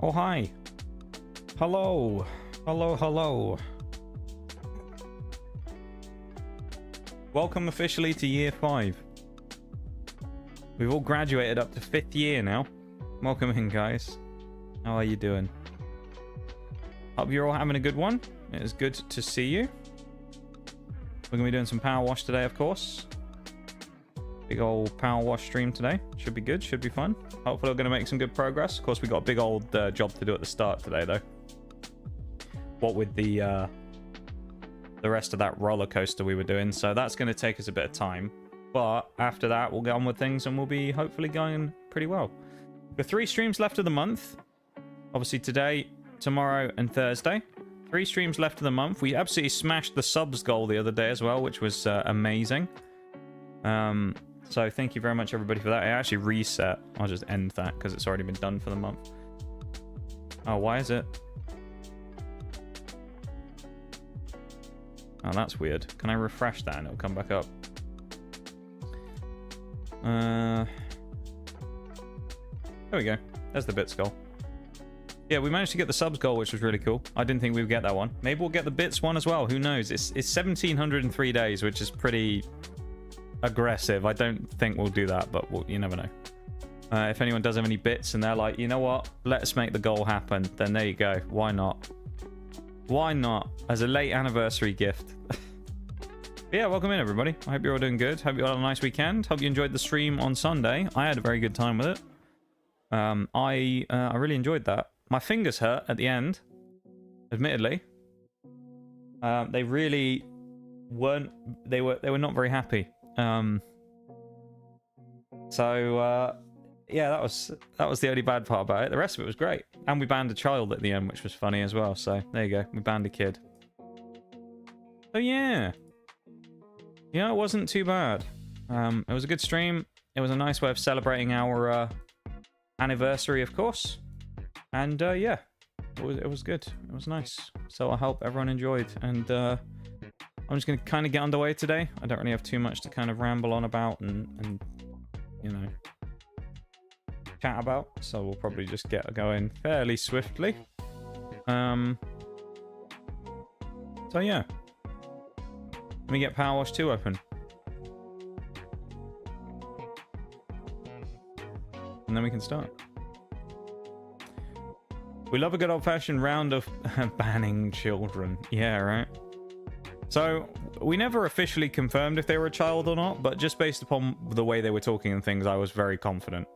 Oh, hi. Hello. Hello, hello. Welcome officially to year 5. We've all graduated up to 5th year now. Welcome in, guys. How are you doing? Hope you're all having a good one. It is good to see you. We're going to be doing some power wash today, of course. Big old power wash stream today. Should be good, should be fun. Hopefully we're going to make some good progress. Of course, we got a big old job to do at the start today, though. What with the rest of that roller coaster we were doing. So that's going to take us a bit of time. But after that, we'll get on with things and we'll be hopefully going pretty well. We've got 3 streams left of the month. Obviously today, tomorrow, and Thursday. 3 streams left of the month. We absolutely smashed the subs goal the other day as well, which was amazing. So thank you very much, everybody, for that. I actually reset. I'll just end that because it's already been done for the month. Oh, why is it? Oh, that's weird. Can I refresh that and it'll come back up? There we go. There's the bits goal. Yeah, we managed to get the subs goal, which was really cool. I didn't think we would get that one. Maybe we'll get the bits one as well. Who knows? It's 1,703 days, which is pretty aggressive. I don't think we'll do that, but you never know. If anyone does have any bits and they're like, you know what? Let's make the goal happen. Then there you go. Why not? Why not? As a late anniversary gift. Yeah, welcome in, everybody. I hope you're all doing good. Hope you all had a nice weekend. Hope you enjoyed the stream on Sunday. I had a very good time with it. I really enjoyed that. My fingers hurt at the end, admittedly. They really weren't. They were not very happy. Yeah, that was the only bad part about it. The rest of it was great, and we banned a child at the end, which was funny as well. So there you go, we banned a kid. So yeah, it wasn't too bad. It was a good stream. It was a nice way of celebrating our anniversary, of course. And yeah, it was good. It was nice. So I hope everyone enjoyed. And I'm just going to kind of get underway today. I don't really have too much to kind of ramble on about and you know, chat about. So we'll probably just get going fairly swiftly. So yeah. Let me get Power Wash 2 open. And then we can start. We love a good old-fashioned round of banning children. Yeah, right? So, we never officially confirmed if they were a child or not, but just based upon the way they were talking and things, I was very confident.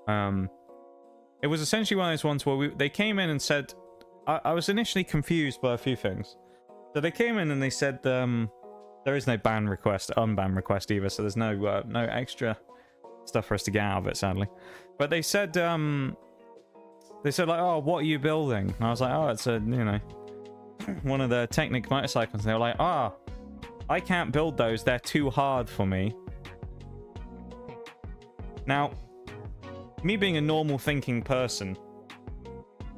It was essentially one of those ones where they came in and said... I was initially confused by a few things. So they came in and they said there is no ban request, unban request either, so there's no extra stuff for us to get out of it, sadly. But they said like, oh, what are you building? And I was like, oh, it's a, you know, one of the Technic motorcycles. And they were like, ah, oh, I can't build those. They're too hard for me. Now, me being a normal thinking person,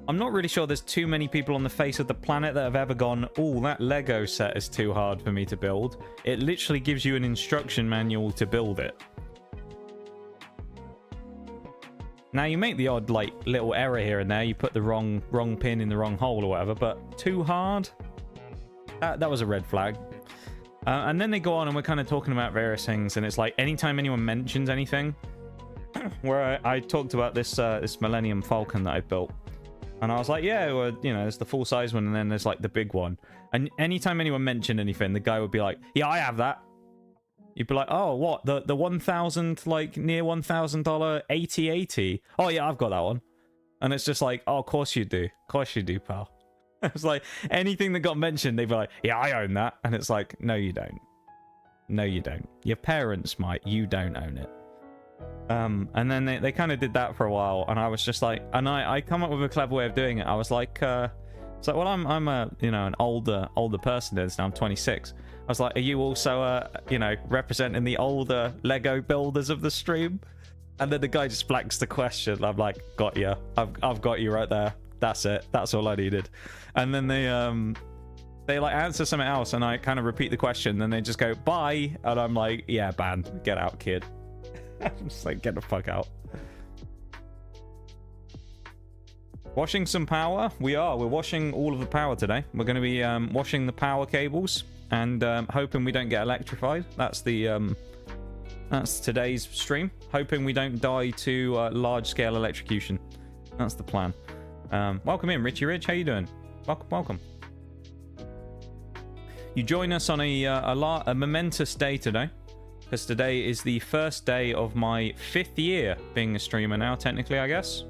I'm not really sure there's too many people on the face of the planet that have ever gone, oh, that Lego set is too hard for me to build. It literally gives you an instruction manual to build it. Now, you make the odd, like, little error here and there. You put the wrong pin in the wrong hole or whatever, but too hard? That was a red flag. And then they go on and we're kind of talking about various things, and it's like, anytime anyone mentions anything, where I talked about this this Millennium Falcon that I built, and I was like, yeah, well, you know, there's the full-size one, and then there's, like, the big one. And anytime anyone mentioned anything, the guy would be like, yeah, I have that. You'd be like, oh, what? The $1,000, like, near $1,000 8080? Oh, yeah, I've got that one. And it's just like, oh, of course you do. Of course you do, pal. It's like, anything that got mentioned, they'd be like, yeah, I own that. And it's like, no, you don't. No, you don't. Your parents might. You don't own it. And then they kind of did that for a while. And I was just like, and I come up with a clever way of doing it. I was like, so, well, I'm a, you know, an older person now. I'm 26. I was like, are you also, you know, representing the older Lego builders of the stream? And then the guy just flags the question. I'm like, got you. I've got you right there. That's it. That's all I needed. And then they like answer something else, and I kind of repeat the question. Then they just go, bye. And I'm like, yeah, banned. Get out, kid. I'm just like, get the fuck out. Washing some power. We're washing all of the power today. We're going to be washing the power cables and hoping we don't get electrified. That's today's stream. Hoping we don't die to large-scale electrocution. That's the plan. Welcome in, Richie Rich. How you doing? Welcome. You join us on a momentous day today, because today is the first day of my 5th year being a streamer now, technically, I guess.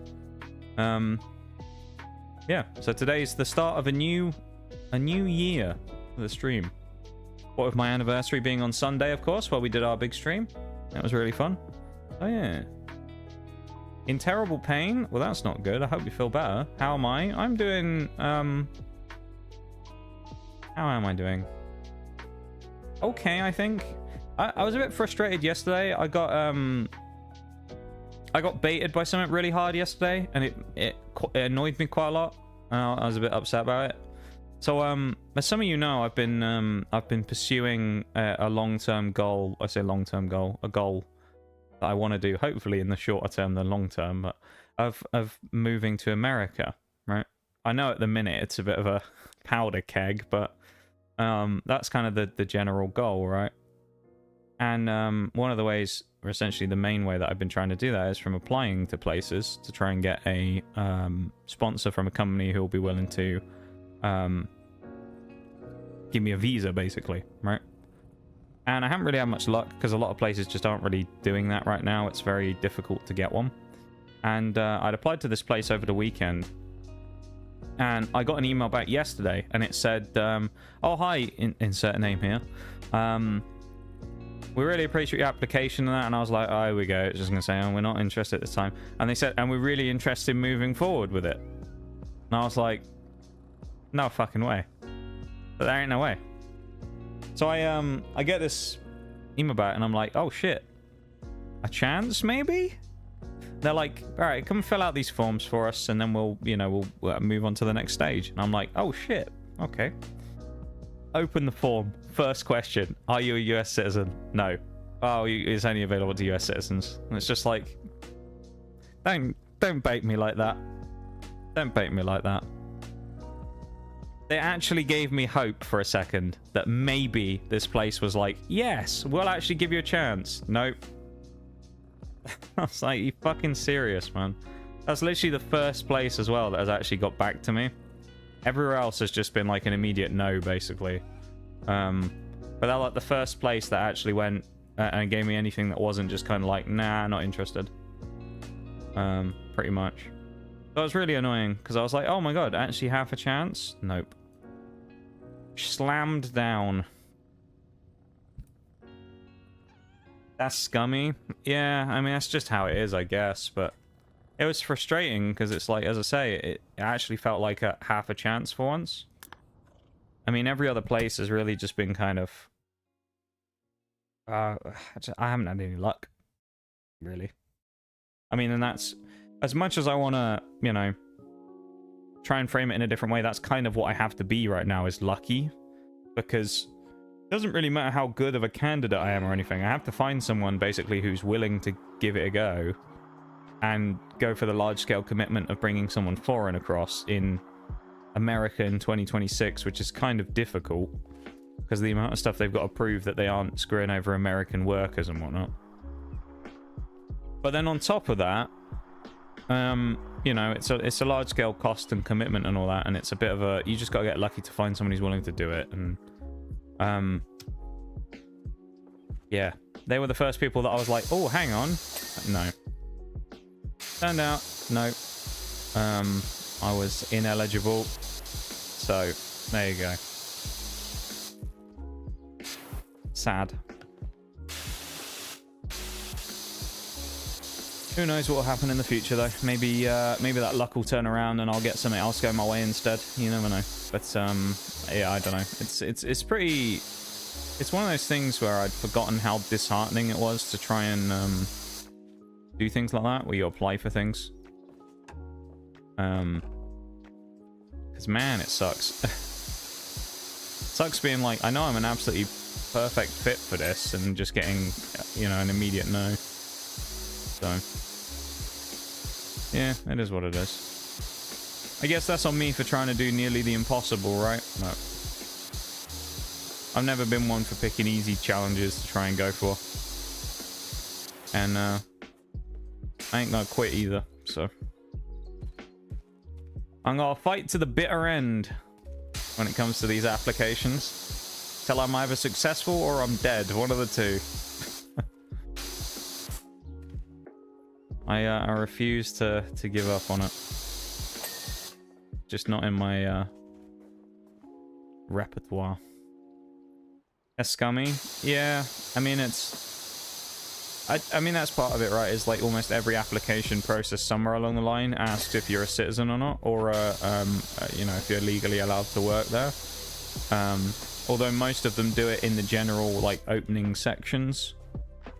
Yeah, so today's the start of a new year for the stream. What with my anniversary being on Sunday, of course, while we did our big stream. That was really fun. Oh yeah. In terrible pain? Well, that's not good. I hope you feel better. How am I? I'm doing, how am I doing? Okay, I think. I was a bit frustrated yesterday. I got baited by something really hard yesterday, and it annoyed me quite a lot. I was a bit upset about it. So, as some of you know, I've been pursuing a long-term goal. I say long-term goal, a goal that I want to do, hopefully in the shorter term than long term, but of moving to America, right? I know at the minute it's a bit of a powder keg, but that's kind of the general goal, right? And one of the ways, or essentially the main way that I've been trying to do that, is from applying to places to try and get a sponsor from a company who will be willing to give me a visa, basically, right? And I haven't really had much luck, because a lot of places just aren't really doing that right now. It's very difficult to get one. And I'd applied to this place over the weekend, and I got an email back yesterday, and it said, oh, hi, insert a name here. We really appreciate your application and that. And I was like, oh, here we go. It's just going to say, oh, we're not interested at this time. And they said, and we're really interested in moving forward with it. And I was like, no fucking way. But there ain't no way. So I get this email back, and I'm like, oh shit, a chance maybe? they're like, all right, come fill out these forms for us, and then we'll move on to the next stage. And I'm like, oh shit, okay. Open the form. First question: are you a US citizen? No. Oh, it's only available to US citizens. And it's just like, don't bait me like that. Don't bait me like that. They actually gave me hope for a second that maybe this place was like, yes, we'll actually give you a chance. Nope. I was like, you fucking serious, man? That's literally the first place as well that has actually got back to me. Everywhere else has just been like an immediate no, basically. But they're like the first place that actually went and gave me anything that wasn't just kind of like, nah, not interested. Pretty much. That was really annoying because I was like, oh my god, actually half a chance? Nope. Slammed down. That's scummy. Yeah, I mean, that's just how it is, I guess. But it was frustrating because it's like, as I say, it actually felt like a half a chance for once. I mean, every other place has really just been kind of... I haven't had any luck, really. I mean, and that's... As much as I want to, you know, try and frame it in a different way, that's kind of what I have to be right now, is lucky. Because it doesn't really matter how good of a candidate I am or anything. I have to find someone, basically, who's willing to give it a go. And go for the large-scale commitment of bringing someone foreign across in America in 2026, which is kind of difficult. Because of the amount of stuff they've got to prove that they aren't screwing over American workers and whatnot. But then on top of that... you know, it's a large scale cost and commitment and all that, and it's a bit of a, you just gotta get lucky to find someone who's willing to do it. And yeah, they were the first people that I was like, oh, hang on, no. Turned out, no. I was ineligible, so there you go. Sad. Who knows what will happen in the future, though. Maybe that luck will turn around and I'll get something else go my way instead. You never know. But yeah, I don't know. It's pretty. It's one of those things where I'd forgotten how disheartening it was to try and do things like that, where you apply for things. Because man, it sucks. It sucks being like, I know I'm an absolutely perfect fit for this, and just getting, you know, an immediate no. So, yeah, it is what it is. I guess that's on me for trying to do nearly the impossible, right? No. I've never been one for picking easy challenges to try and go for. And, I ain't gonna quit either, so. I'm gonna fight to the bitter end when it comes to these applications. Till I'm either successful or I'm dead, one of the two. I refuse to give up on it. Just not in my repertoire. A scummy? Yeah, I mean it's... I mean that's part of it, right? Is like almost every application process somewhere along the line asks if you're a citizen or not, or you know, if you're legally allowed to work there. Although most of them do it in the general like opening sections,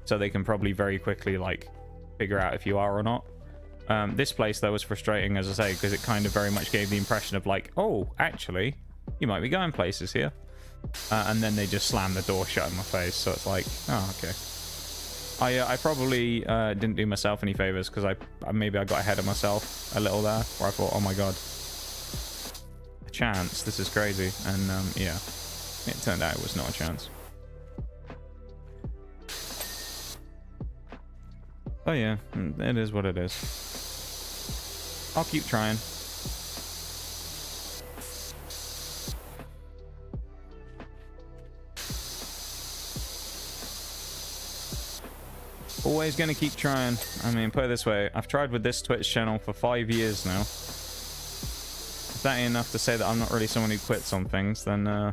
so they can probably very quickly like figure out if you are or not. This place though was frustrating, as I say, because it kind of very much gave the impression of like, oh, actually, you might be going places here. And then they just slammed the door shut in my face, so it's like, oh, okay. I probably didn't do myself any favors, because maybe I got ahead of myself a little there, where I thought, oh my god, a chance, this is crazy. And yeah, it turned out it was not a chance. Oh yeah, it is what it is. I'll keep trying. Always gonna keep trying. I mean, put it this way, I've tried with this Twitch channel for 5 years now. If that ain't enough to say that I'm not really someone who quits on things, then there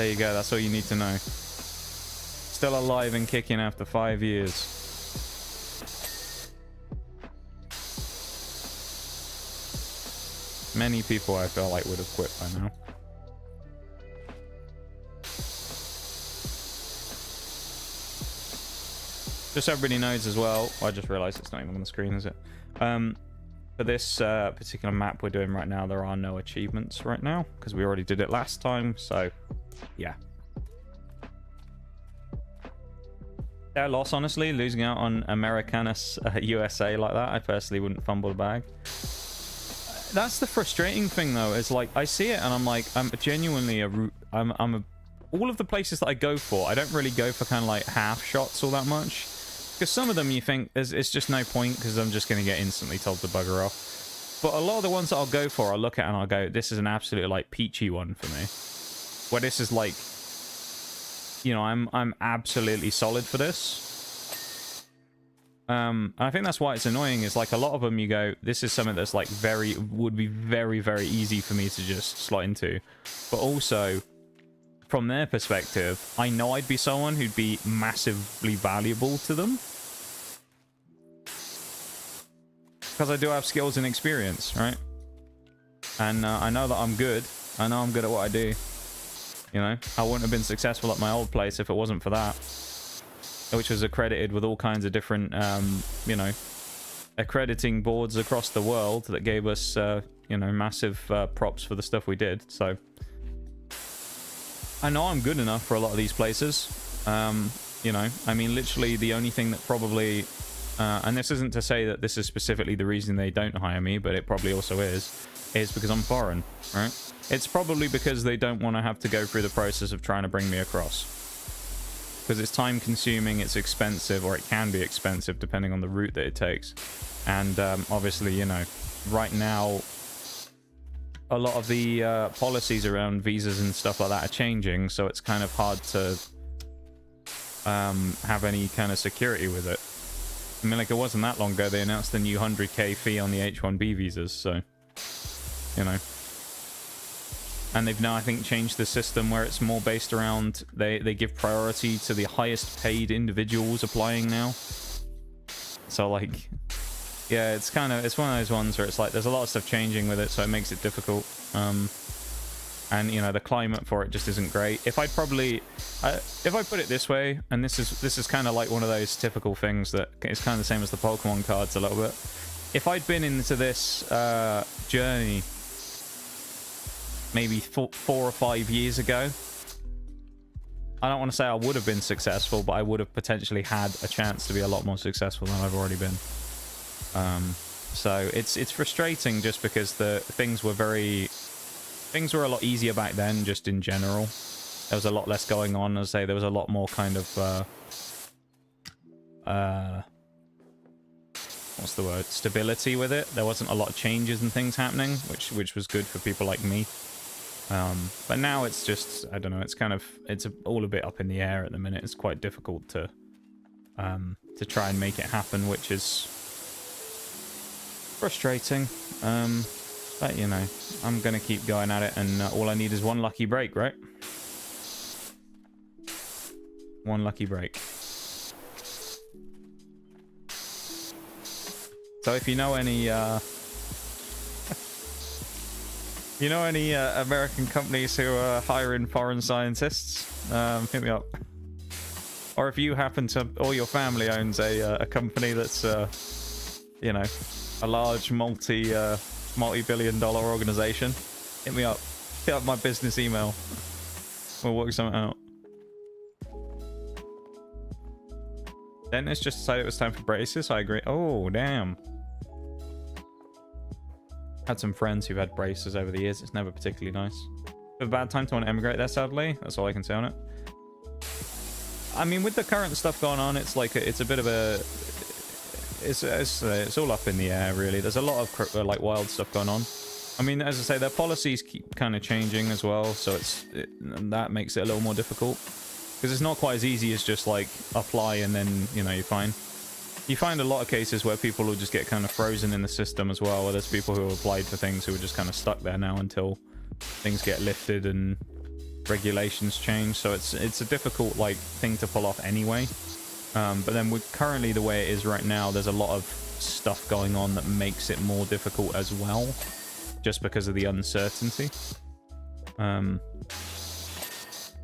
you go, that's all you need to know. Still alive and kicking after 5 years. Many people I feel like would have quit by now. just so everybody knows as well, I just realized it's not even on the screen, is it? For this particular map we're doing right now, there are no achievements right now because we already did it last time. So, yeah. Fair loss, honestly, losing out on Americanus USA like that. I personally wouldn't fumble the bag. That's the frustrating thing, though. Is like I see it and I'm like, I'm genuinely all of the places that I go for, I don't really go for kind of like half shots all that much. Because some of them you think it's just no point because I'm just going to get instantly told to bugger off. But a lot of the ones that I'll go for, I'll look at and I'll go, this is an absolute like peachy one for me. Where this is like, you know, I'm absolutely solid for this. And I think that's why it's annoying is like a lot of them you go, this is something that's like would be very, very easy for me to just slot into. But also, from their perspective, I know I'd be someone who'd be massively valuable to them. Because I do have skills and experience, right? And I know that I'm good. I know I'm good at what I do. You know, I wouldn't have been successful at my old place if it wasn't for that. Which was accredited with all kinds of different, you know, accrediting boards across the world that gave us, you know, massive props for the stuff we did. So I know I'm good enough for a lot of these places. You know, I mean, literally the only thing that probably, and this isn't to say that this is specifically the reason they don't hire me, but it probably also is because I'm foreign, right? It's probably because they don't want to have to go through the process of trying to bring me across. Because it's time consuming, it's expensive, or it can be expensive depending on the route that it takes. And obviously, you know, right now, a lot of the policies around visas and stuff like that are changing, so it's kind of hard to have any kind of security with it. I mean, like, it wasn't that long ago they announced the new 100k fee on the H-1B visas, so, you know. And they've now, I think, changed the system where it's more based around, they give priority to the highest paid individuals applying now. So, like, yeah, it's kind of, it's one of those ones where it's like, there's a lot of stuff changing with it, so it makes it difficult. And, you know, the climate for it just isn't great. If I'd probably, if I put it this way, and this is kind of like one of those typical things that is kind of the same as the Pokemon cards a little bit. If I'd been into this journey maybe 4 or 5 years ago, I don't want to say I would have been successful, but I would have potentially had a chance to be a lot more successful than I've already been. So it's frustrating just because things were a lot easier back then, just in general. There was a lot less going on. As I say, there was a lot more kind of what's the word? Stability with it. There wasn't a lot of changes and things happening, which was good for people like me. But now it's just, I don't know, it's all a bit up in the air at the minute. It's quite difficult to try and make it happen, which is frustrating. But, you know, I'm going to keep going at it, and all I need is one lucky break, right? One lucky break. So if you know any American companies who are hiring foreign scientists, hit me up. Or if you happen to, or your family owns a company that's, you know, a large multi-billion-dollar organization, hit me up. Hit up my business email. We'll work something out. Dentist just decided it was time for braces. I agree. Oh, damn. Had some friends who've had braces over the years. It's never particularly nice. A bad time to want to emigrate there, sadly. That's all I can say on it. I mean, with the current stuff going on, it's like it's a bit of a... It's all up in the air, really. There's a lot of like wild stuff going on. I mean, as I say, their policies keep kind of changing as well, so that makes it a little more difficult. Because it's not quite as easy as just like apply and then, you know, you're fine. You find a lot of cases where people will just get kind of frozen in the system as well, where there's people who have applied for things who are just kind of stuck there now until things get lifted and regulations change. So it's a difficult like thing to pull off anyway. But then currently the way it is right now, there's a lot of stuff going on that makes it more difficult as well, just because of the uncertainty.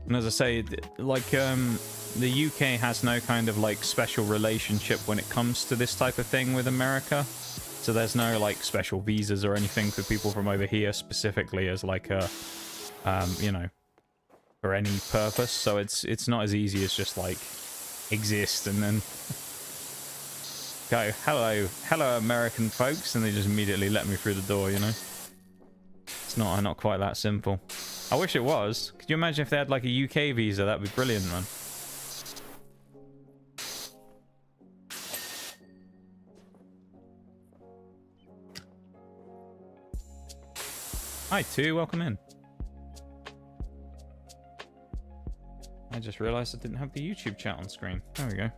And as I say, like, the UK has no kind of, like, special relationship when it comes to this type of thing with America. So there's no, like, special visas or anything for people from over here specifically as, like, a, you know, for any purpose. So it's not as easy as just, like, exist and then go, hello, American folks, and they just immediately let me through the door, you know? It's not quite that simple. I wish it was. Could you imagine if they had, like, a UK visa? That'd be brilliant, man. Hi, Tu. Welcome in. I just realised I didn't have the YouTube chat on screen. There we go.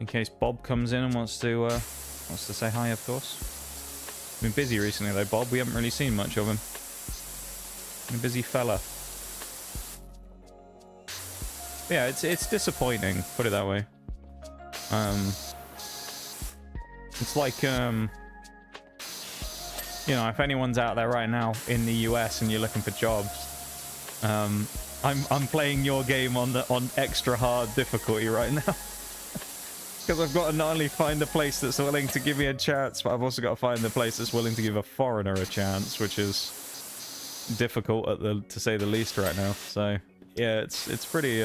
In case Bob comes in and wants to say hi, of course. Been busy recently, though, Bob. We haven't really seen much of him. A busy fella. Yeah, it's disappointing, put it that way. It's like, you know, if anyone's out there right now in the US and you're looking for jobs, I'm playing your game on extra hard difficulty right now. Because I've got to not only find a place that's willing to give me a chance, but I've also got to find the place that's willing to give a foreigner a chance, which is difficult to say the least right now. So yeah, it's pretty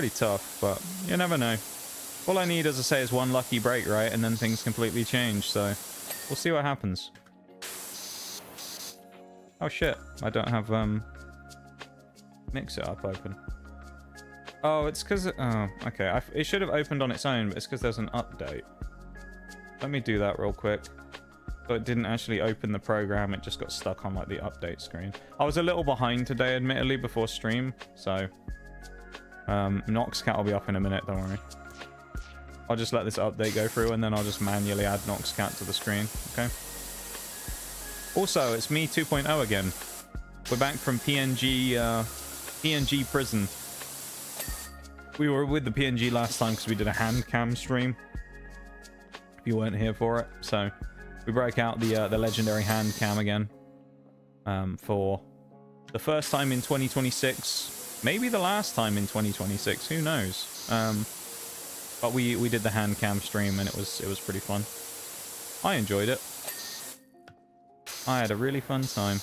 tough, but you never know. All I need, as I say, is one lucky break, right, and then things completely change. So we'll see what happens. Oh shit, I don't have Mix It Up open. Oh, it's because oh, okay, it should have opened on its own, but it's because there's an update. Let me do that real quick. So it didn't actually open the program, it just got stuck on, like, the update screen. I was a little behind today, admittedly, before stream, so... Noxcat will be up in a minute, don't worry. I'll just let this update go through, and then I'll just manually add Noxcat to the screen, okay? Also, it's me 2.0 again. We're back from PNG prison. We were with the PNG last time because we did a hand cam stream. If you weren't here for it, so... We broke out the legendary hand cam again for the first time in 2026, maybe the last time in 2026. Who knows? But we did the hand cam stream and it was pretty fun. I enjoyed it. I had a really fun time.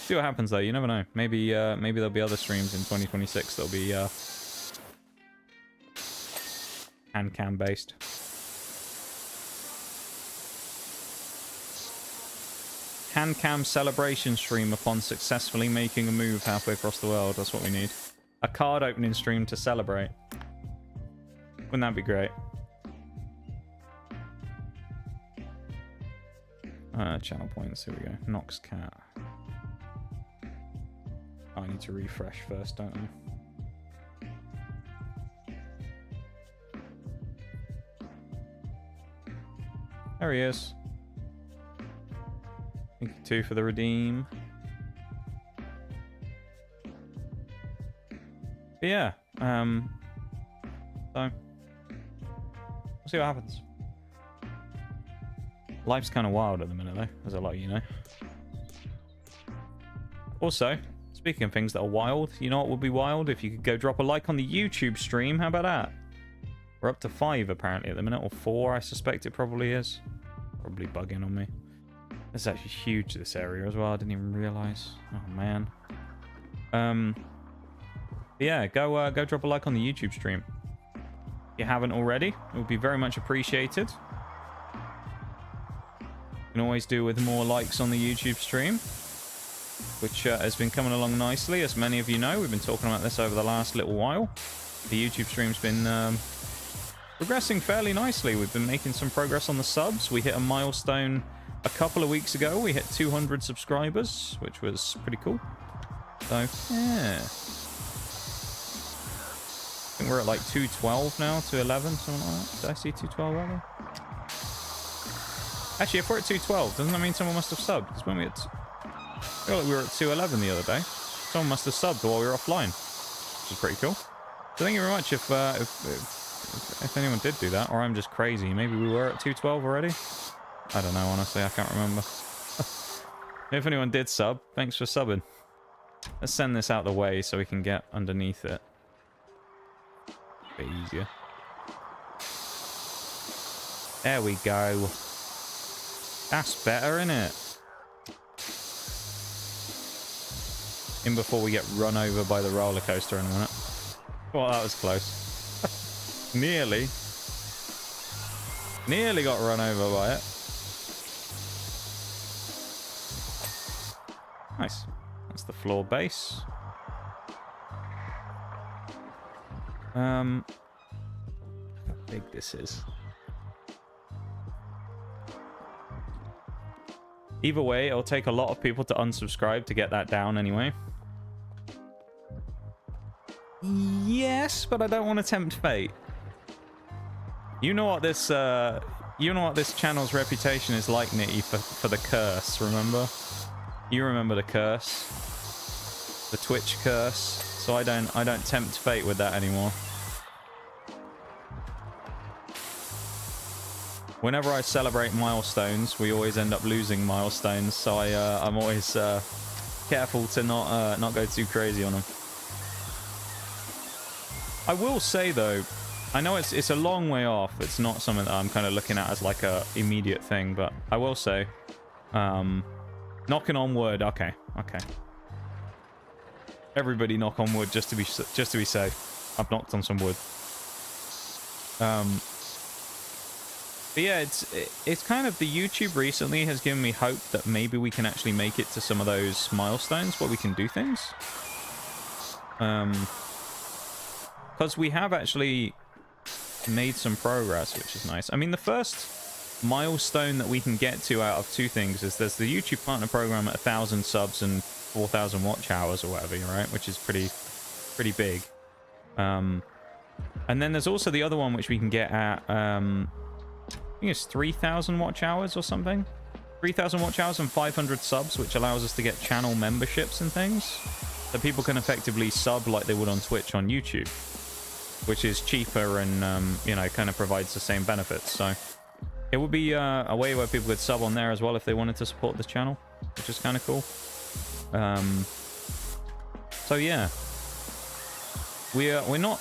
See what happens though. You never know. Maybe there'll be other streams in 2026 that'll be hand cam based. Hand cam celebration stream upon successfully making a move halfway across the world. That's what we need. A card opening stream to celebrate. Wouldn't that be great? Channel points. Here we go. Noxcat. I need to refresh first, don't I? There he is. Thank you, too, for the redeem. But yeah, so we'll see what happens. Life's kind of wild at the minute, though, as I'll let you know. Also, speaking of things that are wild, you know what would be wild? If you could go drop a like on the YouTube stream. How about that? We're up to 5 apparently at the minute, or 4 I suspect it probably is. Probably bugging on me. It's actually huge, this area as well. I didn't even realise. Oh man. Yeah, go drop a like on the YouTube stream. If you haven't already, it would be very much appreciated. You can always do with more likes on the YouTube stream, which has been coming along nicely, as many of you know. We've been talking about this over the last little while. The YouTube stream's been progressing fairly nicely. We've been making some progress on the subs. We hit a milestone a couple of weeks ago. We hit 200 subscribers, which was pretty cool. So, yeah. I think we're at like 212 now, 211, something like that. Did I see 212 earlier? Actually, if we're at 212, doesn't that mean someone must have subbed? Because when I feel like we were at 211 the other day. Someone must have subbed while we were offline, which is pretty cool. So thank you very much if anyone did do that, or I'm just crazy. Maybe we were at 212 already? I don't know, honestly, I can't remember. If anyone did sub, thanks for subbing. Let's send this out the way so we can get underneath it. A bit easier. There we go. That's better, isn't it? In before we get run over by the roller coaster in a minute. Well, that was close. Nearly. Nearly got run over by it. Nice. That's the floor base. How big this is. Either way, it'll take a lot of people to unsubscribe to get that down anyway. Yes, but I don't want to tempt fate. You know what this channel's reputation is like, Nitty, for the curse, remember? You remember the curse. The Twitch curse. So I don't tempt fate with that anymore. Whenever I celebrate milestones, we always end up losing milestones, so I'm always careful to not go too crazy on them. I will say though, I know it's a long way off. It's not something that I'm kind of looking at as like a immediate thing, but I will say, knocking on wood. Okay. Everybody knock on wood just to be safe. I've knocked on some wood. But yeah, it's kind of, the YouTube recently has given me hope that maybe we can actually make it to some of those milestones where we can do things. Because we have actually made some progress, which is nice. I mean, the first milestone that we can get to out of two things is there's the YouTube partner program at 1,000 subs and 4,000 watch hours or whatever, right? Which is pretty big. And then there's also the other one which we can get at, I think it's 3,000 watch hours or something. 3,000 watch hours and 500 subs, which allows us to get channel memberships and things. So people can effectively sub like they would on Twitch on YouTube, which is cheaper and, you know, kind of provides the same benefits. So it would be a way where people could sub on there as well if they wanted to support this channel, which is kind of cool. So yeah, we're not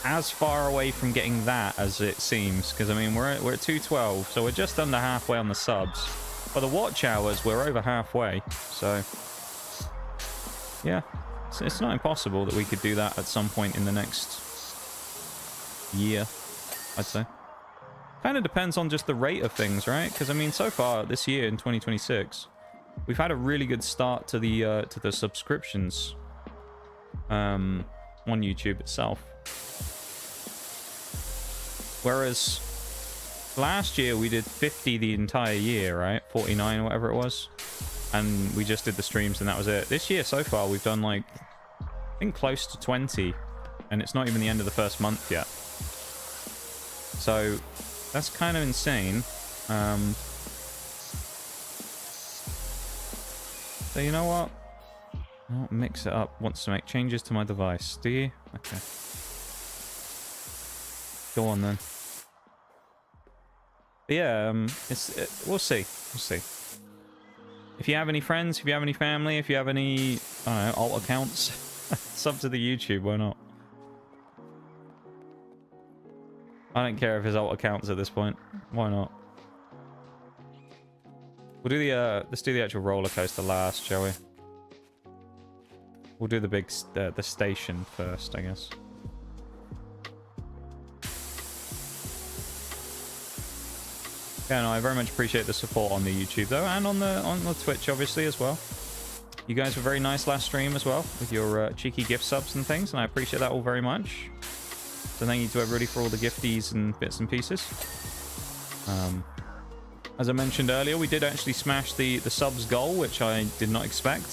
as far away from getting that as it seems, because I mean we're at 212, so we're just under halfway on the subs. For the watch hours, we're over halfway. So yeah, it's not impossible that we could do that at some point in the next year, I'd say. Kind of depends on just the rate of things, right? Because I mean, so far this year in 2026, we've had a really good start to the subscriptions on YouTube itself. Whereas last year we did 50 the entire year, right? 49 or whatever it was. And we just did the streams and that was it. This year so far we've done like, I think close to 20. And it's not even the end of the first month yet. So that's kind of insane. So you know what? I'll mix it up. Wants to make changes to my device. Do you? Okay. Go on then. But yeah, we'll see. We'll see. If you have any friends, if you have any family, if you have any, I don't know, alt accounts, sub to the YouTube, why not? I don't care if it's alt accounts at this point. Why not? We'll do the, let's do the actual roller coaster last, shall we? We'll do the big, the station first, I guess. Yeah, no, I very much appreciate the support on the YouTube though, and on the Twitch obviously as well. You guys were very nice last stream as well with your cheeky gift subs and things, and I appreciate that all very much. So thank you to everybody for all the gifties and bits and pieces. As I mentioned earlier, we did actually smash the subs goal, which I did not expect.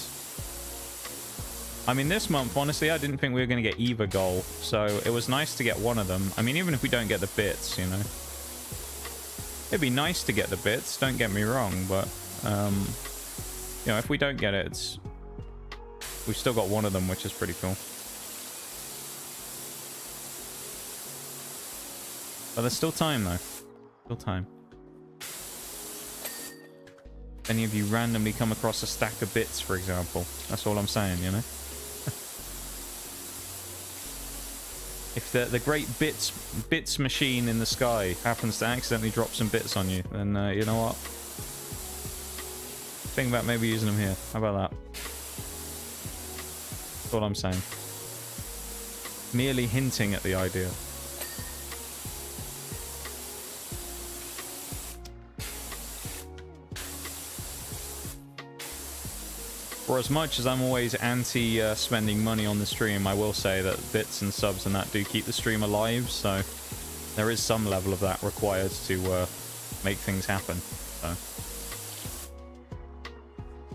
I mean, this month, honestly, I didn't think we were going to get either goal, so it was nice to get one of them. I mean, even if we don't get the bits, you know. It'd be nice to get the bits, don't get me wrong, but, you know, if we don't get it, we've still got one of them, which is pretty cool. But there's still time, though. Still time. Any of you randomly come across a stack of bits, for example. That's all I'm saying, you know? If the great bits machine in the sky happens to accidentally drop some bits on you, then you know what? Think about maybe using them here. How about that? That's all I'm saying. Merely hinting at the idea. For as much as I'm always anti spending money on the stream, I will say that bits and subs and that do keep the stream alive, so there is some level of that required to make things happen. So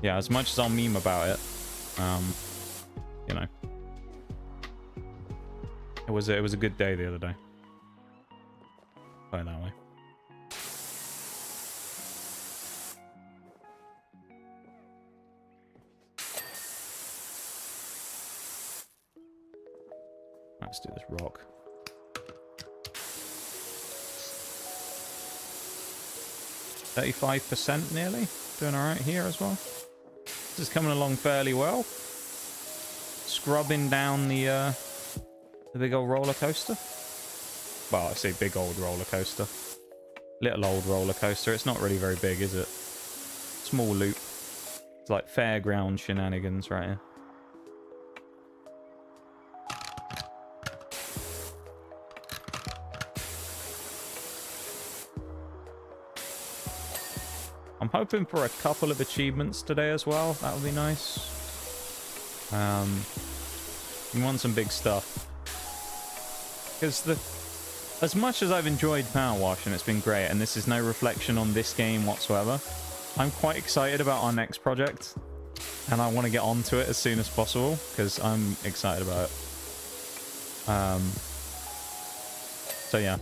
yeah, as much as I'll meme about it, you know, it was a good day the other day. Put it that way. Let's do this rock. %35% nearly. Doing alright here as well. This is coming along fairly well. Scrubbing down the big old roller coaster. Well, I say big old roller coaster. Little old roller coaster. It's not really very big, is it? Small loop. It's like fairground shenanigans right here. I'm hoping for a couple of achievements today as well. That would be nice. You want some big stuff. Because as much as I've enjoyed Power Wash and it's been great, and this is no reflection on this game whatsoever, I'm quite excited about our next project. And I want to get onto it as soon as possible, because I'm excited about it. So yeah.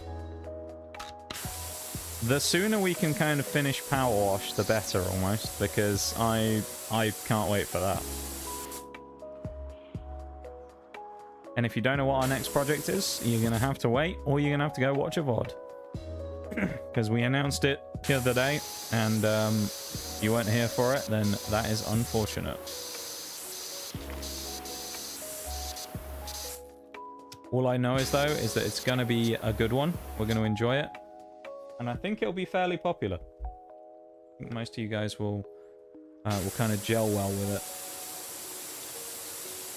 The sooner we can kind of finish Power Wash, the better, almost, because I can't wait for that. And if you don't know what our next project is, you're going to have to wait, or you're going to have to go watch a VOD. Because we announced it the other day, and you weren't here for it, then that is unfortunate. All I know is, though, is that it's going to be a good one. We're going to enjoy it. And I think it'll be fairly popular. I think most of you guys will kind of gel well with it.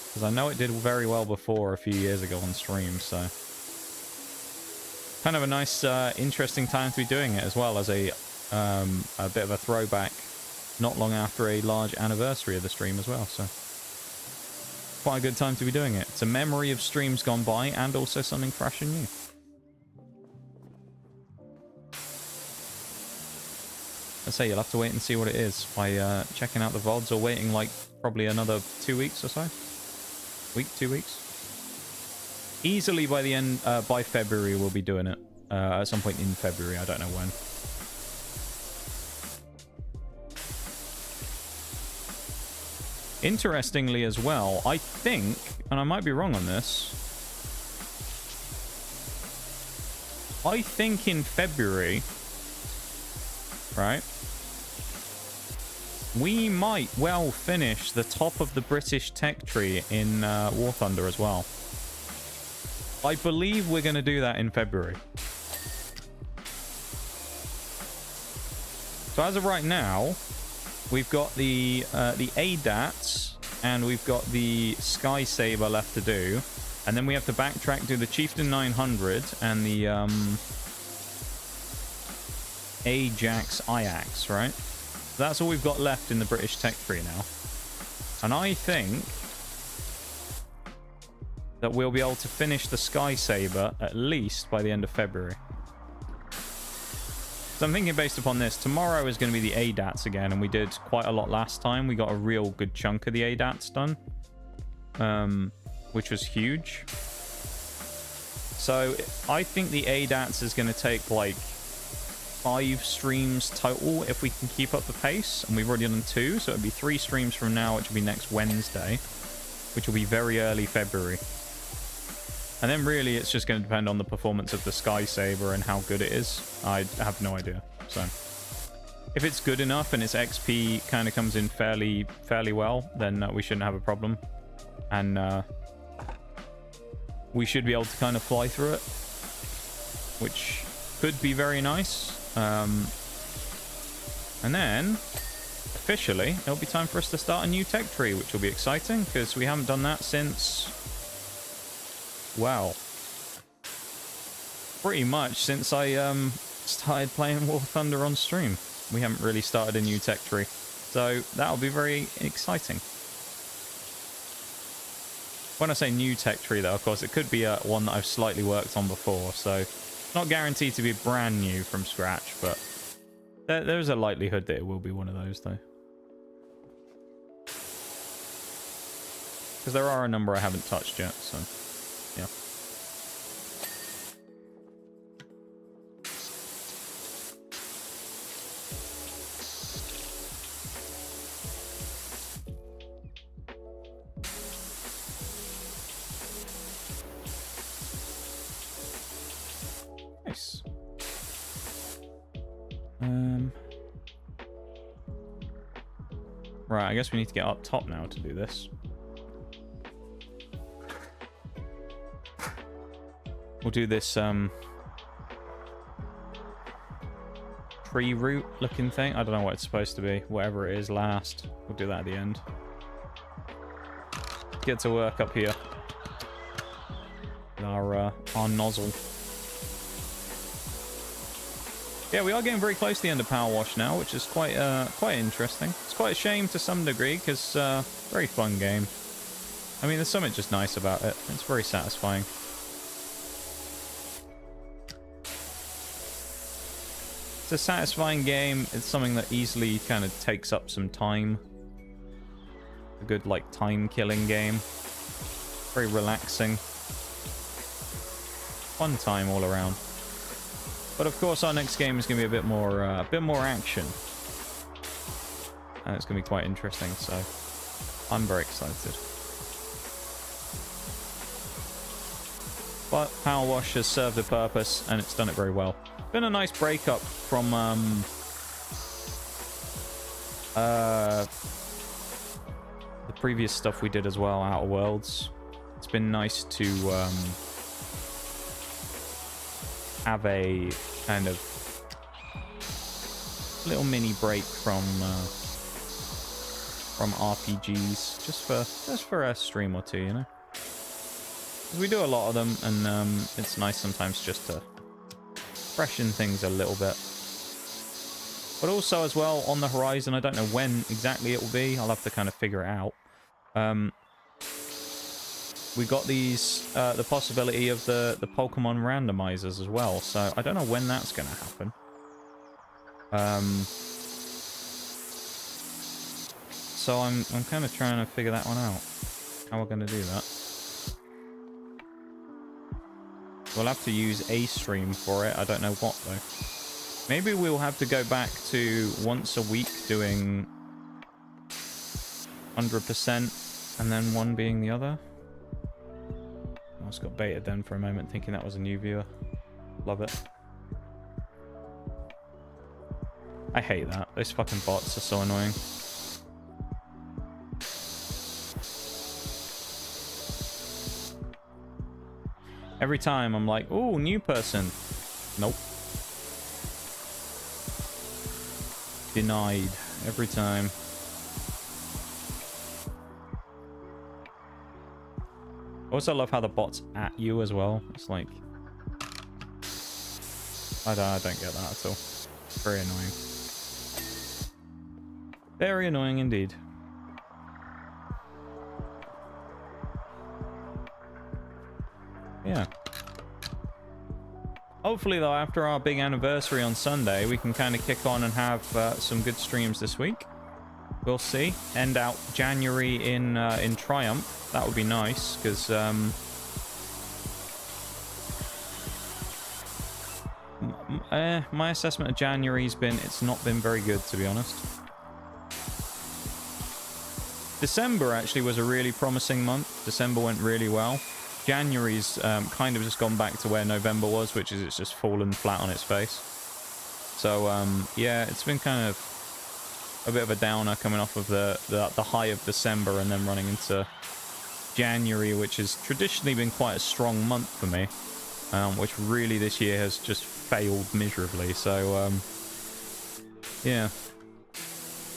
Because I know it did very well before a few years ago on stream, so... Kind of a nice, interesting time to be doing it as well, as a bit of a throwback not long after a large anniversary of the stream as well, so... Quite a good time to be doing it. It's a memory of streams gone by, and also something fresh and new. I'd say you'll have to wait and see what it is by checking out the VODs, or waiting like probably another 2 weeks or so. Week, 2 weeks. Easily by the end, by February we'll be doing it. At some point in February, I don't know when. Interestingly as well, I think, and I might be wrong on this, I think in February, right, we might well finish the top of the British tech tree in War Thunder as well. I believe we're going to do that in February. So as of right now, we've got the ADATs, and we've got the Sky Saber left to do. And then we have to backtrack, do the Chieftain 900 and the Ajax IAX, right? So that's all we've got left in the British tech tree now. And I think that we'll be able to finish the Sky Saber at least by the end of February. So I'm thinking, based upon this, tomorrow is going to be the ADATs again, and we did quite a lot last time. We got a real good chunk of the ADATs done, which was huge. So I think the ADATs is going to take like 5 streams total if we can keep up the pace, and we've already done 2, so it'll be 3 streams from now, which will be next Wednesday, which will be very early February. And then really it's just going to depend on the performance of the Sky Saber and how good it is. I have no idea. So If it's good enough and its XP kind of comes in fairly well, then we shouldn't have a problem. And we should be able to kind of fly through it, which could be very nice. And then, officially, it'll be time for us to start a new tech tree, which will be exciting, because we haven't done that since, well, pretty much since I started playing War Thunder on stream. We haven't really started a new tech tree, so that'll be very exciting. When I say new tech tree, though, of course, it could be one that I've slightly worked on before, so not guaranteed to be brand new from scratch, but there's a likelihood that it will be one of those, though. Because there are a number I haven't touched yet, so yeah. Nice. Right, I guess we need to get up top now to do this. We'll do this tree root looking thing. I don't know what it's supposed to be. Whatever it is last. We'll do that at the end. Get to work up here. Our nozzle. Yeah, we are getting very close to the end of Power Wash now, which is quite interesting. It's quite a shame to some degree, because very fun game. I mean, there's something just nice about it. It's very satisfying. It's a satisfying game. It's something that easily kind of takes up some time. A good, like, time-killing game. Very relaxing. Fun time all around. But of course, our next game is going to be a bit more action, and it's going to be quite interesting. So, I'm very excited. But Power Wash has served a purpose, and it's done it very well. Been a nice breakup from the previous stuff we did as well, Outer Worlds. It's been nice to have a kind of little mini break from RPGs, just for a stream or two, you know. 'Cause we do a lot of them, and it's nice sometimes just to freshen things a little bit. But also as well, on the horizon, I don't know when exactly it will be. I'll have to kind of figure it out. We got these, the possibility of the Pokemon randomizers as well, so I don't know when that's going to happen. So I'm kind of trying to figure that one out. How we're going to do that. We'll have to use a stream for it. I don't know what, though. Maybe we'll have to go back to once a week doing 100% and then one being the other. I just got baited then for a moment, thinking that was a new viewer. Love it. I hate that. Those fucking bots are so annoying. Every time I'm like, oh, new person. Nope. Denied. Every time. I also love how the bot's at you as well. It's like... I don't get that at all. Very annoying. Very annoying indeed. Yeah. Hopefully, though, after our big anniversary on Sunday, we can kind of kick on and have some good streams this week. We'll see. End out January in triumph. That would be nice, because my assessment of January's been, it's not been very good, to be honest. December actually was a really promising month. December went really well. January's kind of just gone back to where November was, which is it's just fallen flat on its face. So yeah, it's been kind of a bit of a downer coming off of the high of December and then running into January, which has traditionally been quite a strong month for me, which really this year has just failed miserably. So yeah,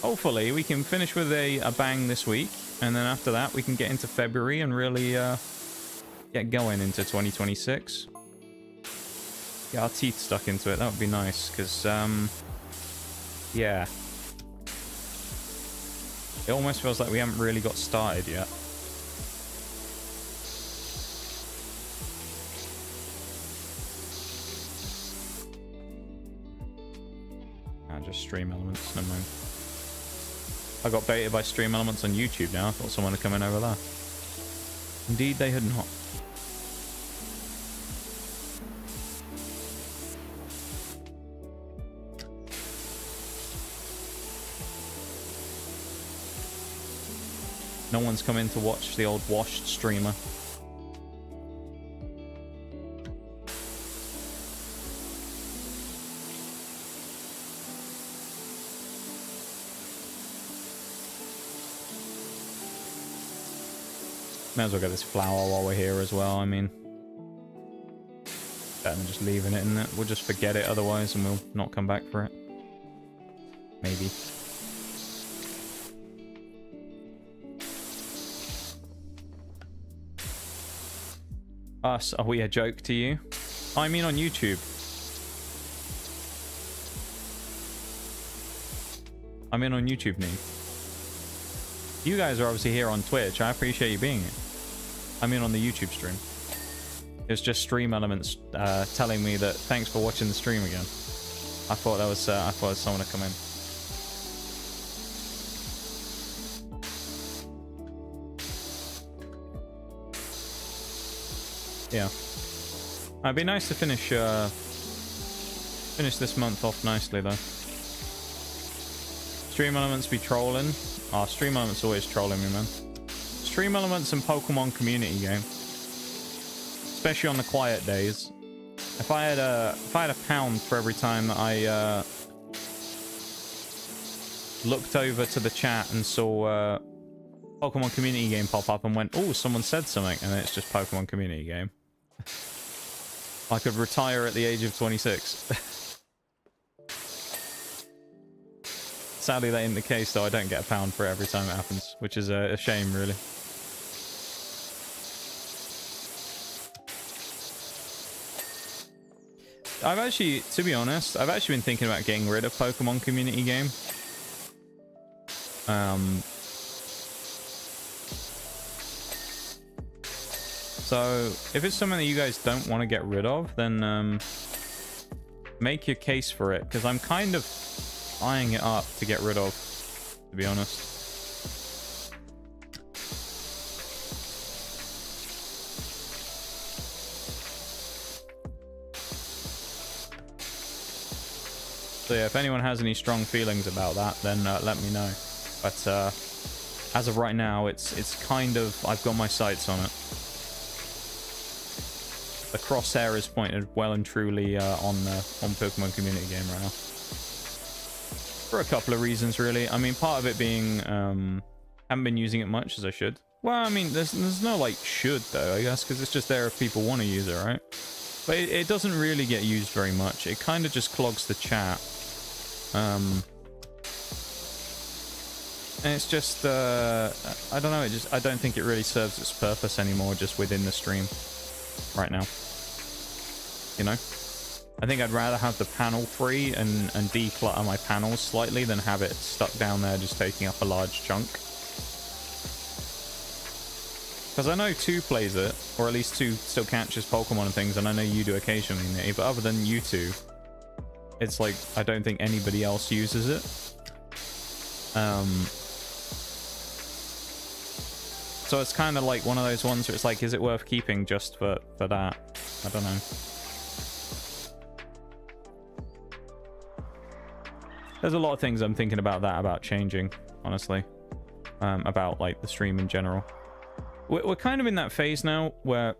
hopefully we can finish with a bang this week, and then after that we can get into February and really get going into 2026. Get our teeth stuck into it. That would be nice, because yeah, it almost feels like we haven't really got started yet. Just Stream Elements, never mind. I got baited by Stream Elements on YouTube now. I thought someone had come in over there. Indeed they had not. No one's come in to watch the old washed streamer. May as well get this flower while we're here as well. I mean, better than just leaving it in it. We'll just forget it otherwise and we'll not come back for it. Maybe. Us? Are we a joke to you? I mean on YouTube. I mean on YouTube, Nige. You guys are obviously here on Twitch. I appreciate you being here. I mean on the YouTube stream. It's just Stream Elements telling me that thanks for watching the stream again. I thought that was someone to come in. Yeah. It'd be nice to finish this month off nicely though. Stream Elements be trolling. Oh, Stream Elements always trolling me, man. Stream Elements and Pokemon community game, especially on the quiet days. If I had a pound for every time that I looked over to the chat and saw Pokemon community game pop up and went, oh, someone said something, and then it's just Pokemon community game, I could retire at the age of 26. Sadly, that ain't the case, though. I don't get a pound for it every time it happens, which is a shame, really. I've actually, to be honest, I've actually been thinking about getting rid of Pokemon community game. So, if it's something that you guys don't want to get rid of, then make your case for it, because I'm kind of eyeing it up to get rid of, to be honest. So yeah, if anyone has any strong feelings about that, then let me know. But as of right now, it's kind of, I've got my sights on it. The crosshair is pointed well and truly on Pokemon community game right now. For a couple of reasons, really. I mean, part of it being haven't been using it much as I should. Well, I mean, there's no like should though, I guess, because it's just there if people want to use it, right? But it doesn't really get used very much. It kind of just clogs the chat. And it's just I don't know. I don't think it really serves its purpose anymore, just within the stream right now. You know, I think I'd rather have the panel free and declutter my panels slightly than have it stuck down there just taking up a large chunk. Because I know 2 plays it, or at least 2 still catches Pokemon and things, and I know you do occasionally, Nate, but other than you 2, it's like I don't think anybody else uses it. So it's kind of like one of those ones where it's like, is it worth keeping just for that? I don't know. There's a lot of things I'm thinking about changing, honestly. About like the stream in general. We're kind of in that phase now where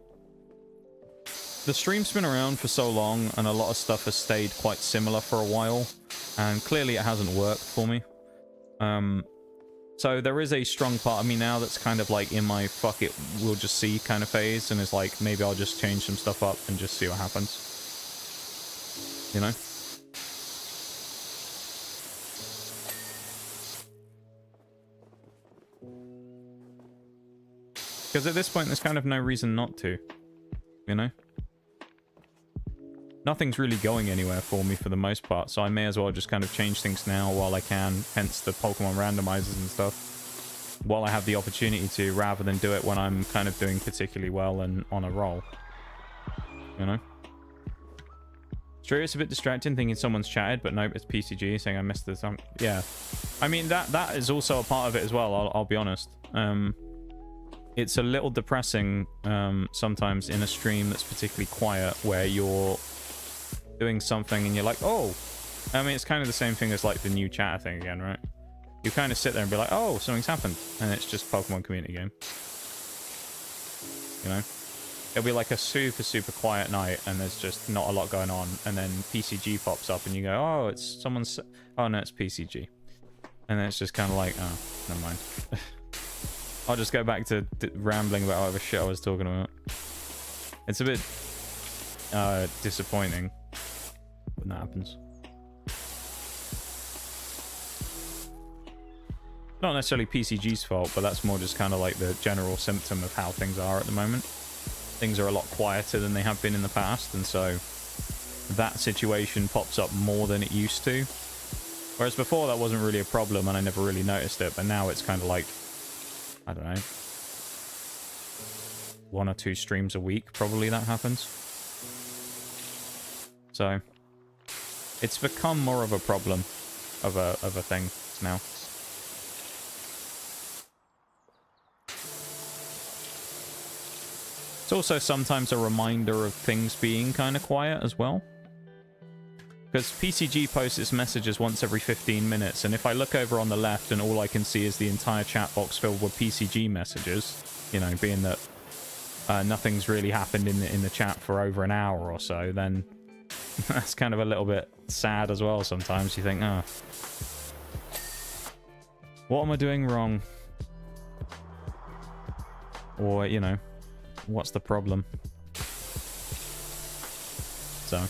the stream's been around for so long, and a lot of stuff has stayed quite similar for a while, and clearly it hasn't worked for me. So there is a strong part of me now that's kind of like in my fuck it, we'll just see kind of phase, and it's like, maybe I'll just change some stuff up and just see what happens. You know? Because at this point, there's kind of no reason not to. You know? Nothing's really going anywhere for me for the most part, so I may as well just kind of change things now while I can, hence the Pokemon randomizers and stuff, while I have the opportunity to, rather than do it when I'm kind of doing particularly well and on a roll. You know? It's true, it's a bit distracting thinking someone's chatted, but nope, it's PCG saying I missed this. Yeah. I mean, that is also a part of it as well, I'll be honest. It's a little depressing sometimes in a stream that's particularly quiet, where you're doing something and you're like, oh, I mean, it's kind of the same thing as like the new chatter thing again, right? You kind of sit there and be like, oh, something's happened, and it's just Pokemon community game. You know, it'll be like a super quiet night and there's just not a lot going on, and then PCG pops up and you go, oh, it's someone's, oh no, it's PCG, and then it's just kind of like, oh, never mind. I'll just go back to rambling about whatever shit I was talking about. It's a bit disappointing when that happens. Not necessarily PCG's fault, but that's more just kind of like the general symptom of how things are at the moment. Things are a lot quieter than they have been in the past, and so that situation pops up more than it used to. Whereas before that wasn't really a problem and I never really noticed it, but now it's kind of like, I don't know, 1 or 2 streams a week probably that happens. So it's become more of a problem of a thing now. It's also sometimes a reminder of things being kind of quiet as well. Because PCG posts its messages once every 15 minutes, and if I look over on the left and all I can see is the entire chat box filled with PCG messages, you know, being that nothing's really happened in the chat for over an hour or so, then that's kind of a little bit sad as well sometimes. You think, oh, what am I doing wrong? Or, you know, what's the problem? So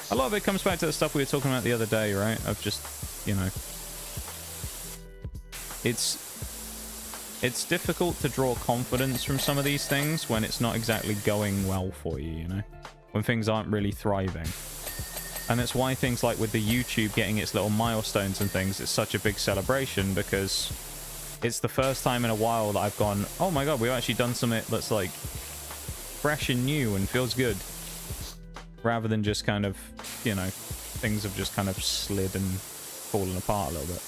a lot of it comes back to the stuff we were talking about the other day, right? Of just, you know, it's difficult to draw confidence from some of these things when it's not exactly going well for you, you know? When things aren't really thriving. And that's why things like with the YouTube getting its little milestones and things, it's such a big celebration, because it's the first time in a while that I've gone, oh my god, we've actually done something that's like fresh and new and feels good. Rather than just kind of, you know, things have just kind of slid and fallen apart a little bit.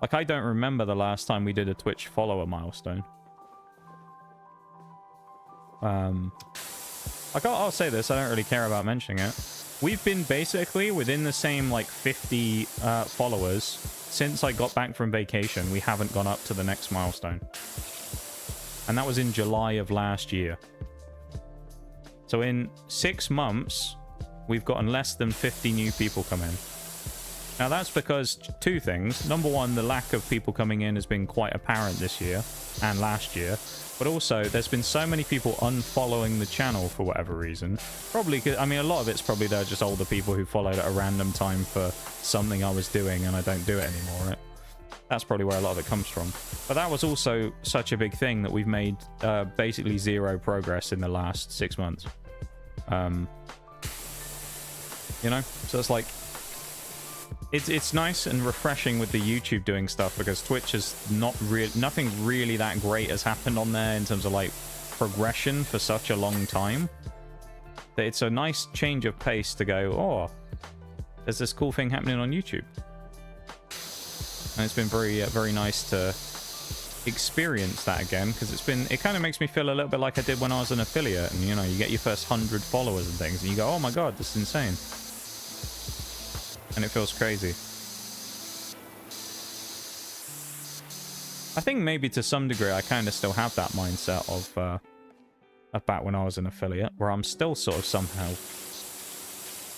Like, I don't remember the last time we did a Twitch follower milestone. Like, I'll say this, I don't really care about mentioning it. We've been basically within the same, like, 50 followers since I got back from vacation. We haven't gone up to the next milestone. And that was in July of last year. So in 6 months, we've gotten less than 50 new people come in. Now that's because 2 things. Number one, the lack of people coming in has been quite apparent this year and last year. But also, there's been so many people unfollowing the channel for whatever reason. Probably, I mean, a lot of it's probably they're just older people who followed at a random time for something I was doing and I don't do it anymore, right? That's probably where a lot of it comes from. But that was also such a big thing that we've made basically 0 progress in the last 6 months. You know? So it's like, it's nice and refreshing with the YouTube doing stuff, because Twitch has nothing really that great has happened on there in terms of like progression for such a long time. That it's a nice change of pace to go, oh, there's this cool thing happening on YouTube. And it's been very nice to experience that again, because it kind of makes me feel a little bit like I did when I was an affiliate, and you know, you get your first 100 followers and things and you go, oh my god, this is insane. And it feels crazy. I think maybe to some degree I kind of still have that mindset of back when I was an affiliate, where I'm still sort of somehow,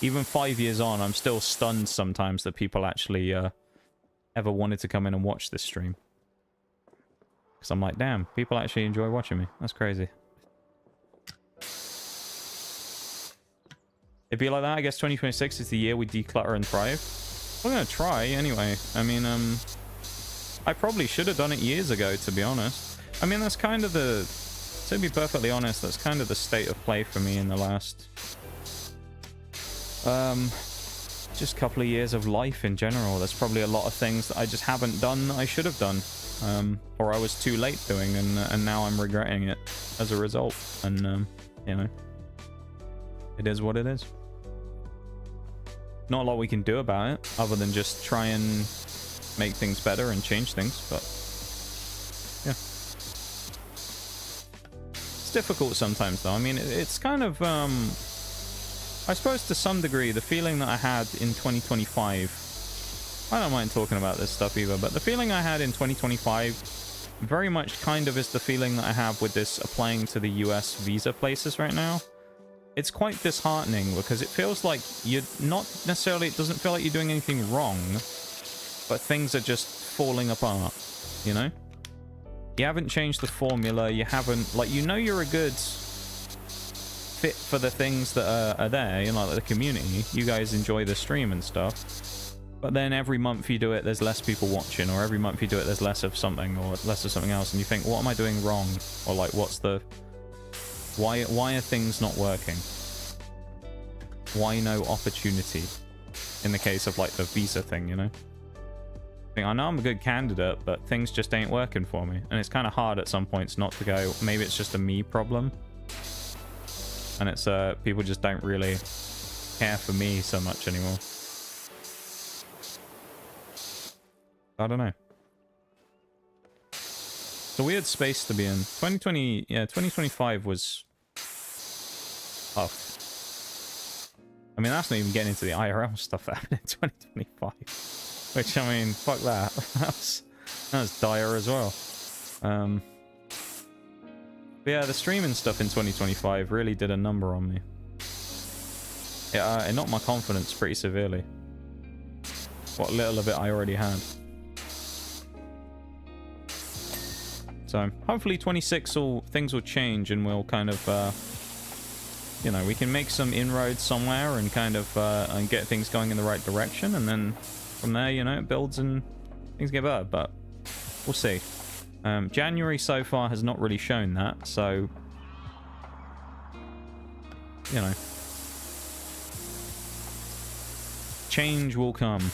even 5 years on, I'm still stunned sometimes that people actually ever wanted to come in and watch this stream. Because I'm like, damn, people actually enjoy watching me. That's crazy. It'd be like that. I guess 2026 is the year we declutter and thrive. We're going to try anyway. I mean, I probably should have done it years ago, to be honest. I mean, that's kind of the... To be perfectly honest, that's kind of the state of play for me in the last... just couple of years of life in general. There's probably a lot of things that I just haven't done that I should have done. Or I was too late doing, and now I'm regretting it as a result. And, you know, it is what it is. Not a lot we can do about it, other than just try and make things better and change things, but yeah. It's difficult sometimes, though. I mean, it's kind of, I suppose to some degree, the feeling that I had in 2025, I don't mind talking about this stuff either, but the feeling I had in 2025 very much kind of is the feeling that I have with this applying to the US visa places right now. It's quite disheartening because it feels like you're not necessarily, it doesn't feel like you're doing anything wrong, but things are just falling apart, you know? You haven't changed the formula, you haven't, like, you know you're a good fit for the things that are there, you know, like the community. You guys enjoy the stream and stuff. But then every month you do it, there's less people watching, or every month you do it, there's less of something, or less of something else, and you think, what am I doing wrong? Or like, what's the... Why are things not working? Why no opportunity? In the case of like the visa thing, you know? I know I'm a good candidate, but things just ain't working for me. And it's kind of hard at some points not to go, maybe it's just a me problem. And it's, people just don't really care for me so much anymore. I don't know. It's a weird space to be in. 2020, yeah, 2025 was tough. I mean, that's not even getting into the IRL stuff that happened in 2025. Which, I mean, fuck that. that was dire as well. But yeah, the streaming stuff in 2025 really did a number on me. It knocked my confidence pretty severely. What little of it I already had. So hopefully 26 things will change and we'll kind of, you know, we can make some inroads somewhere and kind of and get things going in the right direction, and then from there, you know, it builds and things get better. But we'll see. January so far has not really shown that, so you know, change will come.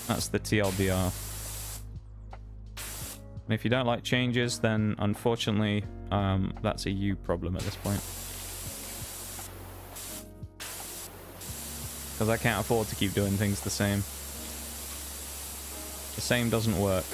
That's the TLDR. And if you don't like changes, then unfortunately, that's a you problem at this point. Because I can't afford to keep doing things the same. The same doesn't work.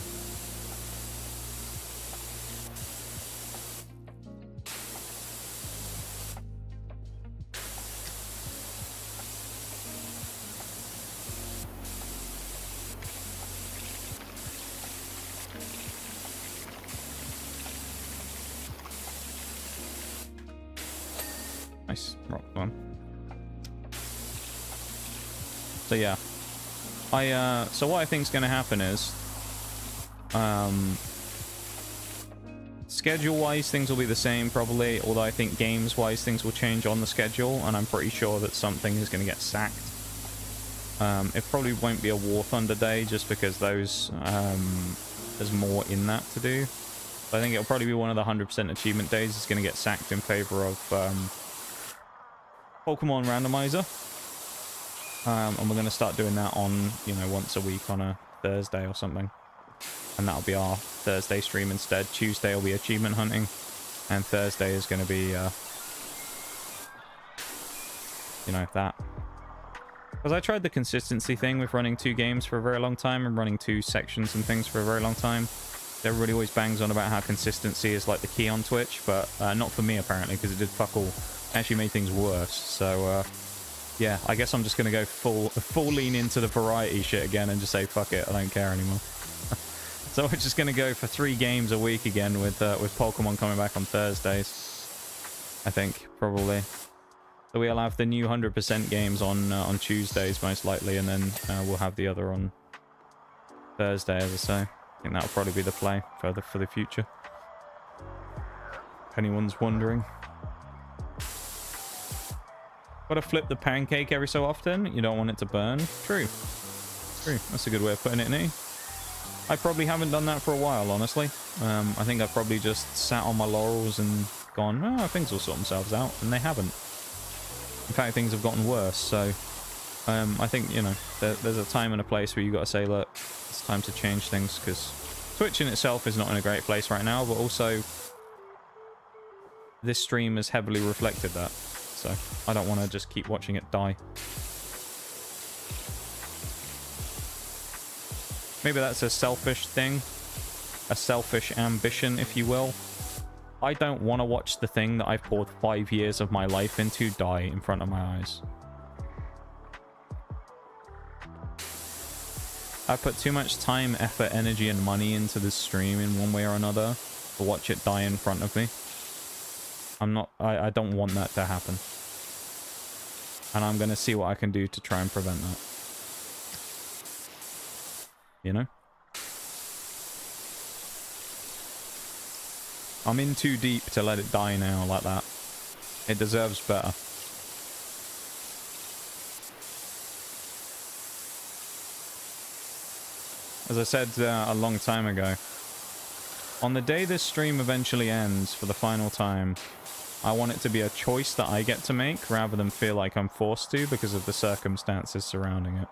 Nice. Rock one. So yeah. So what I think is going to happen is, schedule-wise, things will be the same probably, although I think games-wise, things will change on the schedule, and I'm pretty sure that something is going to get sacked. It probably won't be a War Thunder day, just because those, there's more in that to do. But I think it'll probably be one of the 100% achievement days is going to get sacked in favor of Pokemon Randomizer. And we're going to start doing that on, you know, once a week on a Thursday or something. And that'll be our Thursday stream instead. Tuesday will be achievement hunting. And Thursday is going to be, you know, that. Because I tried the consistency thing with running 2 games for a very long time and running 2 sections and things for a very long time. Everybody always bangs on about how consistency is like the key on Twitch, but not for me apparently, because it did fuck all. It actually made things worse. So, yeah, I guess I'm just going to go full lean into the variety shit again and just say, fuck it, I don't care anymore. So we're just going to go for 3 games a week again with Pokemon coming back on Thursdays. I think, probably. So we'll have the new 100% games on Tuesdays, most likely, and then we'll have the other on Thursday, as I say. I think that'll probably be the play for the future. If anyone's wondering. Gotta flip the pancake every so often. You don't want it to burn. True. True. That's a good way of putting it, Nige. I probably haven't done that for a while, honestly. I think I've probably just sat on my laurels and gone, oh, things will sort themselves out, and they haven't. In fact, things have gotten worse, so I think, you know, there's a time and a place where you got to say, look, it's time to change things, because Twitch in itself is not in a great place right now, but also this stream has heavily reflected that, so I don't want to just keep watching it die. Maybe that's a selfish thing, a selfish ambition, if you will. I don't want to watch the thing that I've poured 5 years of my life into die in front of my eyes. I put too much time, effort, energy, and money into this stream in one way or another to watch it die in front of me. I don't want that to happen. And I'm going to see what I can do to try and prevent that. You know? I'm in too deep to let it die now like that. It deserves better. As I said a long time ago, on the day this stream eventually ends for the final time, I want it to be a choice that I get to make rather than feel like I'm forced to because of the circumstances surrounding it.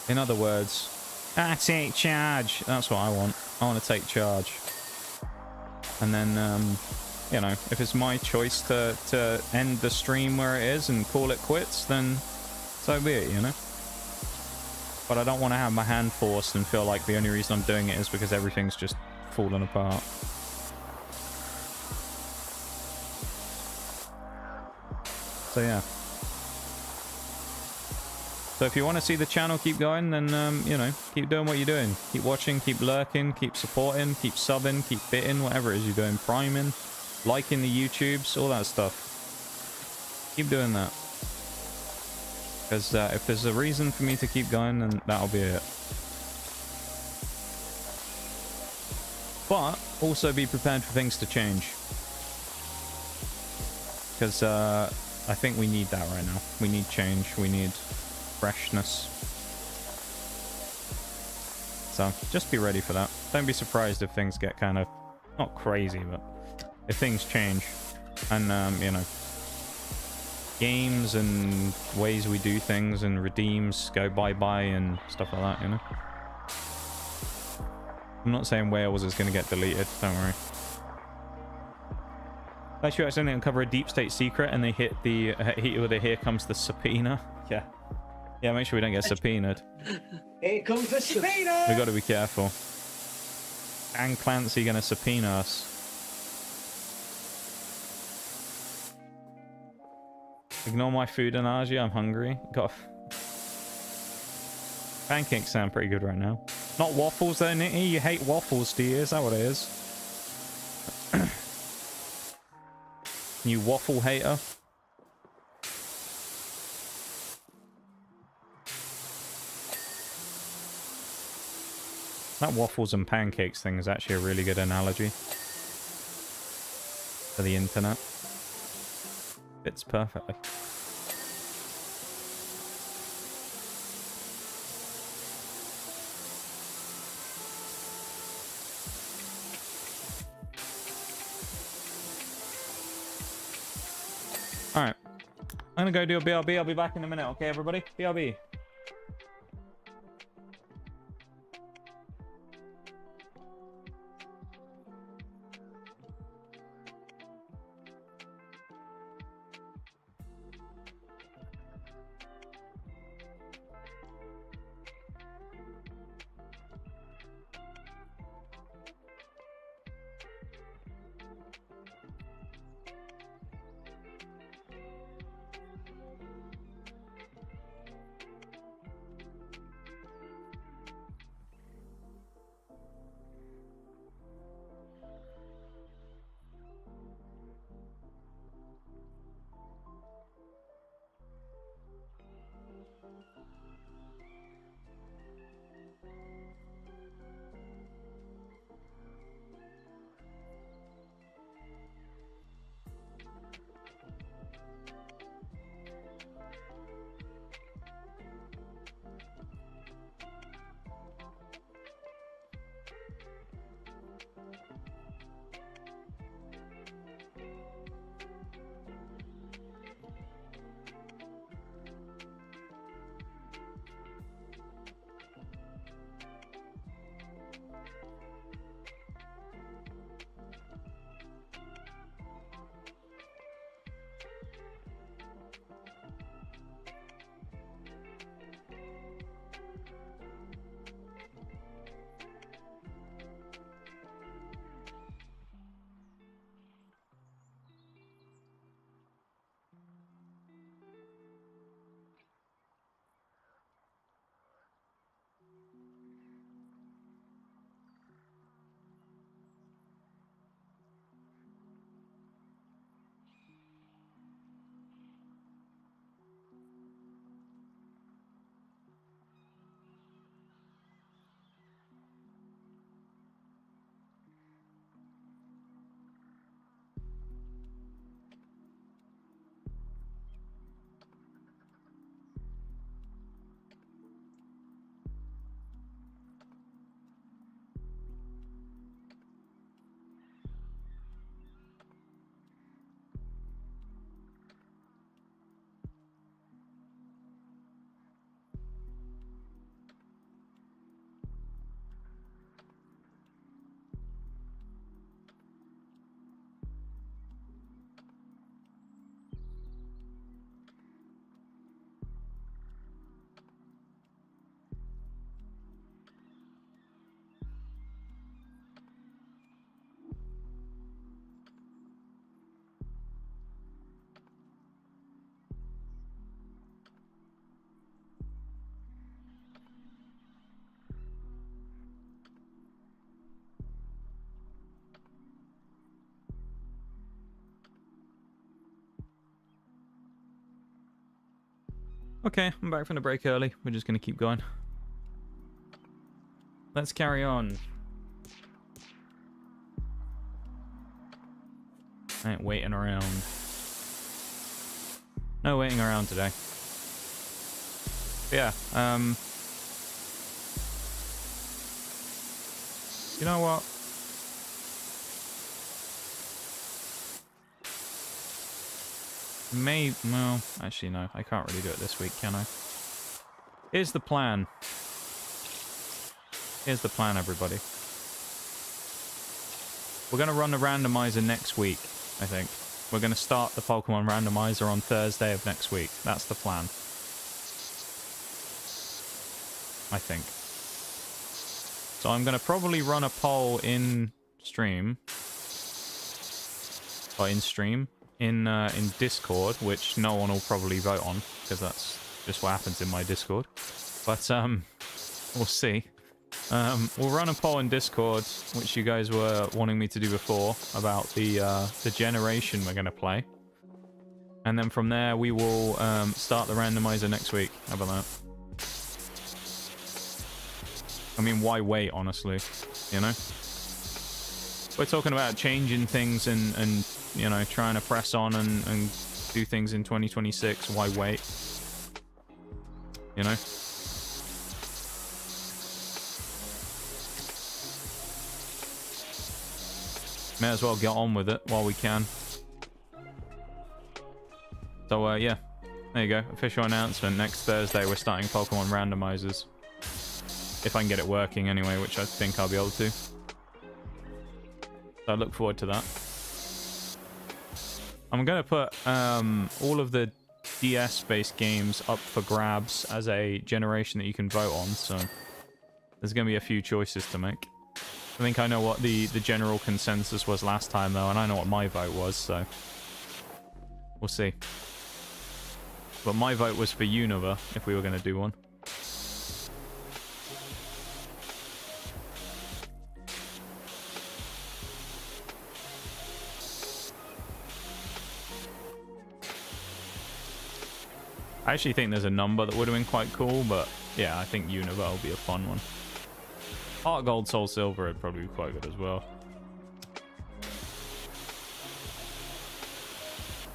In other words, take charge. That's what I want. I want to take charge. And then, you know, if it's my choice to end the stream where it is and call it quits, then so be it, you know? But I don't want to have my hand forced and feel like the only reason I'm doing it is because everything's just falling apart. So, yeah. So if you want to see the channel keep going, then, you know, keep doing what you're doing. Keep watching, keep lurking, keep supporting, keep subbing, keep bitting, whatever it is you're doing. Priming, liking the YouTubes, all that stuff. Keep doing that. Because if there's a reason for me to keep going, then that'll be it. But also be prepared for things to change. Because I think we need that right now. We need change. We need freshness. So just be ready for that. Don't be surprised if things get kind of not crazy, but if things change and you know, games and ways we do things and redeems go bye-bye and stuff like that, you know. I'm not saying Wales is going to get deleted, don't worry. Unless you accidentally uncover a deep state secret and they hit you with a here comes the subpoena. Yeah. Yeah, make sure we don't get subpoenaed. Here comes the subpoena! We got to be careful. And Clancy going to subpoena us. Ignore my food analogy, I'm hungry. Got pancakes sound pretty good right now. Not waffles though, Nitty. You hate waffles, do you? Is that what it is? You waffle hater. That waffles and pancakes thing is actually a really good analogy for the internet. Fits perfectly. Alright. I'm gonna go do a BRB. I'll be back in a minute, okay, everybody? BRB. Okay, I'm back from the break early. We're just going to keep going. Let's carry on. I ain't waiting around. No waiting around today. But yeah, you know what? Well, actually no, I can't really do it this week, can I? Here's the plan. Here's the plan, everybody. We're going to run the randomizer next week, I think. We're going to start the Pokemon randomizer on Thursday of next week. That's the plan. I think. So I'm going to probably run a poll in stream. Or in stream. In Discord, which no one will probably vote on, because that's just what happens in my Discord. But, we'll see. We'll run a poll in Discord, which you guys were wanting me to do before, about the generation we're going to play. And then from there, we will start the randomizer next week. How about that? I mean, why wait, honestly? You know? We're talking about changing things and you know, trying to press on and do things in 2026. Why wait? You know? May as well get on with it while we can. So, yeah. There you go. Official announcement. Next Thursday, we're starting Pokemon randomizers. If I can get it working anyway, which I think I'll be able to. So I look forward to that. I'm going to put all of the DS-based games up for grabs as a generation that you can vote on, so there's going to be a few choices to make. I think I know what the general consensus was last time, though, and I know what my vote was, so we'll see. But my vote was for Unova, if we were going to do one. I actually think there's a number that would have been quite cool, but yeah, I think Unova will be a fun one. Heart Gold, Soul Silver would probably be quite good as well.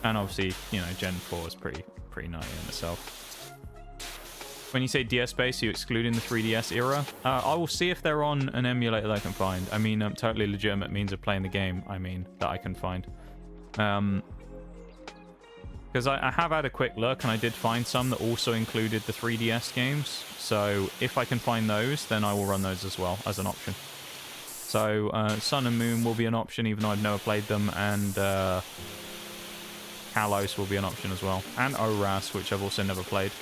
And obviously, you know, Gen 4 is pretty nutty in itself. When you say DS base, you excluding the 3DS era? I will see if they're on an emulator that I can find. I mean, totally legitimate means of playing the game, I mean, that I can find. Because I have had a quick look, and I did find some that also included the 3DS games. So if I can find those, then I will run those as well, as an option. So Sun and Moon will be an option, even though I've never played them, and Kalos will be an option as well. And ORAS, which I've also never played.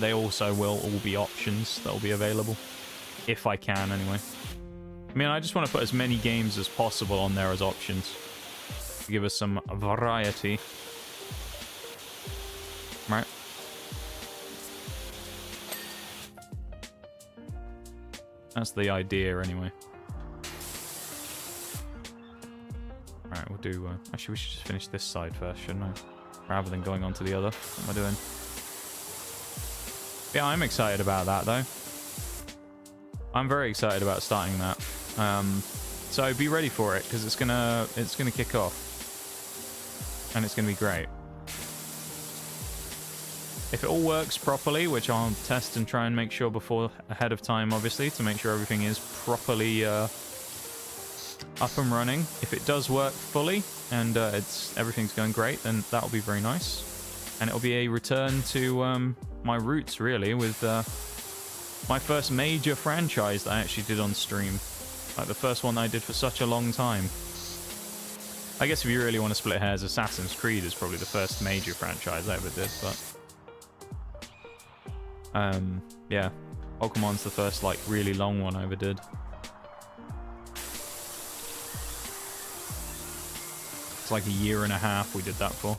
They also will all be options that will be available. If I can, anyway. I mean, I just want to put as many games as possible on there as options. To give us some variety. Right. That's the idea, anyway. Alright, we'll do... actually, we should just finish this side first, shouldn't I? Rather than going on to the other. What am I doing? Yeah, I'm excited about that, though. I'm very excited about starting that. So be ready for it, because it's gonna kick off. And it's gonna be great. If it all works properly, which I'll test and try and make sure ahead of time, obviously, to make sure everything is properly up and running. If it does work fully and everything's going great, then that'll be very nice. And it'll be a return to my roots, really, with my first major franchise that I actually did on stream. Like the first one that I did for such a long time. I guess if you really want to split hairs, Assassin's Creed is probably the first major franchise I ever did, but... yeah, Pokemon's the first, like, really long one I ever did. It's like a year and a half we did that for.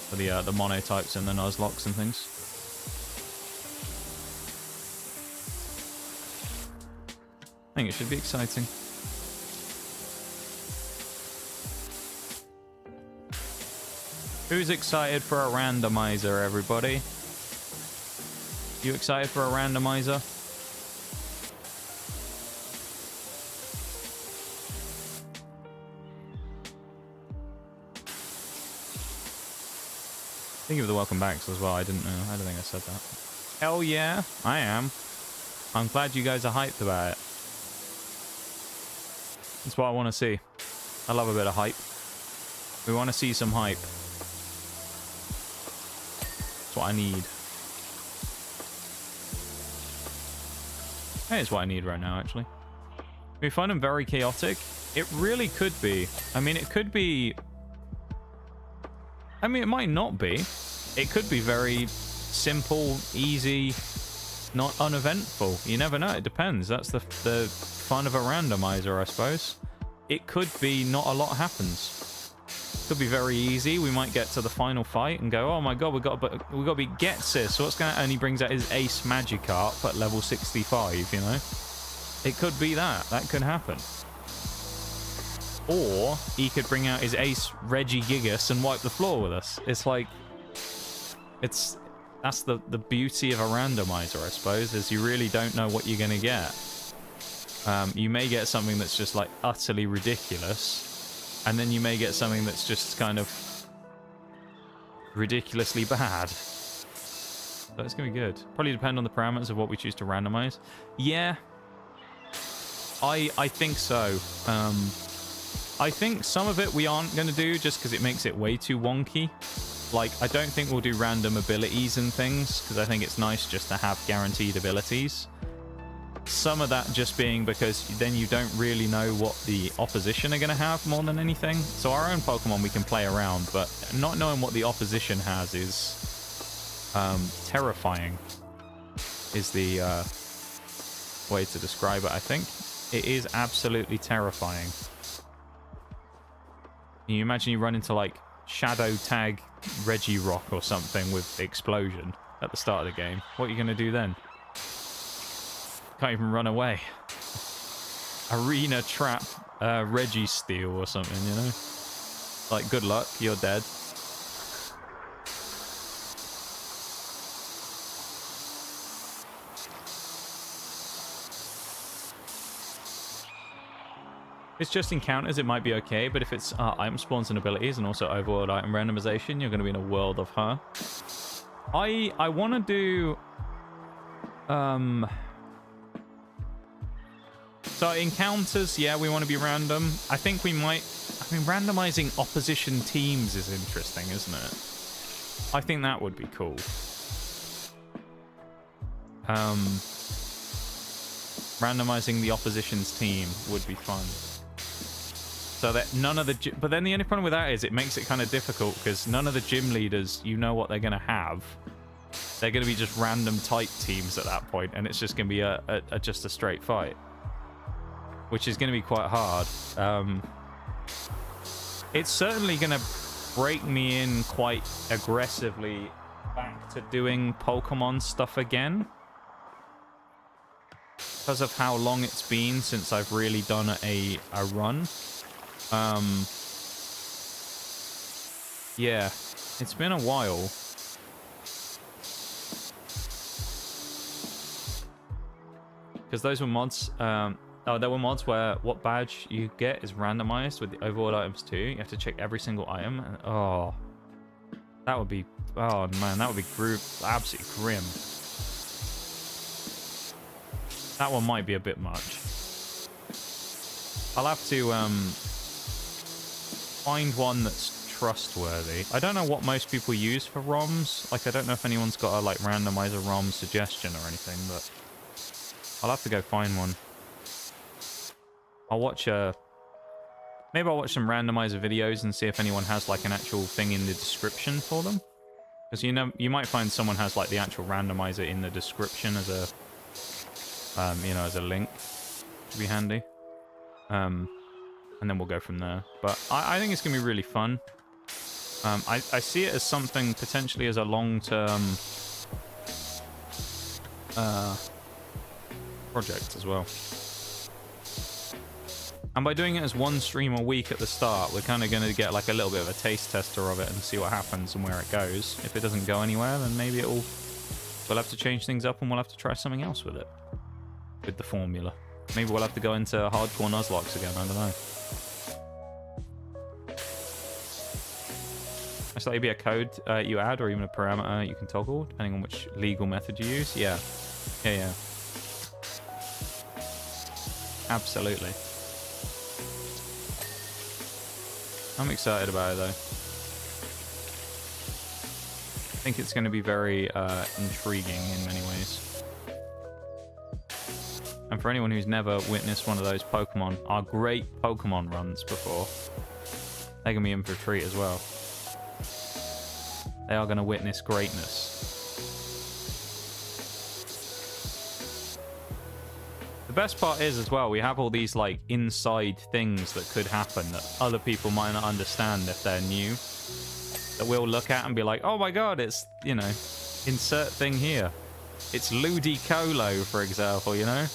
For the monotypes and the Nuzlocks and things. I think it should be exciting. But Who's excited for a randomizer, everybody? You excited for a randomizer? Think of the welcome backs as well. I don't think I said that. Hell yeah, I am. I'm glad you guys are hyped about it. That's what I want to see. I love a bit of hype. We want to see some hype. That's what I need. Hey, it's what I need right now, actually. We find them very chaotic. It really could be. I mean, it could be... I mean, it might not be. It could be very simple, easy, not uneventful. You never know. It depends. That's the fun of a randomizer, I suppose. It could be not a lot happens. Could be very easy. We might get to the final fight and go, oh my god, we got to be Getsis. So what's going to... And he brings out his Ace Magikarp at level 65, you know? It could be that. That could happen. Or he could bring out his Ace Regigigas and wipe the floor with us. It's like... That's the beauty of a randomizer, I suppose, is you really don't know what you're going to get. You may get something that's just like utterly ridiculous, and then you may get something that's just kind of ridiculously bad. So it's going to be good. Probably depend on the parameters of what we choose to randomize. Yeah. I think so. I think some of it we aren't going to do just because it makes it way too wonky. Like, I don't think we'll do random abilities and things, because I think it's nice just to have guaranteed abilities. Some of that just being because then you don't really know what the opposition are going to have more than anything. So our own Pokemon we can play around, but not knowing what the opposition has is terrifying, is the way to describe it, I think. It is absolutely terrifying. Can you imagine you run into, like, Shadow Tag Regirock or something with Explosion at the start of the game? What are you going to do then? Can't even run away. Arena Trap Registeel or something, you know? Like, good luck, you're dead. If it's just encounters, it might be okay, but if it's item spawns and abilities and also overworld item randomization, you're going to be in a world of her. I want to do... So encounters, yeah, we want to be random. I think we might... I mean, randomizing opposition teams is interesting, isn't it? I think that would be cool. Randomizing the opposition's team would be fun. So that none of the... But then the only problem with that is it makes it kind of difficult because none of the gym leaders, you know what they're going to have. They're going to be just random type teams at that point, and it's just going to be just a straight fight. Which is going to be quite hard. It's certainly going to break me in quite aggressively back to doing Pokemon stuff again. Because of how long it's been since I've really done a run. Yeah, it's been a while. Because those were mods. Oh, there were mods where what badge you get is randomized with the overworld items too. You have to check every single item. And, oh, that would be... Oh man, that would be absolutely grim. That one might be a bit much. I'll have to find one that's trustworthy. I don't know what most people use for ROMs. Like, I don't know if anyone's got a like randomizer ROM suggestion or anything, but I'll have to go find one. I'll watch maybe I'll watch some randomizer videos and see if anyone has like an actual thing in the description for them. Because you might find someone has like the actual randomizer in the description as a as a link. Would be handy. And then we'll go from there. But I think it's gonna be really fun. I see it as something potentially as a long-term project as well. And by doing it as one stream a week at the start, we're kind of going to get like a little bit of a taste tester of it and see what happens and where it goes. If it doesn't go anywhere, then maybe we'll have to change things up and we'll have to try something else with it. With the formula. Maybe we'll have to go into hardcore Nuzlocke again, I don't know. It's likely to be a code you add or even a parameter you can toggle, depending on which legal method you use. Yeah. Yeah. Absolutely. I'm excited about it, though. I think it's going to be very intriguing in many ways. And for anyone who's never witnessed one of those Pokemon, our great Pokemon runs before, they're going to be in for a treat as well. They are going to witness greatness. The best part is, as well, we have all these, like, inside things that could happen that other people might not understand if they're new. That we'll look at and be like, oh my god, it's, you know, insert thing here. It's Ludicolo, for example, you know?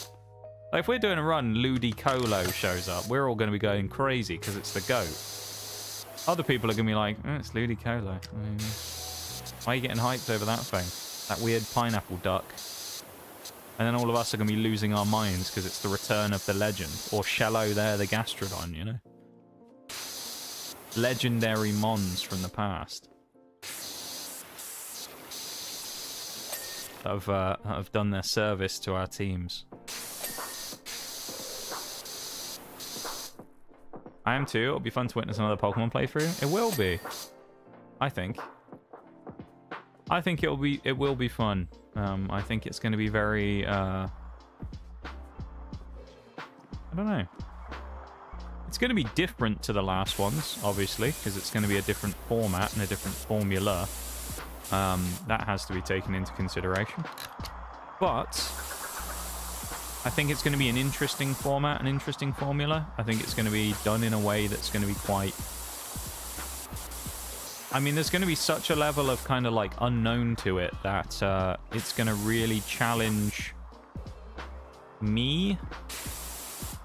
Like, if we're doing a run, Ludicolo shows up, we're all going to be going crazy because it's the GOAT. Other people are going to be like, oh, it's Ludicolo. Why are you getting hyped over that thing? That weird pineapple duck. And then all of us are going to be losing our minds because it's the return of the legend. Or Shallow there, the Gastrodon, you know? Legendary mons from the past. That have done their service to our teams. I am too. It'll be fun to witness another Pokemon playthrough. It will be. I think. I think it will be fun. I think it's going to be very, I don't know. It's going to be different to the last ones, obviously, because it's going to be a different format and a different formula. That has to be taken into consideration. But I think it's going to be an interesting format, an interesting formula. I think it's going to be done in a way that's going to be quite... I mean, there's going to be such a level of kind of like unknown to it that it's going to really challenge me.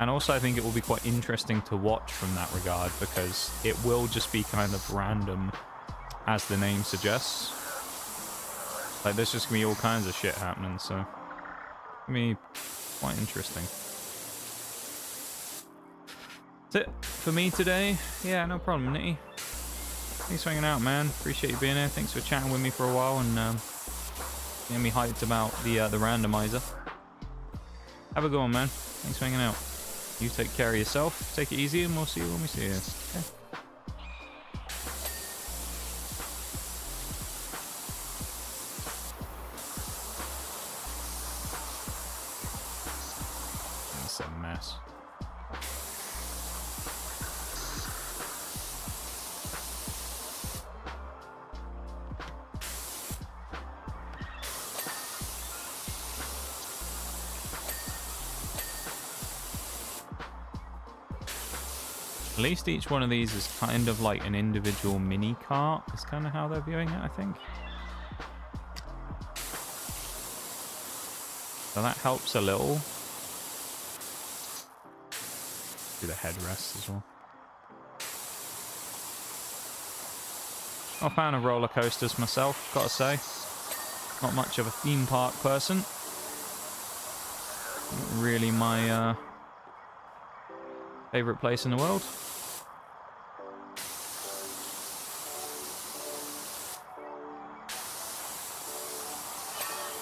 And also I think it will be quite interesting to watch from that regard because it will just be kind of random, as the name suggests. Like, there's just going to be all kinds of shit happening, so it's going to be quite interesting. That's it for me today. Yeah, no problem, Nitty. Thanks for hanging out, man. Appreciate you being here. Thanks for chatting with me for a while and getting me hyped about the randomizer. Have a good one, man. Thanks for hanging out. You take care of yourself. Take it easy, and we'll see you when we see you. Okay. That's a mess. At least each one of these is kind of like an individual mini cart. Is kind of how they're viewing it, I think. So that helps a little. Do the headrest as well. I'm a fan of roller coasters myself, gotta say. Not much of a theme park person. Not really my favorite place in the world.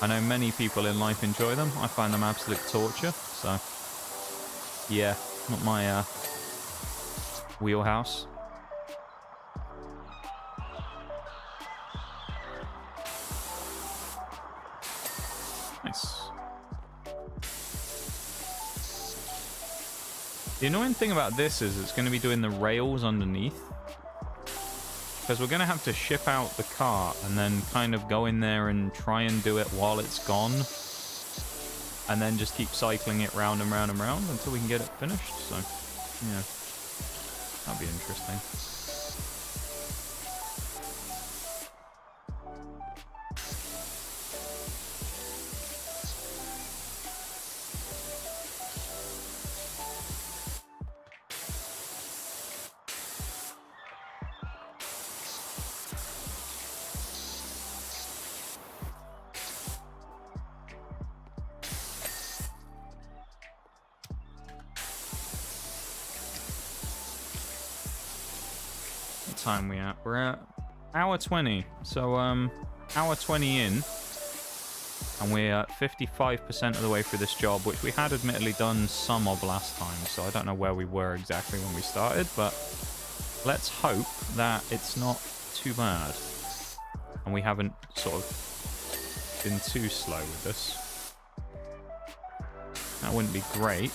I know many people in life enjoy them. I find them absolute torture. So, yeah, not my wheelhouse. Nice. The annoying thing about this is it's going to be doing the rails underneath. Because we're going to have to ship out the cart and then kind of go in there and try and do it while it's gone. And then just keep cycling it round and round and round until we can get it finished. So, yeah. That'll be interesting. What time we at? We're at hour 20. So, hour 20 in. And we're at 55% of the way through this job, which we had admittedly done some of last time. So I don't know where we were exactly when we started, but let's hope that it's not too bad. And we haven't sort of been too slow with this. That wouldn't be great.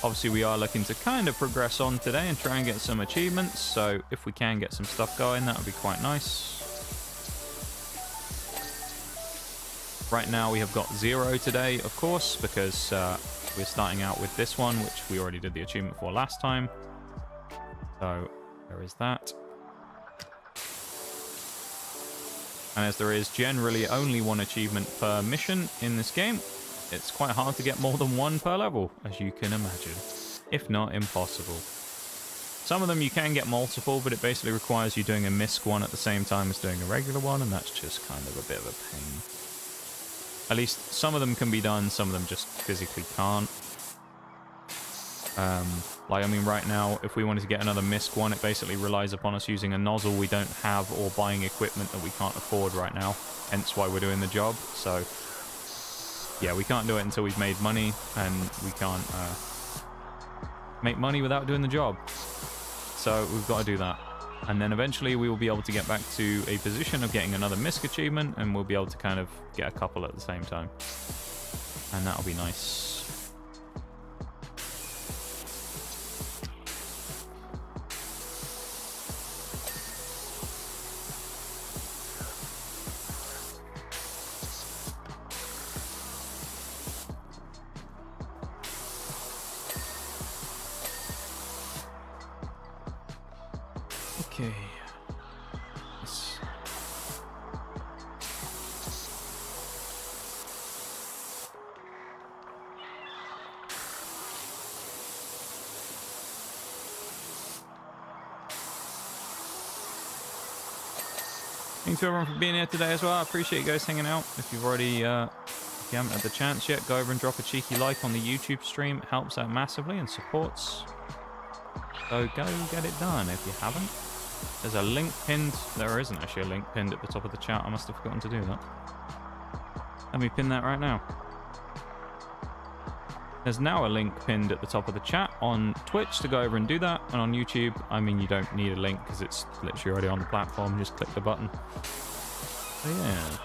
Obviously, we are looking to kind of progress on today and try and get some achievements. So if we can get some stuff going, that would be quite nice. Right now, we have got 0 today, of course, because we're starting out with this one, which we already did the achievement for last time. So there is that. And as there is generally only 1 achievement per mission in this game, it's quite hard to get more than 1 per level, as you can imagine. If not impossible. Some of them you can get multiple, but it basically requires you doing a misc one at the same time as doing a regular one, and that's just kind of a bit of a pain. At least some of them can be done, some of them just physically can't. Like, I mean, right now, if we wanted to get another misc one, it basically relies upon us using a nozzle we don't have or buying equipment that we can't afford right now. Hence why we're doing the job. So, yeah, we can't do it until we've made money, and we can't make money without doing the job. So we've got to do that. And then eventually we will be able to get back to a position of getting another misc achievement, and we'll be able to kind of get a couple at the same time. And that'll be nice. Okay. Yes. Thanks to everyone for being here today as well. I appreciate you guys hanging out. If you've already, if you haven't had the chance yet, go over and drop a cheeky like on the YouTube stream. It helps out massively and supports. So go get it done if you haven't. There's a link pinned. There isn't actually a link pinned at the top of the chat. I must have forgotten to do that. Let me pin that right now. There's now a link pinned at the top of the chat on Twitch to go over and do that. And on YouTube, I mean, you don't need a link because it's literally already on the platform. Just click the button. So yeah.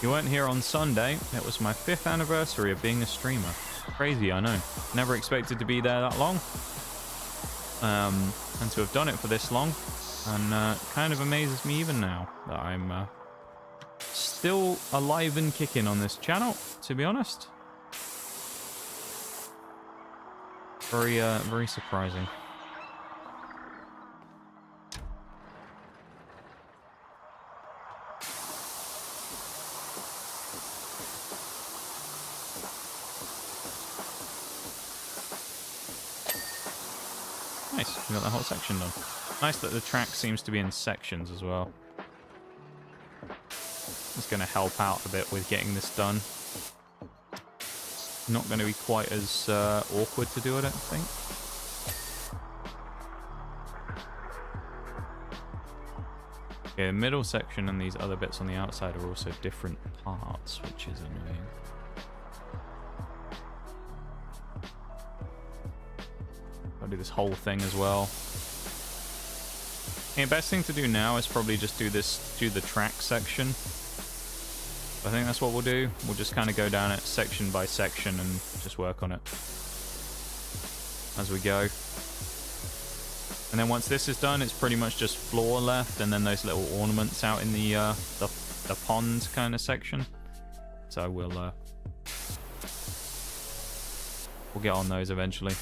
You weren't here on Sunday. It was my 5th anniversary of being a streamer. Crazy, I know. Never expected to be there that long. And to have done it for this long. And kind of amazes me even now that I'm still alive and kicking on this channel, to be honest. Very surprising. Nice, we got that whole section done. Nice that the track seems to be in sections as well. It's going to help out a bit with getting this done. Not going to be quite as awkward to do, I don't think. Okay, the middle section and these other bits on the outside are also different parts, which is annoying. I'll do this whole thing as well. The best thing to do now is probably just do the track section. I think that's what we'll do. We'll just kind of go down it section by section and just work on it as we go. And then once this is done, it's pretty much just floor left, and then those little ornaments out in the pond kind of section. So we'll get on those eventually.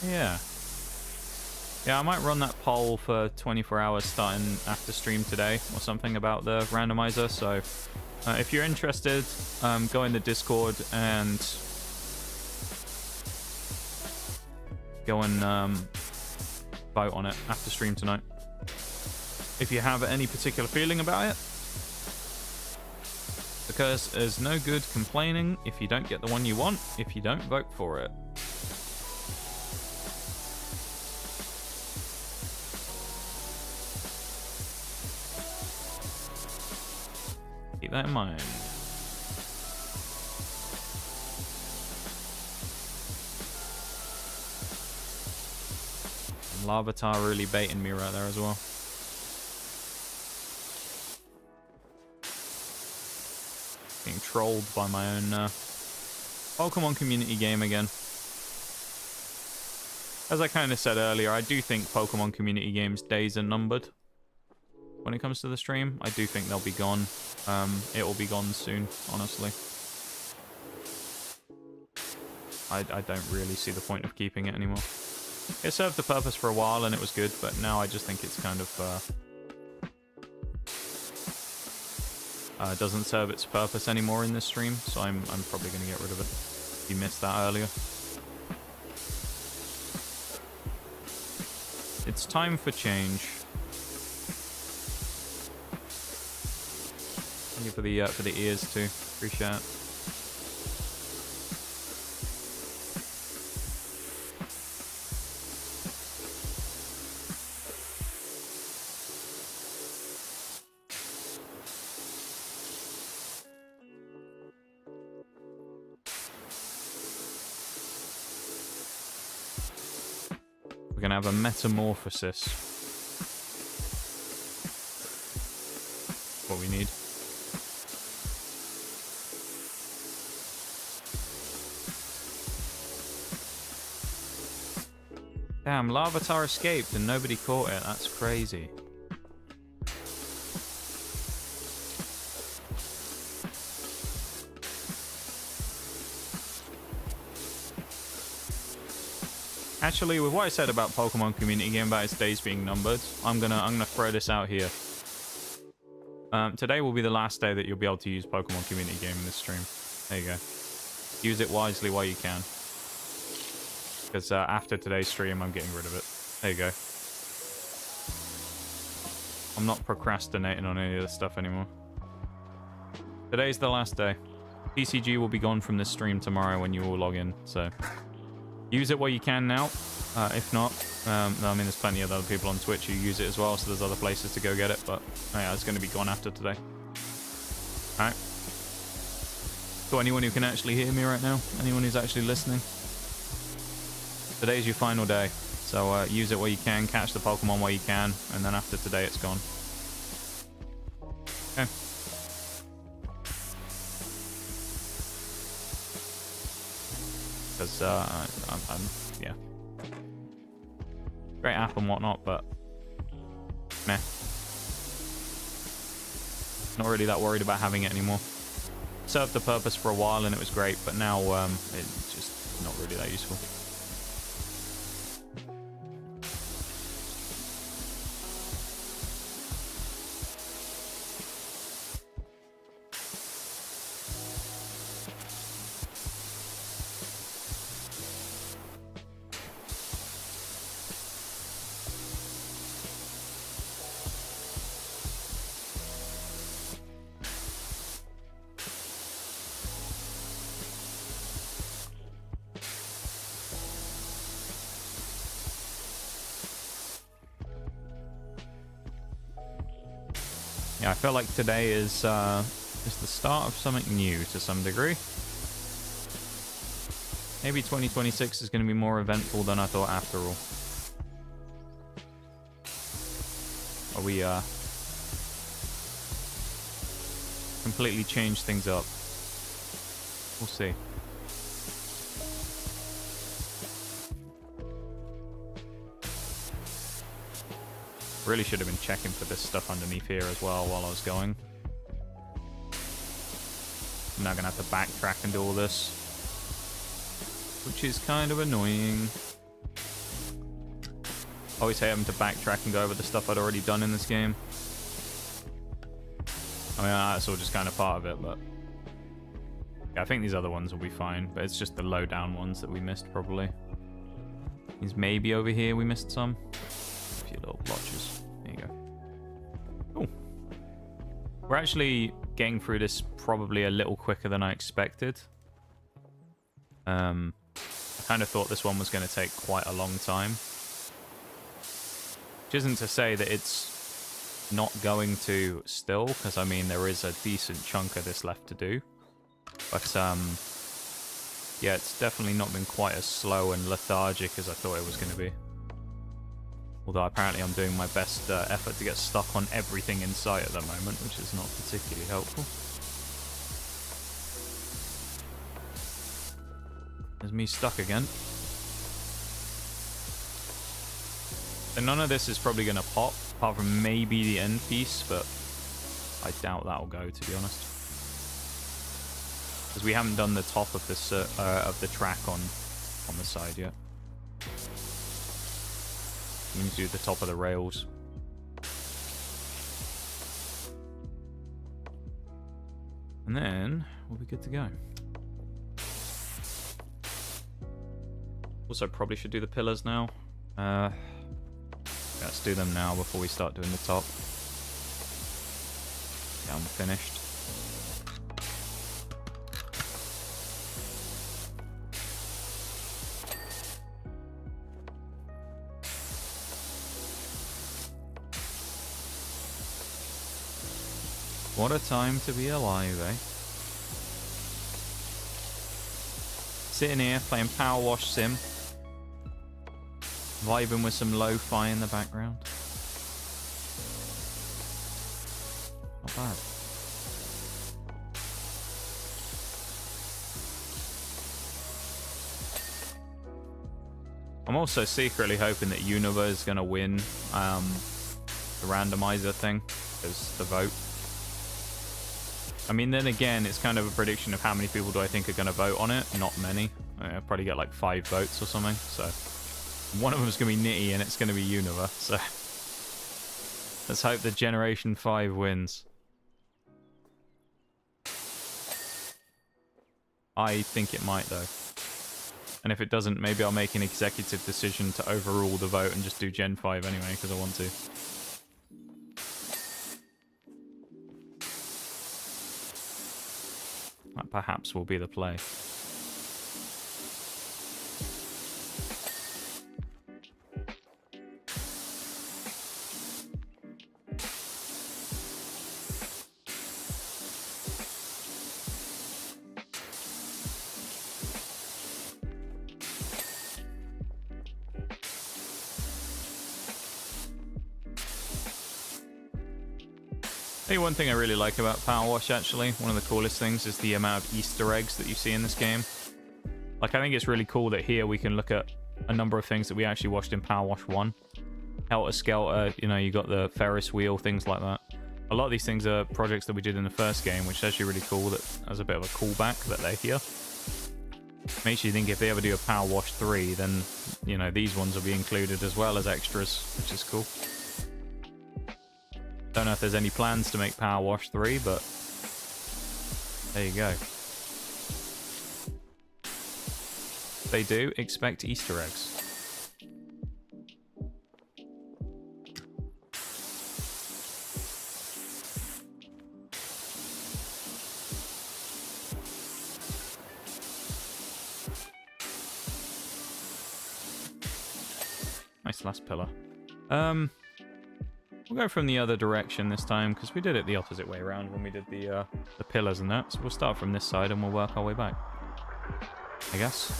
Yeah. Yeah, I might run that poll for 24 hours starting after stream today or something about the randomizer. So if you're interested, go in the Discord and go and vote on it after stream tonight. If you have any particular feeling about it. Because there's no good complaining if you don't get the one you want, if you don't vote for it. Keep that in mind. And Larvitar really baiting me right there as well. Being trolled by my own Pokemon community game again. As I kind of said earlier, I do think Pokemon community games days are numbered. When it comes to the stream, I do think they'll be gone. It will be gone soon, honestly. I don't really see the point of keeping it anymore. It served the purpose for a while and it was good, but now I just think it's kind of doesn't serve its purpose anymore in this stream, so I'm probably going to get rid of it. You missed that earlier. It's time for change. Thank you for the ears too. Appreciate it. We're gonna have a metamorphosis. What we need. Damn, Larvitar escaped and nobody caught it. That's crazy. Actually, with what I said about Pokemon community game about its days being numbered, I'm gonna throw this out here. Today will be the last day that you'll be able to use Pokemon community game in this stream. There you go. Use it wisely while you can. Because after today's stream, I'm getting rid of it. There you go. I'm not procrastinating on any of this stuff anymore. Today's the last day. PCG will be gone from this stream tomorrow when you all log in, so... Use it while you can now. If not, I mean, there's plenty of other people on Twitch who use it as well, so there's other places to go get it, but yeah, it's going to be gone after today. Alright. So anyone who can actually hear me right now? Anyone who's actually listening? Today's your final day, so use it while you can, catch the Pokemon while you can, and then after today it's gone. Okay. Because I'm yeah, great app and whatnot, but meh. Not really that worried about having it anymore. Served the purpose for a while and it was great, but now it's just not really that useful. Yeah, I feel like today is the start of something new to some degree. Maybe 2026 is going to be more eventful than I thought after all. Or we completely change things up. We'll see. Really should have been checking for this stuff underneath here as well while I was going. I'm now going to have to backtrack and do all this, which is kind of annoying. Always hate having to backtrack and go over the stuff I'd already done in this game. I mean, that's all just kind of part of it, but... Yeah, I think these other ones will be fine, but it's just the low-down ones that we missed, probably. These maybe over here we missed some. A few little blotches. There you go. Cool. We're actually getting through this probably a little quicker than I expected. I kind of thought this one was going to take quite a long time. Which isn't to say that it's not going to still, because I mean there is a decent chunk of this left to do. But yeah, it's definitely not been quite as slow and lethargic as I thought it was going to be. Although apparently I'm doing my best effort to get stuck on everything in sight at the moment, which is not particularly helpful. There's me stuck again. And none of this is probably going to pop, apart from maybe the end piece, but I doubt that'll go, to be honest. Because we haven't done the top of the track on the side yet. We need to do the top of the rails. And then we'll be good to go. Also, probably should do the pillars now. Let's do them now before we start doing the top. Yeah, I'm finished. What a time to be alive, eh? Sitting here playing Power Wash Sim. Vibing with some lo-fi in the background. Not bad. I'm also secretly hoping that Unova is going to win the randomizer thing. As the vote. I mean, then again, it's kind of a prediction of how many people do I think are going to vote on it. Not many. I'll probably get like 5 votes or something. So one of them is going to be Nitty and it's going to be Unova. So let's hope the Generation 5 wins. I think it might, though. And if it doesn't, maybe I'll make an executive decision to overrule the vote and just do Gen 5 anyway, because I want to. That perhaps will be the play. Hey, one thing I really like about Power Wash, actually, one of the coolest things is the amount of Easter eggs that you see in this game. Like, I think it's really cool that here we can look at a number of things that we actually watched in Power Wash 1. Helter Skelter, you know, you got the Ferris wheel, things like that. A lot of these things are projects that we did in the first game, which is actually really cool that as a bit of a callback that they're here. Makes you think if they ever do a Power Wash 3, then, you know, these ones will be included as well as extras, which is cool. Don't know if there's any plans to make Power Wash 3, but there you go. If they do, expect Easter eggs. Nice last pillar. We'll go from the other direction this time, because we did it the opposite way around when we did the pillars and that. So we'll start from this side and we'll work our way back, I guess.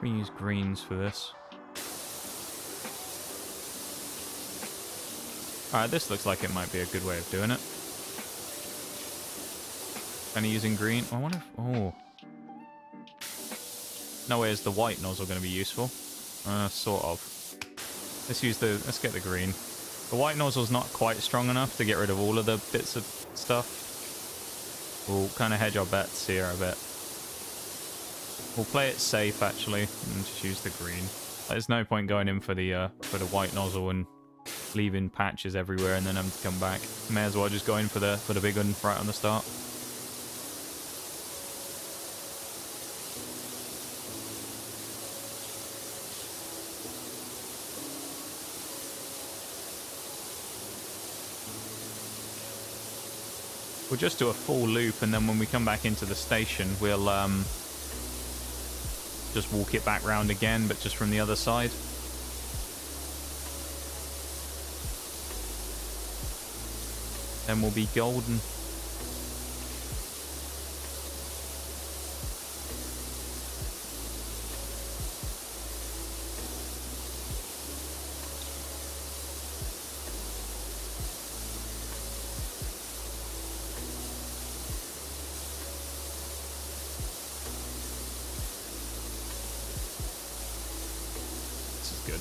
We use greens for this. Alright, this looks like it might be a good way of doing it. Kind of using green. I wonder if... Oh. No way is the white nozzle going to be useful. Sort of. Let's get the green. The white nozzle's not quite strong enough to get rid of all of the bits of stuff. We'll kind of hedge our bets here a bit. We'll play it safe, actually, and just use the green. There's no point going in for the white nozzle and leaving patches everywhere and then having to come back. May as well just go in for the big one right on the start. We'll just do a full loop, and then when we come back into the station, we'll just walk it back round again, but just from the other side. Then we'll be golden.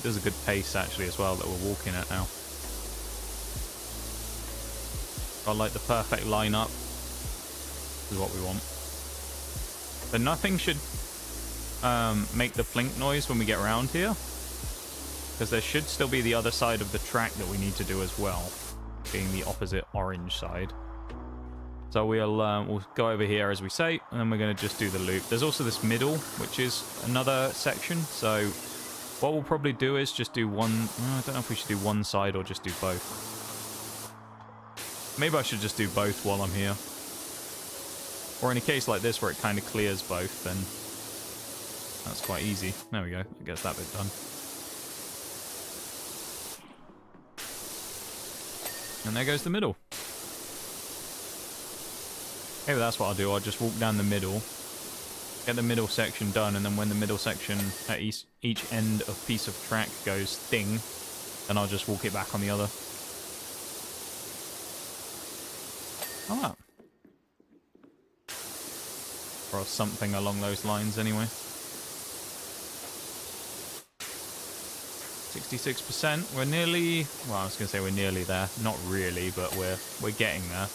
There's a good pace actually as well that we're walking at now. Got like the perfect lineup. This is what we want. But nothing should make the plink noise when we get around here, because there should still be the other side of the track that we need to do as well, being the opposite orange side. So we'll go over here as we say, and then we're going to just do the loop. There's also this middle, which is another section. So what we'll probably do is just do one... I don't know if we should do one side or just do both. Maybe I should just do both while I'm here. Or in a case like this where it kind of clears both, then that's quite easy. There we go. I guess that bit done. And there goes the middle. Maybe that's what I'll do. I'll just walk down the middle. Get the middle section done, and then when the middle section at each end of piece of track goes ding, then I'll just walk it back on the other. Oh. Or something along those lines anyway. 66%. We're nearly... Well, I was going to say we're nearly there. Not really, but we're getting there.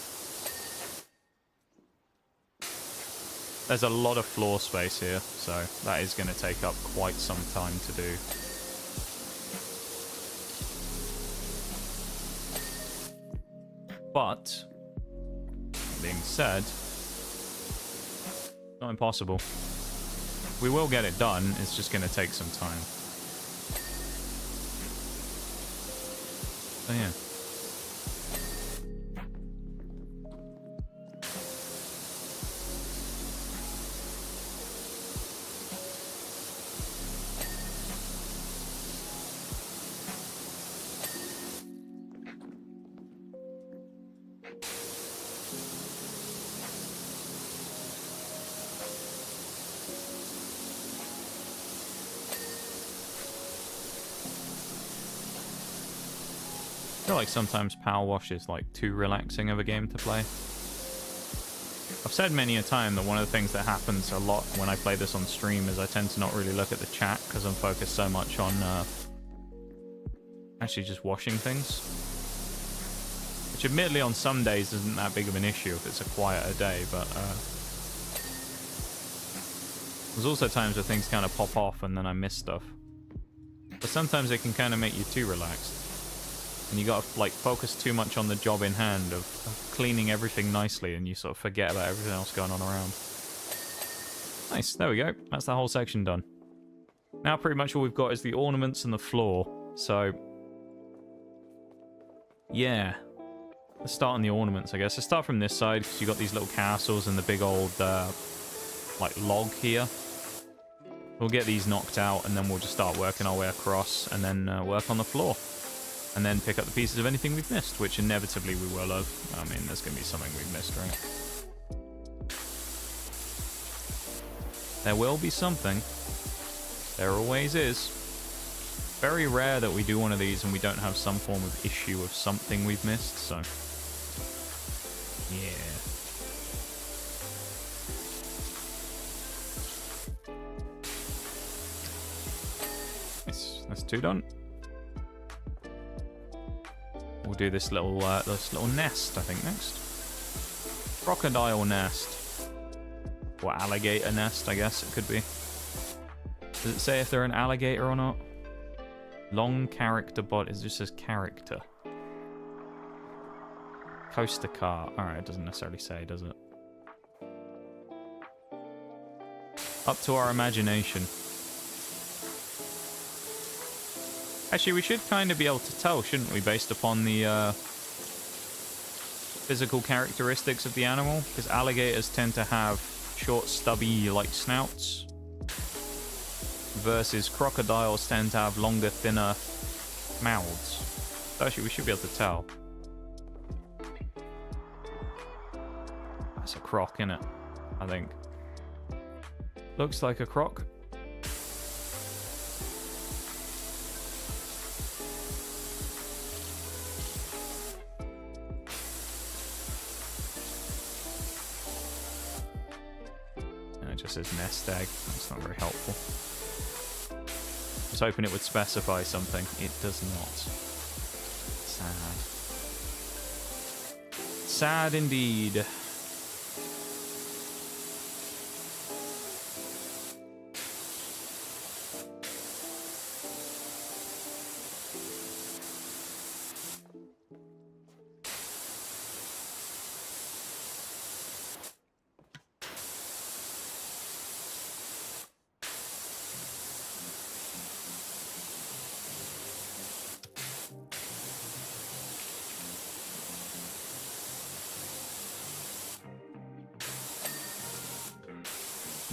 There's a lot of floor space here, so that is going to take up quite some time to do. But, that being said, not impossible. We will get it done, it's just going to take some time. So yeah. I feel like sometimes Power Wash is like too relaxing of a game to play. I've said many a time that one of the things that happens a lot when I play this on stream is I tend to not really look at the chat because I'm focused so much on actually just washing things. Which admittedly on some days isn't that big of an issue if it's a quieter day, but there's also times where things kind of pop off and then I miss stuff. But sometimes it can kind of make you too relaxed. And you gotta like focus too much on the job in hand of cleaning everything nicely, and you sort of forget about everything else going on around. Nice, there we go. That's the whole section done. Now pretty much all we've got is the ornaments and the floor. So yeah, let's start on the ornaments, I guess. Let's start from this side because you got these little castles and the big old like log here. We'll get these knocked out, and then we'll just start working our way across, and then work on the floor. And then pick up the pieces of anything we've missed, which inevitably we will have. I mean, there's going to be something we've missed, right? There will be something. There always is. Very rare that we do one of these and we don't have some form of issue of something we've missed, so... yeah. That's two done. We'll do this little nest, I think, next. Crocodile nest. Or alligator nest, I guess it could be. Does it say if they're an alligator or not? Long character body. It just says character. Coaster car. Alright, it doesn't necessarily say, does it? Up to our imagination. Actually, we should kind of be able to tell, shouldn't we, based upon the physical characteristics of the animal? Because alligators tend to have short, stubby, like, snouts. Versus crocodiles tend to have longer, thinner mouths. So actually, we should be able to tell. That's a croc, innit? I think. Looks like a croc. And it just says nest egg. That's not very helpful. I was hoping it would specify something. It does not. Sad. Sad indeed.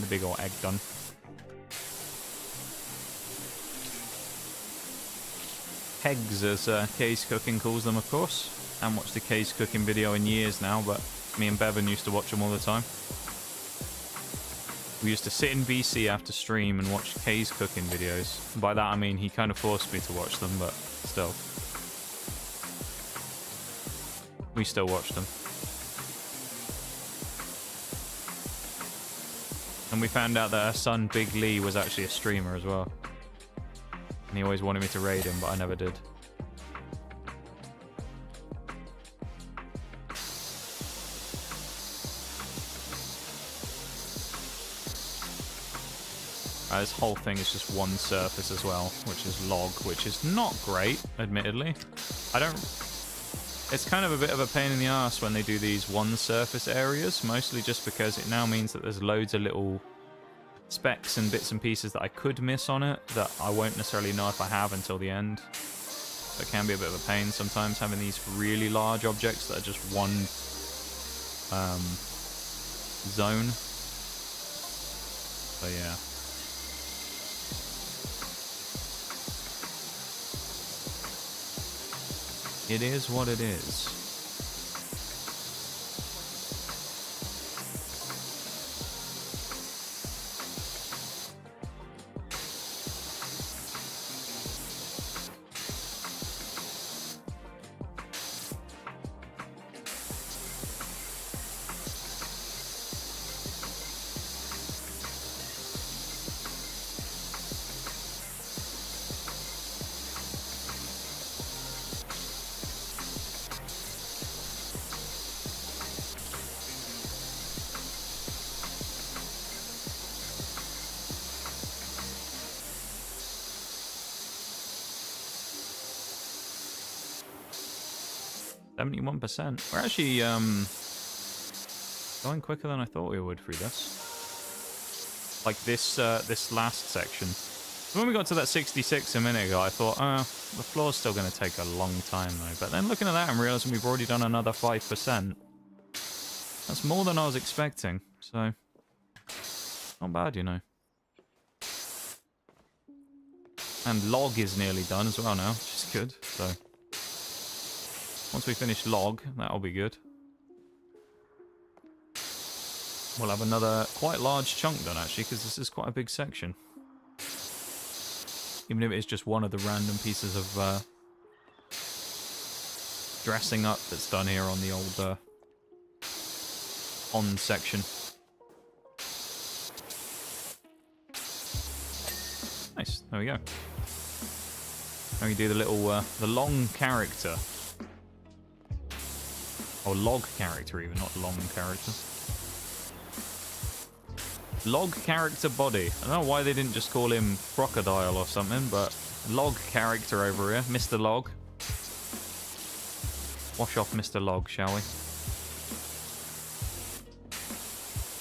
The big old egg done. Kegs, as Kay's Cooking calls them, of course. I haven't watched a Kay's Cooking video in years now, but me and Bevan used to watch them all the time. We used to sit in BC after stream and watch Kay's Cooking videos. By that I mean he kind of forced me to watch them, but still. We still watch them. And we found out that her son, Big Lee, was actually a streamer as well. And he always wanted me to raid him, but I never did. This whole thing is just one surface as well, which is log, which is not great, admittedly. It's kind of a bit of a pain in the ass when they do these one surface areas, mostly just because it now means that there's loads of little specks and bits and pieces that I could miss on it that I won't necessarily know if I have until the end. So it can be a bit of a pain sometimes having these really large objects that are just one zone. So yeah. It is what it is. We're actually going quicker than I thought we would through this. Like this last section. So when we got to that 66 a minute ago, I thought, the floor's still going to take a long time though. But then looking at that and realizing we've already done another 5%. That's more than I was expecting. So, not bad, you know. And log is nearly done as well now, which is good. So. Once we finish log, that'll be good. We'll have another quite large chunk done, actually, because this is quite a big section. Even if it's just one of the random pieces of dressing up that's done here on the old pond section. Nice, there we go. Now we do the little, the long character. Or log character even, not long character. Log character body. I don't know why they didn't just call him Crocodile or something, but log character over here. Mr. Log. Wash off Mr. Log, shall we?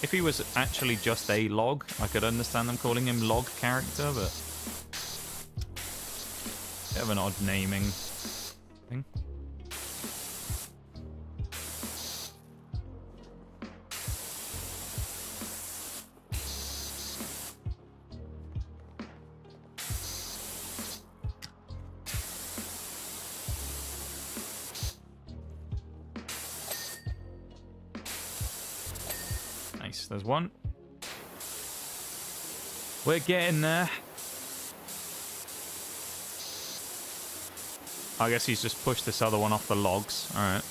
If he was actually just a log, I could understand them calling him log character, but... bit of an odd naming thing. Nice, there's one. We're getting there. I guess he's just pushed this other one off the logs. Alright.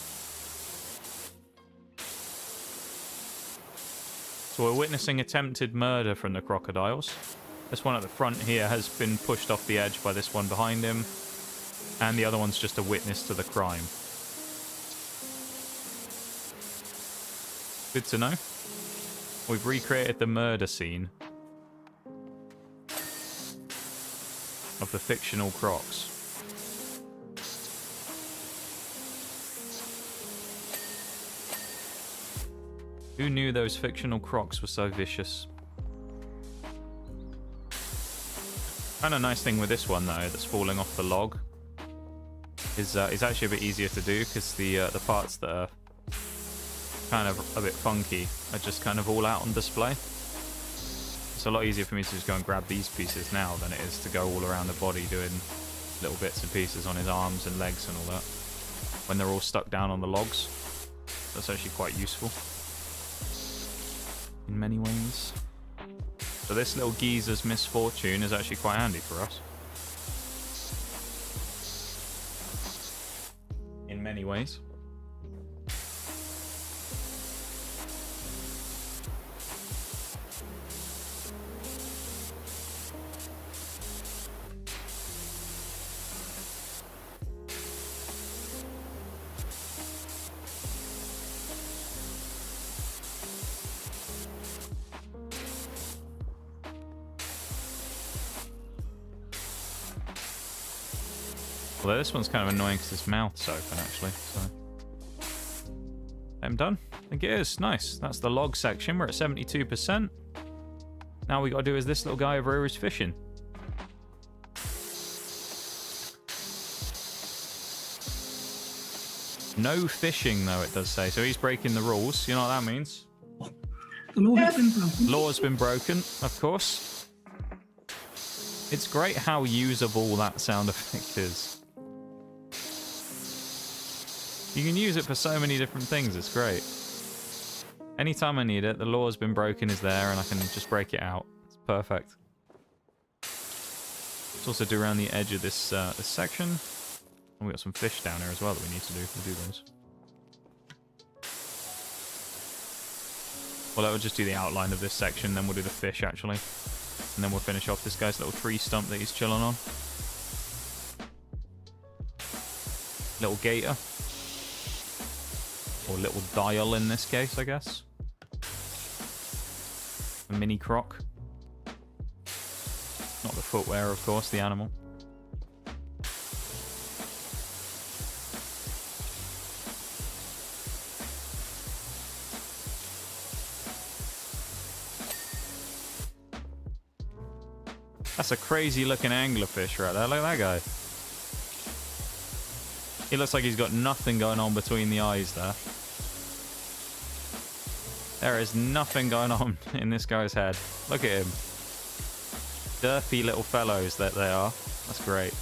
So we're witnessing attempted murder from the crocodiles. This one at the front here has been pushed off the edge by this one behind him. And the other one's just a witness to the crime. Good to know. We've recreated the murder scene of the fictional crocs. Who knew those fictional crocs were so vicious? Kind of nice thing with this one though, that's falling off the log, is actually a bit easier to do because the parts that are kind of a bit funky are just kind of all out on display. It's a lot easier for me to just go and grab these pieces now than it is to go all around the body doing little bits and pieces on his arms and legs and all that when they're all stuck down on the logs. That's actually quite useful in many ways. So this little geezer's misfortune is actually quite handy for us. In many ways. Although this one's kind of annoying because his mouth's open, actually. So I'm done. I think it is. Nice. That's the log section. We're at 72%. Now we got to do is this little guy over here is fishing. No fishing, though, it does say. So he's breaking the rules. You know what that means? The law has been broken. Law's been broken, of course. It's great how usable that sound effect is. You can use it for so many different things, it's great. Anytime I need it, the law's been broken is there and I can just break it out. It's perfect. Let's also do around the edge of this this section. And we got some fish down here as well that we need to do. We'll do those. Well, that would just do the outline of this section, then we'll do the fish actually. And then we'll finish off this guy's little tree stump that he's chilling on. Little gator. Or little dial in this case, I guess. A mini croc. Not the footwear, of course, the animal. That's a crazy looking anglerfish right there. Look at that guy. He looks like he's got nothing going on between the eyes there. There is nothing going on in this guy's head. Look at him. Derpy little fellows that they are. That's great.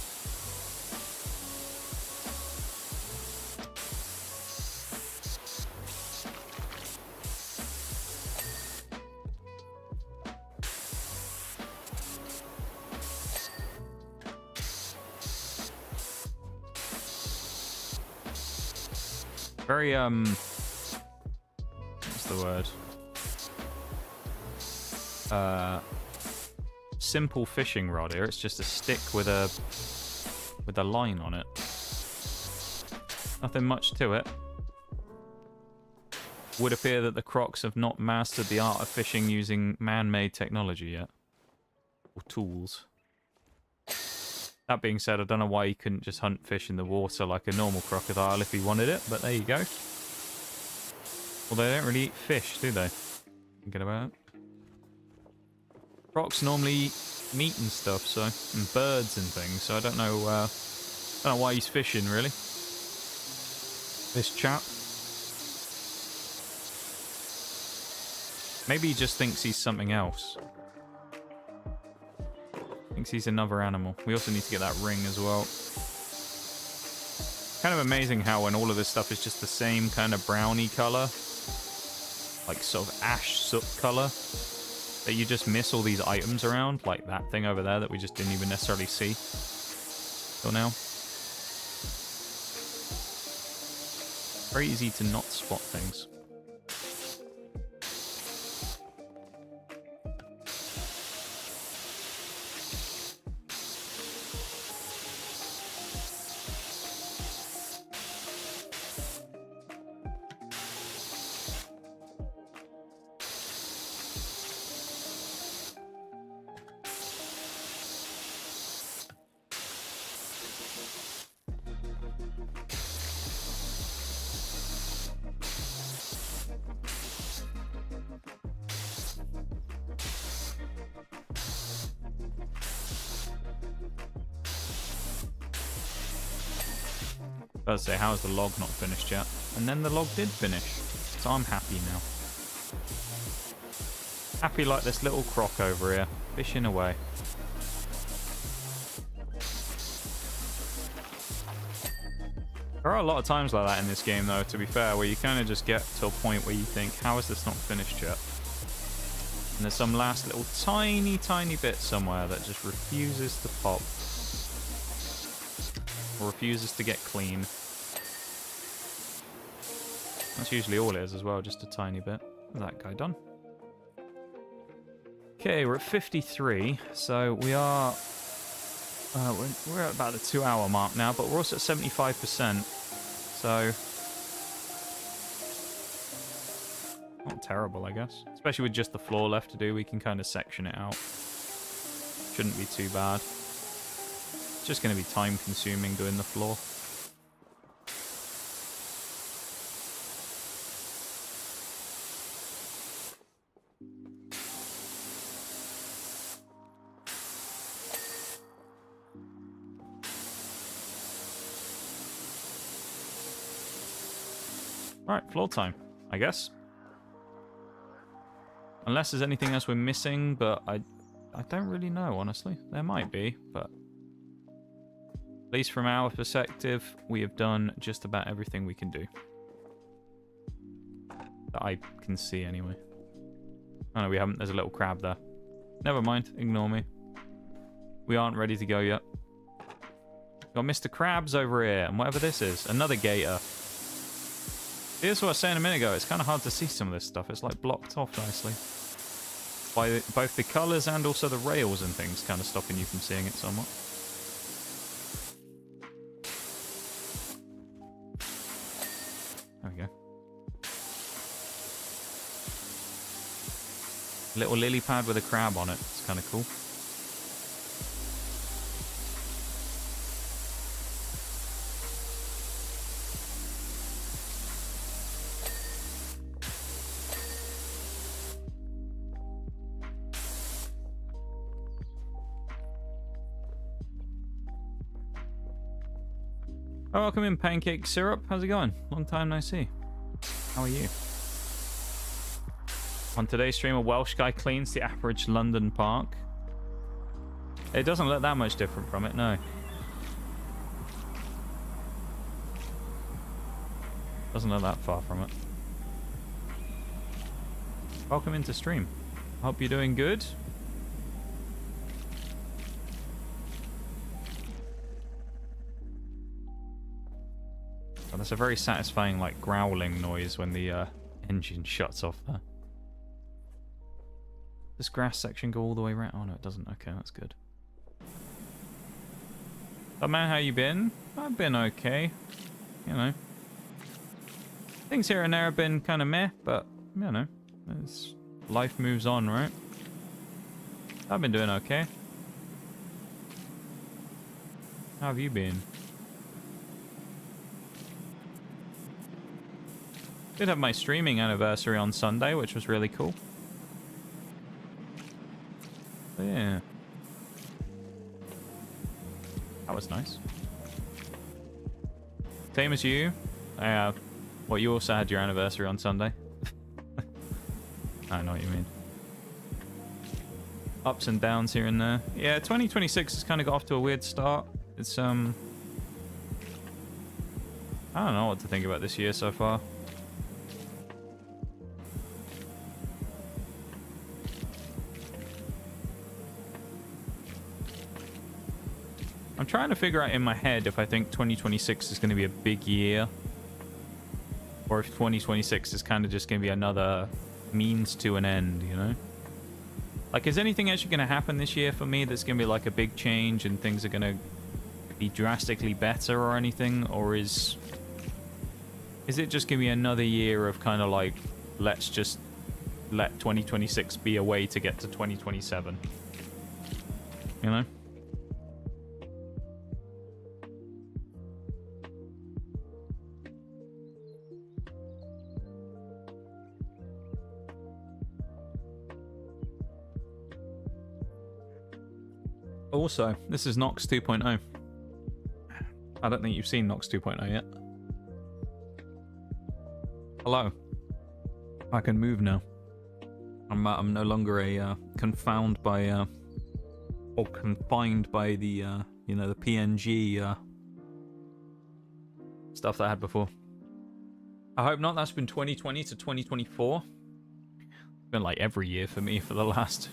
Very, what's the word? Simple fishing rod here. It's just a stick with a line on it. Nothing much to it. would appear that the Crocs have not mastered the art of fishing using man-made technology yet. Or tools. That being said, I don't know why he couldn't just hunt fish in the water like a normal crocodile if he wanted it, but there you go. Well, they don't really eat fish, do they? Thinking about it. Crocs normally eat meat and stuff, so, and birds and things, so I don't know why he's fishing, really. This chap. Maybe he just thinks he's something else. Thinks he's another animal. We also need to get that ring as well. Kind of amazing how when all of this stuff is just the same kind of browny colour, like sort of ash soot colour, that you just miss all these items around, like that thing over there that we just didn't even necessarily see till now. Very easy to not spot things. I was about to say, how is the log not finished yet? And then the log did finish, so I'm happy now. Happy like this little croc over here, fishing away. There are a lot of times like that in this game, though, to be fair, where you kind of just get to a point where you think, how is this not finished yet? And there's some last little tiny bit somewhere that just refuses to pop. Or refuses to get clean. That's usually all it is as well, just a tiny bit. That guy done. Okay, we're at 53, so we are... we're at about the 2-hour mark now, but we're also at 75%, so... not terrible, I guess. Especially with just the floor left to do, we can kind of section it out. Shouldn't be too bad. It's just going to be time-consuming doing the floor. Alright, floor time, I guess. Unless there's anything else we're missing, but I don't really know, honestly. There might be, but... at least from our perspective, we have done just about everything we can do. That I can see, anyway. Oh no, we haven't. There's a little crab there. Never mind, ignore me. We aren't ready to go yet. Got Mr. Krabs over here, and whatever this is. Another gator. Here's what I was saying a minute ago. It's kind of hard to see some of this stuff. It's like blocked off nicely. By both the colours and also the rails and things kind of stopping you from seeing it somewhat. There we go. Little lily pad with a crab on it. It's kind of cool. Oh, welcome in, Pancake Syrup. How's it going? Long time no see. How are you? On today's stream, a Welsh guy cleans the average London park. It doesn't look that much different from it, no. Doesn't look that far from it. Welcome into stream. Hope you're doing good. Oh, that's a very satisfying, like, growling noise when the engine shuts off there. Does grass section go all the way around? Oh, no, it doesn't. Okay, that's good. But man, how you been? I've been okay. You know. Things here and there have been kind of meh, but, you know, life moves on, right? I've been doing okay. How have you been? Did have my streaming anniversary on Sunday, which was really cool. But yeah. That was nice. Same as you. Well, you also had your anniversary on Sunday. I know what you mean. Ups and downs here and there. Yeah, 2026 has kind of got off to a weird start. It's, I don't know what to think about this year so far. I'm trying to figure out in my head if I think 2026 is going to be a big year, or if 2026 is kind of just going to be another means to an end, you know? Like, is anything actually going to happen this year for me that's going to be like a big change and things are going to be drastically better or anything? Or is it just going to be another year of kind of like, let's just let 2026 be a way to get to 2027? You know? Also, this is Nox 2.0. I don't think you've seen Nox 2.0 yet. Hello. I can move now. I'm no longer a confined by or confined by the you know, the PNG stuff that I had before. I hope not. That's been 2020 to 2024. It's been like every year for me for the last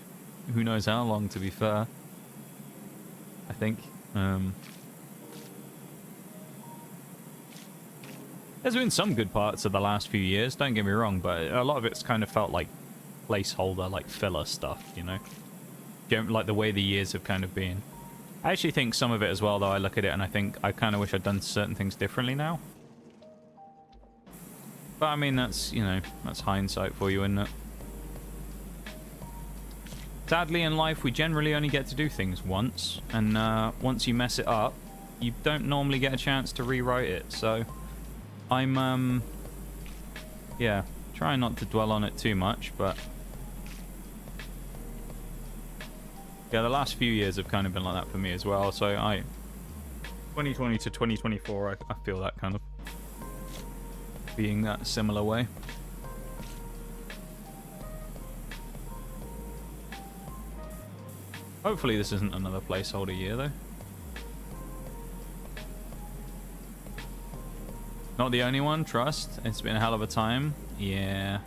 who knows how long, to be fair. I think. There's been some good parts of the last few years, don't get me wrong, but a lot of it's kind of felt like placeholder, like filler stuff, you know? Like the way the years have kind of been. I actually think some of it as well, though, I look at it and I think I kind of wish I'd done certain things differently now. But I mean, that's, you know, that's hindsight for you, isn't it? Sadly, in life, we generally only get to do things once, and once you mess it up, you don't normally get a chance to rewrite it, so I'm, yeah, trying not to dwell on it too much, but yeah, the last few years have kind of been like that for me as well, so 2020 to 2024, I feel that kind of being that similar way. Hopefully this isn't another placeholder year, though. Not the only one, trust. It's been a hell of a time. Yeah.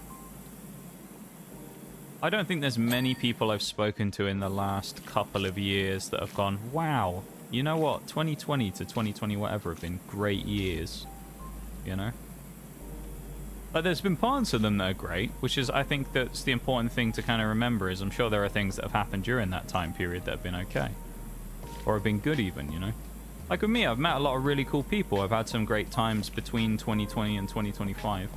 I don't think there's many people I've spoken to in the last couple of years that have gone, wow, you know what, 2020 to 2020 whatever have been great years, you know? Like, there's been parts of them that are great, which is, I think that's the important thing to kind of remember, is I'm sure there are things that have happened during that time period that have been okay. Or have been good even, you know? Like with me, I've met a lot of really cool people. I've had some great times between 2020 and 2025.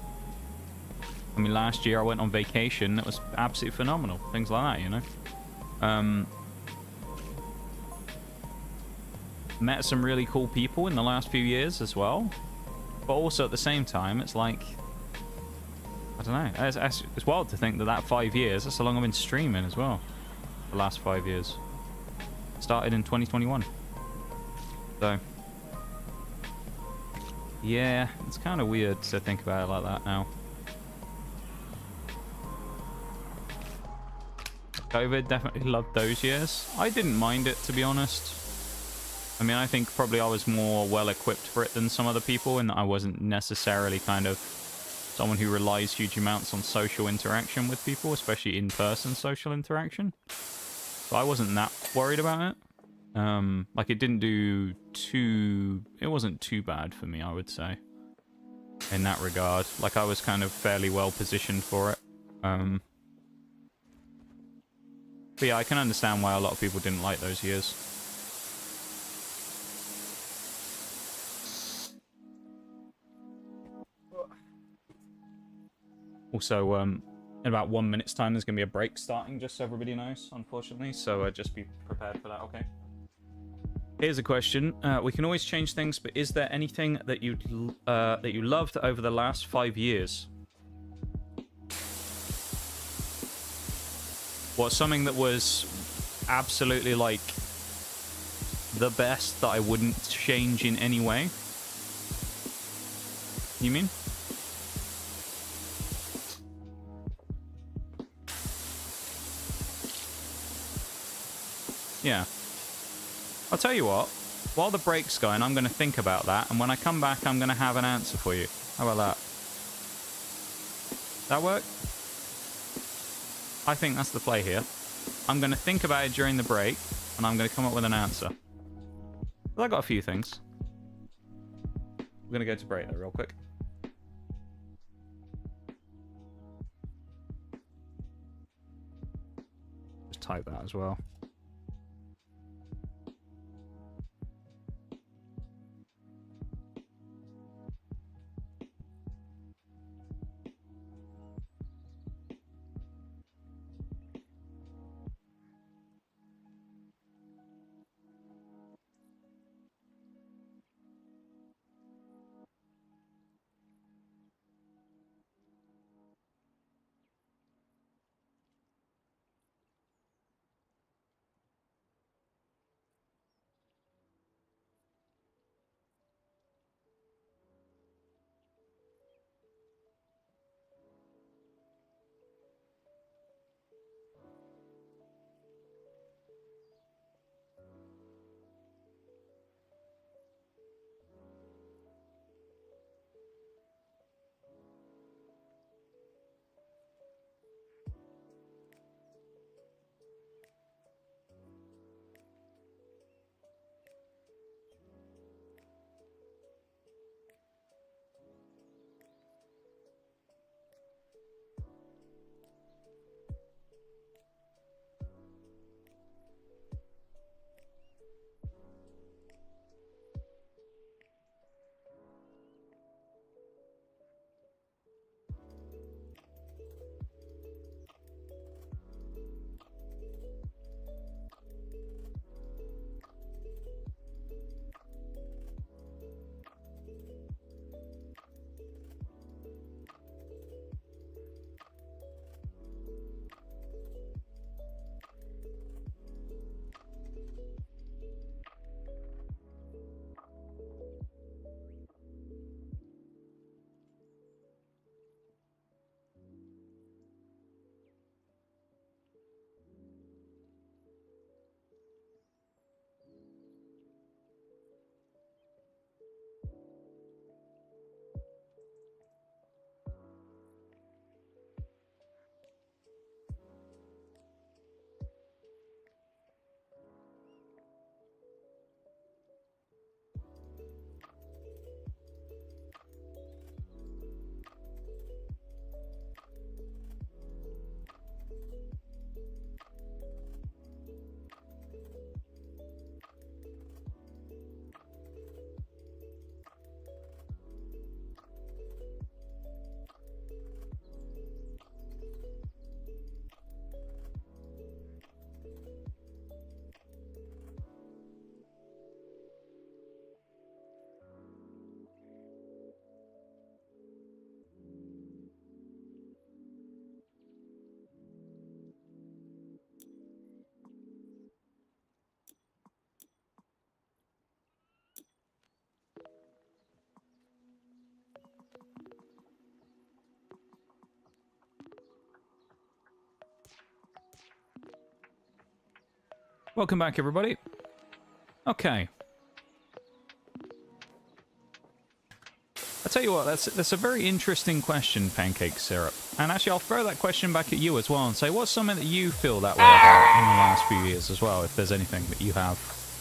I mean, last year I went on vacation. That was absolutely phenomenal. Things like that, you know? Met some really cool people in the last few years as well. But also at the same time, it's like, I don't know. It's wild to think that 5 years, that's how long I've been streaming as well. The last 5 years. Started in 2021. So, yeah, it's kind of weird to think about it like that now. COVID, definitely loved those years. I didn't mind it, to be honest. I mean, I think probably I was more well-equipped for it than some other people, and I wasn't necessarily kind of someone who relies huge amounts on social interaction with people, especially in-person social interaction. So I wasn't that worried about it. Like, it didn't do it wasn't too bad for me, I would say, in that regard. Like, I was kind of fairly well positioned for it. But yeah, I can understand why a lot of people didn't like those years. Also, in about 1 minute's time, there's going to be a break starting, just so everybody knows, unfortunately. So just be prepared for that, okay? Here's a question. We can always change things, but is there anything that you loved over the last 5 years? What, something that was absolutely, like, the best that I wouldn't change in any way? You mean? Yeah. I'll tell you what. While the break's going, I'm going to think about that, and when I come back, I'm going to have an answer for you. How about that? That work? I think that's the play here. I'm going to think about it during the break, and I'm going to come up with an answer. Well, I got a few things. We're going to go to break though, real quick. Just type that as well. Welcome back, everybody. Okay. I'll tell you what, that's a very interesting question, Pancake Syrup. And actually, I'll throw that question back at you as well and say, what's something that you feel that way about in the last few years as well, if there's anything that you have?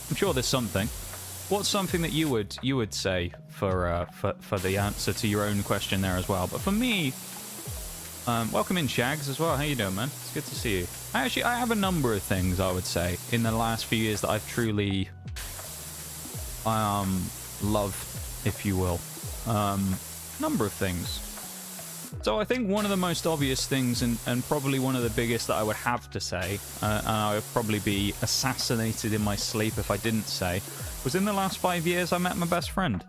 I'm sure there's something. What's something that you would say for the answer to your own question there as well? But for me, welcome in, Shags, as well. How you doing, man? It's good to see you. I have a number of things, I would say, in the last few years that I've truly loved, if you will. Number of things. So I think one of the most obvious things, and probably one of the biggest that I would have to say, and I would probably be assassinated in my sleep if I didn't say, was in the last 5 years I met my best friend.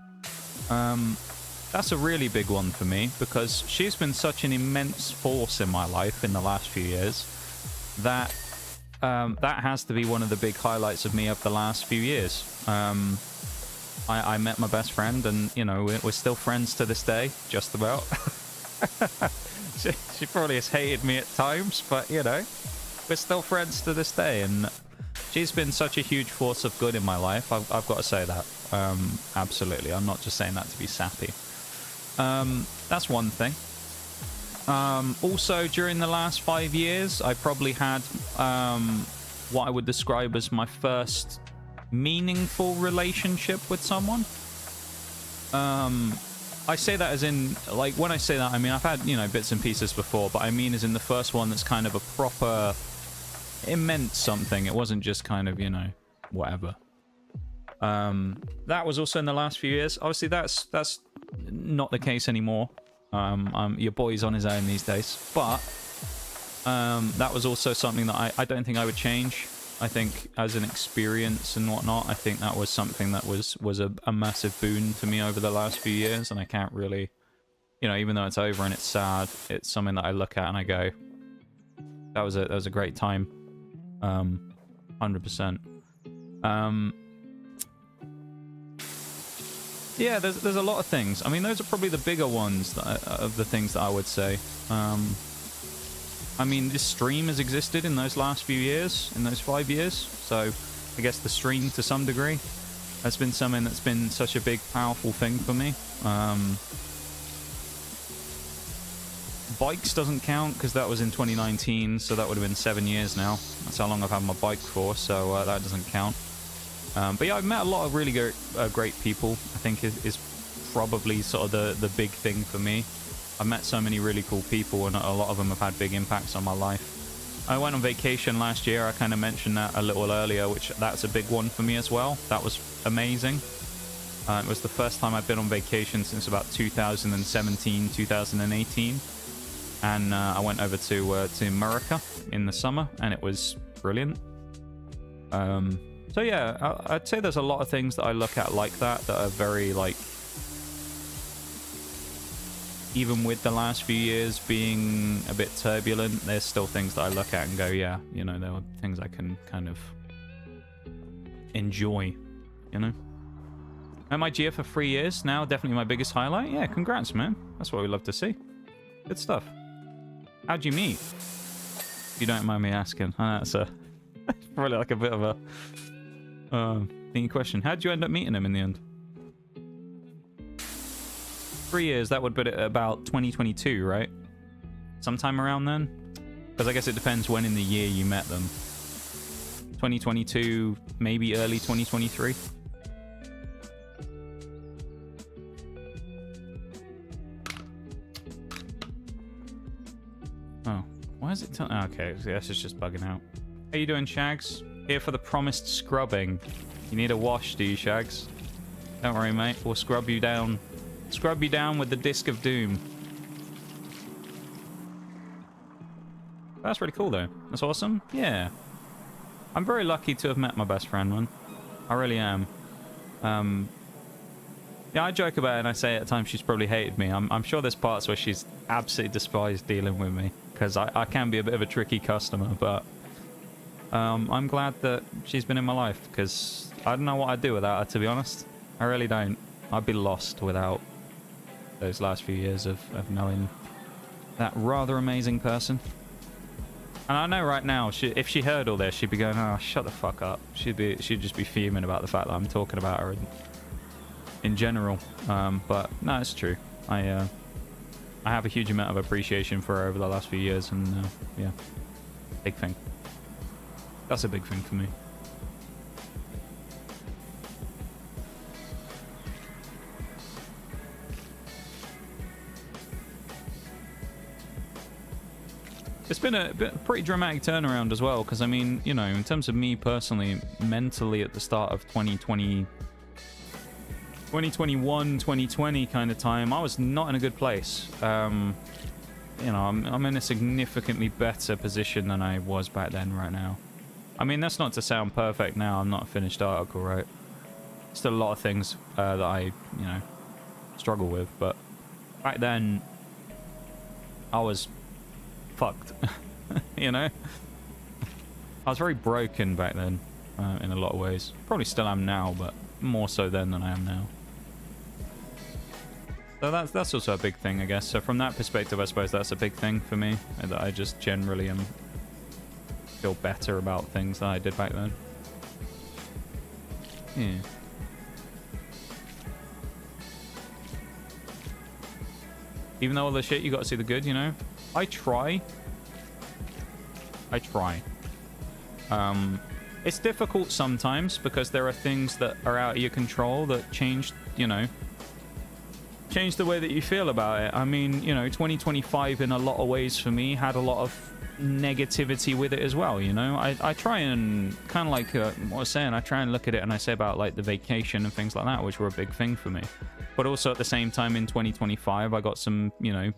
That's a really big one for me, because she's been such an immense force in my life in the last few years that that has to be one of the big highlights of me of the last few years. I met my best friend, and, you know, we're still friends to this day, just about. she probably has hated me at times, but, you know, we're still friends to this day, and she's been such a huge force of good in my life. I've got to say that. Absolutely. I'm not just saying that to be sappy. That's one thing. Also, during the last 5 years, I probably had what I would describe as my first meaningful relationship with someone. I say that as in, like, when I say that, I mean, I've had, you know, bits and pieces before, but I mean as in the first one that's kind of a proper, it meant something. It wasn't just kind of, you know, whatever. That was also in the last few years. Obviously, that's not the case anymore. Your boy's on his own these days, but that was also something that I don't think I would change. I think as an experience and whatnot, I think that was something that was a massive boon to me over the last few years, and I can't really, you know, even though it's over and it's sad, it's something that I look at and I go, that was a great time. 100%. Yeah, there's a lot of things. I mean, those are probably the bigger ones of the things that I would say. I mean, this stream has existed in those last few years, in those 5 years. So I guess the stream, to some degree, has been something that's been such a big, powerful thing for me. Bikes doesn't count because that was in 2019, so that would have been 7 years now. That's how long I've had my bike for, so that doesn't count. But yeah, I've met a lot of really great people. I think is probably sort of the big thing for me. I've met so many really cool people, and a lot of them have had big impacts on my life. I went on vacation last year. I kind of mentioned that a little earlier, which that's a big one for me as well. That was amazing. It was the first time I've been on vacation since about 2017, 2018. And I went over to America in the summer, and it was brilliant. So yeah, I'd say there's a lot of things that I look at like that are very, like, even with the last few years being a bit turbulent, there's still things that I look at and go, yeah, you know, there are things I can kind of enjoy, you know. At my GF for 3 years now, definitely my biggest highlight. Yeah, congrats, man. That's what we love to see. Good stuff. How'd you meet? If you don't mind me asking. That's probably like a bit of a thingy question. How'd you end up meeting him in the end? 3 years, that would put it at about 2022, right? Sometime around then? Because I guess it depends when in the year you met them. 2022, maybe early 2023? Oh, why is it telling... Okay, this is just bugging out. How you doing, Shags? Here for the promised scrubbing. You need a wash, do you, Shags? Don't worry, mate. We'll scrub you down. Scrub you down with the Disc of Doom. That's really cool, though. That's awesome. Yeah. I'm very lucky to have met my best friend, man. I really am. Yeah, I joke about it and I say at times she's probably hated me. I'm sure there's parts where she's absolutely despised dealing with me, because I can be a bit of a tricky customer, but I'm glad that she's been in my life, because I don't know what I'd do without her, to be honest. I really don't. I'd be lost without those last few years of knowing that rather amazing person. And I know right now, if she heard all this, she'd be going, "Oh, shut the fuck up." She'd just be fuming about the fact that I'm talking about her in general. But no, it's true. I have a huge amount of appreciation for her over the last few years, and yeah, big thing. That's a big thing for me. It's been a pretty dramatic turnaround as well, because I mean, you know, in terms of me personally, mentally at the start of 2020, 2021, 2020 kind of time, I was not in a good place. You know, I'm in a significantly better position than I was back then right now. I mean, that's not to sound perfect now. I'm not a finished article, right? Still a lot of things that I, you know, struggle with. But back then, I was fucked, you know? I was very broken back then in a lot of ways. Probably still am now, but more so then than I am now. So that's also a big thing, I guess. So from that perspective, I suppose that's a big thing for me, that I just generally feel better about things than I did back then. Yeah. Even though all the shit, you got to see the good, you know? I try. It's difficult sometimes because there are things that are out of your control that change, you know, change the way that you feel about it. I mean, you know, 2025 in a lot of ways for me had a lot of negativity with it as well, you know? I try and kind of like what I was saying, I try and look at it and I say about like the vacation and things like that, which were a big thing for me. But also at the same time in 2025, I got some, you know,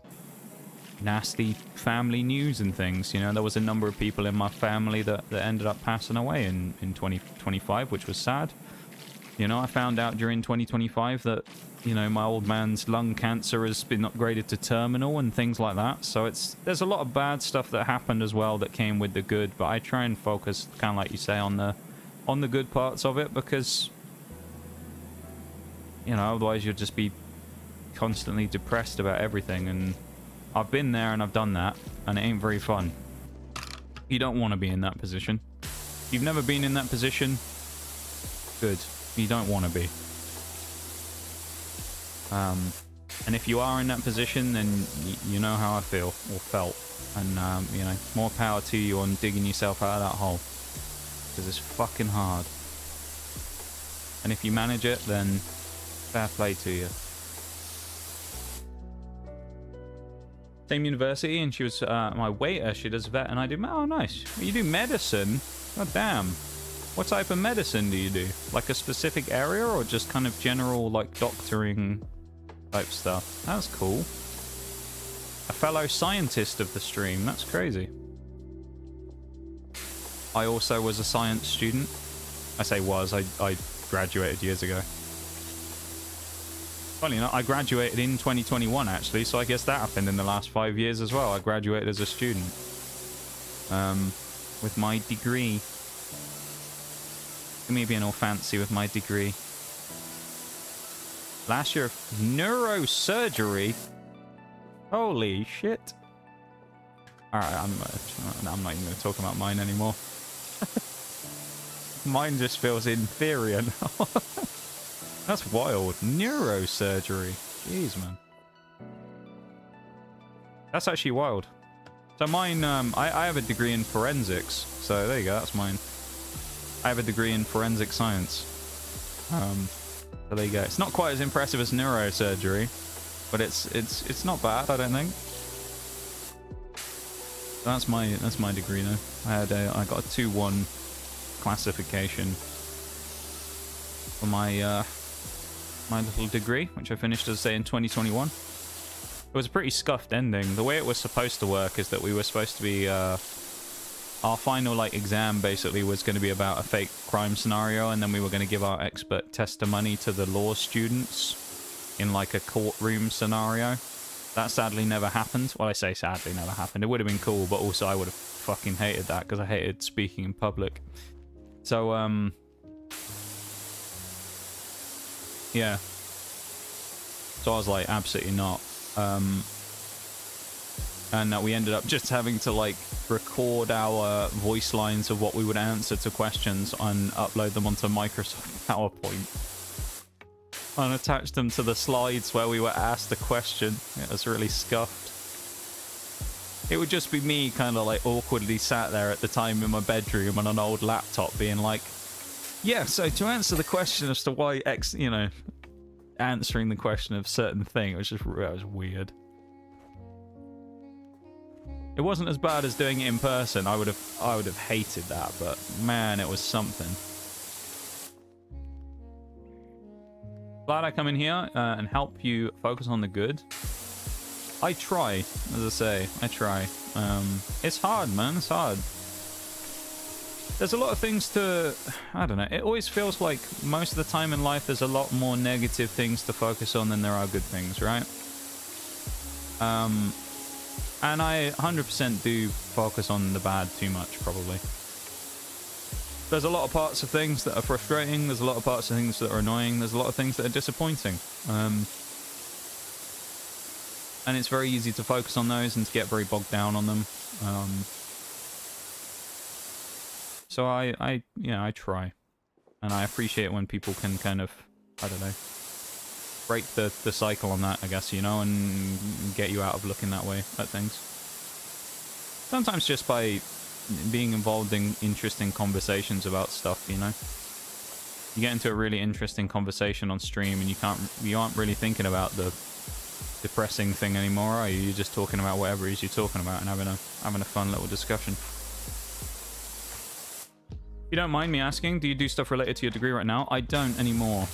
nasty family news and things. You know, there was a number of people in my family that ended up passing away in 2025, which was sad. You know, I found out during 2025 that, you know, my old man's lung cancer has been upgraded to terminal and things like that. So there's a lot of bad stuff that happened as well that came with the good, but I try and focus, kind of like you say, on the good parts of it, because, you know, otherwise you'll just be constantly depressed about everything. And I've been there and I've done that, and it ain't very fun. You don't want to be in that position. If you've never been in that position, good. You don't want to be. And if you are in that position, then you know how I feel, or felt. And, you know, more power to you on digging yourself out of that hole. Because it's fucking hard. And if you manage it, then fair play to you. Same university, and she was my waiter. She does vet, and I do... Oh, nice. You do medicine? God damn. What type of medicine do you do? Like a specific area, or just kind of general, like, doctoring type stuff? That's cool. A fellow scientist of the stream. That's crazy. I also was a science student. I say was. I graduated years ago. Funny enough, I graduated in 2021, actually, so I guess that happened in the last 5 years as well. I graduated as a student. With my degree. Look at me being all fancy with my degree. Last year of neurosurgery. Holy shit. Alright, I'm not even going to talk about mine anymore. Mine just feels inferior now. That's wild. Neurosurgery. Jeez, man. That's actually wild. So mine, I have a degree in forensics. So there you go, that's mine. I have a degree in forensic science. So there you go. It's not quite as impressive as neurosurgery, but it's not bad, I don't think. That's my degree now. I got a 2-1 classification for my my little degree, which I finished, as I say, in 2021. It was a pretty scuffed ending. The way it was supposed to work is that we were supposed to be our final like exam basically was going to be about a fake crime scenario, and then we were going to give our expert testimony to the law students in like a courtroom scenario. That sadly never happened. Well, I say sadly never happened. It would have been cool, but also I would have fucking hated that because I hated speaking in public. So yeah. So I was like, absolutely not. And we ended up just having to like record our voice lines of what we would answer to questions and upload them onto Microsoft PowerPoint. And attach them to the slides where we were asked a question. It was really scuffed. It would just be me kind of like awkwardly sat there at the time in my bedroom on an old laptop being like, yeah, so to answer the question as to why X, you know, answering the question of certain thing, it was weird. It wasn't as bad as doing it in person. I would have hated that, but man, it was something. Glad I come in here and help you focus on the good. I try, as I say, I try. It's hard, man. It's hard. There's a lot of things to... I don't know. It always feels like most of the time in life there's a lot more negative things to focus on than there are good things, right? And I 100% do focus on the bad too much, probably. There's a lot of parts of things that are frustrating. There's a lot of parts of things that are annoying. There's a lot of things that are disappointing. And it's very easy to focus on those and to get very bogged down on them. So I try. And I appreciate when people can kind of, I don't know, break the cycle on that, I guess, you know, and get you out of looking that way at things. Sometimes just by being involved in interesting conversations about stuff, you know. You get into a really interesting conversation on stream and you aren't really thinking about the depressing thing anymore, are you? You're just talking about whatever it is you're talking about and having a fun little discussion. If you don't mind me asking, do you do stuff related to your degree right now? I don't anymore.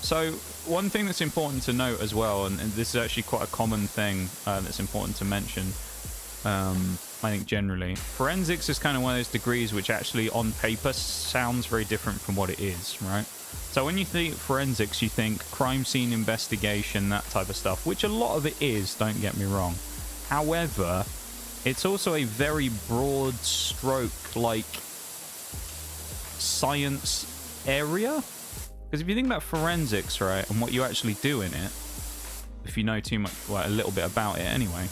So one thing that's important to note as well, and this is actually quite a common thing that's important to mention, I think generally, forensics is kind of one of those degrees which actually on paper sounds very different from what it is, right? So when you think forensics, you think crime scene investigation, that type of stuff, which a lot of it is, don't get me wrong. However, it's also a very broad stroke, like, science area. Because if you think about forensics, right, and what you actually do in it, if you know too much, well, a little bit about it anyway,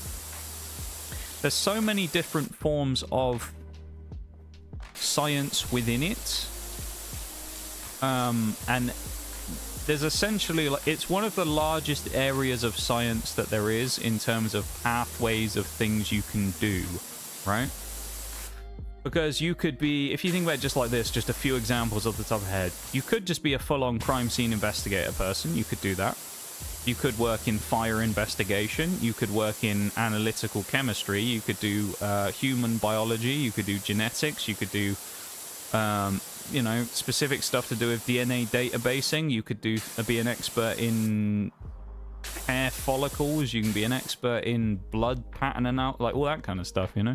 there's so many different forms of science within it. And there's essentially, like, it's one of the largest areas of science that there is in terms of pathways of things you can do, right? Because you could be, if you think about it just like this, just a few examples off the top of the head, you could just be a full-on crime scene investigator person. You could do that. You could work in fire investigation. You could work in analytical chemistry. You could do human biology. You could do genetics. You could do, you know, specific stuff to do with DNA databasing. You could be an expert in hair follicles. You can be an expert in blood pattern analysis, like all that kind of stuff, you know.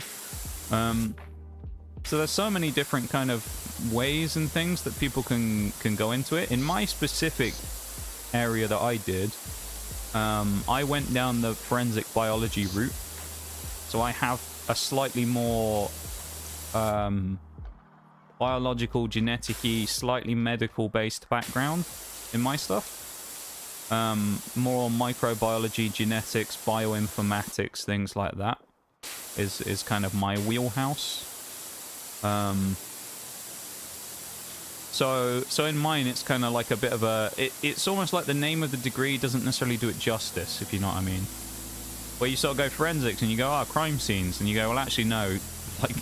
So there's so many different kind of ways and things that people can go into it. In my specific area that I did, I went down the forensic biology route. So I have a slightly more biological, genetic-y, slightly medical-based background in my stuff. More microbiology, genetics, bioinformatics, things like that is kind of my wheelhouse. So in mine, it's kind of like a bit of a... It's almost like the name of the degree doesn't necessarily do it justice, if you know what I mean. Where you sort of go forensics and you go, crime scenes. And you go, well, actually, no, like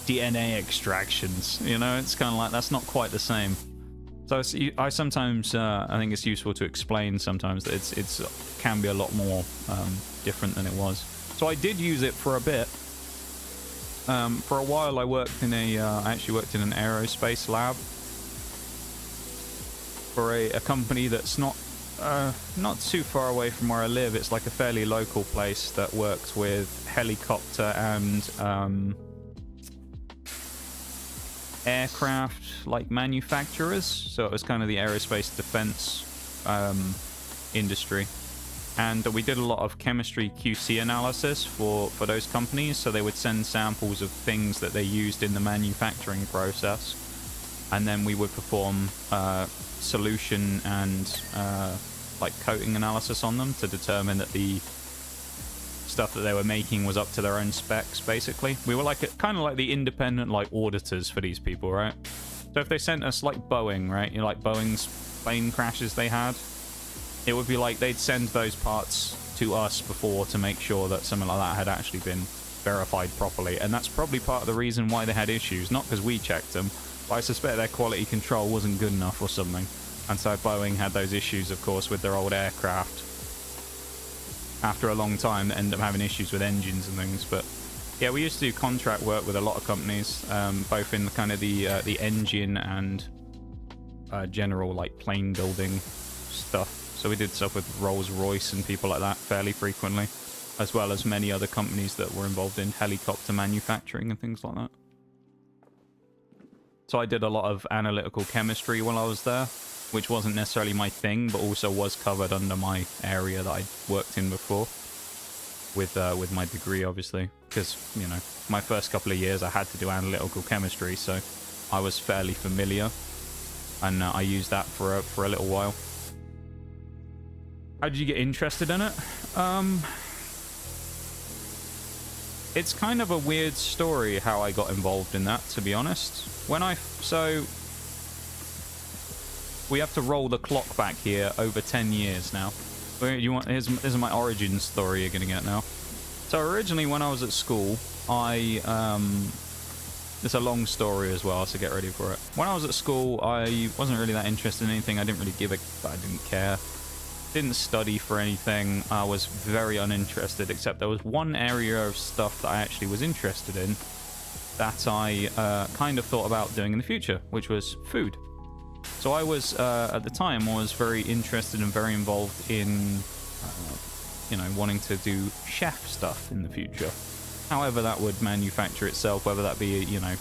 DNA extractions. You know, it's kind of like, that's not quite the same. So I sometimes, I think it's useful to explain sometimes that it's can be a lot more different than it was. So I did use it for a bit. For a while, I actually worked in an aerospace lab for a company that's not too far away from where I live. It's like a fairly local place that works with helicopter and aircraft like manufacturers. So it was kind of the aerospace defense industry. And we did a lot of chemistry QC analysis for those companies. So they would send samples of things that they used in the manufacturing process. And then we would perform solution and like coating analysis on them to determine that the stuff that they were making was up to their own specs, basically. We were like kind of like the independent like auditors for these people, right? So if they sent us like Boeing, right? You know, like Boeing's plane crashes they had. It would be like they'd send those parts to us before to make sure that something like that had actually been verified properly. And that's probably part of the reason why they had issues. Not because we checked them, but I suspect their quality control wasn't good enough or something. And so Boeing had those issues, of course, with their old aircraft. After a long time, they ended up having issues with engines and things. But yeah, we used to do contract work with a lot of companies, both in the kind of the engine and general like plane building stuff. So we did stuff with Rolls-Royce and people like that fairly frequently, as well as many other companies that were involved in helicopter manufacturing and things like that. So I did a lot of analytical chemistry while I was there, which wasn't necessarily my thing, but also was covered under my area that I worked in before, with my degree, obviously, because, you know, my first couple of years I had to do analytical chemistry, so I was fairly familiar, and I used that for a little while. How did you get interested in it? It's kind of a weird story how I got involved in that, to be honest. So we have to roll the clock back here over 10 years now. This is my origin story you're gonna get now. So originally when I was at school, it's a long story as well, so get ready for it. When I was at school, I wasn't really that interested in anything. I didn't really I didn't care. Didn't study for anything. I was very uninterested, except there was one area of stuff that I actually was interested in that I kind of thought about doing in the future, which was food. So I was, at the time, I was very interested and very involved in, you know, wanting to do chef stuff in the future. However that would manufacture itself, whether that be, you know,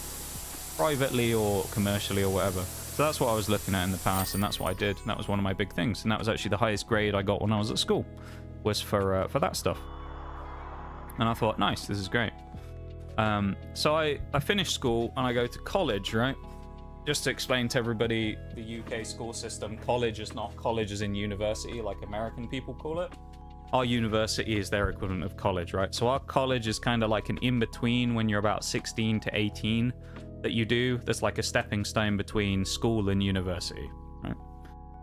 privately or commercially or whatever. So that's what I was looking at in the past, and that's what I did. And that was one of my big things, and that was actually the highest grade I got when I was at school, was for that stuff. And I thought, nice, this is great. So I finished school and I go to college, right? Just to explain to everybody the UK school system, college is not college as in university like American people call it. Our university is their equivalent of college, right? So our college is kind of like an in-between when you're about 16 to 18 that you do. That's like a stepping stone between school and university, right?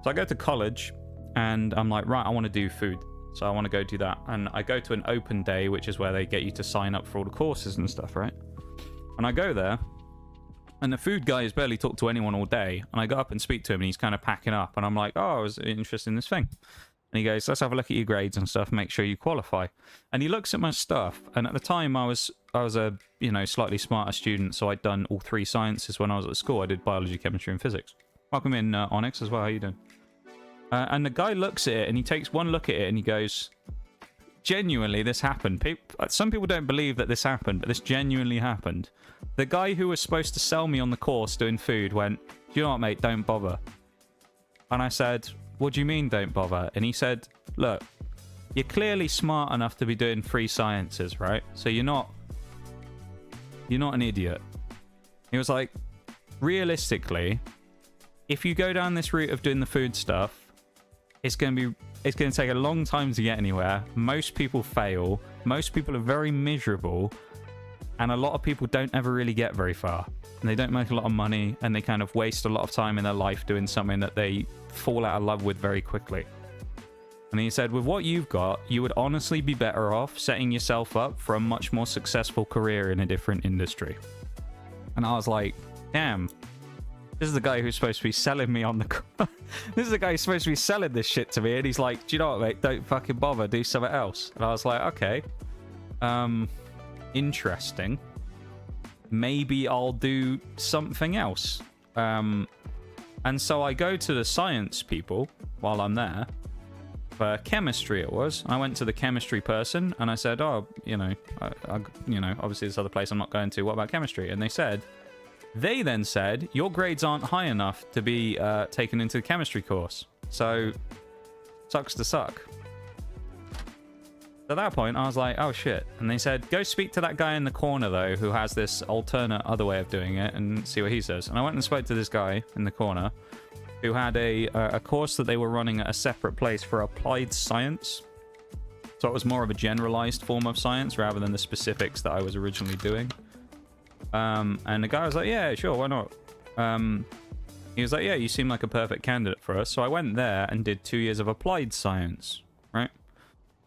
So I go to college and I'm like, right, I want to do food. So I want to go do that. And I go to an open day, which is where they get you to sign up for all the courses and stuff, right? And I go there, and the food guy has barely talked to anyone all day. And I go up and speak to him, and he's kind of packing up. And I'm like, oh, I was interested in this thing. And he goes, let's have a look at your grades and stuff, make sure you qualify. And he looks at my stuff. And at the time, I was a, you know, slightly smarter student. So I'd done all 3 sciences when I was at school. I did biology, chemistry, and physics. Welcome in, Onyx, as well. How you doing? And the guy looks at it, and he takes one look at it, and he goes, genuinely, this happened. Some people don't believe that this happened, but this genuinely happened. The guy who was supposed to sell me on the course doing food went, do you know what, mate, don't bother. And I said, what do you mean, don't bother? And he said, look, you're clearly smart enough to be doing 3 sciences, right? So you're not an idiot. He was like, realistically, if you go down this route of doing the food stuff, it's going to take a long time to get anywhere. Most people fail. Most people are very miserable. And a lot of people don't ever really get very far. And they don't make a lot of money. And they kind of waste a lot of time in their life doing something that they fall out of love with very quickly. And he said, with what you've got, you would honestly be better off setting yourself up for a much more successful career in a different industry. And I was like, damn. This is the guy who's supposed to be selling me on the... This is the guy who's supposed to be selling this shit to me. And he's like, do you know what, mate? Don't fucking bother. Do something else. And I was like, okay. Interesting. Maybe I'll do something else. And so I go to the science people while I'm there. For chemistry it was. I went to the chemistry person and I said, oh, you know, obviously this other place I'm not going to. What about chemistry? And they then said, your grades aren't high enough to be taken into the chemistry course. So, sucks to suck. At that point, I was like, oh shit. And they said, go speak to that guy in the corner, though, who has this alternate other way of doing it and see what he says. And I went and spoke to this guy in the corner who had a course that they were running at a separate place for applied science. So it was more of a generalized form of science rather than the specifics that I was originally doing. And the guy was like, yeah, sure, why not? He was like, yeah, you seem like a perfect candidate for us. So I went there and did 2 years of applied science, right?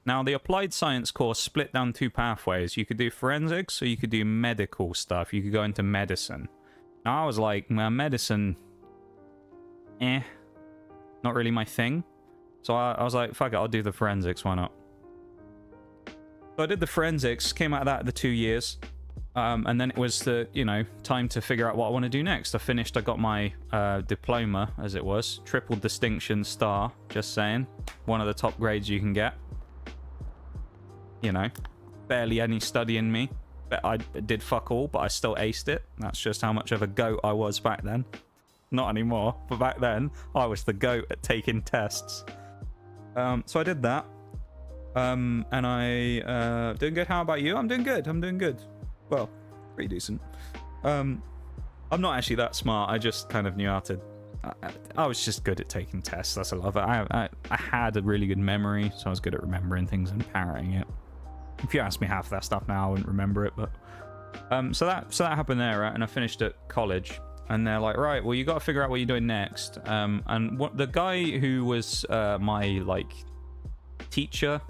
Now, the applied science course split down 2 pathways. You could do forensics or you could do medical stuff. You could go into medicine. Now, I was like, well, medicine, not really my thing. So I was like, fuck it, I'll do the forensics, why not? So I did the forensics, came out of that the 2 years. And then it was the, you know, time to figure out what I want to do next. I got my diploma, as it was. Triple distinction star, just saying. One of the top grades you can get. You know, barely any study in me. But I did fuck all, but I still aced it. That's just how much of a goat I was back then. Not anymore, but back then, I was the goat at taking tests. So I did that. And I doing good. How about you? I'm doing good. I'm doing good. Well, pretty decent. I'm not actually that smart. I just kind of knew how to... I was just good at taking tests. That's a lot of it. I had a really good memory, so I was good at remembering things and parroting it. If you ask me half that stuff now, I wouldn't remember it. But so that happened there, right? And I finished at college, and they're like, right, well, you got to figure out what you're doing next. And the guy who was my like teacher,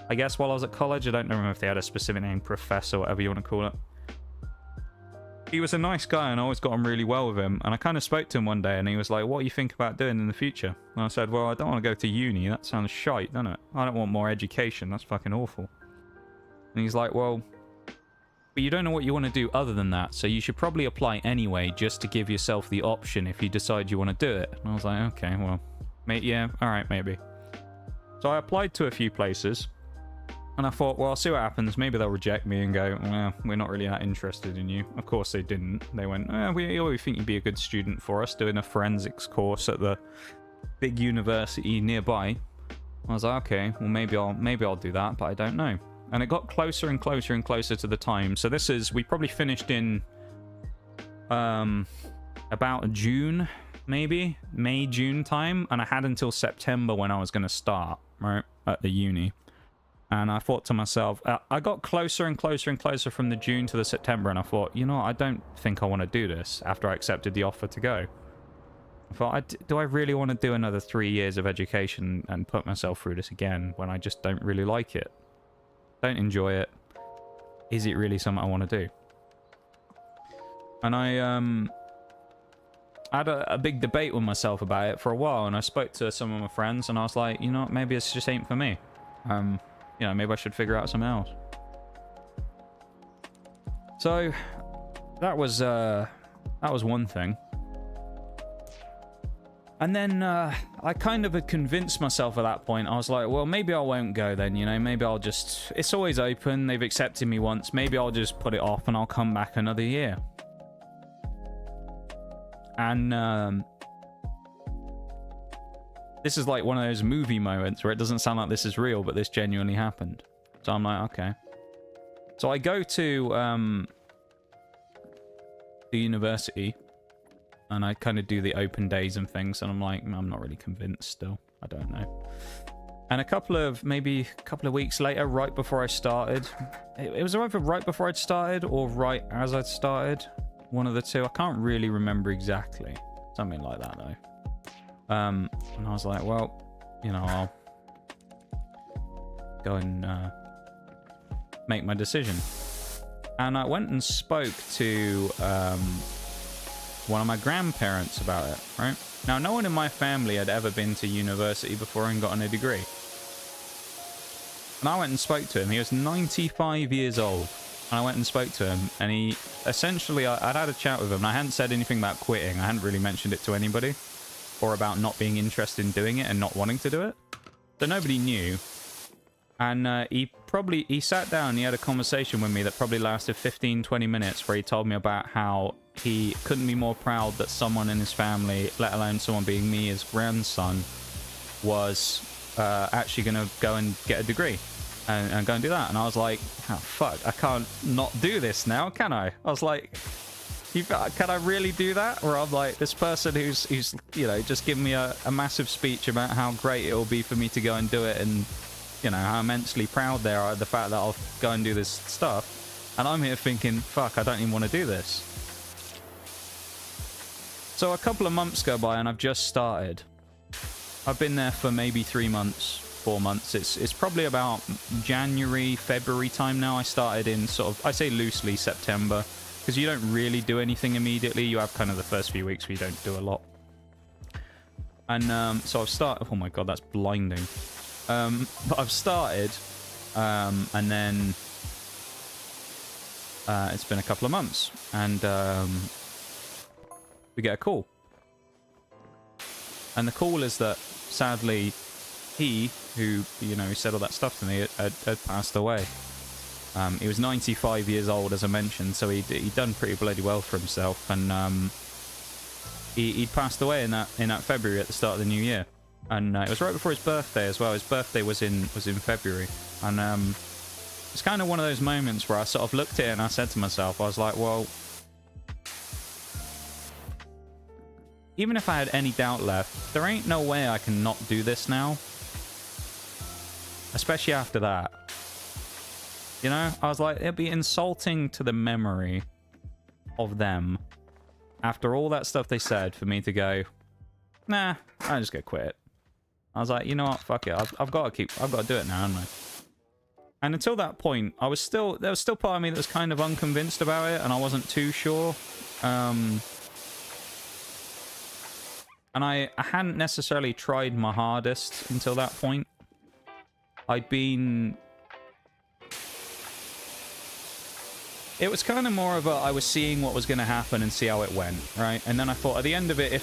I guess, while I was at college, I don't remember if they had a specific name, professor, whatever you want to call it. He was a nice guy, and I always got on really well with him. And I kind of spoke to him one day, and he was like, what do you think about doing in the future? And I said, well, I don't want to go to uni. That sounds shite, doesn't it? I don't want more education. That's fucking awful. And he's like, well, but you don't know what you want to do other than that, so you should probably apply anyway, just to give yourself the option if you decide you want to do it. And I was like, okay, well, yeah, all right, maybe. So I applied to a few places. And I thought, well, I'll see what happens. Maybe they'll reject me and go, well, we're not really that interested in you. Of course they didn't. They went, we think you'd be a good student for us, doing a forensics course at the big university nearby. I was like, okay, well, maybe I'll do that, but I don't know. And it got closer and closer and closer to the time. So we probably finished in about June, maybe May, June time. And I had until September when I was going to start, right, at the uni. And I thought to myself, I got closer and closer and closer from the June to the September, and I thought, you know what, I don't think I want to do this after I accepted the offer to go. I thought, do I really want to do another 3 years of education and put myself through this again when I just don't really like it? Don't enjoy it. Is it really something I want to do? And I had a big debate with myself about it for a while, and I spoke to some of my friends, and I was like, you know what, maybe this just ain't for me. You know, maybe I should figure out something else. So that was one thing. And then I kind of had convinced myself at that point. I was like, well, maybe I won't go then, you know. Maybe I'll just... It's always open. They've accepted me once. Maybe I'll just put it off and I'll come back another year. And this is like one of those movie moments where it doesn't sound like this is real, but this genuinely happened. So I'm like, okay. So I go to the university, and I kind of do the open days and things, and I'm like, I'm not really convinced still. I don't know. And maybe a couple of weeks later, right before I started, it was either right before I'd started or right as I'd started. One of the two. I can't really remember exactly. Something like that, though. And I was like, well, you know, I'll go and make my decision. And I went and spoke to one of my grandparents about it, right? Now, no one in my family had ever been to university before and gotten a degree. And I went and spoke to him. He was 95 years old. And I went and spoke to him. And he, essentially, I'd had a chat with him. And I hadn't said anything about quitting. I hadn't really mentioned it to anybody. Or about not being interested in doing it and not wanting to do it. So nobody knew. And he sat down and he had a conversation with me that probably lasted 15-20 minutes, where he told me about how he couldn't be more proud that someone in his family, let alone someone being me, his grandson, was actually going to go and get a degree and go and do that. And I was like, oh, fuck, I can't not do this now, can I? I was like, can I really do that? Or I'm like, this person who's you know, just giving me a massive speech about how great it will be for me to go and do it, and you know, how immensely proud they are at the fact that I'll go and do this stuff. And I'm here thinking, fuck, I don't even want to do this. So a couple of months go by and I've just started. I've been there for maybe 3 months, 4 months. It's probably about January, February time now. I started in sort of, I say loosely, September. Because you don't really do anything immediately. You have kind of the first few weeks where you don't do a lot. And so I've started... Oh my god, that's blinding. But I've started, and then it's been a couple of months, and we get a call. And the call is that, sadly, he, who, you know, said all that stuff to me, had passed away. He was 95 years old, as I mentioned, so he'd done pretty bloody well for himself, and he'd passed away in that February at the start of the new year. And it was right before his birthday as well. His birthday was in February, and it's kind of one of those moments where I sort of looked at it and I said to myself, I was like, well, even if I had any doubt left, there ain't no way I can not do this now. Especially after that. You know, I was like, it'd be insulting to the memory of them after all that stuff they said for me to go, nah, I'm just gonna quit. I was like, you know what, fuck it, I've got to do it now, haven't I? And until that point, there was still part of me that was kind of unconvinced about it, and I wasn't too sure. And I hadn't necessarily tried my hardest until that point. It was kind of more of I was seeing what was going to happen and see how it went, right? And then I thought, at the end of it,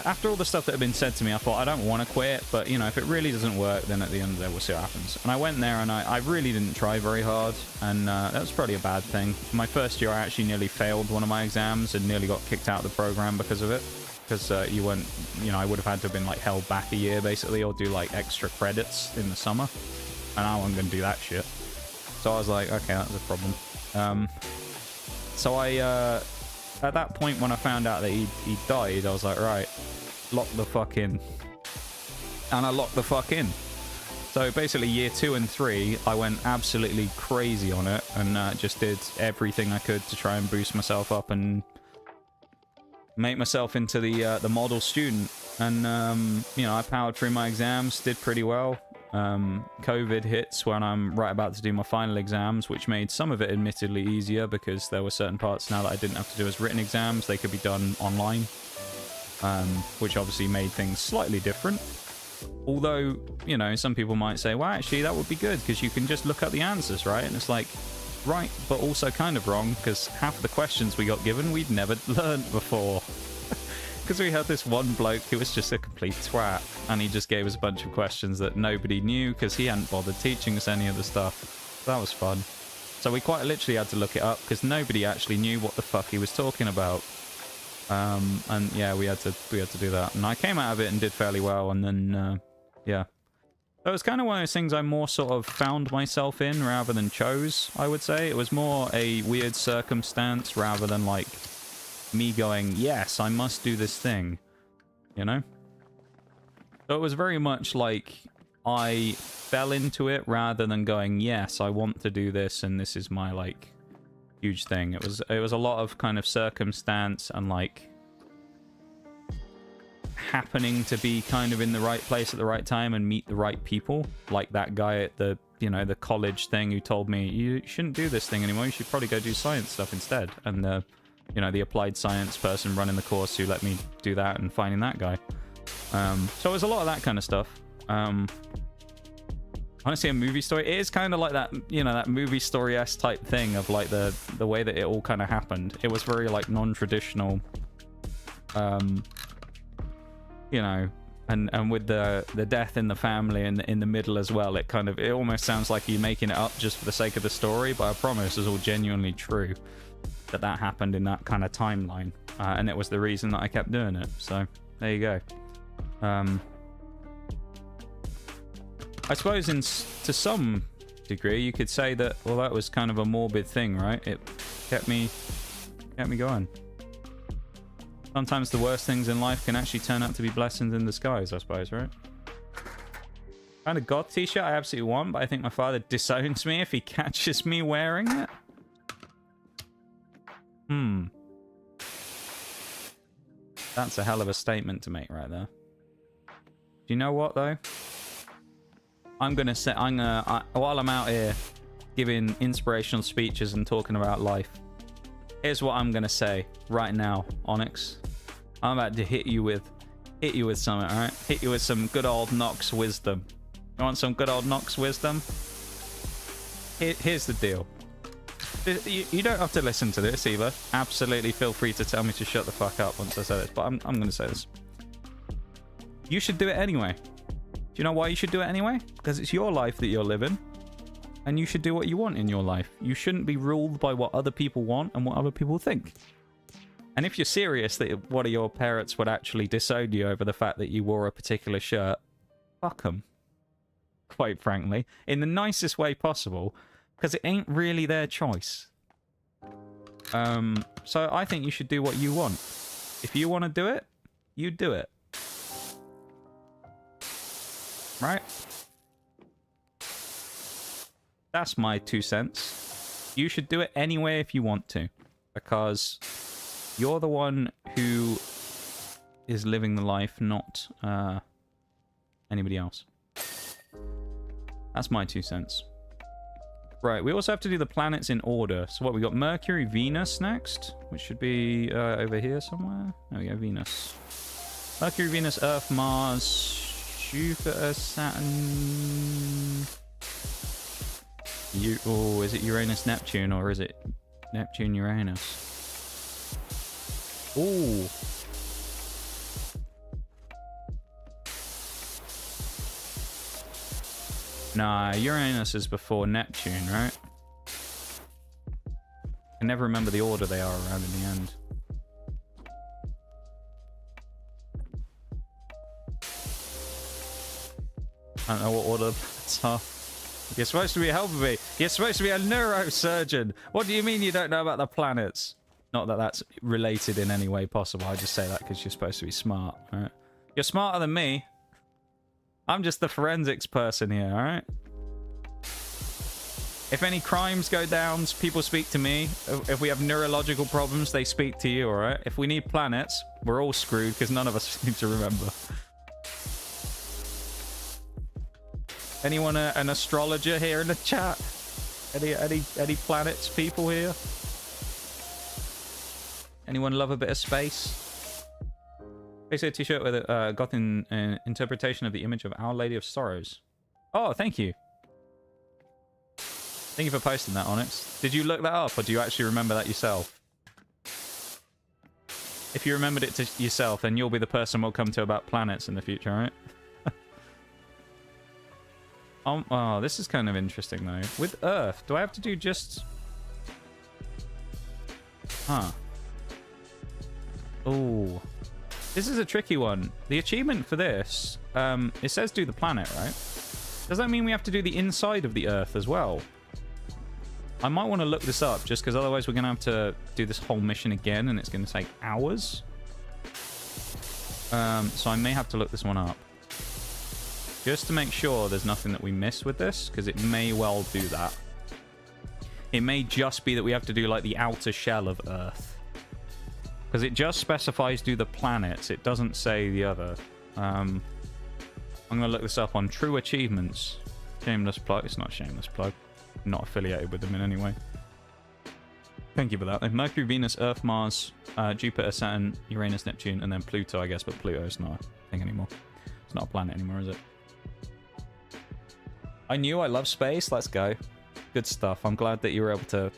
after all the stuff that had been said to me, I thought, I don't want to quit, but, you know, if it really doesn't work, then at the end of it, we'll see what happens. And I went there, and I really didn't try very hard, and that was probably a bad thing. My first year, I actually nearly failed one of my exams and nearly got kicked out of the program because of it. Because you weren't, you know, I would have had to have been, like, held back a year, basically, or do, like, extra credits in the summer. And I wasn't going to do that shit. So I was like, okay, that's a problem. So I, at that point when I found out that he died, I was like, right, lock the fuck in. And I locked the fuck in. So basically year 2 and 3, I went absolutely crazy on it and just did everything I could to try and boost myself up and make myself into the model student. And, you know, I powered through my exams, did pretty well. COVID hits when I'm right about to do my final exams, which made some of it admittedly easier because there were certain parts now that I didn't have to do as written exams. They could be done online, which obviously made things slightly different. Although, you know, some people might say, well, actually, that would be good because you can just look up the answers, right? And it's like, right, but also kind of wrong because half of the questions we got given we'd never learned before. Because we had this one bloke who was just a complete twat, and he just gave us a bunch of questions that nobody knew because he hadn't bothered teaching us any of the stuff. That was fun. So we quite literally had to look it up because nobody actually knew what the fuck he was talking about. And yeah, we had to do that. And I came out of it and did fairly well, and then yeah. So it was kind of one of those things I more sort of found myself in rather than chose, I would say. It was more a weird circumstance rather than like me going, yes, I must do this thing, you know? So it was very much like I fell into it rather than going, yes, I want to do this and this is my like huge thing. It was a lot of kind of circumstance and like happening to be kind of in the right place at the right time and meet the right people, like that guy at the, you know, the college thing who told me you shouldn't do this thing anymore, you should probably go do science stuff instead. And the, you know, the applied science person running the course who let me do that and finding that guy. So it was a lot of that kind of stuff. Honestly, a movie story. It is kind of like that, you know, that movie story-esque type thing of like the way that it all kind of happened. It was very like non-traditional, you know, and with the death in the family and in the middle as well, it almost sounds like you're making it up just for the sake of the story, but I promise it's all genuinely true that happened in that kind of timeline, and it was the reason that I kept doing it. So there you go. I suppose to some degree you could say that, well, that was kind of a morbid thing, right? It kept me going. Sometimes the worst things in life can actually turn out to be blessings in disguise, I suppose, right? Kind of goth t-shirt I absolutely want, but I think my father disowns me if he catches me wearing it. That's a hell of a statement to make right there. Do you know what though? While I'm out here giving inspirational speeches and talking about life, here's what I'm gonna say right now, Onyx. I'm about to hit you with something, alright? Hit you with some good old Nox wisdom. You want some good old Nox wisdom? Here's the deal. You don't have to listen to this either. Absolutely feel free to tell me to shut the fuck up once I say this, but I'm going to say this. You should do it anyway. Do you know why you should do it anyway? Because it's your life that you're living, and you should do what you want in your life. You shouldn't be ruled by what other people want and what other people think. And if you're serious that one of your parents would actually disown you over the fact that you wore a particular shirt, fuck them. Quite frankly, in the nicest way possible. Because it ain't really their choice. So I think you should do what you want. If you want to do it, you do it. Right? That's my 2 cents. You should do it anyway if you want to. Because you're the one who is living the life, not anybody else. That's my 2 cents. Right, we also have to do the planets in order. So what, we got Mercury, Venus next, which should be over here somewhere. There we go, Venus. Mercury, Venus, Earth, Mars, Jupiter, Saturn. Oh, is it Uranus, Neptune, or is it Neptune, Uranus? Ooh. Nah, Uranus is before Neptune, right? I never remember the order they are around in the end. I don't know what order the planets are. You're supposed to be helping me. You're supposed to be a neurosurgeon. What do you mean you don't know about the planets? Not that that's related in any way possible. I just say that because you're supposed to be smart, right? You're smarter than me. I'm just the forensics person here, alright? If any crimes go down, people speak to me. If we have neurological problems, they speak to you, alright? If we need planets, we're all screwed because none of us seem to remember. Anyone an astrologer here in the chat? Any planets people here? Anyone love a bit of space? Basically a t-shirt with a Gothic interpretation of the image of Our Lady of Sorrows. Oh, thank you. Thank you for posting that, Onyx. Did you look that up, or do you actually remember that yourself? If you remembered it to yourself, then you'll be the person we'll come to about planets in the future, right? Oh, this is kind of interesting, though. With Earth, do I have to do just... Huh. Oh... This is a tricky one. The achievement for this, it says do the planet, right? Does that mean we have to do the inside of the Earth as well? I might want to look this up, just because otherwise we're going to have to do this whole mission again, and it's going to take hours. So I may have to look this one up. Just to make sure there's nothing that we miss with this, because it may well do that. It may just be that we have to do, like, the outer shell of Earth. Because it just specifies do the planets. It doesn't say the other. I'm going to look this up on True Achievements. Shameless plug. It's not a shameless plug. I'm not affiliated with them in any way. Thank you for that. Mercury, Venus, Earth, Mars, Jupiter, Saturn, Uranus, Neptune, and then Pluto, I guess. But Pluto's not a thing anymore. It's not a planet anymore, is it? I knew I love space. Let's go. Good stuff. I'm glad that you were able to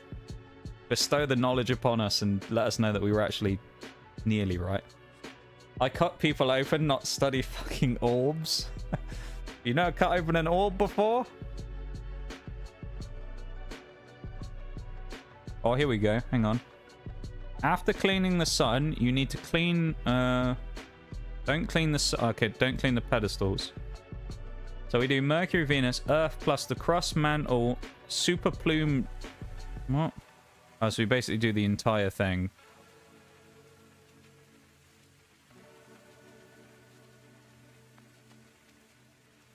bestow the knowledge upon us and let us know that we were actually nearly right. I cut people open, not study fucking orbs. You know, cut open an orb before? Oh, here we go. Hang on. After cleaning the sun, you need to clean... Don't clean the... Okay, don't clean the pedestals. So we do Mercury, Venus, Earth, plus the cross mantle, super plume... What? Oh, so we basically do the entire thing.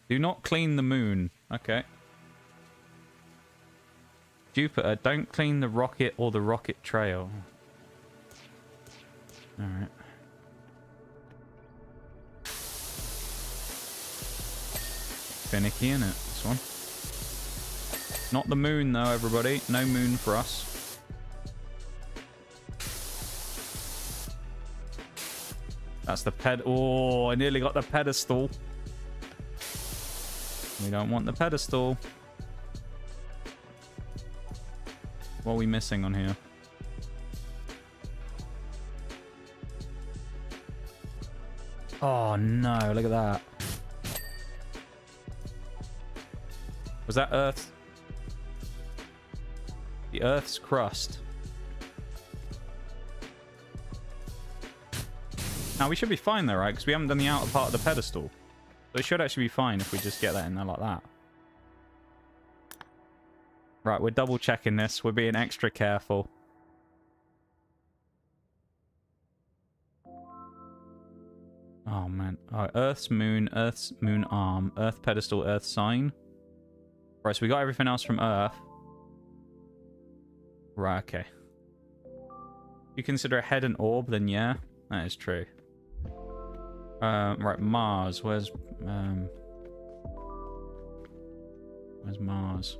Do not clean the moon. Okay. Jupiter, don't clean the rocket or the rocket trail. Alright. Finicky, innit, this one? Not the moon, though, everybody. No moon for us. That's the Oh, I nearly got the pedestal. We don't want the pedestal. What are we missing on here? Oh no, look at that. Was that Earth? The Earth's crust. Now we should be fine though, right? Because we haven't done the outer part of the pedestal. So it should actually be fine if we just get that in there like that. Right, we're double checking this. We're being extra careful. Oh man. Oh, Earth's moon arm, Earth pedestal, Earth sign. Right, so we got everything else from Earth. Right, okay. You consider a head an orb, then yeah, that is true. Right, Mars. Where's Mars?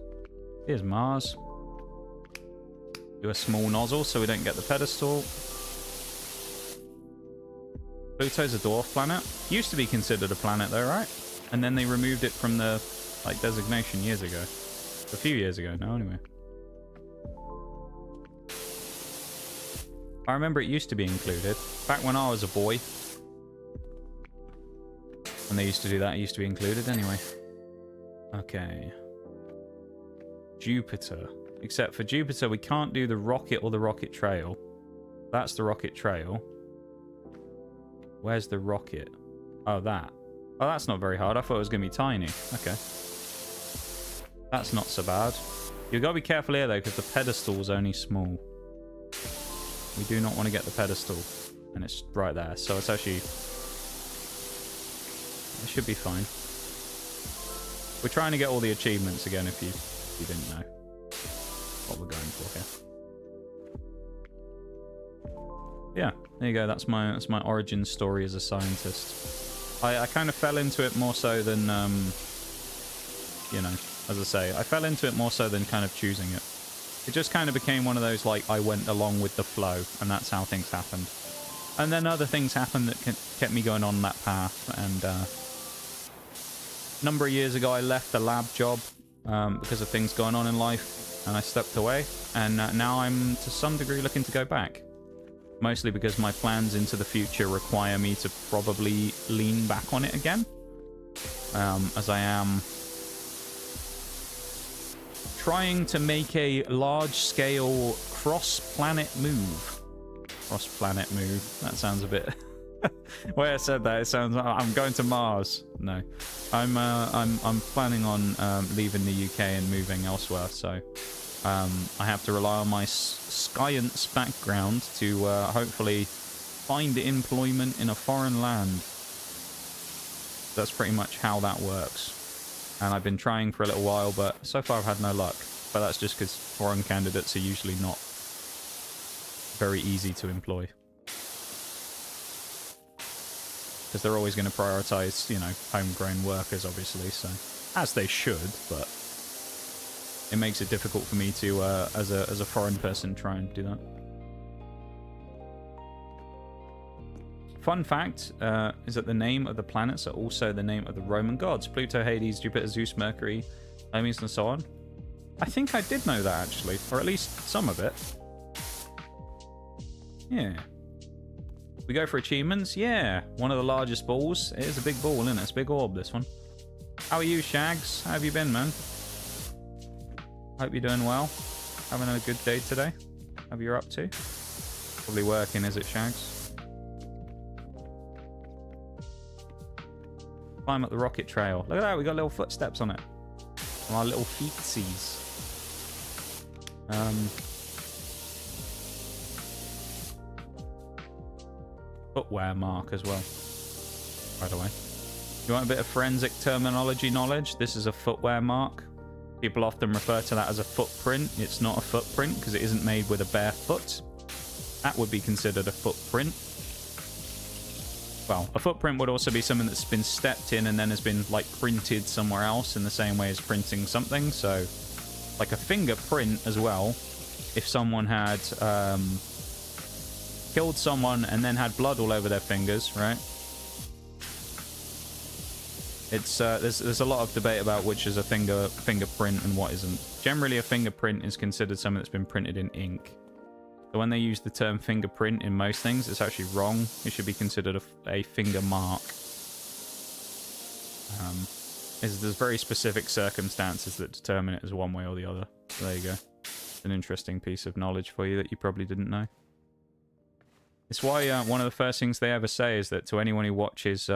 Here's Mars. Do a small nozzle so we don't get the pedestal. Pluto's a dwarf planet. Used to be considered a planet though, right? And then they removed it from the like designation years ago. A few years ago now, anyway. I remember it used to be included. Back when I was a boy. When they used to do that, it used to be included anyway. Okay. Jupiter. Except for Jupiter, we can't do the rocket or the rocket trail. That's the rocket trail. Where's the rocket? Oh, that. Oh, that's not very hard. I thought it was going to be tiny. Okay. That's not so bad. You've got to be careful here, though, because the pedestal's only small. We do not want to get the pedestal. And it's right there. So it's actually... It should be fine. We're trying to get all the achievements again, if you didn't know what we're going for here. Yeah, there you go. That's my origin story as a scientist. I kind of fell into it more so than you know, as I say, I fell into it more so than kind of choosing it. It just kind of became one of those, like, I went along with the flow, and that's how things happened. And then other things happened that kept me going on that path, and a number of years ago I left the lab job because of things going on in life, and I stepped away, and now I'm to some degree looking to go back. Mostly because my plans into the future require me to probably lean back on it again, as I am trying to make a large-scale cross-planet move. Cross-planet move. That sounds a bit... The way I said that, it sounds like I'm going to Mars. No, I'm planning on leaving the UK and moving elsewhere. So I have to rely on my science background to hopefully find employment in a foreign land. That's pretty much how that works. And I've been trying for a little while, but so far I've had no luck. But that's just because foreign candidates are usually not very easy to employ. Because they're always going to prioritize, you know, homegrown workers, obviously, so... As they should, but... It makes it difficult for me to, as a foreign person, try and do that. Fun fact is that the name of the planets are also the name of the Roman gods. Pluto, Hades, Jupiter, Zeus, Mercury, Hermes, and so on. I think I did know that, actually. Or at least some of it. Yeah. We go for achievements? Yeah. One of the largest balls. It is a big ball, isn't it? It's a big orb, this one. How are you, Shags? How have you been, man? Hope you're doing well. Having a good day today. How you're up to? Probably working, is it, Shags? Climb up the rocket trail. Look at that, we got little footsteps on it. Our little feetsies. Footwear mark as well, by the way. You want a bit of forensic terminology knowledge? This is a footwear mark. People often refer to that as a footprint. It's not a footprint because it isn't made with a bare foot. That would be considered a footprint. Well, a footprint would also be something that's been stepped in and then has been, like, printed somewhere else in the same way as printing something. So, like a fingerprint as well. If someone had killed someone and then had blood all over their fingers, right? It's there's a lot of debate about which is a fingerprint and what isn't. Generally, a fingerprint is considered something that's been printed in ink. So when they use the term fingerprint in most things, it's actually wrong. It should be considered a finger mark. There's very specific circumstances that determine it as one way or the other. So there you go. It's an interesting piece of knowledge for you that you probably didn't know. It's why one of the first things they ever say is that to anyone who watches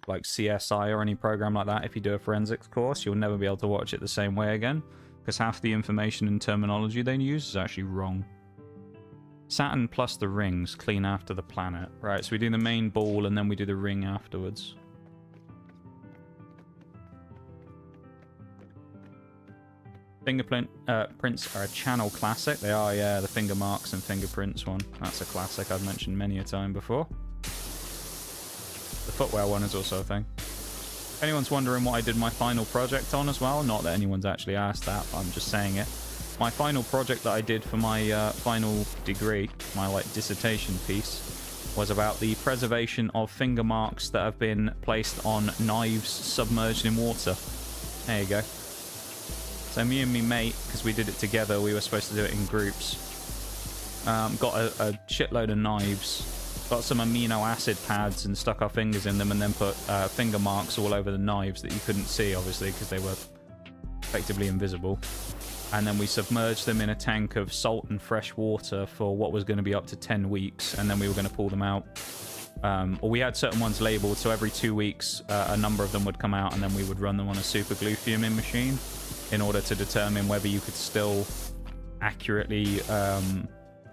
like CSI or any program like that, if you do a forensics course, you'll never be able to watch it the same way again, because half the information and terminology they use is actually wrong. Saturn plus the rings, clean after the planet. Right, so we do the main ball and then we do the ring afterwards. Fingerprint prints are a channel classic. They are, yeah, the finger marks and fingerprints one. That's a classic I've mentioned many a time before. The footwear one is also a thing. If anyone's wondering what I did my final project on as well, not that anyone's actually asked that, but I'm just saying it. My final project that I did for my final degree, my like dissertation piece, was about the preservation of finger marks that have been placed on knives submerged in water. There you go. So me and me mate, because we did it together, we were supposed to do it in groups, got a shitload of knives, got some amino acid pads and stuck our fingers in them, and then put finger marks all over the knives that you couldn't see, obviously, because they were effectively invisible. And then we submerged them in a tank of salt and fresh water for what was going to be up to 10 weeks, and then we were going to pull them out. Or we had certain ones labeled, so every 2 weeks a number of them would come out, and then we would run them on a super glue fuming machine in order to determine whether you could still accurately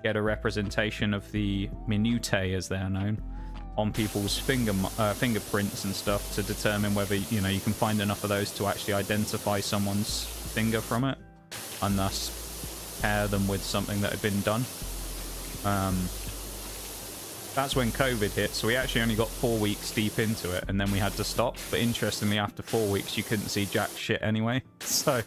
get a representation of the minutiae, as they're known, on people's fingerprints and stuff, to determine whether, you know, you can find enough of those to actually identify someone's finger from it, and thus pair them with something that had been done. That's when COVID hit, so we actually only got 4 weeks deep into it, and then we had to stop. But interestingly, after 4 weeks, you couldn't see jack shit anyway. So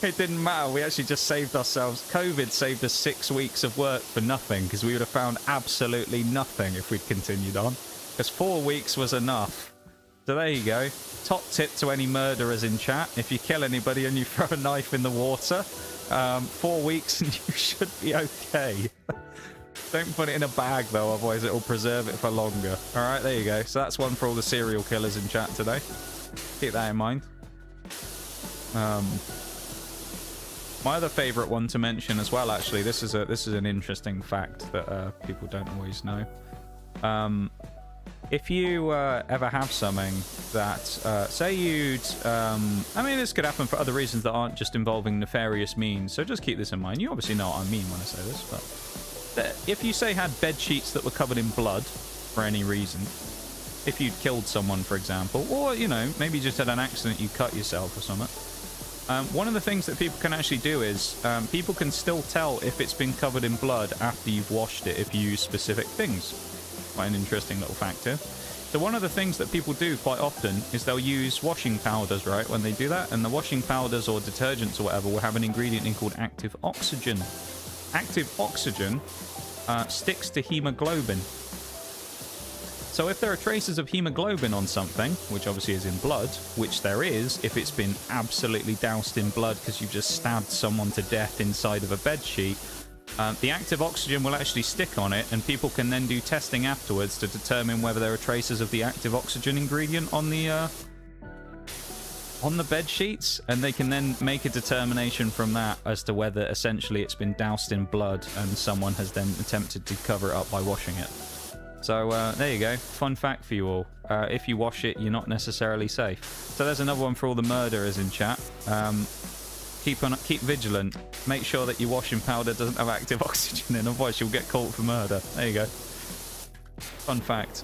it didn't matter. We actually just saved ourselves. COVID saved us 6 weeks of work for nothing, because we would have found absolutely nothing if we'd continued on. Because 4 weeks was enough. So there you go. Top tip to any murderers in chat: if you kill anybody and you throw a knife in the water, 4 weeks and you should be okay. Don't put it in a bag, though, otherwise it will preserve it for longer. Alright, there you go. So that's one for all the serial killers in chat today. Keep that in mind. My other favourite one to mention as well, actually, this is an interesting fact that people don't always know. If you ever have something that, say you'd... I mean, this could happen for other reasons that aren't just involving nefarious means, so just keep this in mind. You obviously know what I mean when I say this, but... if you, say, had bed sheets that were covered in blood for any reason, if you'd killed someone, for example, or, you know, maybe you just had an accident, you cut yourself or something, one of the things that people can actually do is people can still tell if it's been covered in blood after you've washed it if you use specific things. Quite an interesting little fact here. So one of the things that people do quite often is they'll use washing powders, right, when they do that, and the washing powders or detergents or whatever will have an ingredient in called active oxygen. Active oxygen sticks to hemoglobin. So if there are traces of hemoglobin on something, which obviously is in blood, which there is if it's been absolutely doused in blood because you've just stabbed someone to death inside of a bed sheet, the active oxygen will actually stick on it, and people can then do testing afterwards to determine whether there are traces of the active oxygen ingredient on the bed sheets, and they can then make a determination from that as to whether essentially it's been doused in blood and someone has then attempted to cover it up by washing it. So there you go, fun fact for you all. If you wash it, you're not necessarily safe. So there's another one for all the murderers in chat. Keep vigilant. Make sure that your washing powder doesn't have active oxygen in, otherwise you'll get caught for murder. There you go. Fun fact.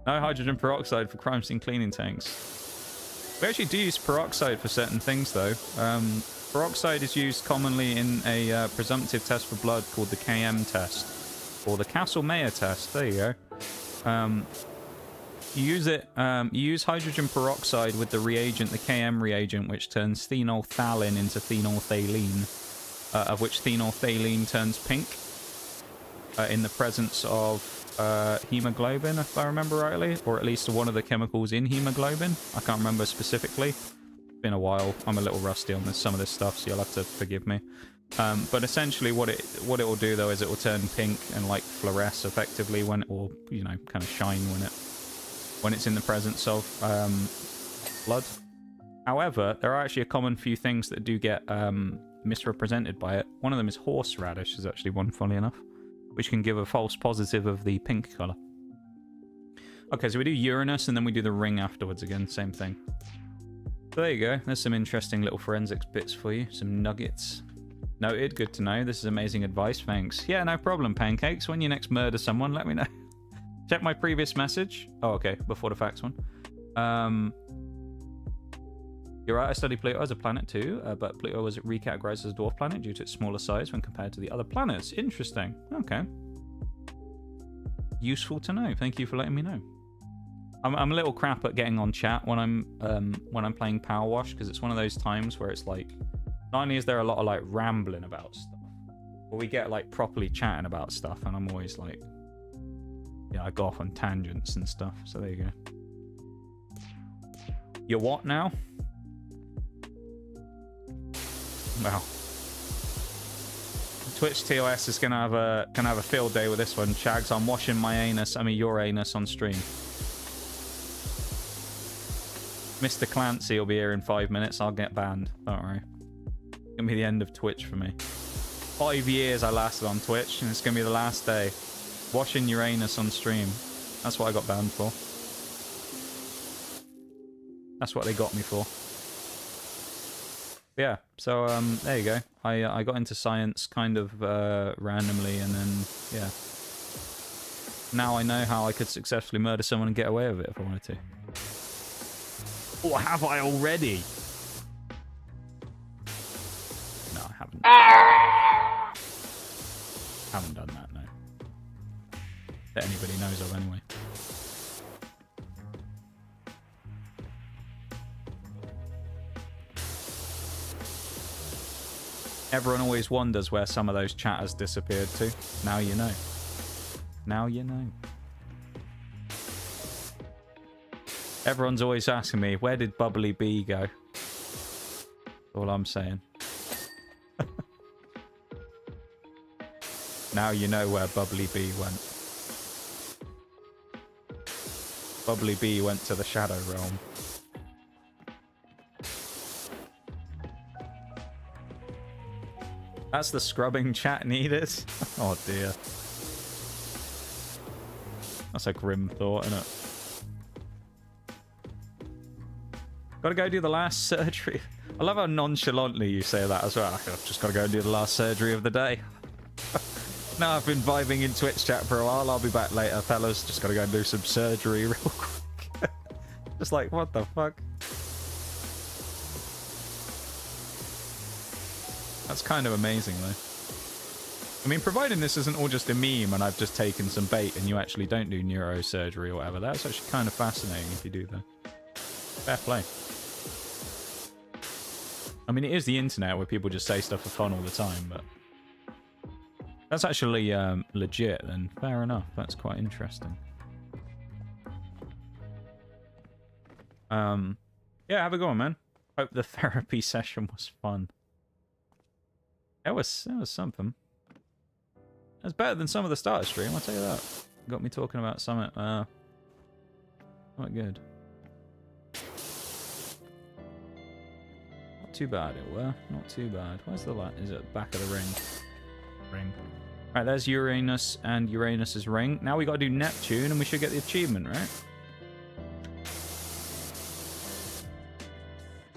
No hydrogen peroxide for crime scene cleaning tanks. We actually do use peroxide for certain things, though. Peroxide is used commonly in a presumptive test for blood called the KM test, or the Castle-Meyer test. There you go. You use it. You use hydrogen peroxide with the reagent, the KM reagent, which turns phenolphthalein into phenolphthalein, of which phenolphthalein turns pink in the presence of hemoglobin, if I remember rightly, or at least one of the chemicals in hemoglobin. I can't remember specifically. It's been a while. I'm a little rusty on some of this stuff, so you'll have to forgive me. But essentially what it will do though is it will turn pink and like fluoresce effectively when it will, you know, kind of shine when it's in the presence of blood. However, there are actually a common few things that do get misrepresented by it. One of them is horseradish, is actually one, funny enough, which can give a false positive of the pink colour. Okay, so we do Uranus and then we do the ring afterwards again, same thing. So there you go, there's some interesting little forensics bits for you, some nuggets. Noted, good to know. This is amazing advice, thanks. Yeah, no problem, Pancakes. When you next murder someone, let me know. Check my previous message. Oh, okay, before the facts one. You're right, I studied Pluto as a planet too, but Pluto was recategorized as a dwarf planet due to its smaller size when compared to the other planets. Interesting. Okay. Useful to know. Thank you for letting me know. I'm a little crap at getting on chat when I'm playing Power Wash, because it's one of those times where it's like, not only is there a lot of like rambling about stuff, but we get like properly chatting about stuff, and I'm always like, yeah, I go off on tangents and stuff. So there you go. You're what now? Wow. Twitch TOS is gonna have a field day with this one, Shags. I'm washing my anus, your anus on stream. Mr. Clancy will be here in 5 minutes. I'll get banned. Don't worry. It's gonna be the end of Twitch for me. 5 years I lasted on Twitch, and it's gonna be the last day. Washing your anus on stream. That's what I got banned for. That's what they got me for. Yeah, so there you go. I got into science kind of randomly, and then yeah. Now I know how I could successfully murder someone and get away with it if I wanted to. Or have I already? No, I haven't. Haven't done that, no. That anybody knows of anyway. Everyone always wonders where some of those chatters disappeared to. Now you know. Now you know. Everyone's always asking me, where did Bubbly Bee go? That's all I'm saying. Now you know where Bubbly Bee went. Bubbly Bee went to the Shadow Realm. That's the scrubbing chat needed. Oh dear. That's a grim thought, isn't it? Gotta go do the last surgery. I love how nonchalantly you say that as well. I've just gotta go and do the last surgery of the day. Now I've been vibing in Twitch chat for a while. I'll be back later, fellas. Just gotta go and do some surgery real quick. Just like, what the fuck? That's kind of amazing, though. I mean, providing this isn't all just a meme and I've just taken some bait and you actually don't do neurosurgery or whatever, that's actually kind of fascinating if you do that. Fair play. I mean, it is the internet where people just say stuff for fun all the time, but... That's actually legit, then. Fair enough. That's quite interesting. Yeah, have a go on, man. Hope the therapy session was fun. That was something. That's better than some of the starter stream, I'll tell you that. Got me talking about something, not good. Not too bad, it were. Not too bad. Where's the light? Is it back of the ring? Ring. Right, there's Uranus and Uranus's ring. Now we got to do Neptune, and we should get the achievement, right?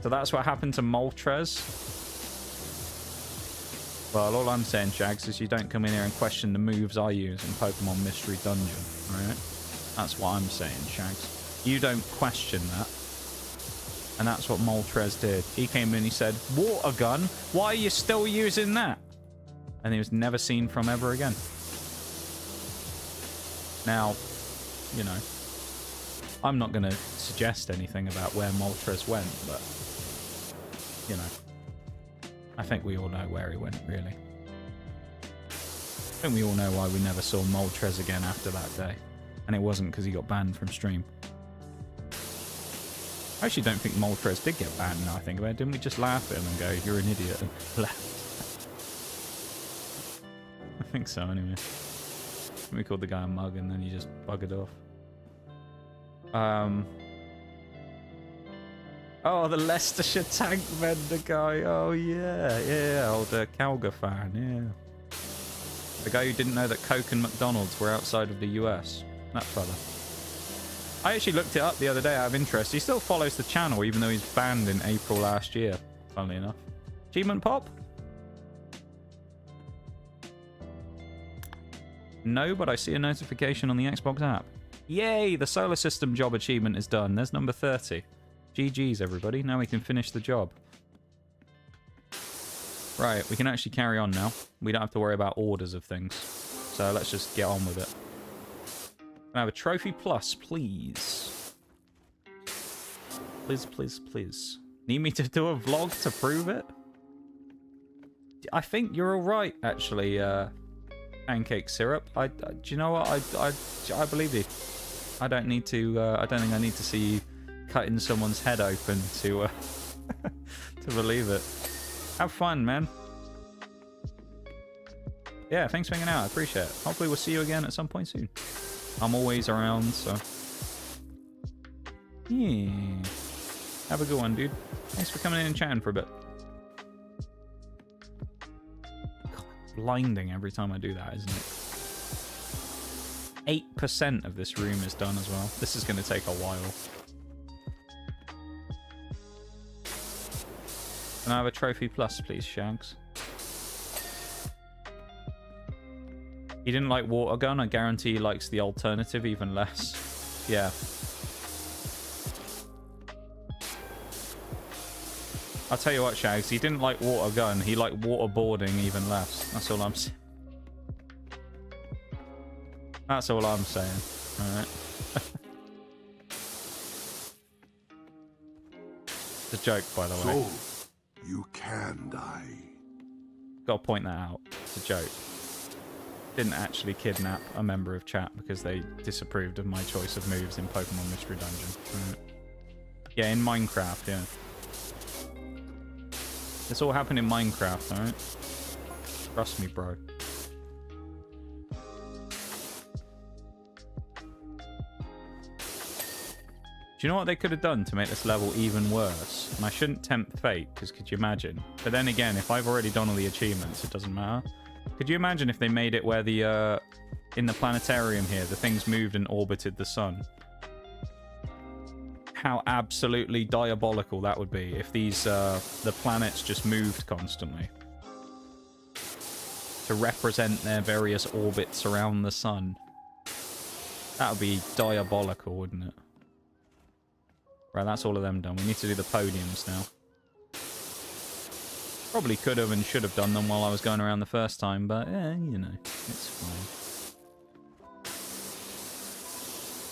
So that's what happened to Moltres. Well, all I'm saying, Shags, is you don't come in here and question the moves I use in Pokemon Mystery Dungeon, right? That's what I'm saying, Shags. You don't question that. And that's what Moltres did. He came in and he said, water gun? Why are you still using that? And he was never seen from ever again. Now, you know, I'm not going to suggest anything about where Moltres went, but, you know, I think we all know where he went, really. I think we all know why we never saw Moltres again after that day. And it wasn't because he got banned from stream. I actually don't think Moltres did get banned now I think about it. Didn't we just laugh at him and go, you're an idiot, and laugh? I think so, anyway. We called the guy a mug and then he just buggered off. Oh, the Leicestershire tank vendor guy. Oh, yeah. Old Calga fan, yeah. The guy who didn't know that Coke and McDonald's were outside of the US. That fella. I actually looked it up the other day out of interest. He still follows the channel, even though he's banned in April last year, funnily enough. Achievement pop? No, but I see a notification on the Xbox app. Yay, the solar system job achievement is done. There's number 30. GG's, everybody. Now we can finish the job. Right, we can actually carry on now. We don't have to worry about orders of things. So let's just get on with it. Can I have a trophy plus, please? Please, please, please. Need me to do a vlog to prove it? I think you're alright, actually, Pancake Syrup. Do you know what? I believe you. I don't need to, I don't think I need to see you cutting someone's head open to, to believe it. Have fun, man. Yeah, thanks for hanging out. I appreciate it. Hopefully we'll see you again at some point soon. I'm always around, so... Yeah. Have a good one, dude. Thanks for coming in and chatting for a bit. God, blinding every time I do that, isn't it? 8% of this room is done as well. This is going to take a while. Can I have a trophy plus, please, Shags? He didn't like water gun. I guarantee he likes the alternative even less. Yeah. I'll tell you what, Shags. He didn't like water gun. He liked waterboarding even less. That's all I'm saying. That's all I'm saying. Alright. It's a joke, by the way. So, you can die. Gotta point that out. It's a joke. Didn't actually kidnap a member of chat because they disapproved of my choice of moves in Pokemon Mystery Dungeon. Right. Yeah, in Minecraft, yeah. This all happened in Minecraft, alright? Trust me, bro. Do you know what they could have done to make this level even worse? And I shouldn't tempt fate, because could you imagine? But then again, if I've already done all the achievements, it doesn't matter. Could you imagine if they made it where the, in the planetarium here, the things moved and orbited the sun? How absolutely diabolical that would be if these, the planets just moved constantly. To represent their various orbits around the sun. That would be diabolical, wouldn't it? Right, that's all of them done. We need to do the podiums now. Probably could have and should have done them while I was going around the first time, but, you know, it's fine.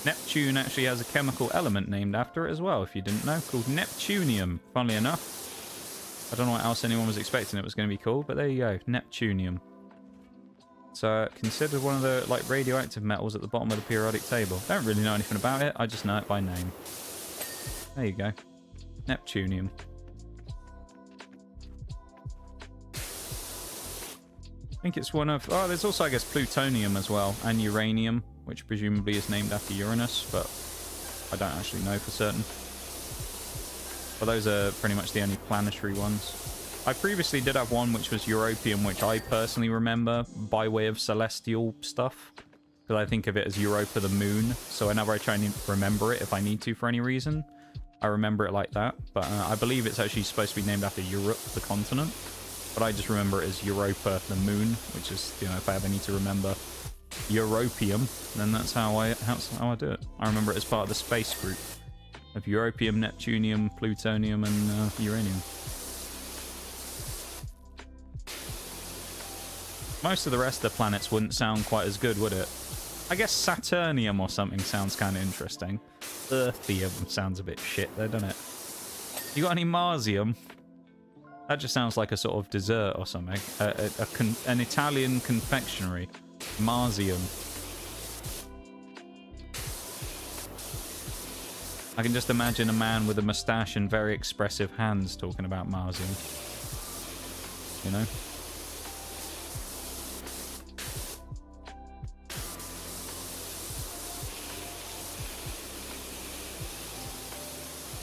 Neptune actually has a chemical element named after it as well, if you didn't know, called Neptunium, funnily enough. I don't know what else anyone was expecting it was going to be called, but there you go, Neptunium. So, considered one of the, like, radioactive metals at the bottom of the periodic table. Don't really know anything about it, I just know it by name. There you go. Neptunium. I think it's one of... Oh, there's also, I guess, plutonium as well. And uranium, which presumably is named after Uranus, but I don't actually know for certain. But those are pretty much the only planetary ones. I previously did have one which was Europium, which I personally remember by way of celestial stuff. Because I think of it as Europa the moon. So whenever I try and remember it, if I need to for any reason, I remember it like that. But I believe it's actually supposed to be named after Europe, the continent. But I just remember it as Europa, the moon, which is, you know, if I ever need to remember Europium, then that's how I do it. I remember it as part of the space group of Europium, Neptunium, Plutonium, and Uranium. Most of the rest of the planets wouldn't sound quite as good, would it? I guess Saturnium or something sounds kind of interesting. Earthium sounds a bit shit though, doesn't it? You got any Marsium? That just sounds like a sort of dessert or something. An Italian confectionery. Marzium. I can just imagine a man with a moustache and very expressive hands talking about Marzium. You know?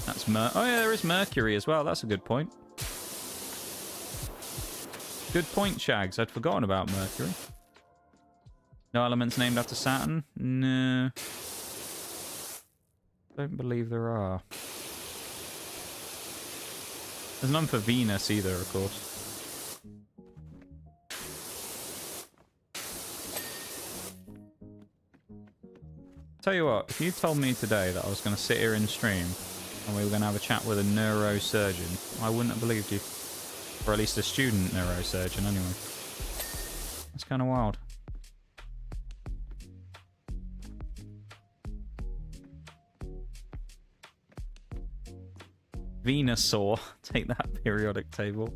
That's oh yeah, there is Mercury as well. That's a good point. Good point, Shags. I'd forgotten about Mercury. No elements named after Saturn? No. Don't believe there are. There's none for Venus either, of course. Tell you what, if you told me today that I was going to sit here and stream and we were going to have a chat with a neurosurgeon, I wouldn't have believed you. Or at least a student neurosurgeon, anyway. That's kind of wild. Venusaur. Take that, periodic table.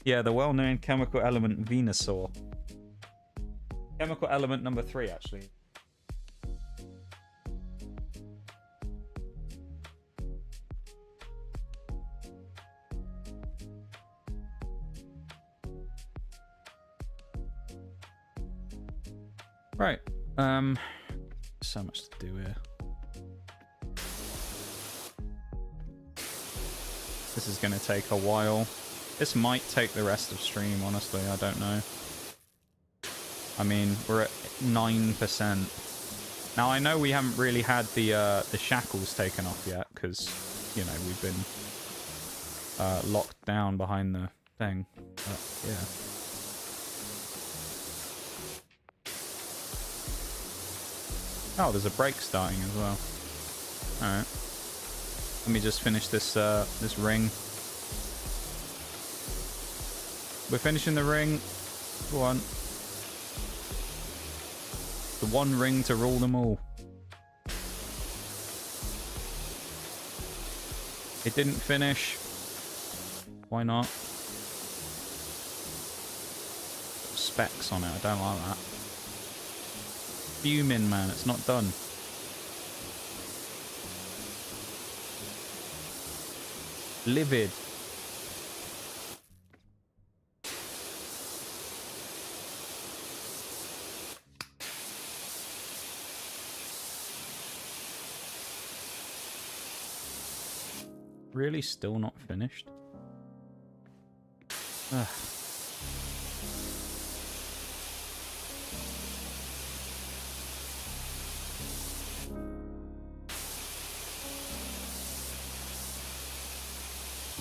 Yeah, the well-known chemical element Venusaur. Chemical element number 3, actually. Right. So much to do here. This is going to take a while. This might take the rest of stream, honestly. I don't know. I mean, we're at 9%. Now, I know we haven't really had the shackles taken off yet, because, you know, we've been locked down behind the thing. But, yeah. Oh, there's a break starting as well. Alright. Let me just finish this this ring. We're finishing the ring. Go on. The one ring to rule them all. It didn't finish. Why not? Specs on it. I don't like that. Fuming, man. It's not done. Livid. Really still not finished? Ugh.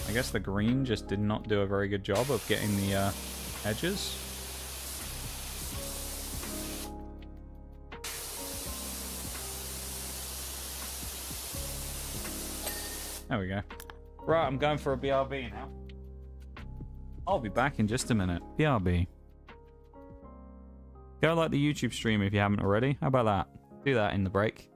I guess the green just did not do a very good job of getting the edges. There we go. Right, I'm going for a BRB now. I'll be back in just a minute. BRB. Go like the YouTube stream if you haven't already. How about that? Do that in the break.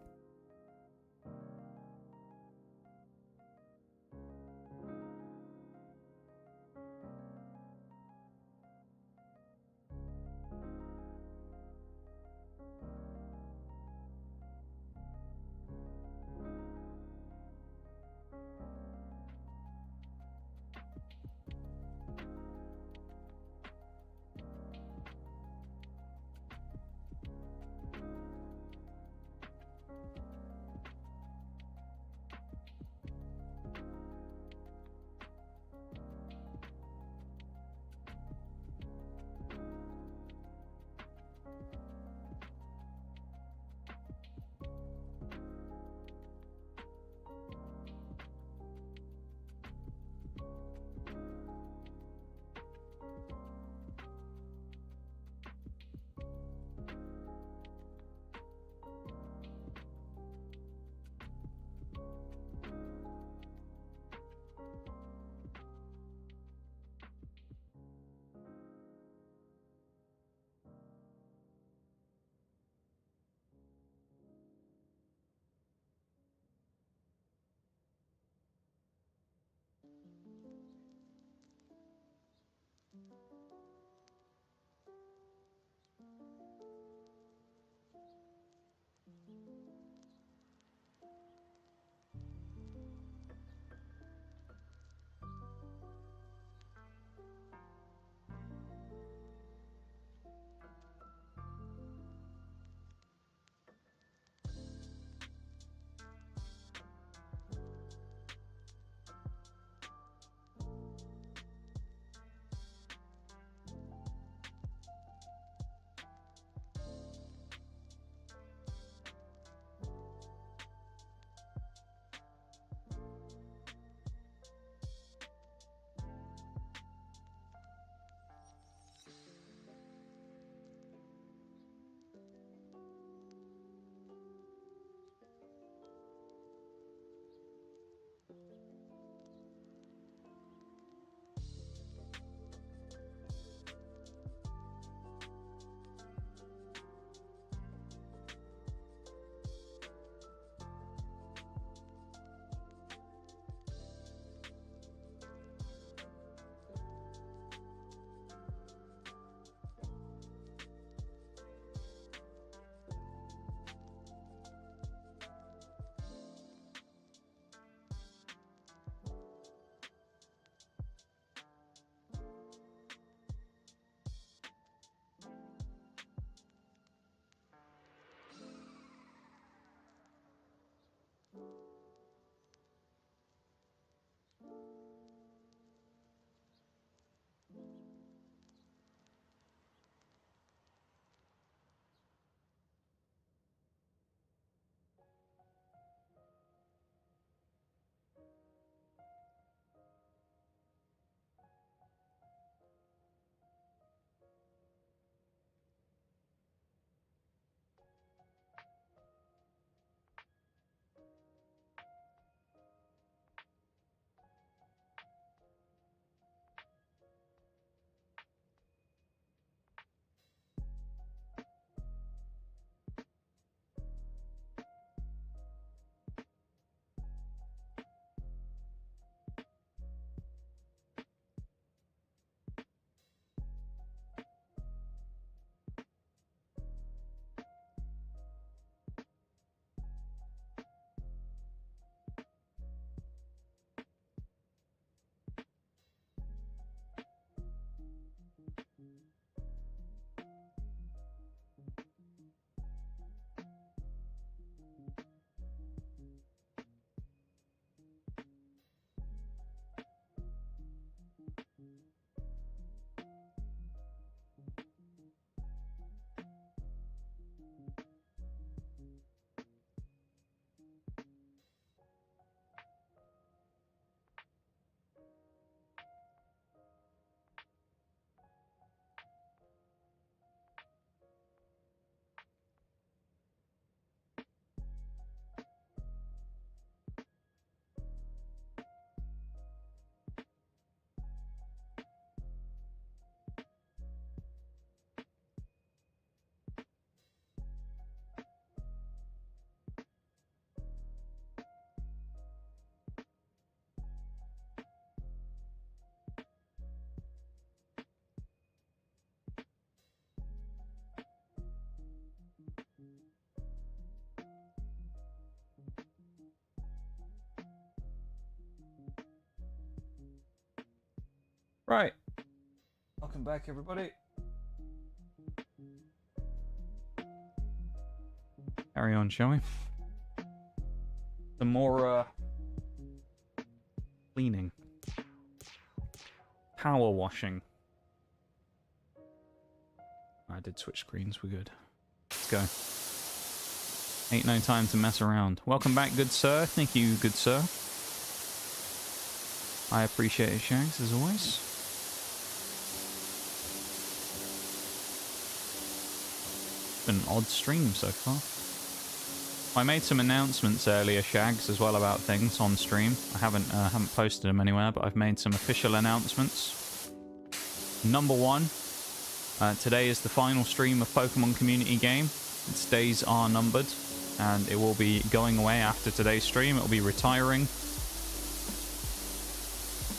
Right. Welcome back, everybody. Carry on, shall we? Some more cleaning. Power washing. I did switch screens, we're good. Let's go. Ain't no time to mess around. Welcome back, good sir. Thank you, good sir. I appreciate it, Shags, as always. Been an odd stream so far. I made some announcements earlier, Shags, as well about things on stream. I haven't posted them anywhere, but I've made some official announcements. Number one, today is the final stream of Pokemon Community Game. Its days are numbered, and it will be going away after today's stream. It will be retiring.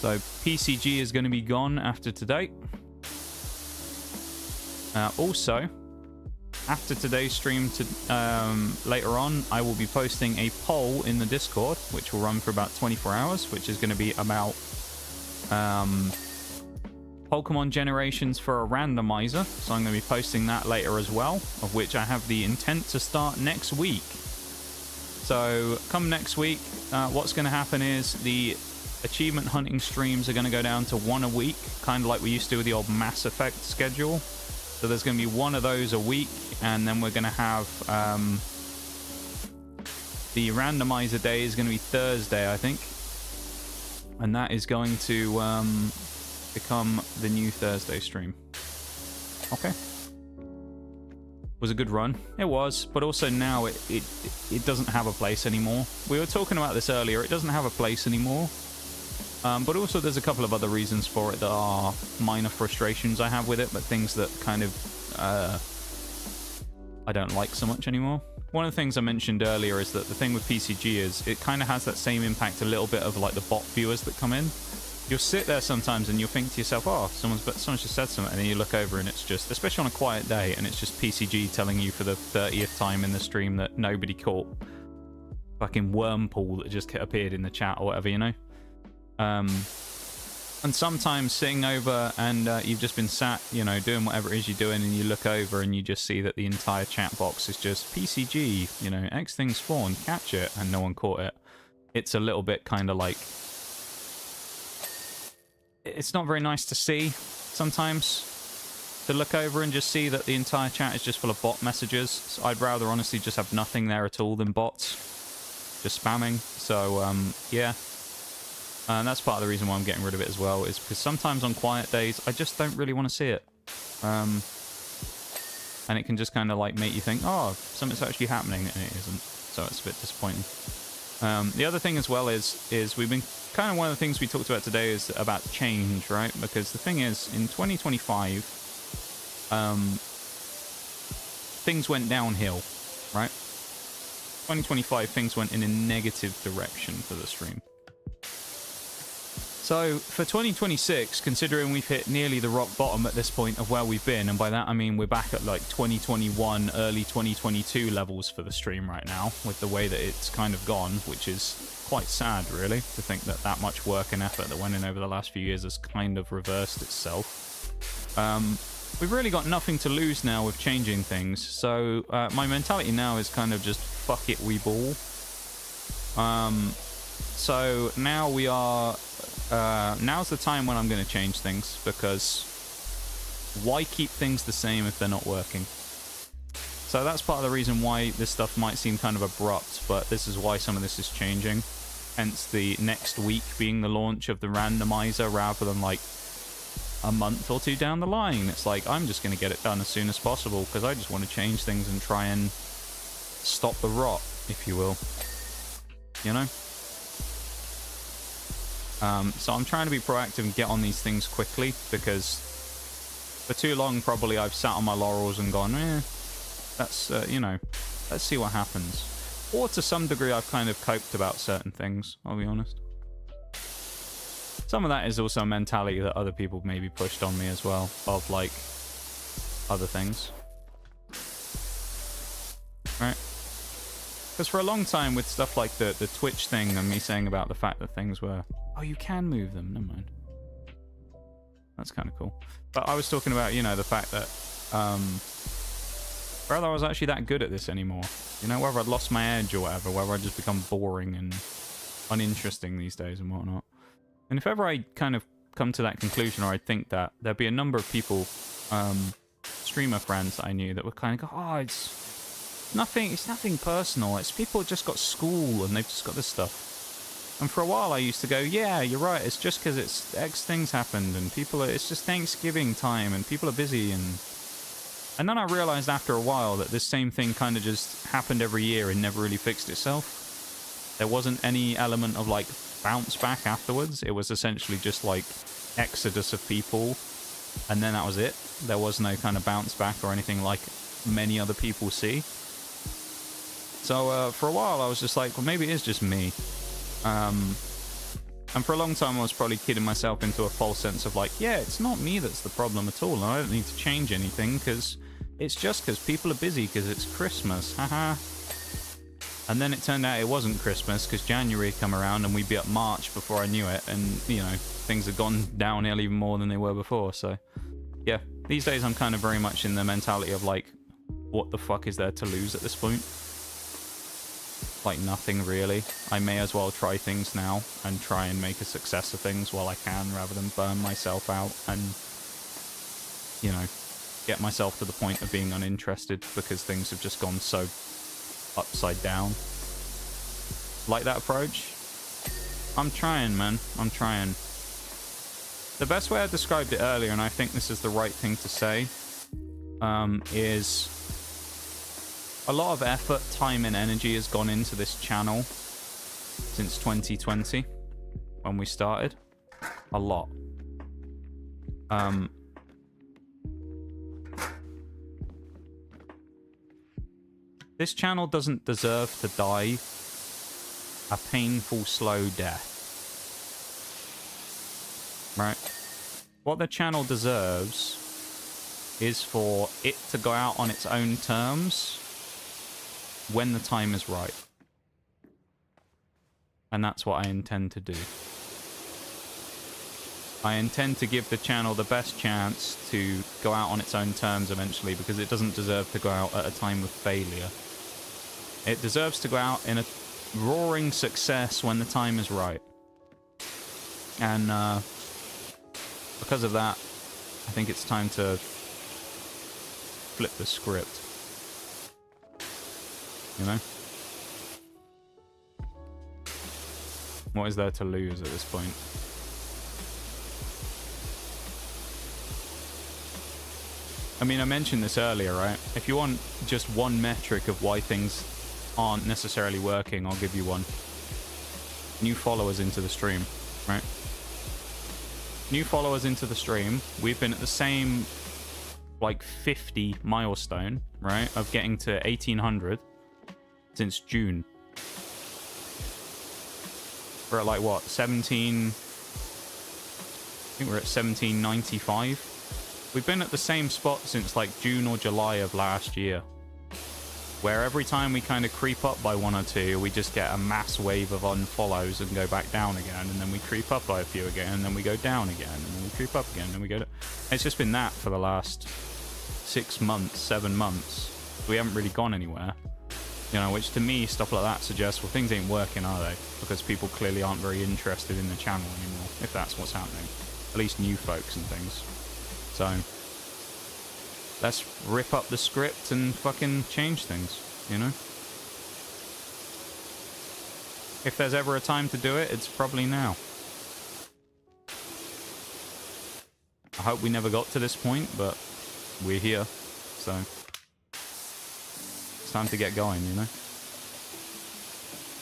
So PCG is going to be gone after today. Also, after today's stream later on, I will be posting a poll in the Discord, which will run for about 24 hours, which is going to be about Pokemon generations for a randomizer. So I'm going to be posting that later as well, of which I have the intent to start next week. So come next week, what's going to happen is the achievement hunting streams are going to go down to 1 a week, kind of like we used to with the old Mass Effect schedule. So there's going to be 1 of those a week, and then we're going to have the randomizer day is going to be Thursday, I think. And that is going to become the new Thursday stream. Okay. Was a good run. It was, but also now it doesn't have a place anymore. We were talking about this earlier. It doesn't have a place anymore. But also there's a couple of other reasons for it that are minor frustrations I have with it, but things that kind of I don't like so much anymore. One of the things I mentioned earlier is that the thing with PCG is it kind of has that same impact a little bit of like the bot viewers that come in. You'll sit there sometimes and you'll think to yourself, oh, someone's just said something, and then you look over and it's just, especially on a quiet day, and it's just PCG telling you for the 30th time in the stream that nobody caught fucking Wormpool that just appeared in the chat or whatever, you know? And sometimes sitting over and you've just been sat, you know, doing whatever it is you're doing, and you look over and you just see that the entire chat box is just PCG, you know, X thing spawned, catch it, and no one caught it. It's a little bit kind of like, it's not very nice to see sometimes, to look over and just see that the entire chat is just full of bot messages. So I'd rather honestly just have nothing there at all than bots just spamming. So yeah, and that's part of the reason why I'm getting rid of it as well, is because sometimes on quiet days I just don't really want to see it, and it can just kind of like make you think, oh, something's actually happening, and it isn't. So it's a bit disappointing. The other thing as well is we've been kind of, one of the things we talked about today is about change, right? Because the thing is, in 2025, things went downhill, right? 2025, things went in a negative direction for the stream. So for 2026, considering we've hit nearly the rock bottom at this point of where we've been, and by that I mean we're back at like 2021, early 2022 levels for the stream right now, with the way that it's kind of gone, which is quite sad, really, to think that that much work and effort that went in over the last few years has kind of reversed itself. We've really got nothing to lose now with changing things, so my mentality now is kind of just fuck it, we ball. So now we are... now's the time when I'm going to change things, because why keep things the same if they're not working? So that's part of the reason why this stuff might seem kind of abrupt, but this is why some of this is changing. Hence the next week being the launch of the randomizer rather than like a month or two down the line. It's like, I'm just going to get it done as soon as possible because I just want to change things and try and stop the rot, if you will. You know? So I'm trying to be proactive and get on these things quickly, because for too long probably I've sat on my laurels and gone, that's, you know, let's see what happens. Or to some degree I've kind of coped about certain things, I'll be honest. Some of that is also a mentality that other people maybe pushed on me as well, of like other things. Right? Because for a long time with stuff like the Twitch thing and me saying about the fact that things were... Oh, you can move them. Never mind. That's kind of cool. But I was talking about, you know, the fact that whether I was actually that good at this anymore. You know, whether I'd lost my edge or whatever, whether I'd just become boring and uninteresting these days and whatnot. And if ever I kind of come to that conclusion, or I think that, there'd be a number of people, streamer friends that I knew that would kind of go, oh, it's nothing personal. It's people just got school and they've just got this stuff. And for a while I used to go, yeah, you're right, it's just because it's X things happened and it's just Thanksgiving time and people are busy, and then I realized after a while that this same thing kind of just happened every year and never really fixed itself. There wasn't any element of like bounce back afterwards. It was essentially just like exodus of people, and then that was it. There was no kind of bounce back or anything like many other people see. So for a while I was just like, well, maybe it is just me. And for a long time, I was probably kidding myself into a false sense of like, yeah, it's not me that's the problem at all. And I don't need to change anything because it's just because people are busy because it's Christmas. Haha. And then it turned out it wasn't Christmas because January come around and we'd be at March before I knew it. And, you know, things had gone downhill even more than they were before. So, yeah, these days I'm kind of very much in the mentality of like, what the fuck is there to lose at this point? Like nothing really. I may as well try things now and try and make a success of things while I can rather than burn myself out and, you know, get myself to the point of being uninterested because things have just gone so upside down. Like that approach? I'm trying, man. I'm trying. The best way I described it earlier, and I think this is the right thing to say, is a lot of effort, time, and energy has gone into this channel since 2020 when we started. A lot. This channel doesn't deserve to die a painful, slow death. Right? What the channel deserves is for it to go out on its own terms when the time is right. And that's what I intend to do. I intend to give the channel the best chance to go out on its own terms eventually because it doesn't deserve to go out at a time of failure. It deserves to go out in a roaring success when the time is right. And because of that, I think it's time to flip the script. You know? What is there to lose at this point? I mean, I mentioned this earlier, right? If you want just one metric of why things aren't necessarily working, I'll give you one. New followers into the stream, right? New followers into the stream. We've been at the same, like, 50 milestone, right? Of getting to 1,800 since June. We're at, like, what? 17... I think we're at 1795. We've been at the same spot since like June or July of last year. Where every time we kind of creep up by one or two, we just get a mass wave of unfollows and go back down again. And then we creep up by a few again, and then we go down again. And then we creep up again, and we go down. It's just been that for the last 6 months, 7 months. We haven't really gone anywhere. You know, which to me, stuff like that suggests, well, things ain't working, are they? Because people clearly aren't very interested in the channel anymore, if that's what's happening. At least new folks and things. So, let's rip up the script and fucking change things, you know? If there's ever a time to do it, it's probably now. I hope we never got to this point, but we're here, so it's time to get going, you know?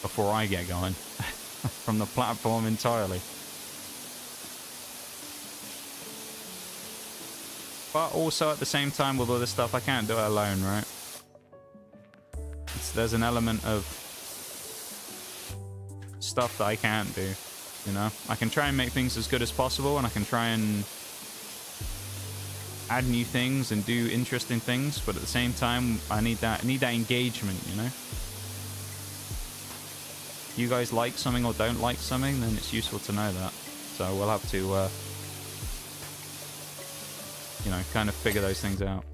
Before I get going. From the platform entirely. But also at the same time with all this stuff, I can't do it alone, right? There's an element of stuff that I can't do, you know? I can try and make things as good as possible, and I can try and add new things and do interesting things, but at the same time, I need that engagement, you know? If you guys like something or don't like something, then it's useful to know that. So we'll have to, you know, kind of figure those things out.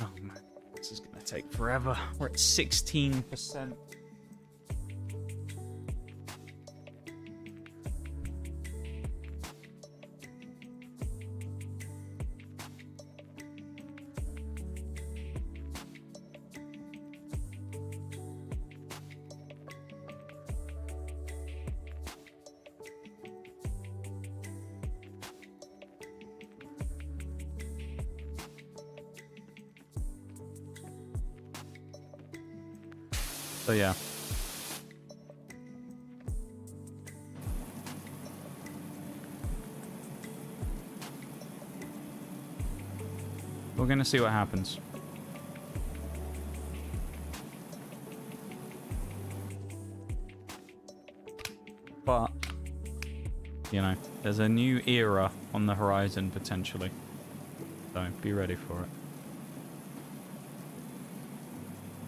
Oh man, this is gonna take forever. We're at 16%. So yeah. We're gonna see what happens. But, you know, there's a new era on the horizon, potentially. So, be ready for it.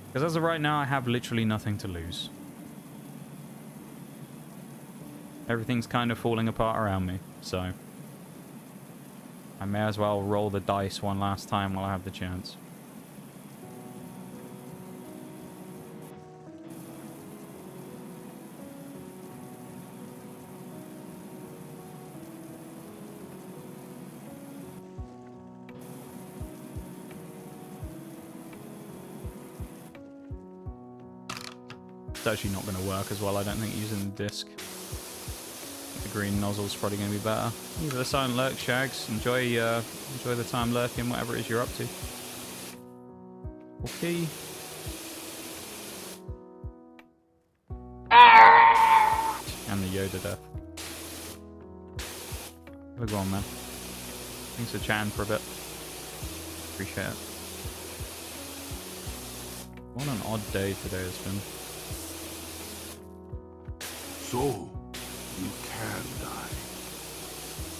Because as of right now, I have literally nothing to lose. Everything's kind of falling apart around me, so... I may as well roll the dice one last time while I have the chance. It's actually not going to work as well, I don't think, using the disc. The green nozzle's probably going to be better. Leave the silent lurk, Shags. Enjoy the time lurking, whatever it is you're up to. Okay. And the Yoda death. Go on, man. Thanks for chatting for a bit. Appreciate it. What an odd day today has been. So, you can die.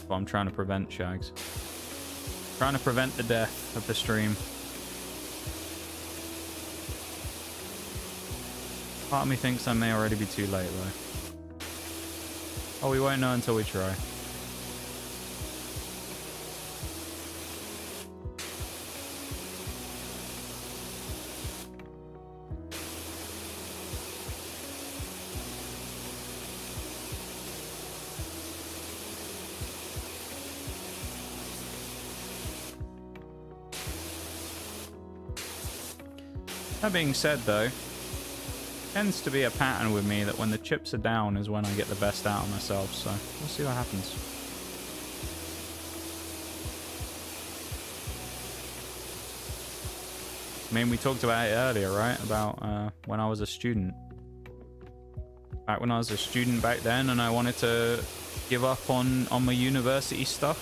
Well, I'm trying to prevent, Shags. Trying to prevent the death of the stream. Part of me thinks I may already be too late, though. Oh, we won't know until we try. That being said, though, tends to be a pattern with me that when the chips are down is when I get the best out of myself, so we'll see what happens. I mean, we talked about it earlier, right? About when I was a student. Back when I was a student back then and I wanted to give up on my university stuff.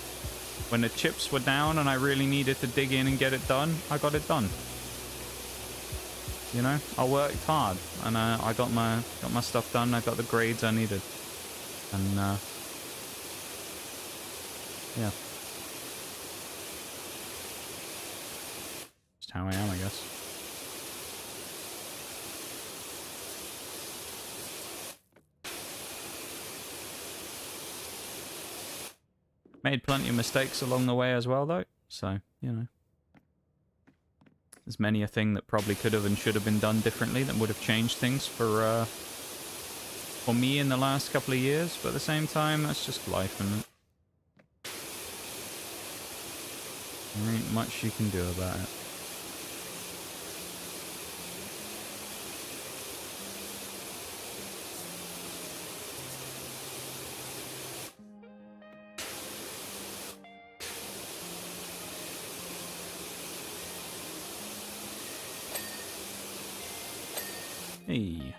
When the chips were down and I really needed to dig in and get it done, I got it done. You know, I worked hard, and I got my stuff done. I got the grades I needed, and yeah, just how I am, I guess. Made plenty of mistakes along the way as well, though. So you know. There's many a thing that probably could have and should have been done differently that would have changed things for me in the last couple of years, but at the same time, that's just life, isn't it? There ain't much you can do about it. Hey.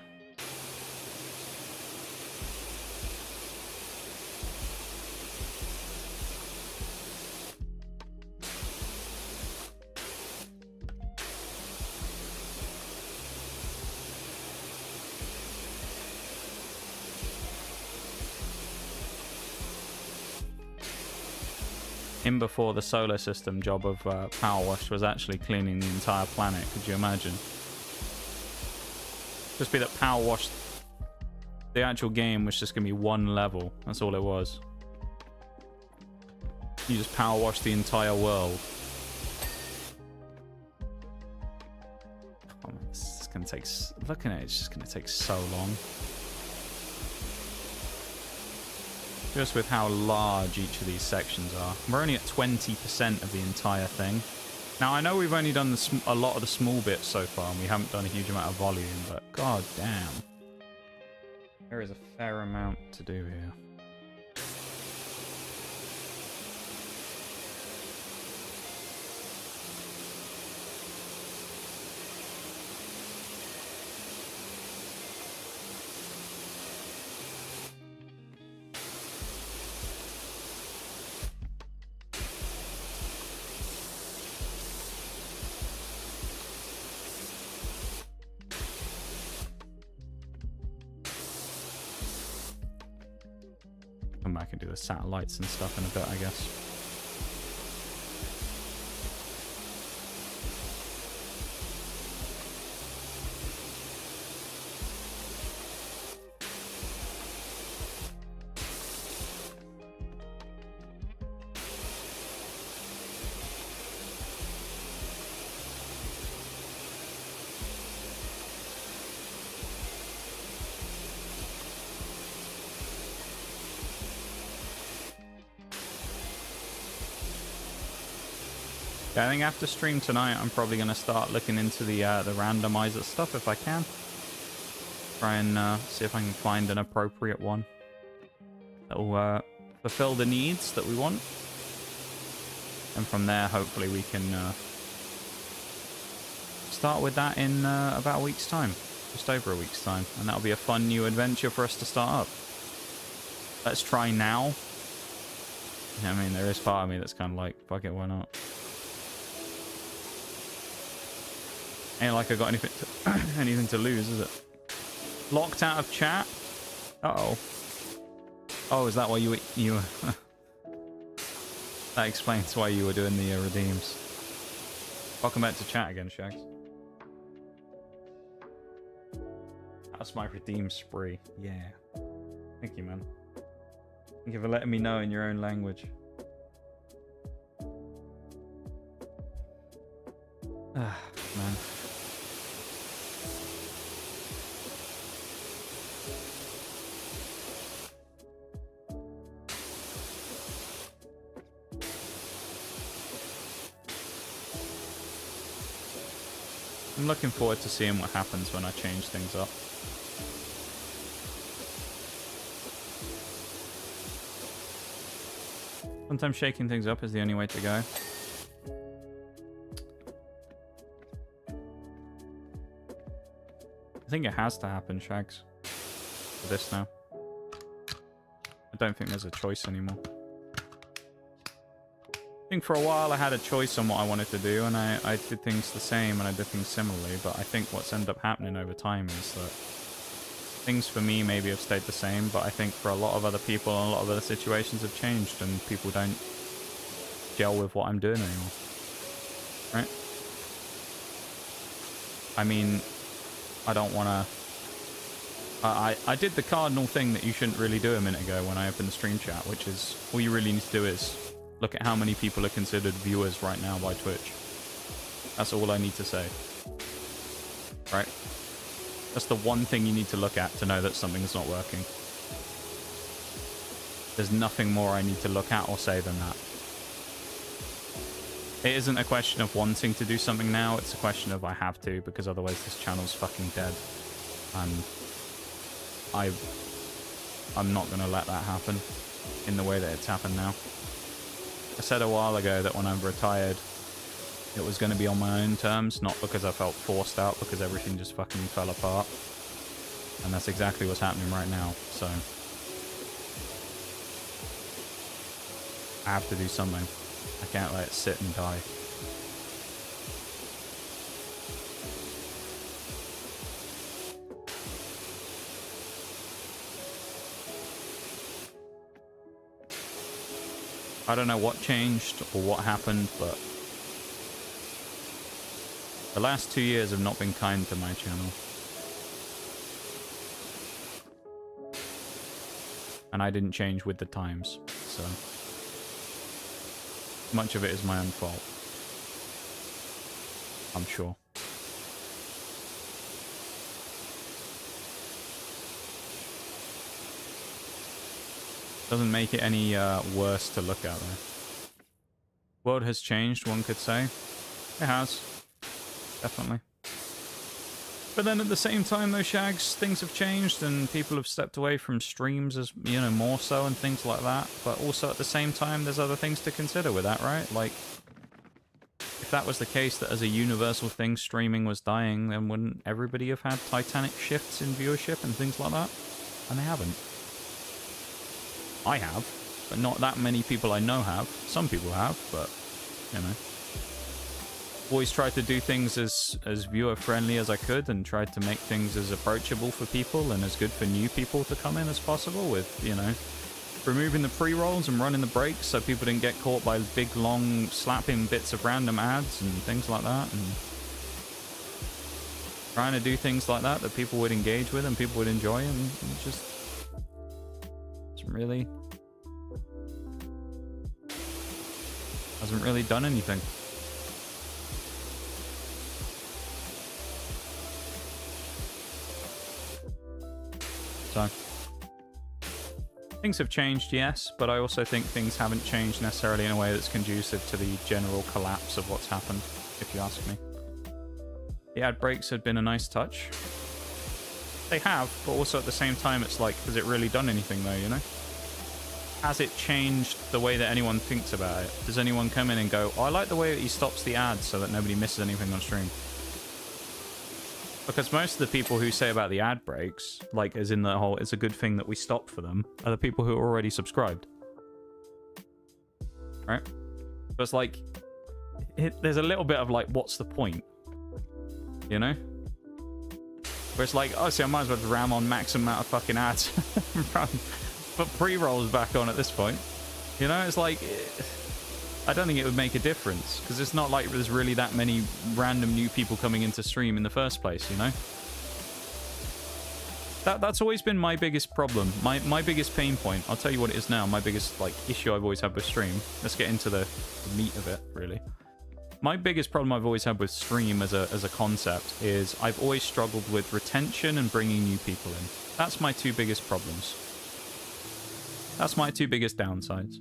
In before the solar system job of Power Wash was actually cleaning the entire planet, could you imagine? Just be that Power Wash, the actual game was just going to be one level. That's all it was. You just Power Wash the entire world. Oh, this is going to take... Looking at it, it's just going to take so long. Just with how large each of these sections are. We're only at 20% of the entire thing. Now, I know we've only done a lot of the small bits so far, and we haven't done a huge amount of volume, but god damn. There is a fair amount to do here. come back and do the satellites and stuff in a bit, I guess. I think after stream tonight, I'm probably going to start looking into the randomizer stuff if I can. Try and see if I can find an appropriate one that will fulfill the needs that we want. And from there, hopefully we can start with that in about a week's time. Just over a week's time. And that'll be a fun new adventure for us to start up. Let's try now. I mean, there is part of me that's kind of like, fuck it, why not? Ain't like I got anything to, anything to lose, is it? Locked out of chat? Uh-oh. Oh, is that why you that explains why you were doing the redeems. Welcome back to chat again, Shags. That's my redeem spree. Yeah. Thank you, man. Thank you for letting me know in your own language. Ah, man. I'm looking forward to seeing what happens when I change things up. Sometimes shaking things up is the only way to go. I think it has to happen, Shags. For this now. I don't think there's a choice anymore. I think for a while I had a choice on what I wanted to do, and I did things the same and I did things similarly, but I think what's ended up happening over time is that things for me maybe have stayed the same, but I think for a lot of other people and a lot of other situations have changed, and people don't gel with what I'm doing anymore. Right? I mean, I don't want to... I did the cardinal thing that you shouldn't really do a minute ago when I opened the stream chat, which is all you really need to do is look at how many people are considered viewers right now by Twitch. That's all I need to say. Right? That's the one thing you need to look at to know that something's not working. There's nothing more I need to look at or say than that. It isn't a question of wanting to do something now, it's a question of I have to, because otherwise this channel's fucking dead. And I'm not going to let that happen in the way that it's happened now. I said a while ago that when I'm retired, it was going to be on my own terms, not because I felt forced out, because everything just fucking fell apart. And that's exactly what's happening right now, so I have to do something. I can't let it sit and die. I don't know what changed or what happened, but the last 2 years have not been kind to my channel. And I didn't change with the times, so much of it is my own fault. I'm sure. Doesn't make it any worse to look at, though. World has changed, one could say. It has. Definitely. But then at the same time, though, Shags, things have changed and people have stepped away from streams as, you know, more so and things like that. But also at the same time, there's other things to consider with that, right? Like, if that was the case, that as a universal thing, streaming was dying, then wouldn't everybody have had titanic shifts in viewership and things like that? And they haven't. I have, but not that many people I know have. Some people have, but, you know. Always tried to do things as viewer friendly as I could, and tried to make things as approachable for people and as good for new people to come in as possible, with, you know, removing the pre-rolls and running the breaks so people didn't get caught by big, long, slapping bits of random ads and things like that. And trying to do things like that that people would engage with and people would enjoy, and it just hasn't really done anything. So things have changed, yes, but I also think things haven't changed necessarily in a way that's conducive to the general collapse of what's happened, if you ask me. The ad breaks had been a nice touch. They have, but also at the same time, it's like, has it really done anything though, you know? Has it changed the way that anyone thinks about it? Does anyone come in and go, oh, I like the way that he stops the ads so that nobody misses anything on stream? Because most of the people who say about the ad breaks, like as in the whole, it's a good thing that we stop for them, are the people who are already subscribed. Right? But it's like, there's a little bit of like, what's the point? You know? Where it's like, oh, see, I might as well just ram on max amount of fucking ads. Put pre-rolls back on at this point. You know, it's like, I don't think it would make a difference, because it's not like there's really that many random new people coming into stream in the first place, you know? That's always been my biggest problem, my biggest pain point. I'll tell you what it is now, my biggest like issue I've always had with stream. Let's get into the meat of it, really. My biggest problem I've always had with stream as a concept is I've always struggled with retention and bringing new people in. That's my two biggest problems. That's my two biggest downsides.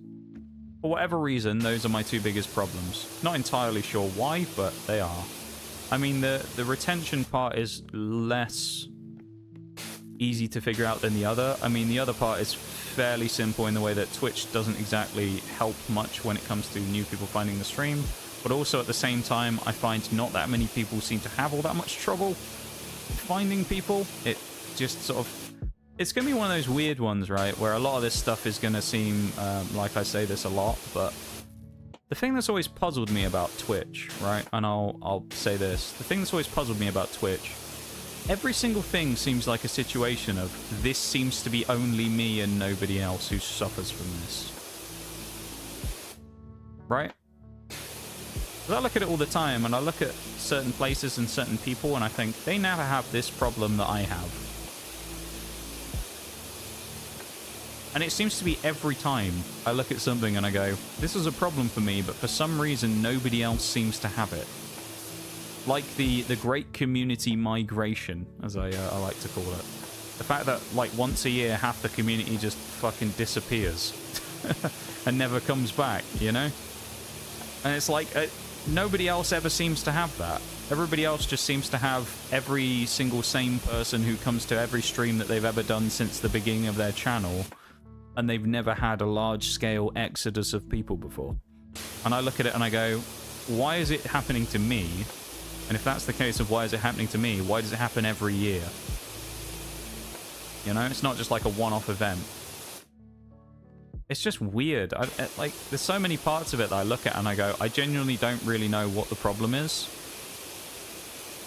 For whatever reason, those are my two biggest problems. Not entirely sure why, but they are. I mean, the retention part is less easy to figure out than the other. I mean, the other part is fairly simple in the way that Twitch doesn't exactly help much when it comes to new people finding the stream. But also at the same time, I find not that many people seem to have all that much trouble finding people. It just sort of... It's going to be one of those weird ones, right? Where a lot of this stuff is going to seem, like I say this a lot, but the thing that's always puzzled me about Twitch, right? And I'll say this. The thing that's always puzzled me about Twitch, every single thing seems like a situation of this seems to be only me and nobody else who suffers from this. Right? I look at it all the time, and I look at certain places and certain people, and I think, they never have this problem that I have. And it seems to be every time I look at something and I go, this is a problem for me, but for some reason nobody else seems to have it. Like the great community migration, as I like to call it. The fact that, like, once a year, half the community just fucking disappears. And never comes back, you know? And it's like, nobody else ever seems to have that. Everybody else just seems to have every single same person who comes to every stream that they've ever done since the beginning of their channel. And they've never had a large-scale exodus of people before. And I look at it and I go, why is it happening to me? And if that's the case of why is it happening to me, why does it happen every year? You know, it's not just like a one-off event. It's just weird. Like, there's so many parts of it that I look at and I go, I genuinely don't really know what the problem is.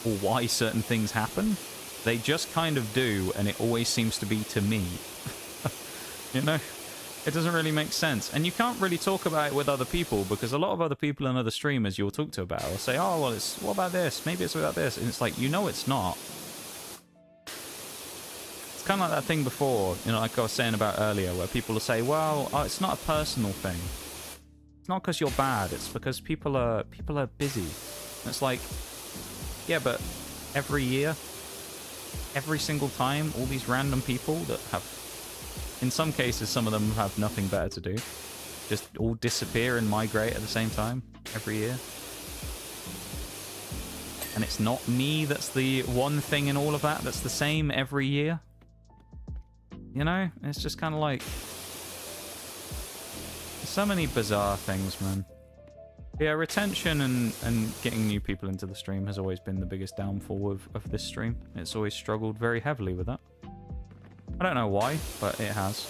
Or why certain things happen. They just kind of do, and it always seems to be to me. You know, it doesn't really make sense. And you can't really talk about it with other people, because a lot of other people and other streamers you'll talk to about it will say, oh, well, what about this? Maybe it's about this. And it's like, you know it's not. It's kind of like that thing before, you know, like I was saying about earlier, where people will say, well, oh, it's not a personal thing. It's not because you're bad. It's because people are busy. And it's like, yeah, but every year, every single time, all these random people that have... In some cases, some of them have nothing better to do. Just all disappear and migrate at the same time every year. And it's not me that's the one thing in all of that that's the same every year. You know? It's just kind of like... So many bizarre things, man. Yeah, retention and getting new people into the stream has always been the biggest downfall of this stream. It's always struggled very heavily with that. I don't know why, but it has.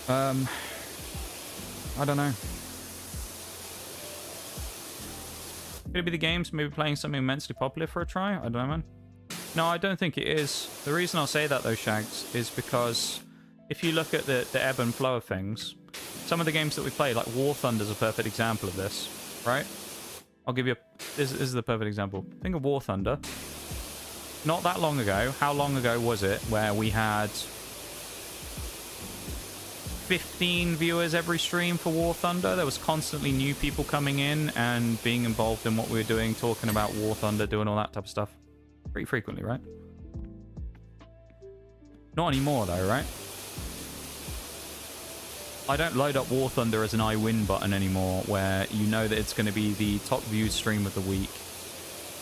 I don't know. Could it be the games? Maybe playing something immensely popular for a try? I don't know, man. No, I don't think it is. The reason I'll say that, though, Shags, is because if you look at the ebb and flow of things, some of the games that we play, like War Thunder's a perfect example of this, right? I'll give you this is the perfect example. Think of War Thunder. Not that long ago, how long ago was it where we had 15 viewers every stream for War Thunder? There was constantly new people coming in and being involved in what we were doing, talking about War Thunder, doing all that type of stuff. Pretty frequently, right? Not anymore though, right? I don't load up War Thunder as an I win button anymore, where you know that it's going to be the top viewed stream of the week.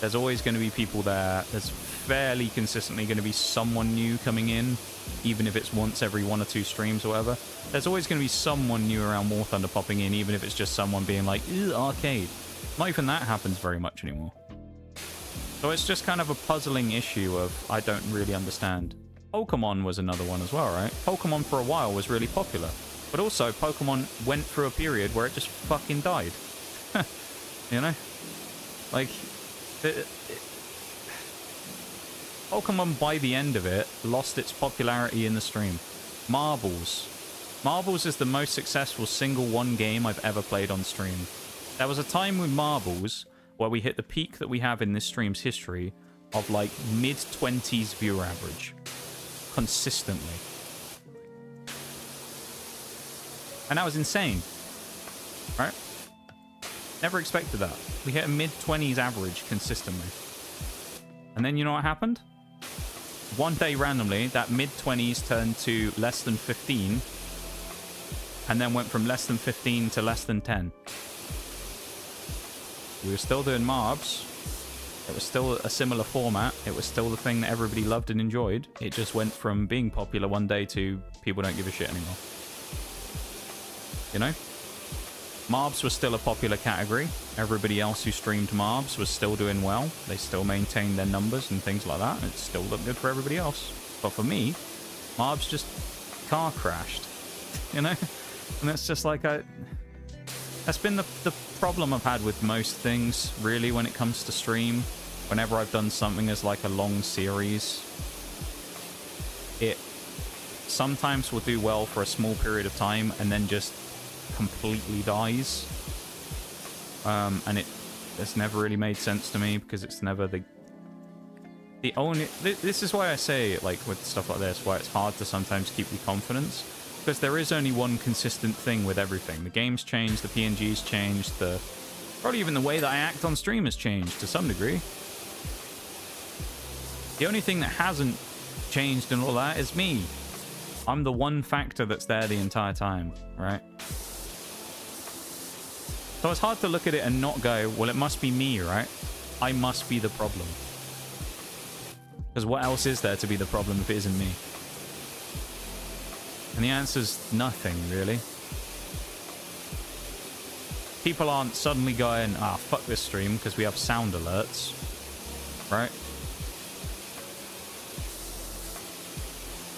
There's always going to be people there. There's fairly consistently going to be someone new coming in, even if it's once every 1 or 2 streams or whatever. There's always going to be someone new around War Thunder popping in, even if it's just someone being like, ew, arcade. Not even that happens very much anymore. So it's just kind of a puzzling issue of I don't really understand. Pokemon was another one as well, right? Pokemon for a while was really popular. But also, Pokemon went through a period where it just fucking died. You know? Like, Pokemon, by the end of it, lost its popularity in the stream. Marbles. Marbles is the most successful single one game I've ever played on stream. There was a time with Marbles where we hit the peak that we have in this stream's history of, like, mid-20s viewer average. Consistently. And that was insane, right? Never expected that. We hit a mid-20s average consistently. And then you know what happened? One day randomly, that mid-20s turned to less than 15. And then went from less than 15 to less than 10. We were still doing Marbs. It was still a similar format. It was still the thing that everybody loved and enjoyed. It just went from being popular one day to people don't give a shit anymore. You know? Marbs was still a popular category. Everybody else who streamed Marbs was still doing well. They still maintained their numbers and things like that. And it still looked good for everybody else. But for me, Marbs just car crashed. You know? And it's just like that's been the problem I've had with most things, really, when it comes to stream. Whenever I've done something as like a long series, it sometimes will do well for a small period of time and then just completely dies. And it's never really made sense to me because it's never the only... This is why I say, like, with stuff like this, why it's hard to sometimes keep your confidence. Because there is only one consistent thing with everything. The game's changed, the PNG's changed, probably even the way that I act on stream has changed to some degree. The only thing that hasn't changed and all that is me. I'm the one factor that's there the entire time, right? So it's hard to look at it and not go, well, it must be me, right? I must be the problem. Because what else is there to be the problem if it isn't me? And the answer's nothing, really. People aren't suddenly going, fuck this stream because we have sound alerts, right?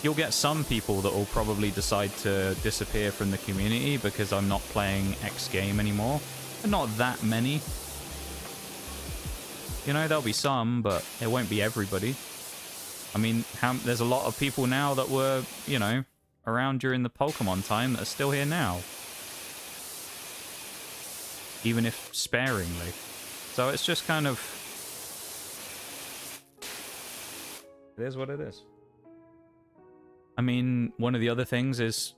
You'll get some people that will probably decide to disappear from the community because I'm not playing X game anymore. But not that many. You know, there'll be some, but it won't be everybody. I mean, there's a lot of people now that were, you know, around during the Pokemon time that are still here now. Even if sparingly. So it's just kind of... It is what it is. I mean, one of the other things is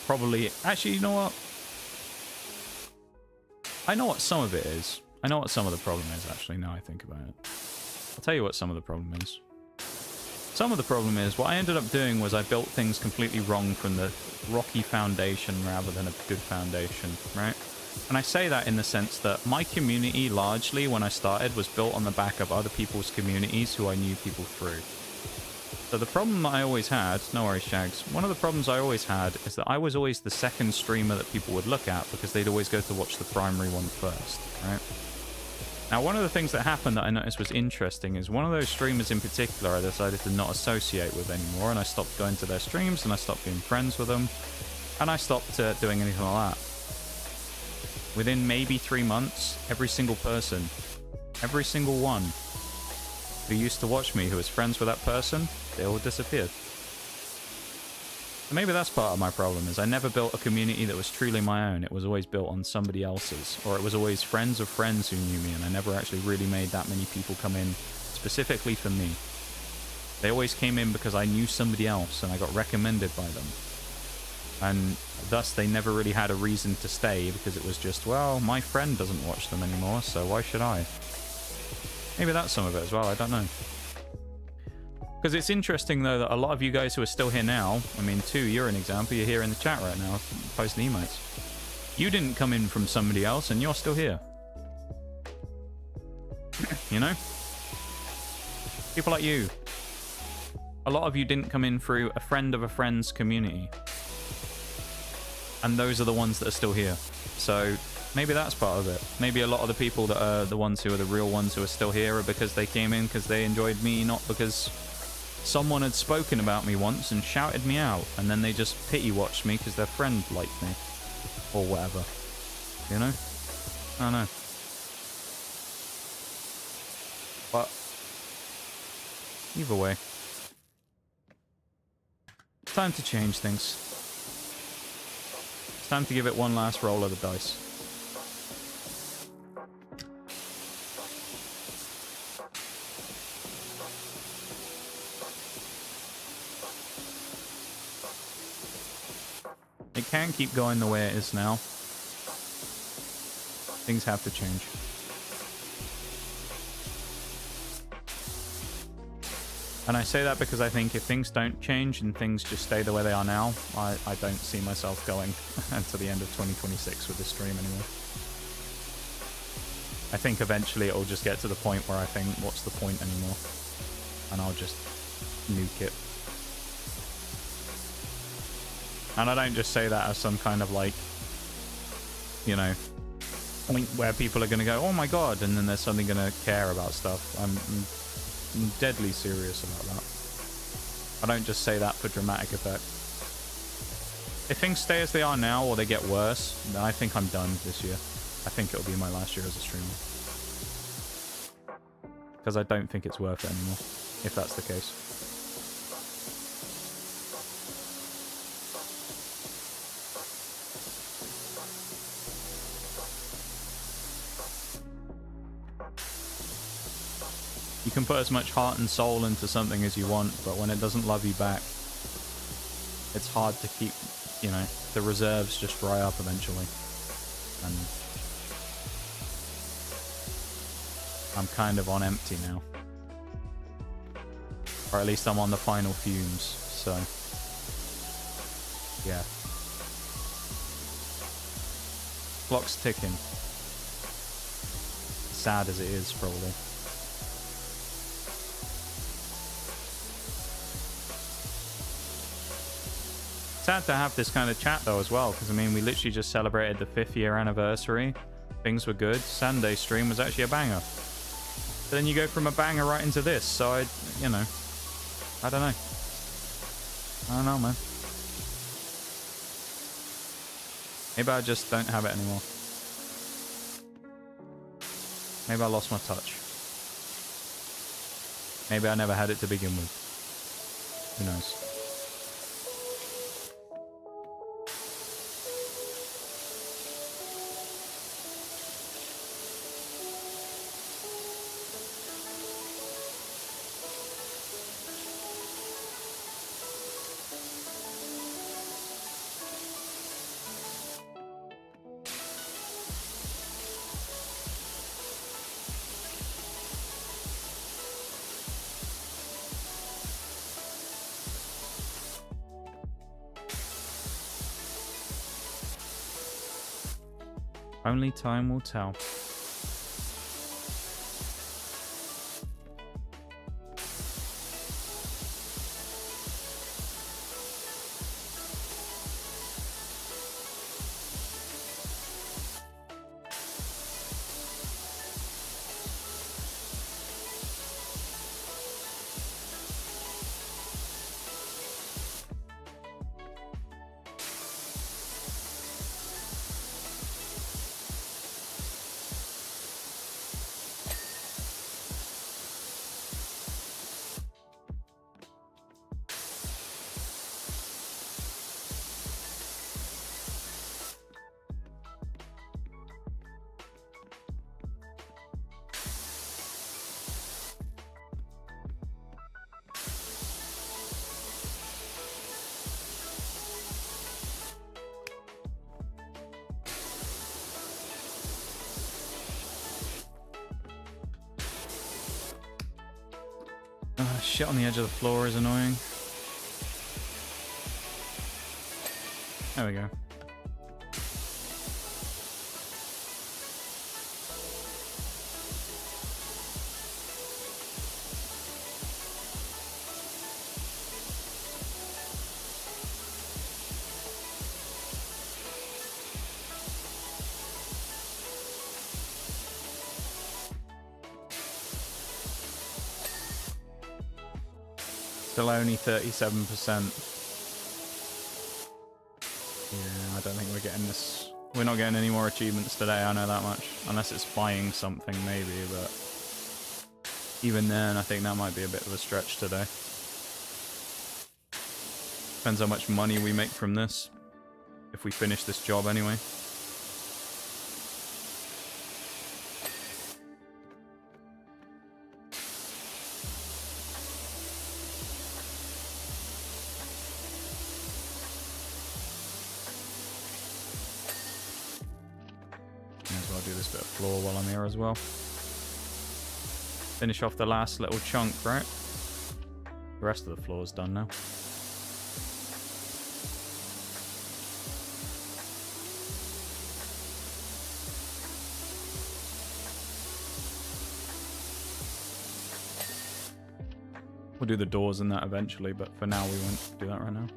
probably... Actually, you know what? I know what some of it is. I know what some of the problem is, actually, now I think about it. I'll tell you what some of the problem is. Some of the problem is, what I ended up doing was I built things completely wrong from the rocky foundation rather than a good foundation, right? And I say that in the sense that my community, largely, when I started, was built on the back of other people's communities who I knew people through. So the problem that I always had, no worries, Shags, one of the problems I always had is that I was always the second streamer that people would look at because they'd always go to watch the primary one first, right? Now, one of the things that happened that I noticed was interesting is one of those streamers in particular I decided to not associate with anymore, and I stopped going to their streams, and I stopped being friends with them, and I stopped doing anything like that. Within maybe 3 months, every single person, every single one who used to watch me, who was friends with that person, they all disappeared. Maybe that's part of my problem, is I never built a community that was truly my own. It was always built on somebody else's, or it was always friends of friends who knew me, and I never actually really made that many people come in specifically for me. They always came in because I knew somebody else, and I got recommended by them. And thus they never really had a reason to stay, because it was just, well, my friend doesn't watch them anymore, so why should I? Maybe that's some of it as well, I don't know. Because it's interesting, though, that a lot of you guys who are still here now, I mean, too, you're an example, you're here in the chat right now, posting emotes. You didn't come in from somebody else, and you're still here. You know? People like you. A lot of you didn't come in through a friend of a friend's community. And those are the ones that are still here. So maybe that's part of it. Maybe a lot of the people that are the ones who are the real ones who are still here are because they came in because they enjoyed me, not because someone had spoken about me once and shouted me out, and then they just pity watched me because their friend liked me. Or whatever. You know? I don't know. But either way, it's time to change things. It's time to give it one last roll of the dice. It can't keep going the way it is now. Things have to change. And I say that because I think if things don't change and things just stay the way they are now, I don't see myself going until the end of 2026 with this stream anymore. I think eventually it'll just get to the point where I think, what's the point anymore? And I'll just nuke it. And I don't just say that as some kind of like, you know, point where people are going to go, oh my god, and then they're suddenly going to care about stuff. I'm deadly serious about that. I don't just say that for dramatic effect. If things stay as they are now or they get worse, then I think I'm done this year. I think it'll be my last year as a streamer. Because I don't think it's worth it anymore, if that's the case. You can put as much heart and soul into something as you want, but when it doesn't love you back, it's hard to keep, you know, the reserves just dry up eventually. And I'm kind of on empty now. Or at least I'm on the final fumes, so yeah. Clock's ticking. Sad as it is, probably. Sad to have this kind of chat though as well, because I mean we literally just celebrated the 5th year anniversary. Things were good. Sunday stream was actually a banger. But then you go from a banger right into this, so I don't know. I don't know, man. Maybe I just don't have it anymore. Maybe I lost my touch. Maybe I never had it to begin with. Who knows? Only time will tell. Shit on the edge of the floor is annoying. There we go. Still only 37%. Yeah, I don't think we're getting this. We're not getting any more achievements today, I know that much. Unless it's buying something, maybe, but... even then, I think that might be a bit of a stretch today. Depends how much money we make from this. If we finish this job anyway. Floor while I'm here as well. Finish off the last little chunk, right? The rest of the floor's done now. We'll do the doors and that eventually, but for now we won't do that right now.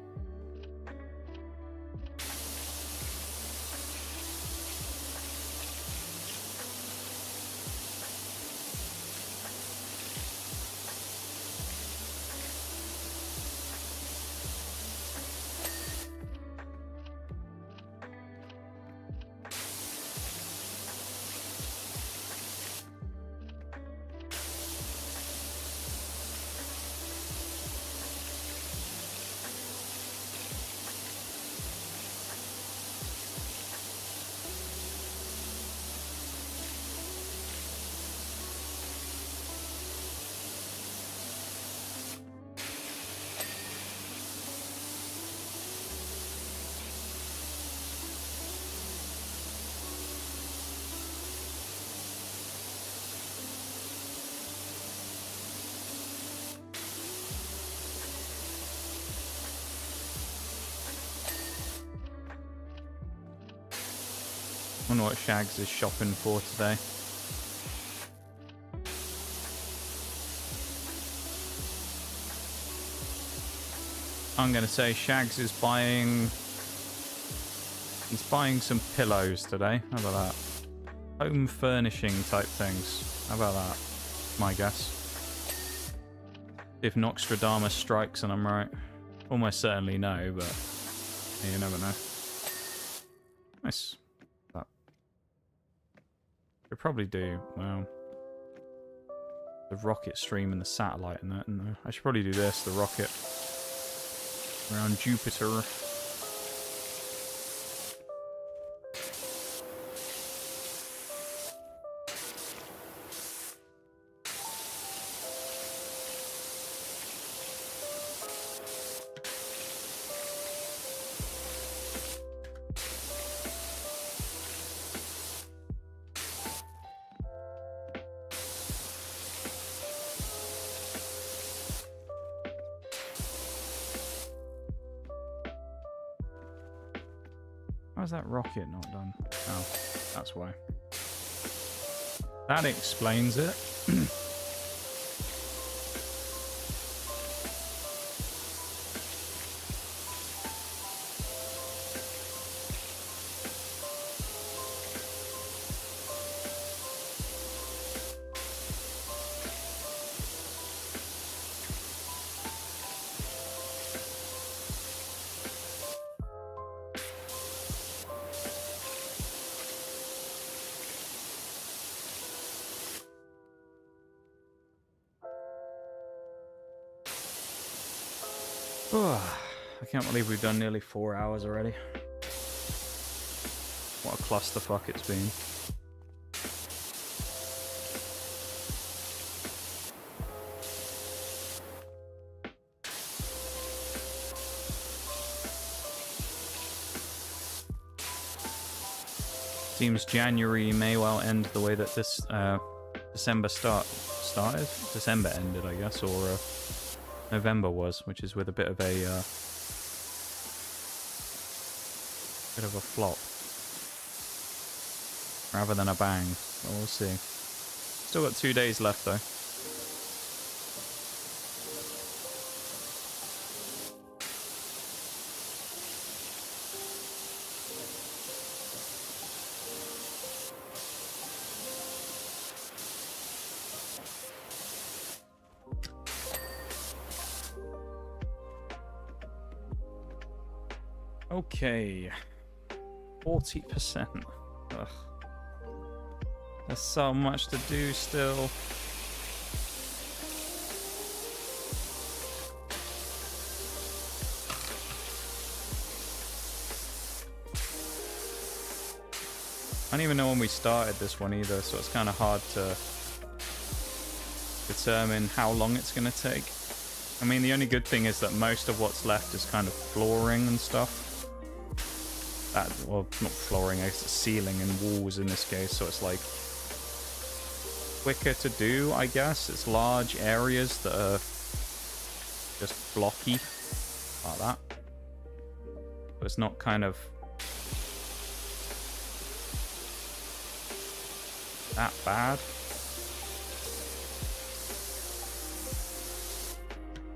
Wonder what Shags is shopping for today. I'm gonna say Shags is buying... he's buying some pillows today. How about that? Home furnishing type things. How about that? My guess. If Nostradamus strikes and I'm right. Almost certainly no, but you never know. Nice. Could probably do, well, the rocket stream and the satellite and that, and I should probably do this, the rocket around Jupiter. How's that rocket not done? Oh, that's why. That explains it. I can't believe we've done nearly 4 hours already. What a clusterfuck it's been. Seems January may well end the way that this December started. started. December ended, I guess, or November was, which is with a bit of a flop rather than a bang. But we'll see. Still got 2 days left though. Okay, 40%. Ugh. There's so much to do still. I don't even know when we started this one either, so it's kind of hard to determine how long it's going to take. I mean, the only good thing is that most of what's left is kind of flooring and stuff. Well, not flooring, it's ceiling and walls in this case, so it's like quicker to do, I guess. It's large areas that are just blocky like that, but it's not kind of that bad.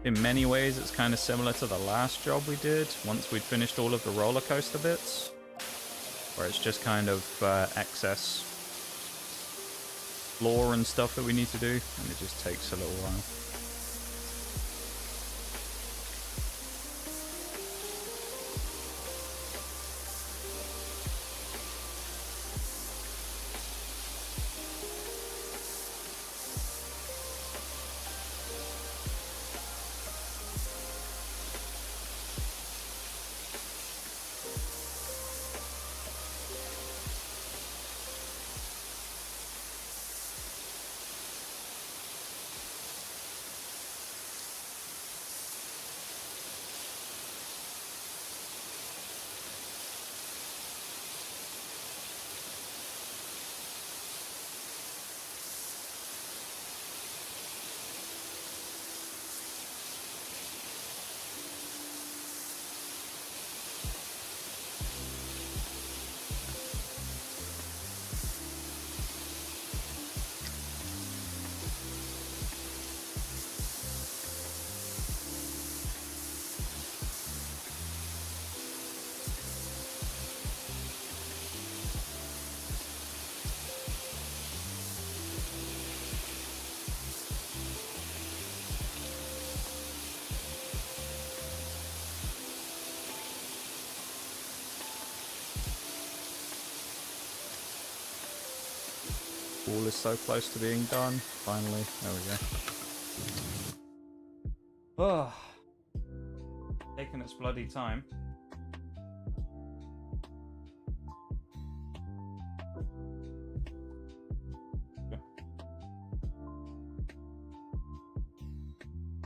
In many ways, it's kind of similar to the last job we did once we'd finished all of the roller coaster bits, where it's just kind of excess floor and stuff that we need to do, and it just takes a little while. Wall is so close to being done. Finally, there we go. Oh, taking its bloody time.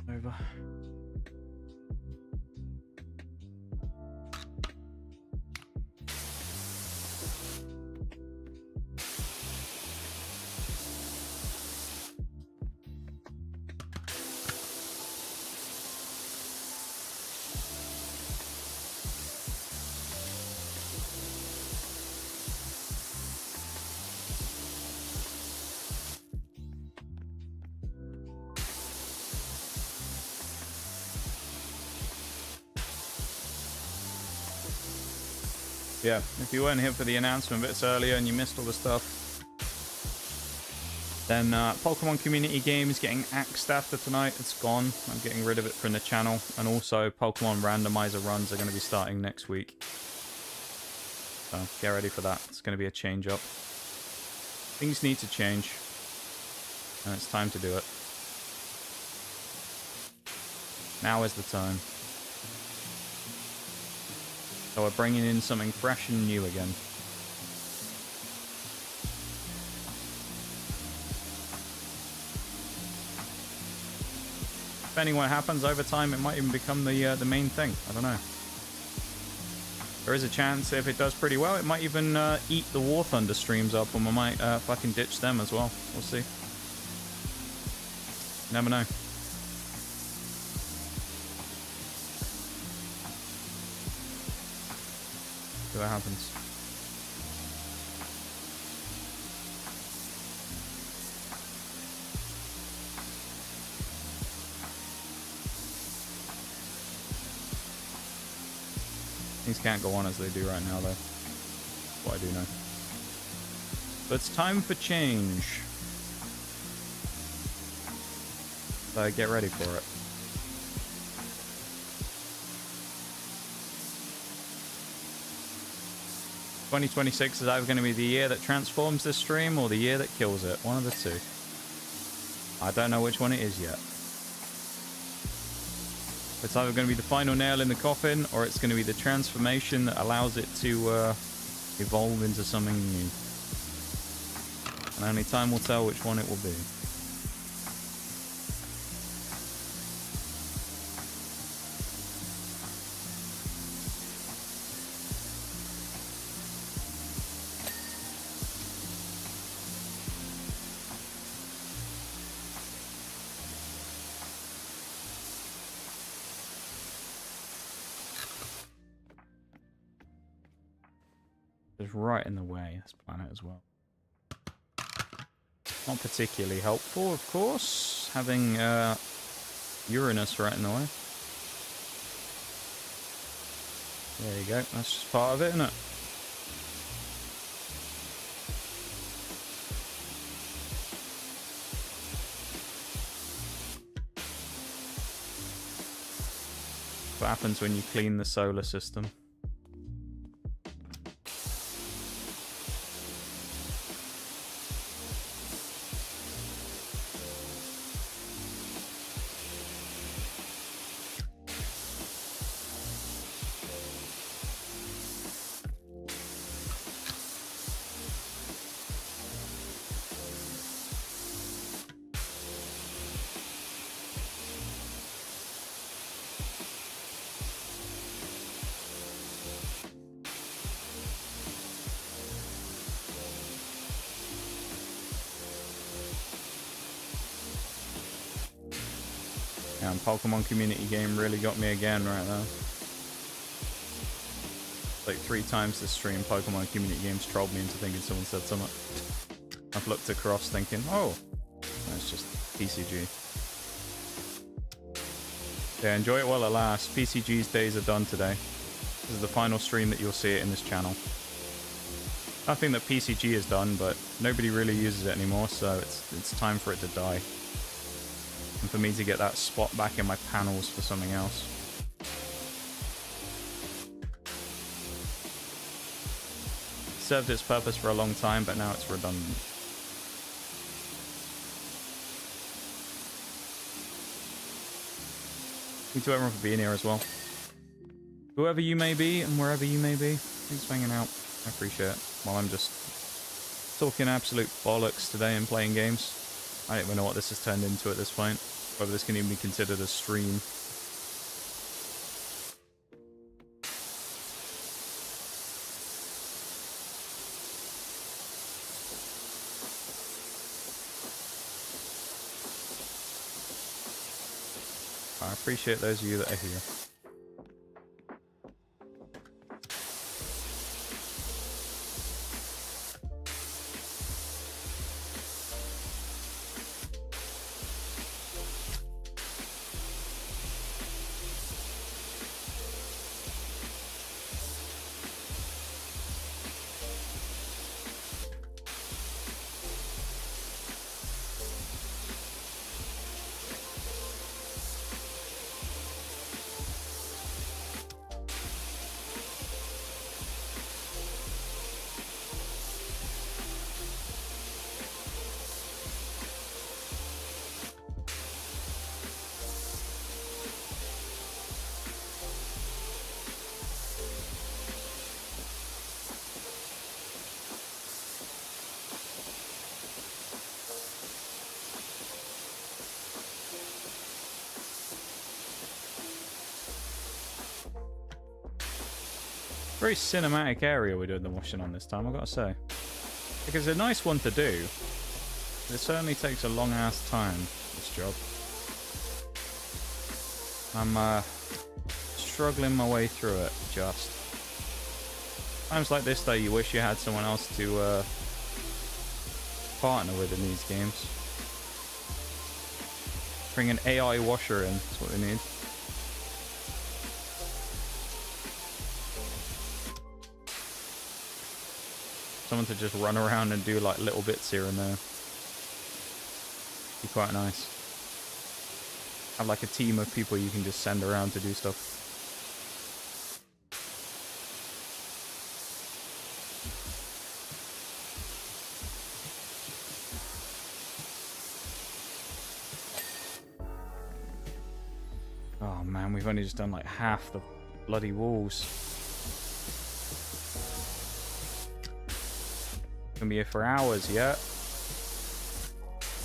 Over. Yeah, if you weren't here for the announcement bits earlier and you missed all the stuff, then Pokemon Community Game is getting axed after tonight. It's gone. I'm getting rid of it from the channel. And also Pokemon Randomizer runs are going to be starting next week. So get ready for that. It's going to be a change up. Things need to change. And it's time to do it. Now is the time. So we're bringing in something fresh and new again. Depending what happens over time, it might even become the main thing. I don't know. There is a chance if it does pretty well, it might even eat the War Thunder streams up, and we might fucking ditch them as well. We'll see. Never know. See what happens. Things can't go on as they do right now, though. That's what I do know. But it's time for change. So get ready for it. "2026 is either going to be the year that transforms this stream or the year that kills it. One of the two. I don't know which one it is yet. It's either going to be the final nail in the coffin, or it's going to be the transformation that allows it to evolve into something new. And only time will tell which one it will be. It's right in the way, this planet as well. Not particularly helpful, of course, having Uranus right in the way. There you go, that's just part of it, isn't it? What happens when you clean the solar system? Pokemon community game really got me again right now. Like 3 times this stream, Pokemon community games trolled me into thinking someone said something. I've looked across thinking, oh, that's just PCG. Yeah, enjoy it while it lasts. PCG's days are done today. This is the final stream that you'll see it in this channel. Nothing that PCG has done, but nobody really uses it anymore, so it's time for it to die. And for me to get that spot back in my panels for something else. It served its purpose for a long time, but now it's redundant. Thank you to everyone for being here as well. Whoever you may be and wherever you may be, thanks for hanging out. I appreciate it. While I'm just talking absolute bollocks today and playing games. I don't even know what this has turned into at this point. Whether this can even be considered a stream. I appreciate those of you that are here. Very cinematic area we're doing the washing on this time, I've got to say. Like, it's a nice one to do, but it certainly takes a long ass time, this job. I'm struggling my way through it, just. Times like this, though, you wish you had someone else to partner with in these games. Bring an AI washer in, that's what we need. Someone to just run around and do like little bits here and there. Be quite nice. Have like a team of people you can just send around to do stuff. Oh man, we've only just done like half the bloody walls. Gonna be here for hours, yeah.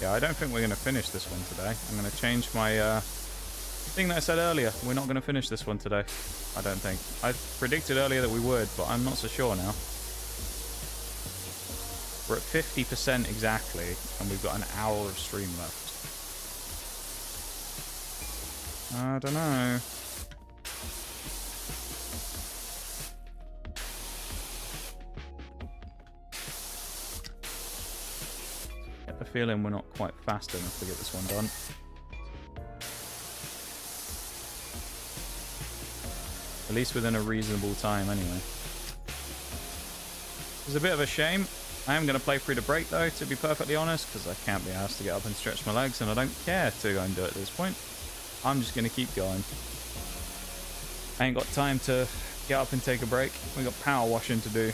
Yeah, I don't think we're gonna finish this one today. I'm gonna change my thing that I said earlier. We're not gonna finish this one today. I don't think. I predicted earlier that we would, but I'm not so sure now. We're at 50% exactly, and we've got an hour of stream left. I don't know. Get the feeling we're not quite fast enough to get this one done. At least within a reasonable time, anyway. It's a bit of a shame. I am going to play through the break, though, to be perfectly honest, because I can't be asked to get up and stretch my legs, and I don't care to go and do it at this point. I'm just going to keep going. I ain't got time to get up and take a break. We got power washing to do.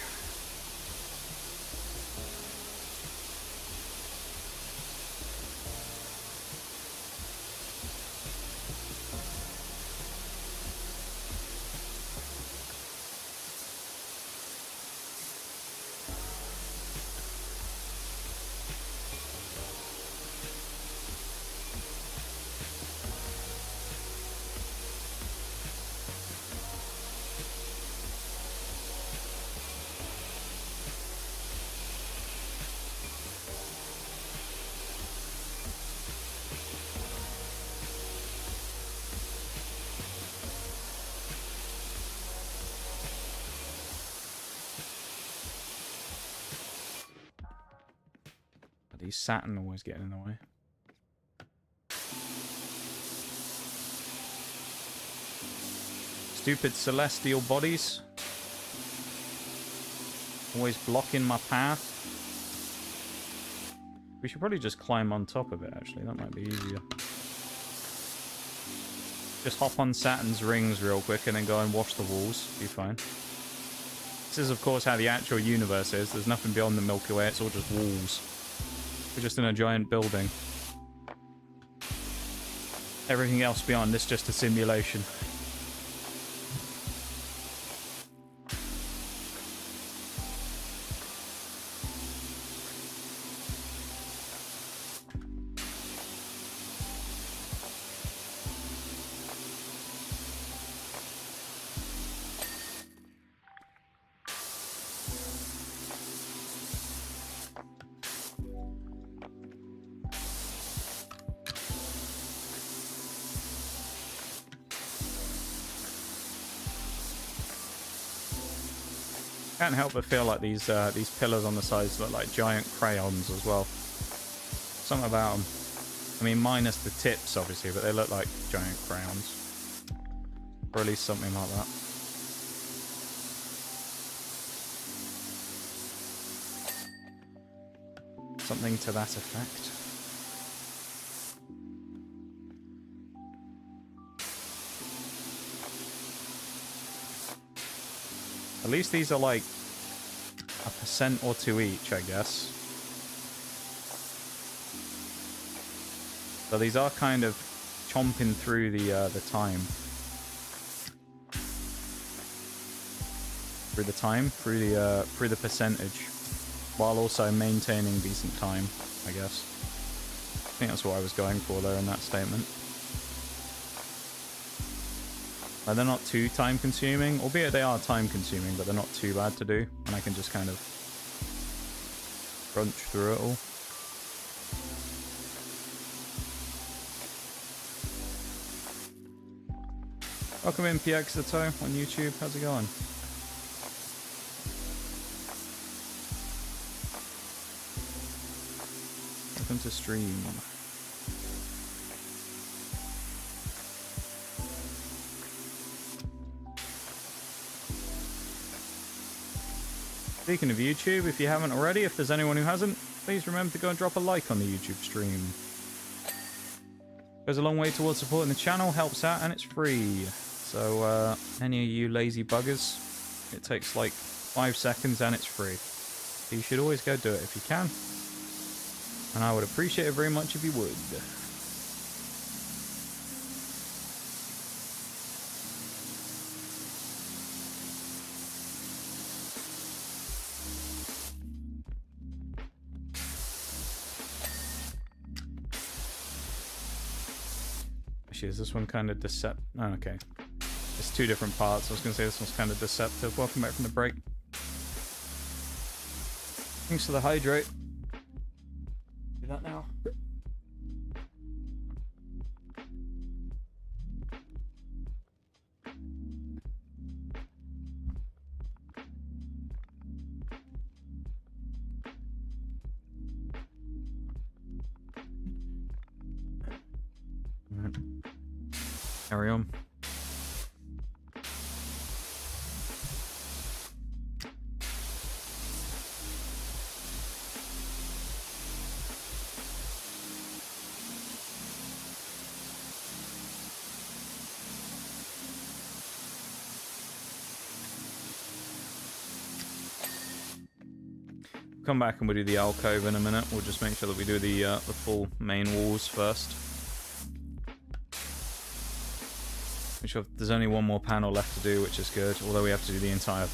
These Saturn always getting in the way. Stupid celestial bodies. Always blocking my path. We should probably just climb on top of it, actually. That might be easier. Just hop on Saturn's rings real quick and then go and wash the walls. Be fine. This is, of course, how the actual universe is. There's nothing beyond the Milky Way. It's all just walls. We're just in a giant building. Everything else beyond is just a simulation. Can't help but feel like these pillars on the sides look like giant crayons as well. Something about them. I mean, minus the tips, obviously, but they look like giant crayons. Or at least something like that. Something to that effect. At least these are like 1% or 2 each, I guess. So these are kind of chomping through the time. Through the percentage, while also maintaining decent time, I guess. I think that's what I was going for there in that statement. They're not too time consuming, albeit they are time consuming, but they're not too bad to do, and I can just kind of crunch through it all. Welcome in, PXito on YouTube. How's it going? Welcome to stream. Speaking of YouTube, if you haven't already, if there's anyone who hasn't, please remember to go and drop a like on the YouTube stream. Goes a long way towards supporting the channel, helps out, and it's free. So, any of you lazy buggers, it takes like 5 seconds and it's free. So you should always go do it if you can. And I would appreciate it very much if you would. Actually, is this one kind of deceptive? Oh, okay. It's 2 different parts. I was going to say this one's kind of deceptive. Welcome back from the break. Thanks for the hydrate. Do that now. Carry on. Come back and we'll do the alcove in a minute. We'll just make sure that we do the full main walls first. Make sure there's only one more panel left to do, which is good. Although we have to do the entire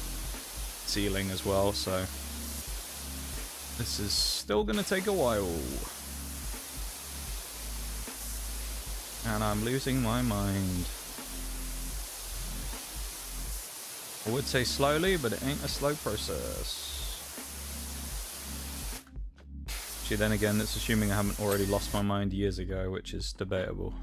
ceiling as well, so this is still going to take a while. And I'm losing my mind. I would say slowly, but it ain't a slow process. Actually, then again, it's assuming I haven't already lost my mind years ago, which is debatable.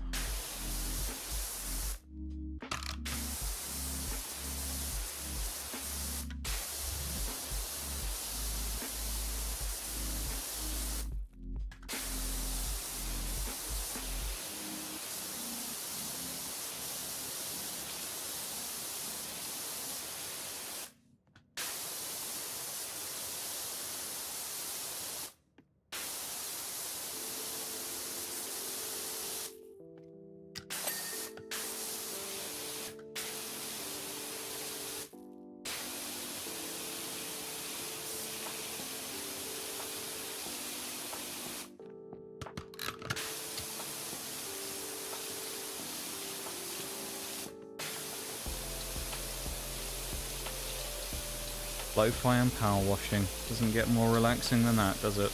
Lo-fi and power washing. Doesn't get more relaxing than that, does it?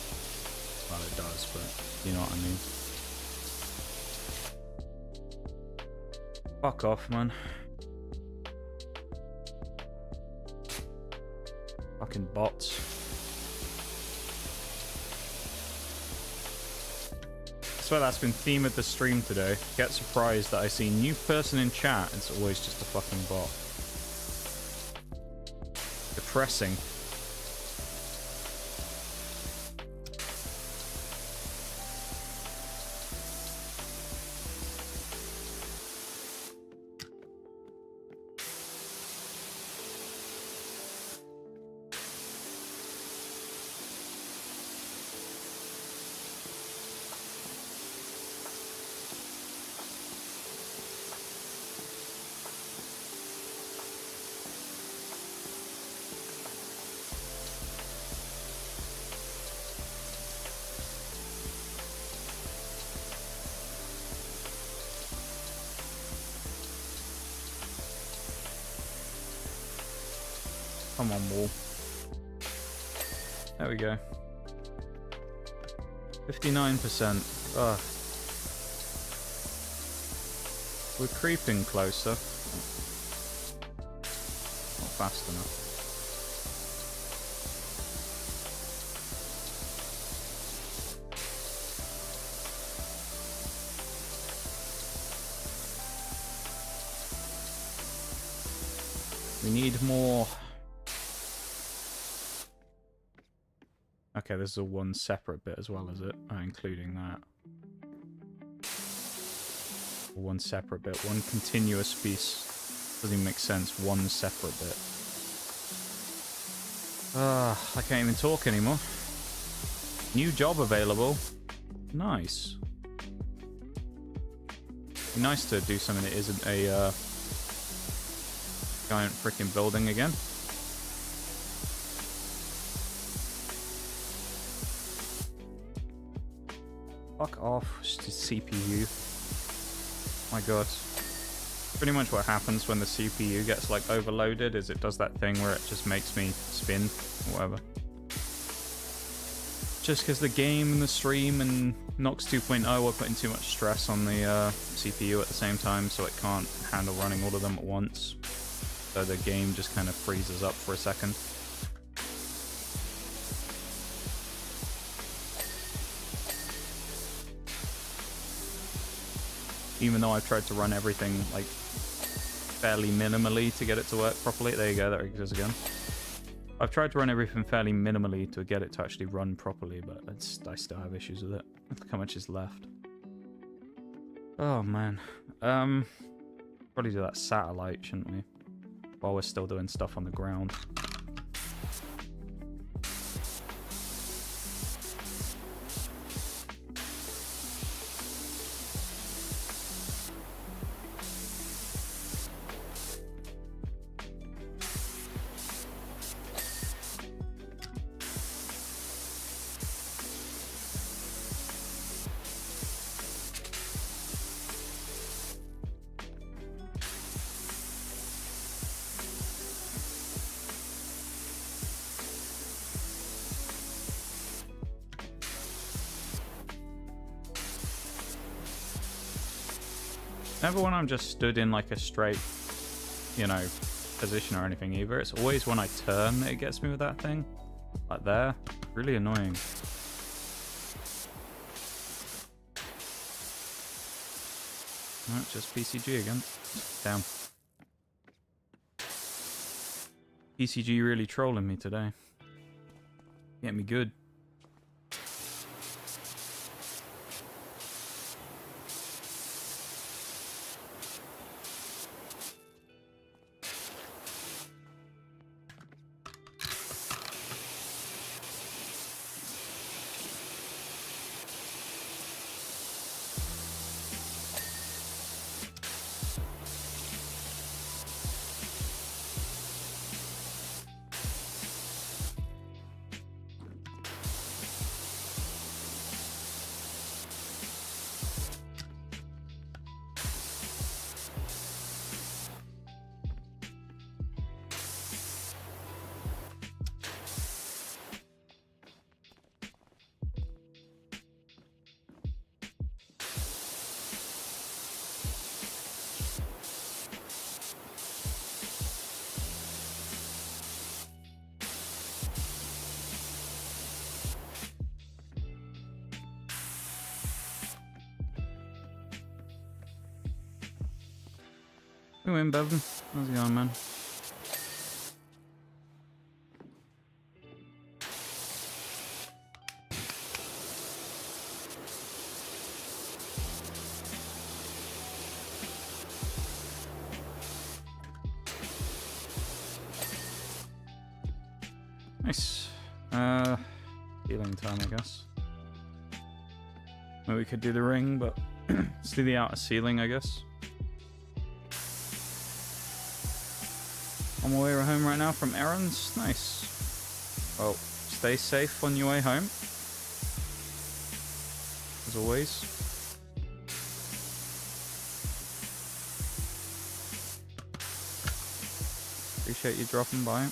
Well, it does, but you know what I mean. Fuck off, man. Fucking bots. I swear that's been theme of the stream today. Get surprised that I see new person in chat. It's always just a fucking bot. Depressing. Come on, wall. There we go. 59%. Ugh. We're creeping closer. Not fast enough. We need more. Okay, this is a one separate bit as well, is it? Oh, including that. One separate bit, one continuous piece. Doesn't even make sense. One separate bit. I can't even talk anymore. New job available. Nice. Be nice to do something that isn't a giant freaking building again. Fuck off, CPU. My god. Pretty much what happens when the CPU gets like overloaded is it does that thing where it just makes me spin or whatever. Just because the game and the stream and Nox 2.0 are putting too much stress on the CPU at the same time, so it can't handle running all of them at once. So the game just kind of freezes up for a second. Even though I've tried to run everything like fairly minimally to get it to work properly. There you go, there it goes again. I've tried to run everything fairly minimally to get it to actually run properly, but I still have issues with it. Look how much is left. Oh man. Probably do that satellite, shouldn't we? While we're still doing stuff on the ground. Never when I'm just stood in like a straight, you know, position or anything either. It's always when I turn that it gets me with that thing. Like there. Really annoying. No, just PCG again. Damn. PCG really trolling me today. Get me good. We win, Bevan. How's it going, man? Nice. Healing time, I guess. Maybe we could do the ring, but let's do the outer ceiling, I guess. On my way home right now from errands. Nice. Well, stay safe on your way home. As always. Appreciate you dropping by.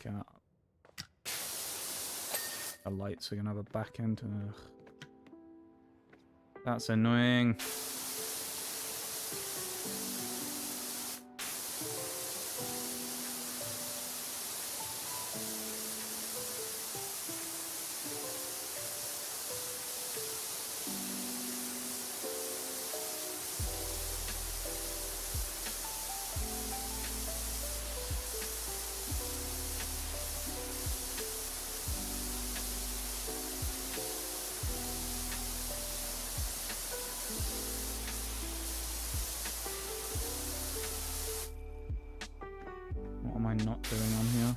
Okay. The lights are gonna have a back end. Ugh. That's annoying. not doing on here?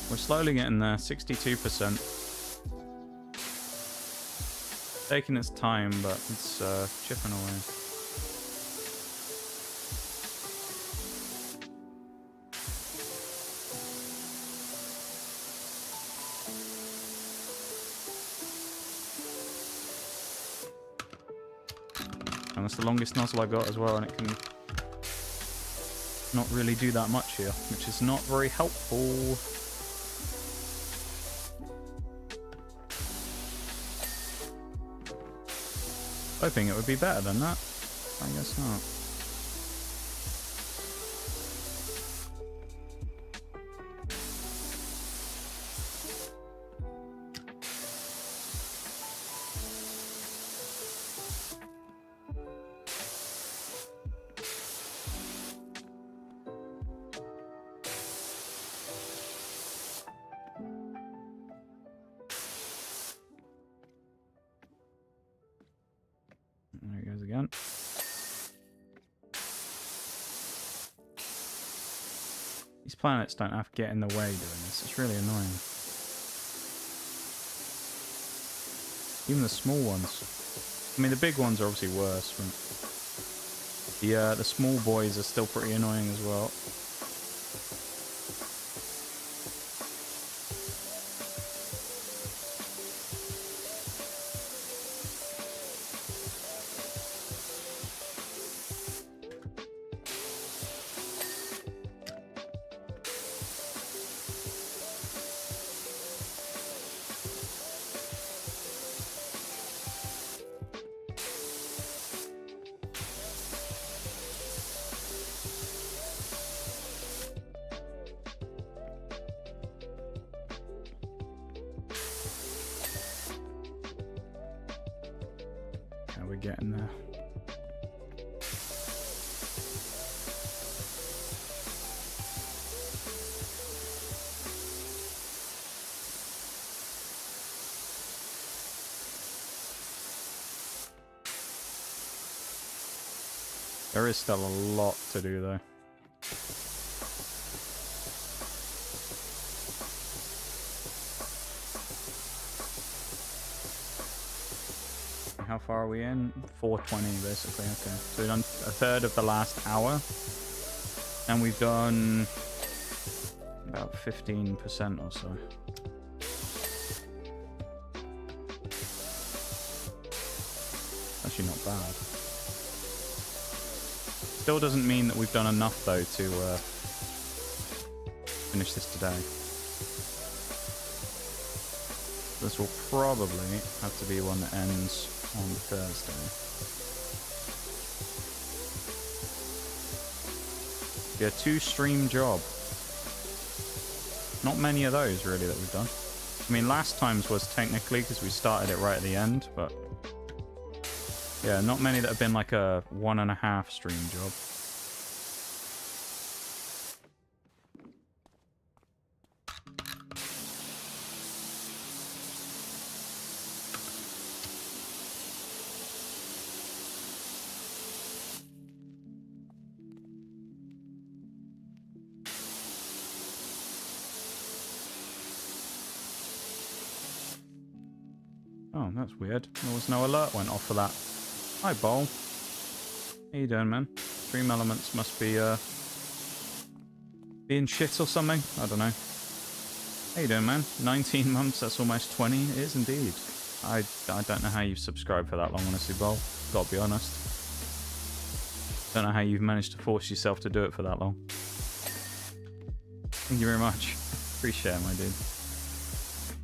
We're slowly getting there, 62%. Taking its time, but it's chipping away. And that's the longest nozzle I got as well, and it can not really do that much here, which is not very helpful. Hoping it would be better than that. I guess not. There he goes again. These planets don't have to get in the way doing this. It's really annoying. Even the small ones. I mean, the big ones are obviously worse. But the small boys are still pretty annoying as well. We're getting there. There is still a lot to do though. How far are we in? 420 basically, okay. So we've done a third of the last hour. And we've done about 15% or so. Actually not bad. Still doesn't mean that we've done enough though to finish this today. This will probably have to be one that ends on Thursday. Yeah, 2-stream job. Not many of those really that we've done. I mean, last time's was technically because we started it right at the end, but yeah, not many that have been like a 1.5 stream job. Oh, that's weird. There was no alert went off for that. Hi, Bowl. How you doing, man? Dream Elements must be, being shit or something? I don't know. How you doing, man? 19 months, that's almost 20. It is indeed. I don't know how you've subscribed for that long, honestly, Bowl. Gotta be honest. Don't know how you've managed to force yourself to do it for that long. Thank you very much. Appreciate it, my dude.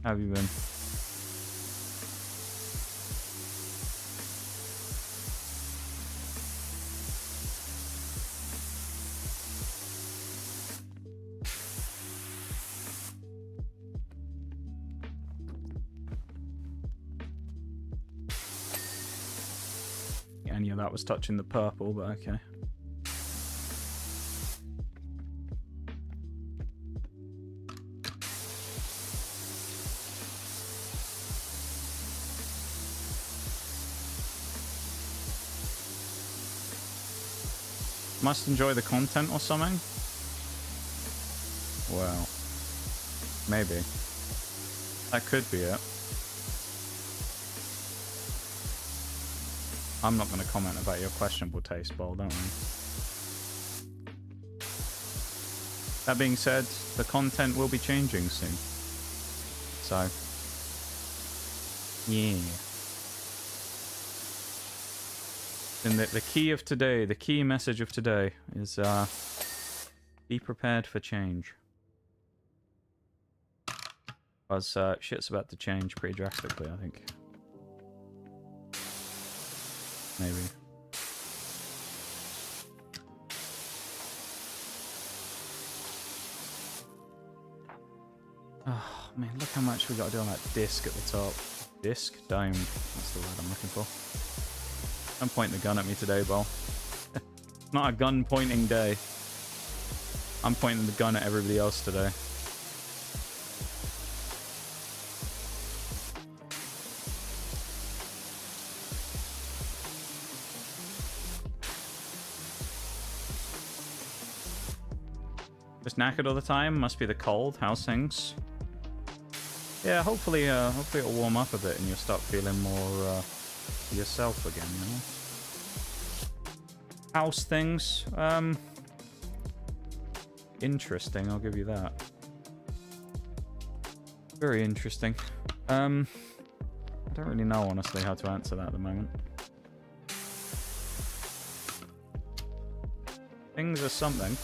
How have you been? any of that was touching the purple, but okay. Must enjoy the content or something? Well, maybe. That could be it. I'm not going to comment about your questionable taste, Bol, don't worry. That being said, the content will be changing soon. So, yeah. And the key of today, the key message of today is be prepared for change. Because shit's about to change pretty drastically, I think. Maybe. Oh man, look how much we got to do on that disc at the top. Disc? Dome. That's the word I'm looking for. Don't point the gun at me today, Bol. Not a gun pointing day. I'm pointing the gun at everybody else today. Just knackered all the time. Must be the cold. How's things? Yeah, hopefully it'll warm up a bit and you'll start feeling more yourself again, you know? How's things? Interesting, I'll give you that. Very interesting. I don't really know, honestly, how to answer that at the moment. Things are something.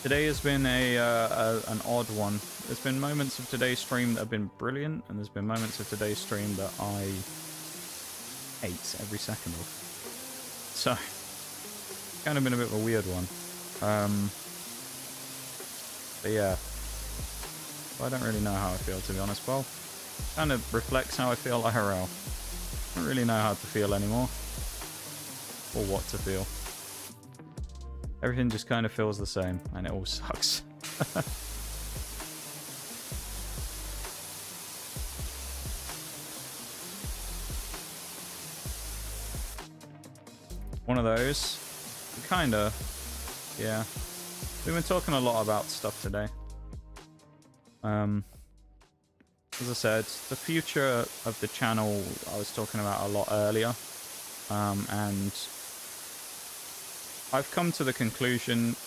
Today has been an odd one. There's been moments of today's stream that have been brilliant, and there's been moments of today's stream that I hate every second of. So, it's kind of been a bit of a weird one. But yeah. I don't really know how I feel, to be honest. Well, kind of reflects how I feel IRL. I don't really know how to feel anymore. Or what to feel. Everything just kind of feels the same, and it all sucks. One of those. Kinda. Yeah. We've been talking a lot about stuff today. As I said, the future of the channel I was talking about a lot earlier. And I've come to the conclusion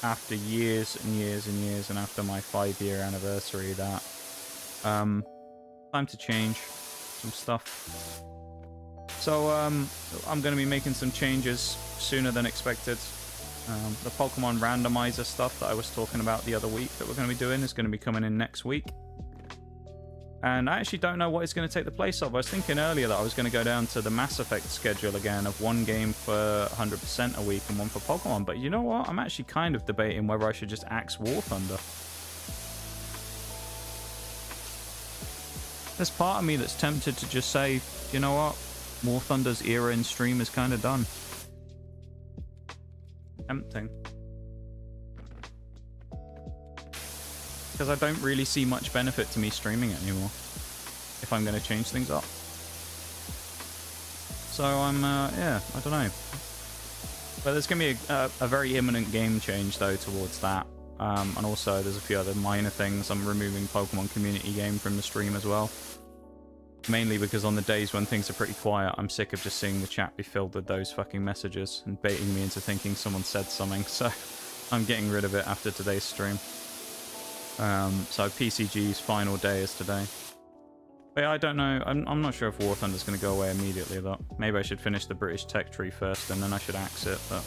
after years and years and years and after my 5-year anniversary that time to change some stuff. So I'm going to be making some changes sooner than expected. The Pokemon randomizer stuff that I was talking about the other week that we're going to be doing is going to be coming in next week. And I actually don't know what it's going to take the place of. I was thinking earlier that I was going to go down to the Mass Effect schedule again of one game for 100% a week and one for Pokemon. But you know what? I'm actually kind of debating whether I should just axe War Thunder. There's part of me that's tempted to just say, you know what? War Thunder's era in stream is kind of done. Tempting. Because I don't really see much benefit to me streaming it anymore if I'm going to change things up. So I'm, yeah, I don't know. But there's going to be a very imminent game change, though, towards that. And also, there's a few other minor things. I'm removing Pokemon Community Game from the stream as well. Mainly because on the days when things are pretty quiet, I'm sick of just seeing the chat be filled with those fucking messages and baiting me into thinking someone said something. So I'm getting rid of it after today's stream. So PCG's final day is today. But yeah, I don't know. I'm not sure if War Thunder's going to go away immediately, though. Maybe I should finish the British Tech Tree first, and then I should axe it. But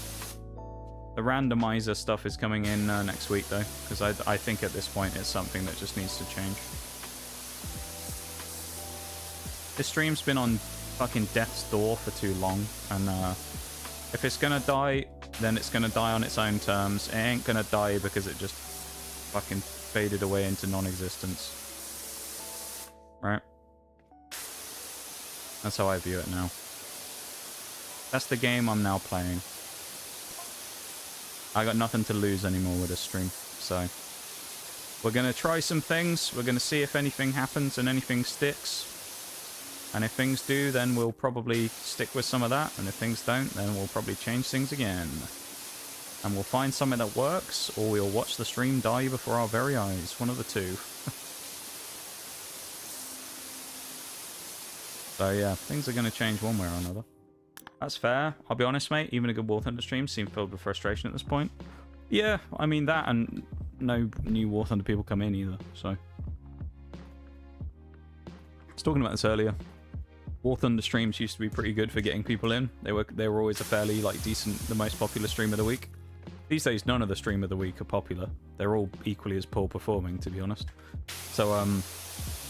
the randomizer stuff is coming in next week, though, because I think at this point it's something that just needs to change. This stream's been on fucking death's door for too long, and if it's going to die, then it's going to die on its own terms. It ain't going to die because it just fucking faded away into non-existence. Right? That's how I view it now. That's the game I'm now playing. I got nothing to lose anymore with this stream, so we're gonna try some things. We're gonna see if anything happens and anything sticks. And if things do, then we'll probably stick with some of that. And if things don't, then we'll probably change things again. And we'll find something that works, or we'll watch the stream die before our very eyes. One of the two. So yeah, things are going to change one way or another. That's fair. I'll be honest, mate. Even a good War Thunder stream seemed filled with frustration at this point. Yeah, I mean that, and no new War Thunder people come in either, so. I was talking about this earlier. War Thunder streams used to be pretty good for getting people in. They were always a fairly like decent, the most popular stream of the week. These days, none of the stream of the week are popular. They're all equally as poor performing, to be honest. So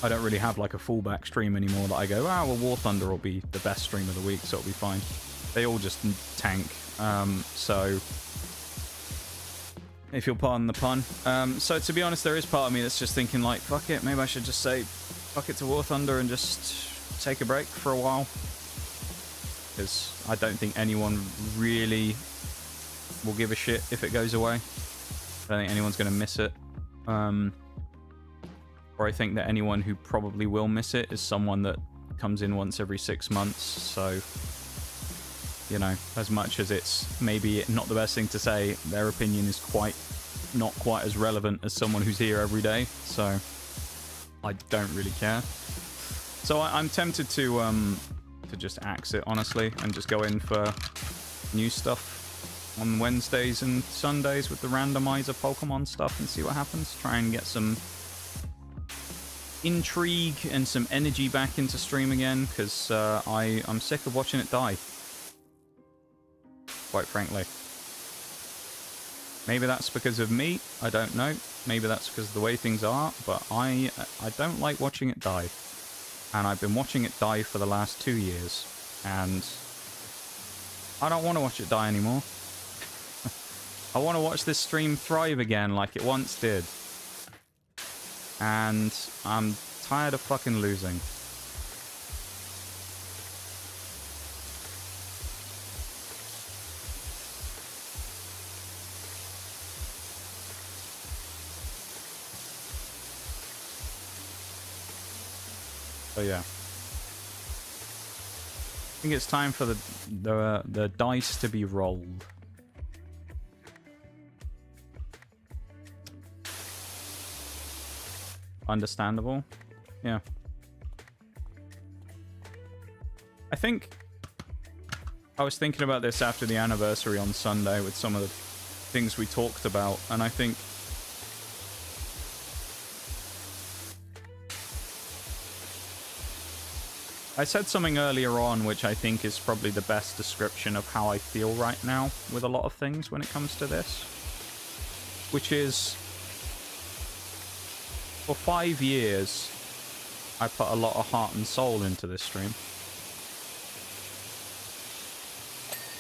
I don't really have like a fallback stream anymore that I go, ah, well, War Thunder will be the best stream of the week, so it'll be fine. They all just tank. So if you'll pardon the pun. So to be honest, there is part of me that's just thinking like, fuck it, maybe I should just say fuck it to War Thunder and just take a break for a while, because I don't think anyone really will give a shit if it goes away. I don't think anyone's going to miss it. Or I think that anyone who probably will miss it is someone that comes in once every 6 months. So, you know, as much as it's maybe not the best thing to say, their opinion is not quite as relevant as someone who's here every day. So I don't really care. So I'm tempted to just axe it, honestly, and just go in for new stuff on Wednesdays and Sundays with the randomizer Pokemon stuff and see what happens. Try and get some intrigue and some energy back into stream again, because I'm sick of watching it die. Quite frankly. Maybe that's because of me, I don't know. Maybe that's because of the way things are, but I don't like watching it die. And I've been watching it die for the last 2 years. And I don't want to watch it die anymore. I want to watch this stream thrive again like it once did. And I'm tired of fucking losing. So yeah, I think it's time for the dice to be rolled. Understandable, yeah. I think I was thinking about this after the anniversary on Sunday with some of the things we talked about, and I think I said something earlier on which I think is probably the best description of how I feel right now with a lot of things when it comes to this. Which is, for 5 years, I put a lot of heart and soul into this stream.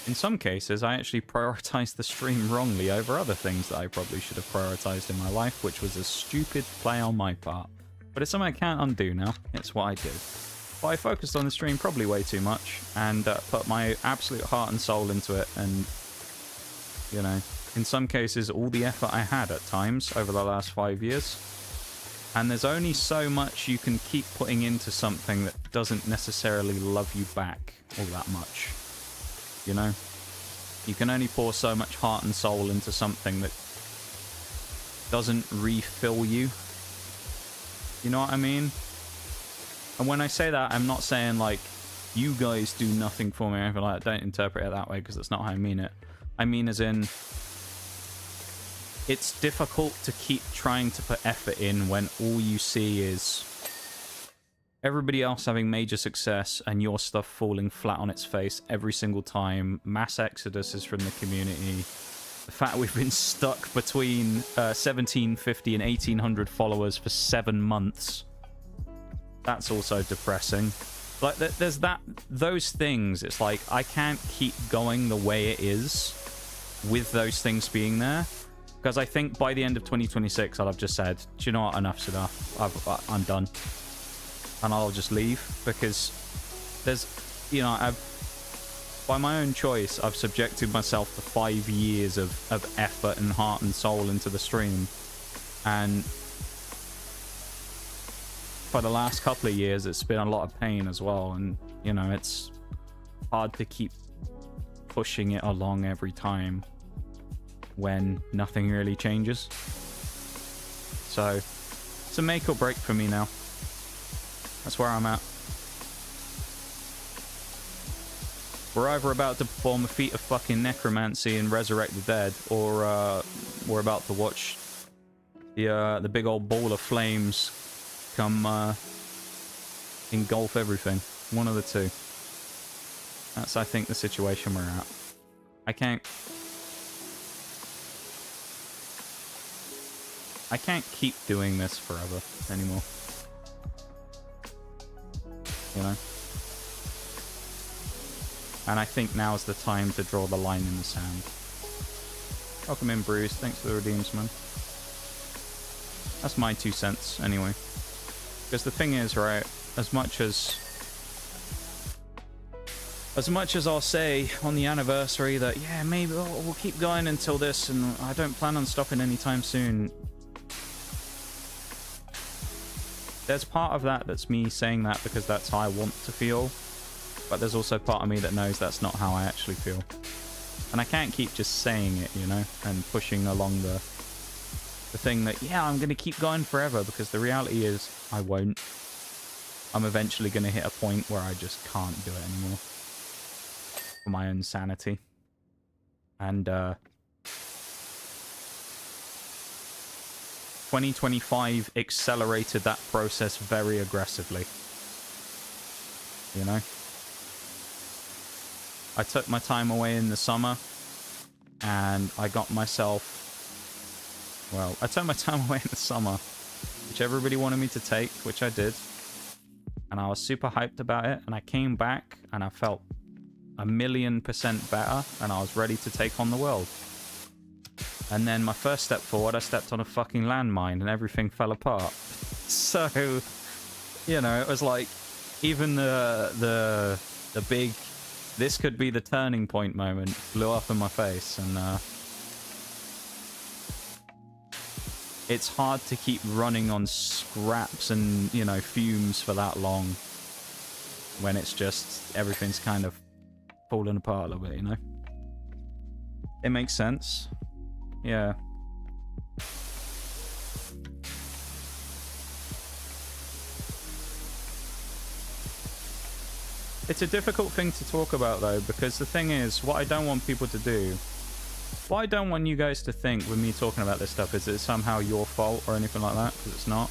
In some cases, I actually prioritized the stream wrongly over other things that I probably should have prioritized in my life, which was a stupid play on my part. But it's something I can't undo now. It's what I do. But I focused on the stream probably way too much, and put my absolute heart and soul into it, and, you know, in some cases, all the effort I had at times over the last 5 years. And there's only so much you can keep putting into something that doesn't necessarily love you back all that much. You know? You can only pour so much heart and soul into something that doesn't refill you. You know what I mean? And when I say that, I'm not saying, like, you guys do nothing for me or anything like that. Don't interpret it that way, because that's not how I mean it. I mean as in, it's difficult to keep trying to put effort in when all you see is everybody else having major success and your stuff falling flat on its face every single time. Mass exoduses from the community. The fact we've been stuck between 1750 and 1800 followers for 7 months. That's also depressing. Like, there's those things. It's like, I can't keep going the way it is with those things being there. Because I think by the end of 2026, I'll have just said, do you know what, enough's enough. I'm done. And I'll just leave. Because there's, you know, by my own choice, I've subjected myself to 5 years of effort and heart and soul into the stream. And for the last couple of years, it's been a lot of pain as well. And, you know, it's hard to keep pushing it along every time when nothing really changes. So it's a make or break for me now. That's where I'm at. We're either about to perform a feat of fucking necromancy and resurrect the dead, or we're about to watch the big old ball of flames come engulf everything. One of the two. That's, I think, the situation we're at. I can't keep doing this forever anymore. You know? And I think now's the time to draw the line in the sand. Welcome in, Bruce. Thanks for the redeems, man. That's my 2 cents, anyway. Because the thing is, right, as much as I'll say on the anniversary that, yeah, maybe we'll keep going until this, and I don't plan on stopping anytime soon. There's part of that that's me saying that because that's how I want to feel. But there's also part of me that knows that's not how I actually feel. And I can't keep just saying it, you know, and pushing along the thing that, yeah, I'm going to keep going forever, because the reality is I won't. I'm eventually going to hit a point where I just can't do it anymore. For my own sanity. And 2025 accelerated that process very aggressively. You know? I took my time away in the summer, and I got myself... Well, I took my time away in the summer, which everybody wanted me to take, which I did. And I was super hyped about it, and I came back, and I felt 1,000,000% better, and I was ready to take on the world. And then my first step forward, I stepped on a fucking landmine, and everything fell apart. So, you know, it was like, even the big... This could be the turning point moment blew up in my face, and it's hard to keep running on scraps and, you know, fumes for that long when it's just everything's kind of falling apart a little bit, you know? It makes sense. Yeah. It's a difficult thing to talk about, though, because the thing is, what I don't want people to do, what I don't want you guys to think with me talking about this stuff is it's somehow your fault or anything like that, because it's not.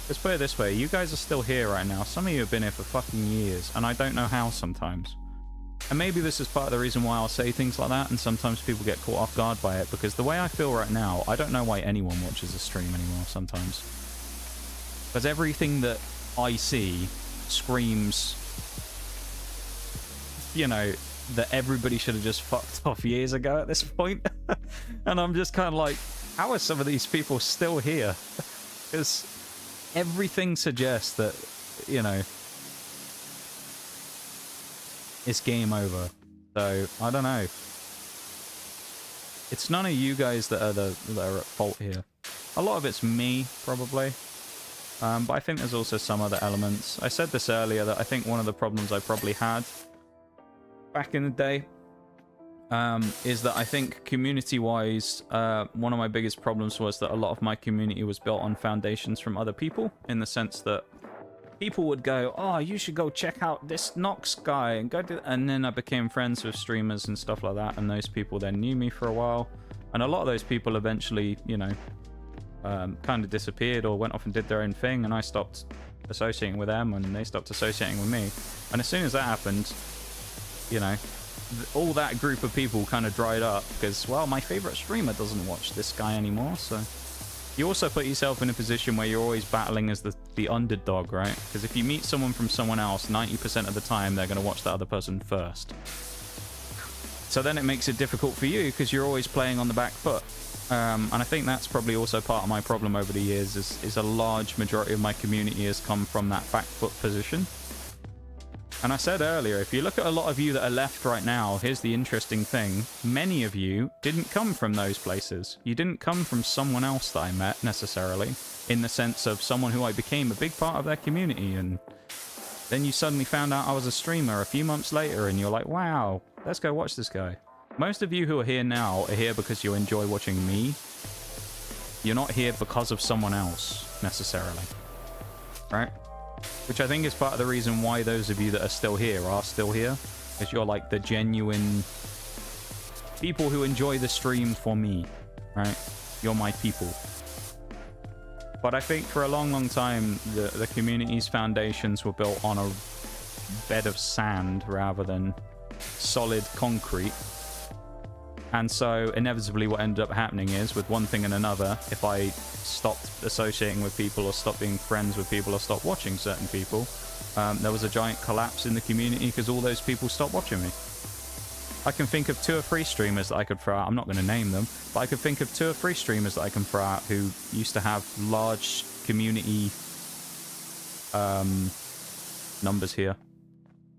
Let's put it this way, you guys are still here right now. Some of you have been here for fucking years, and I don't know how sometimes. And maybe this is part of the reason why I'll say things like that, and sometimes people get caught off guard by it, because the way I feel right now, I don't know why anyone watches a stream anymore sometimes. Because everything that I see screams... you know, that everybody should have just fucked off years ago at this point. And I'm just kind of like, how are some of these people still here? Because everything suggests that, you know, it's game over. So, I don't know. It's none of you guys that are at fault here. A lot of it's me, probably. But I think there's also some other elements. I said this earlier, that I think one of the problems I probably had back in the day is that I think community-wise, one of my biggest problems was that a lot of my community was built on foundations from other people, in the sense that people would go, oh, you should go check out this Nox guy, and go do... And then I became friends with streamers and stuff like that, and those people then knew me for a while, and a lot of those people eventually, you know, kind of disappeared or went off and did their own thing, and I stopped associating with them, and they stopped associating with me. And as soon as that happened, you know, all that group of people kind of dried up because, well, my favorite streamer doesn't watch this guy anymore. So you also put yourself in a position where you're always battling as the underdog, right? Because if you meet someone from someone else, 90% of the time they're going to watch that other person first. So then it makes it difficult for you because you're always playing on the back foot. And I think that's probably also part of my problem over the years is a large majority of my community has come from that back foot position. And I said earlier, if you look at a lot of you that are left right now, here's the interesting thing. Many of you didn't come from those places. You didn't come from someone else that I met, necessarily, in the sense of someone who I became a big part of their community, and then you suddenly found out I was a streamer a few months later, and you're like, wow, let's go watch this guy. Most of you who are here now are here because you enjoy watching me. You're not here because of someone else, necessarily. Right? Which I think is part of the reason why those of you that are still here, is you're like the genuine people who enjoy the stream for me, right? You're my people. But I think for a long, long time, the community's foundations were built on a bed of sand rather than solid concrete. And so inevitably what ended up happening is, with one thing and another, if I stopped associating with people or stopped being friends with people or stopped watching certain people, there was a giant collapse in the community because all those people stopped watching me. I can think of 2 or 3 streamers that I could throw out. I'm not going to name them, but I could think of 2 or 3 streamers that I can throw out who used to have large community numbers here.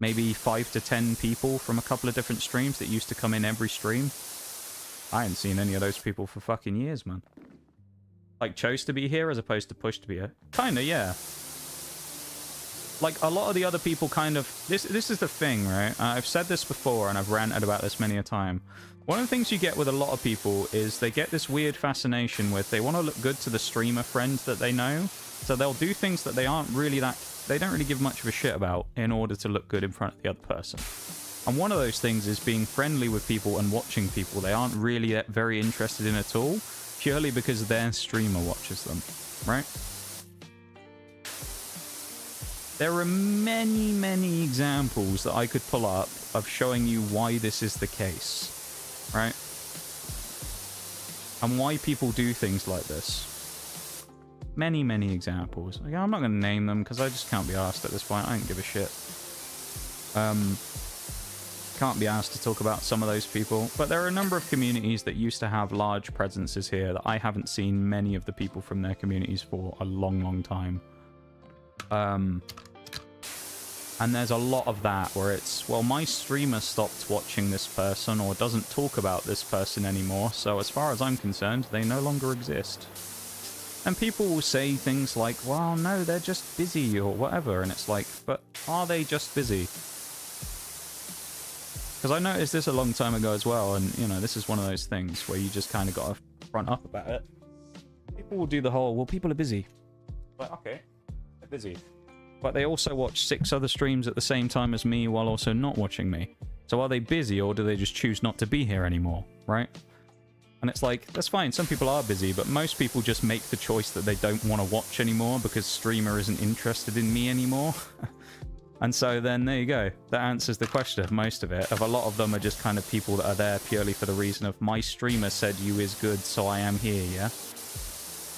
Maybe 5 to 10 people from a couple of different streams that used to come in every stream. I hadn't seen any of those people for fucking years, man. Like, chose to be here as opposed to pushed to be here. Kinda, yeah. Like, a lot of the other people kind of... This is the thing, right? I've said this before, and I've ranted about this many a time. One of the things you get with a lot of people is they get this weird fascination with... They want to look good to the streamer friends that they know. So they'll do things that they aren't really that... They don't really give much of a shit about in order to look good in front of the other person. And one of those things is being friendly with people and watching people they aren't really very interested in at all, purely because their streamer watches them, right? There are many, many examples that I could pull up of showing you why this is the case, right? And why people do things like this. Many, many examples. Like, I'm not going to name them because I just can't be asked at this point. I don't give a shit. Can't be asked to talk about some of those people, but there are a number of communities that used to have large presences here that I haven't seen many of the people from their communities for a long, long time. And there's a lot of that where it's, well, my streamer stopped watching this person or doesn't talk about this person anymore, so as far as I'm concerned, they no longer exist. And people will say things like, well, no, they're just busy or whatever, and it's like, but are they just busy? Because I noticed this a long time ago as well, and, you know, this is one of those things where you just kind of got to front up about it. People will do the whole, well, people are busy. Like, okay, they're busy. But they also watch 6 other streams at the same time as me while also not watching me. So are they busy, or do they just choose not to be here anymore, right? And it's like, that's fine, some people are busy, but most people just make the choice that they don't want to watch anymore because streamer isn't interested in me anymore. And so then, there you go. That answers the question of most of it. Of a lot of them are just kind of people that are there purely for the reason of, my streamer said you is good, so I am here, yeah?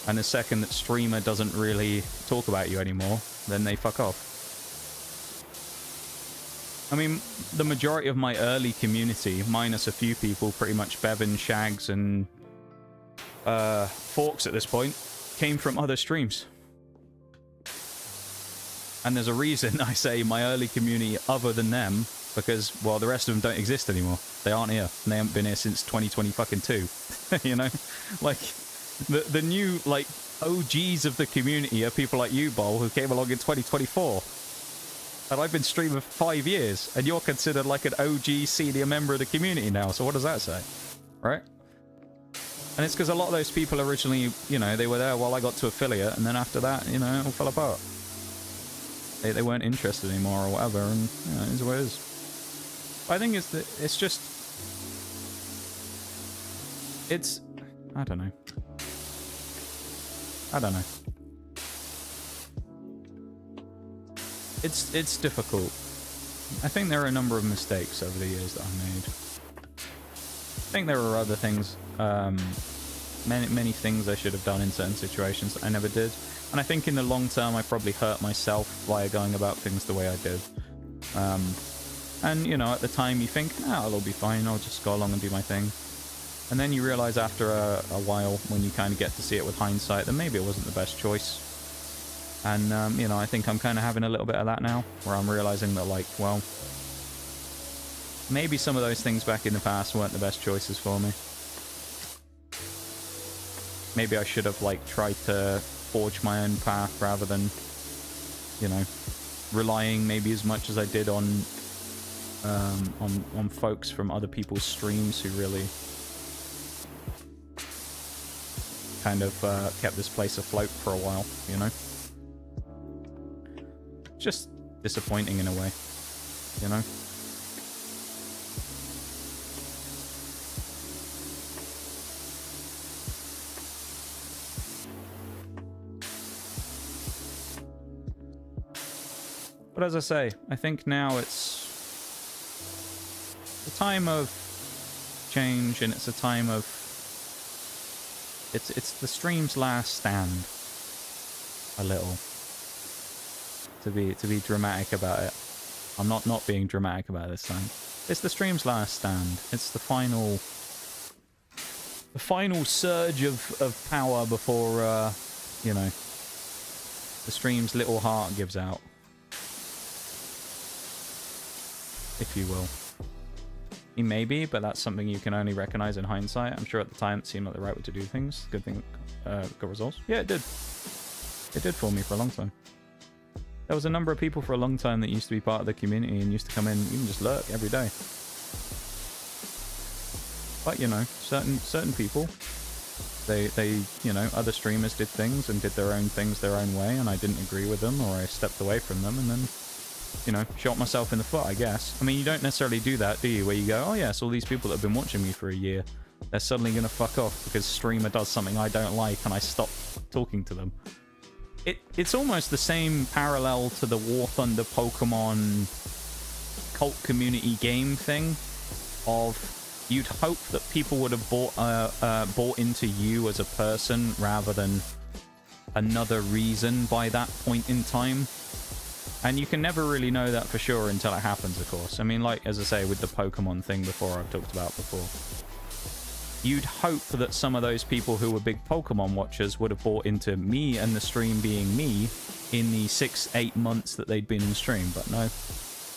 And the second that streamer doesn't really talk about you anymore, then they fuck off. I mean, the majority of my early community, minus a few people, pretty much Bevan, Shags, and Forks at this point, came from other streams. And there's a reason I say my early community other than them, because, well, the rest of them don't exist anymore. They aren't here. And they haven't been here since 2022. You know? Like, the new, like, OGs of the community are people like you, Bol, who came along in 2024. And I've been streaming for 5 years, and you're considered like an OG senior member of the community now, so what does that say? Right? And it's because a lot of those people originally, you know, they were there while I got to affiliate, and then after that, you know, it all fell apart. They weren't interested anymore or whatever, and, you know, it is what it is. I think it's just... It's... I don't know. I don't know. It's difficult. I think there are a number of mistakes over the years that I made. I think there are other things, many things I should have done in certain situations that I never did. And I think in the long term, I probably hurt myself by going about things the way I did. And, you know, at the time you think, oh, it'll be fine, I'll just go along and do my thing. And then you realize after a while, when you kind of get to see it with hindsight, that maybe it wasn't the best choice. And, you know, I think I'm kind of having a little bit of that now, where I'm realizing that, like, well, maybe some of those things back in the past weren't the best choices for me. Maybe I should have, like, tried to forge my own path rather than, you know, relying maybe as much as I did on folks from other people's streams who really kind of kept this place afloat for a while, you know? Just disappointing in a way, you know? But as I say, I think now it's a time of change, and it's a time of it's the stream's last stand, a little, to be dramatic about it. I'm not being dramatic about it this time. It's the stream's last stand. It's the final surge of power before you know, the stream's little heart gives out, if you will. Maybe, but that's something you can only recognize in hindsight. I'm sure at the time it seemed like the right way to do things. Good thing got results. Yeah, it did. It did for me for a long time. There was a number of people for a long time that used to be part of the community and used to come in, even just lurk every day. But, you know, certain people, they you know, other streamers did things and did their own things their own way, and I didn't agree with them, or I stepped away from them, and then, you know, shot myself in the foot, I guess. I mean, you don't necessarily do that, do you? Where you go, oh yes, all these people that have been watching me for a year, they're suddenly going to fuck off because streamer does something I don't like and I stop talking to them. It's almost the same parallel to the War Thunder Pokemon cult community game thing of you'd hope that people would have bought into you as a person rather than another reason by that point in time. And you can never really know that for sure until it happens, of course. I mean, like, as I say, with the Pokemon thing before, I've talked about before. You'd hope that some of those people who were big Pokemon watchers would have bought into me and the stream being me in the 6-8 months that they'd been in stream. But no,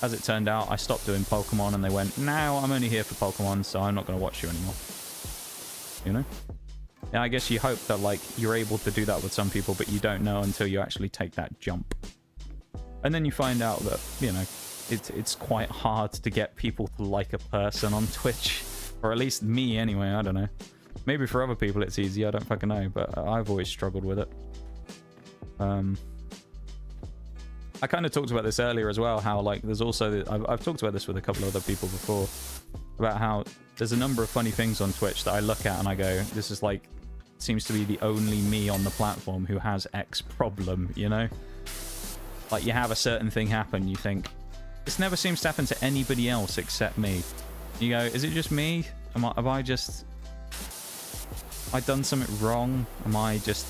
as it turned out, I stopped doing Pokemon and they went, no, I'm only here for Pokemon, so I'm not going to watch you anymore. You know? Yeah, I guess you hope that, like, you're able to do that with some people, but you don't know until you actually take that jump. And then you find out that, you know, it's quite hard to get people to like a person on Twitch. Or at least me, anyway, I don't know. Maybe for other people it's easy, I don't fucking know. But I've always struggled with it. I kind of talked about this earlier as well, how, like, there's also... I've talked about this with a couple of other people before. About how there's a number of funny things on Twitch that I look at and I go, this is, like, seems to be the only me on the platform who has X problem, you know? Like, you have a certain thing happen, you think, this never seems to happen to anybody else except me. You go, is it just me? Have I done something wrong? Am I just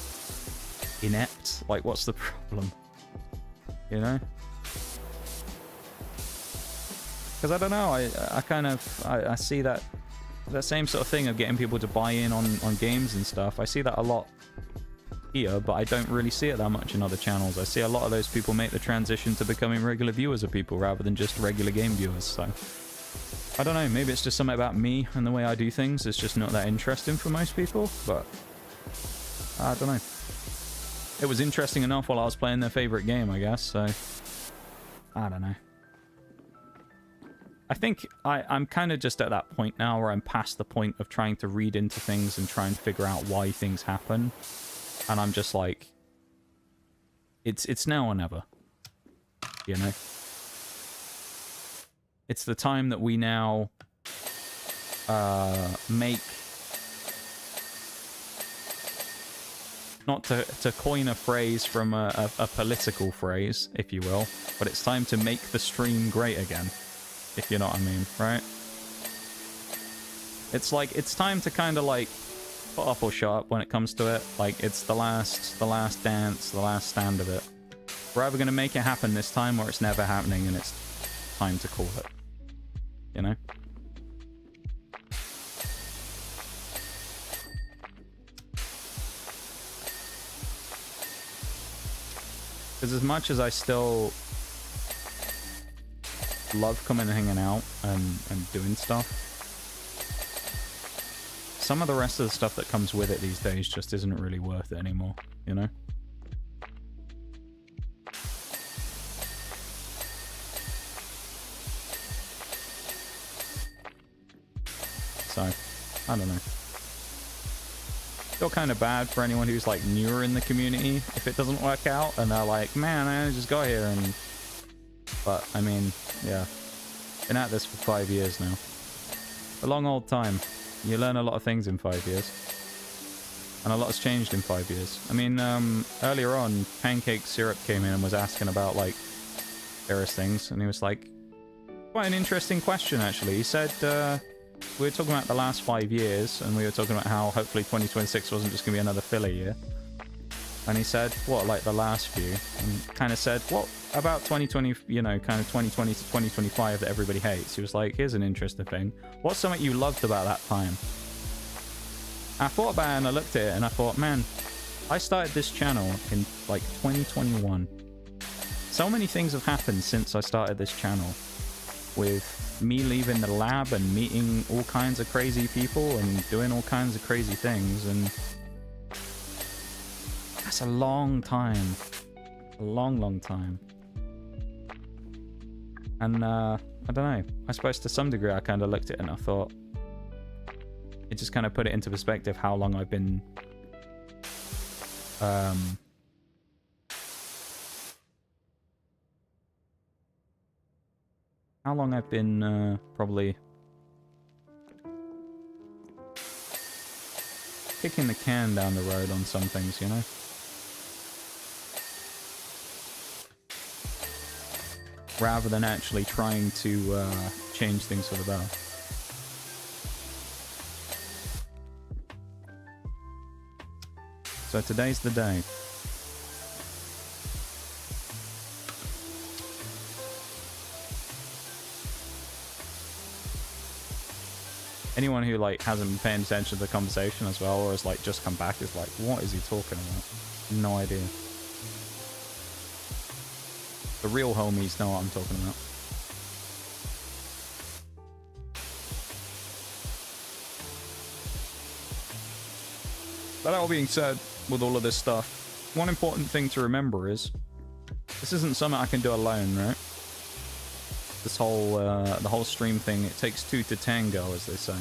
inept? Like, what's the problem? You know? Because I don't know, I see that same sort of thing of getting people to buy in on games and stuff. I see that a lot here, but I don't really see it that much in other channels. I see a lot of those people make the transition to becoming regular viewers of people rather than just regular game viewers, so... I don't know, maybe it's just something about me and the way I do things. It's just not that interesting for most people, but... I don't know. It was interesting enough while I was playing their favourite game, I guess, so... I don't know. I think I'm kind of just at that point now where I'm past the point of trying to read into things and try and figure out why things happen. And I'm just like... It's now or never. You know? It's the time that we now make... Not to coin a phrase from a political phrase, if you will, but it's time to make the stream great again, if you know what I mean, right? It's like, it's time to kind of like put up or shut up when it comes to it. Like, it's the last dance, the last stand of it. We're either going to make it happen this time or it's never happening and it's time to call it. You know? Because as much as I still love coming and hanging out and doing stuff, some of the rest of the stuff that comes with it these days just isn't really worth it anymore, you know? So, I don't know. Feel kind of bad for anyone who's like newer in the community if it doesn't work out and they're like, man, I just got here and... But, I mean, yeah. Been at this for 5 years now. A long old time. You learn a lot of things in 5 years. And a lot has changed in 5 years. I mean, earlier on, Pancake Syrup came in and was asking about, like, various things. And he was like, quite an interesting question, actually. He said, we were talking about the last 5 years, and we were talking about how hopefully 2026 wasn't just going to be another filler year. And he said, what, like the last few? And kind of said, what about 2020, you know, kind of 2020 to 2025 that everybody hates? He was like, here's an interesting thing. What's something you loved about that time? I thought about it and I looked at it and I thought, man, I started this channel in like 2021. So many things have happened since I started this channel. With me leaving the lab and meeting all kinds of crazy people and doing all kinds of crazy things, and that's a long time. A long time. And I don't know, I suppose to some degree I kind of looked at it and I thought it just kind of put it into perspective how long I've been probably kicking the can down the road on some things, you know? Rather than actually trying to change things for the better. So today's the day. Anyone who like hasn't been paying attention to the conversation as well, or has like just come back, is like, what is he talking about? No idea. The real homies know what I'm talking about. But that all being said, with all of this stuff, one important thing to remember is this isn't something I can do alone, right? This whole the whole stream thing, it takes two to tango, as they say.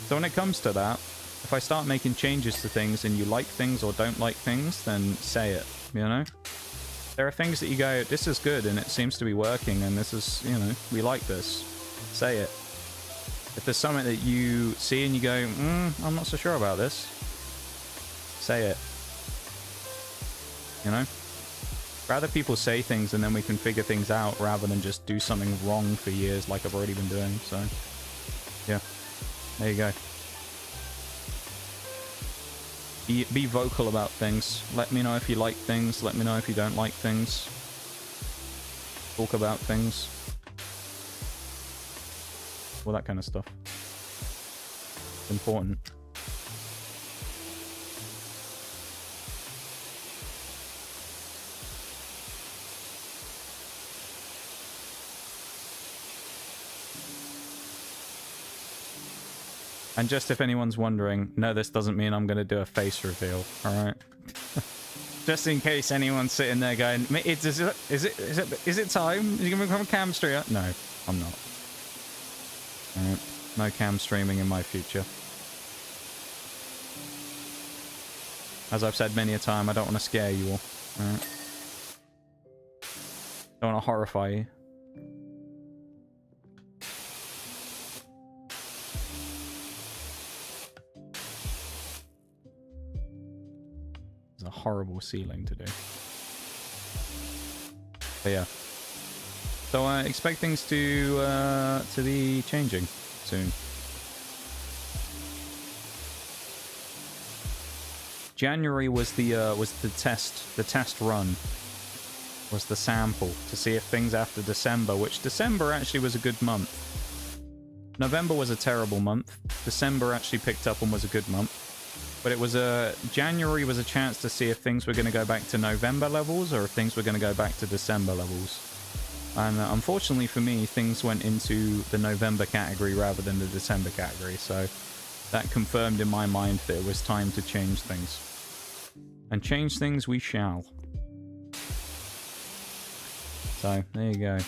So when it comes to that, if I start making changes to things and you like things or don't like things, then say it, you know? There are things that you go, this is good and it seems to be working and this is, you know, we like this. Say it. If there's something that you see and you go, I'm not so sure about this, say it. You know? Rather people say things and then we can figure things out rather than just do something wrong for years like I've already been doing. So, yeah. There you go. Be vocal about things. Let me know if you like things. Let me know if you don't like things. Talk about things. All that kind of stuff. It's important. And just if anyone's wondering, no, this doesn't mean I'm going to do a face reveal, alright? Just in case anyone's sitting there going, is it time? Are you going to become a cam streamer? No, I'm not. Alright, no cam streaming in my future. As I've said many a time, I don't want to scare you all, alright? Don't want to horrify you. A horrible ceiling to do. But yeah. So expect things to be changing soon. January was the test run. Was the sample to see if things after December, which December actually was a good month. November was a terrible month. December actually picked up and was a good month. But it was January was a chance to see if things were going to go back to November levels or if things were going to go back to December levels. And unfortunately for me, things went into the November category rather than the December category. So that confirmed in my mind that it was time to change things. And change things we shall. So, there you go.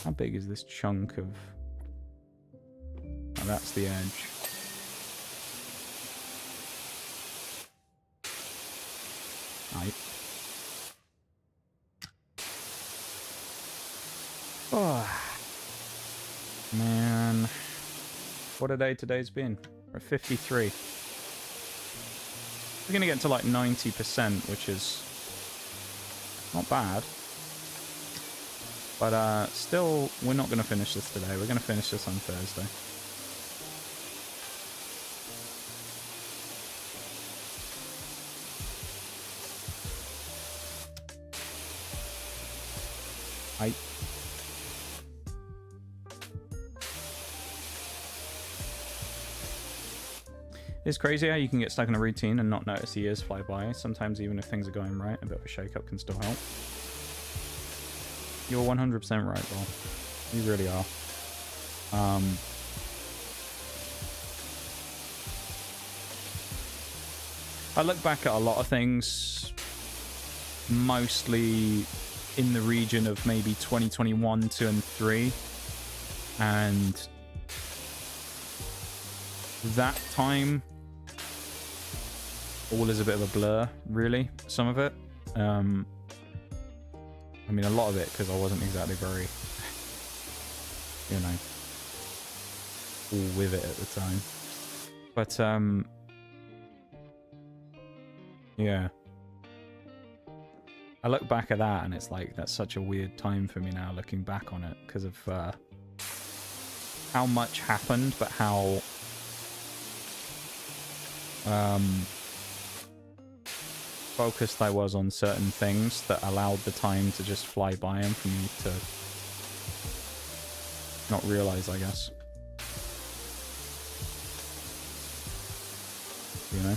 How big is this chunk of... Oh, that's the edge. Right. Oh. Man. What a day today's been. We're at 53. We're going to get to like 90%, which is not bad. But still, we're not going to finish this today. We're going to finish this on Thursday. It's crazy how you can get stuck in a routine and not notice the years fly by. Sometimes even if things are going right, a bit of a shake-up can still help. You're 100% right, Paul. You really are. I look back at a lot of things, mostly in the region of maybe 2021, 2, and 3. And that time, all is a bit of a blur, really, some of it. I mean, a lot of it, because I wasn't exactly very, you know, all with it at the time. But, yeah. I look back at that, and it's like, that's such a weird time for me now, looking back on it, because of how much happened, but how... focused I was on certain things that allowed the time to just fly by and for me to not realize, I guess. You know?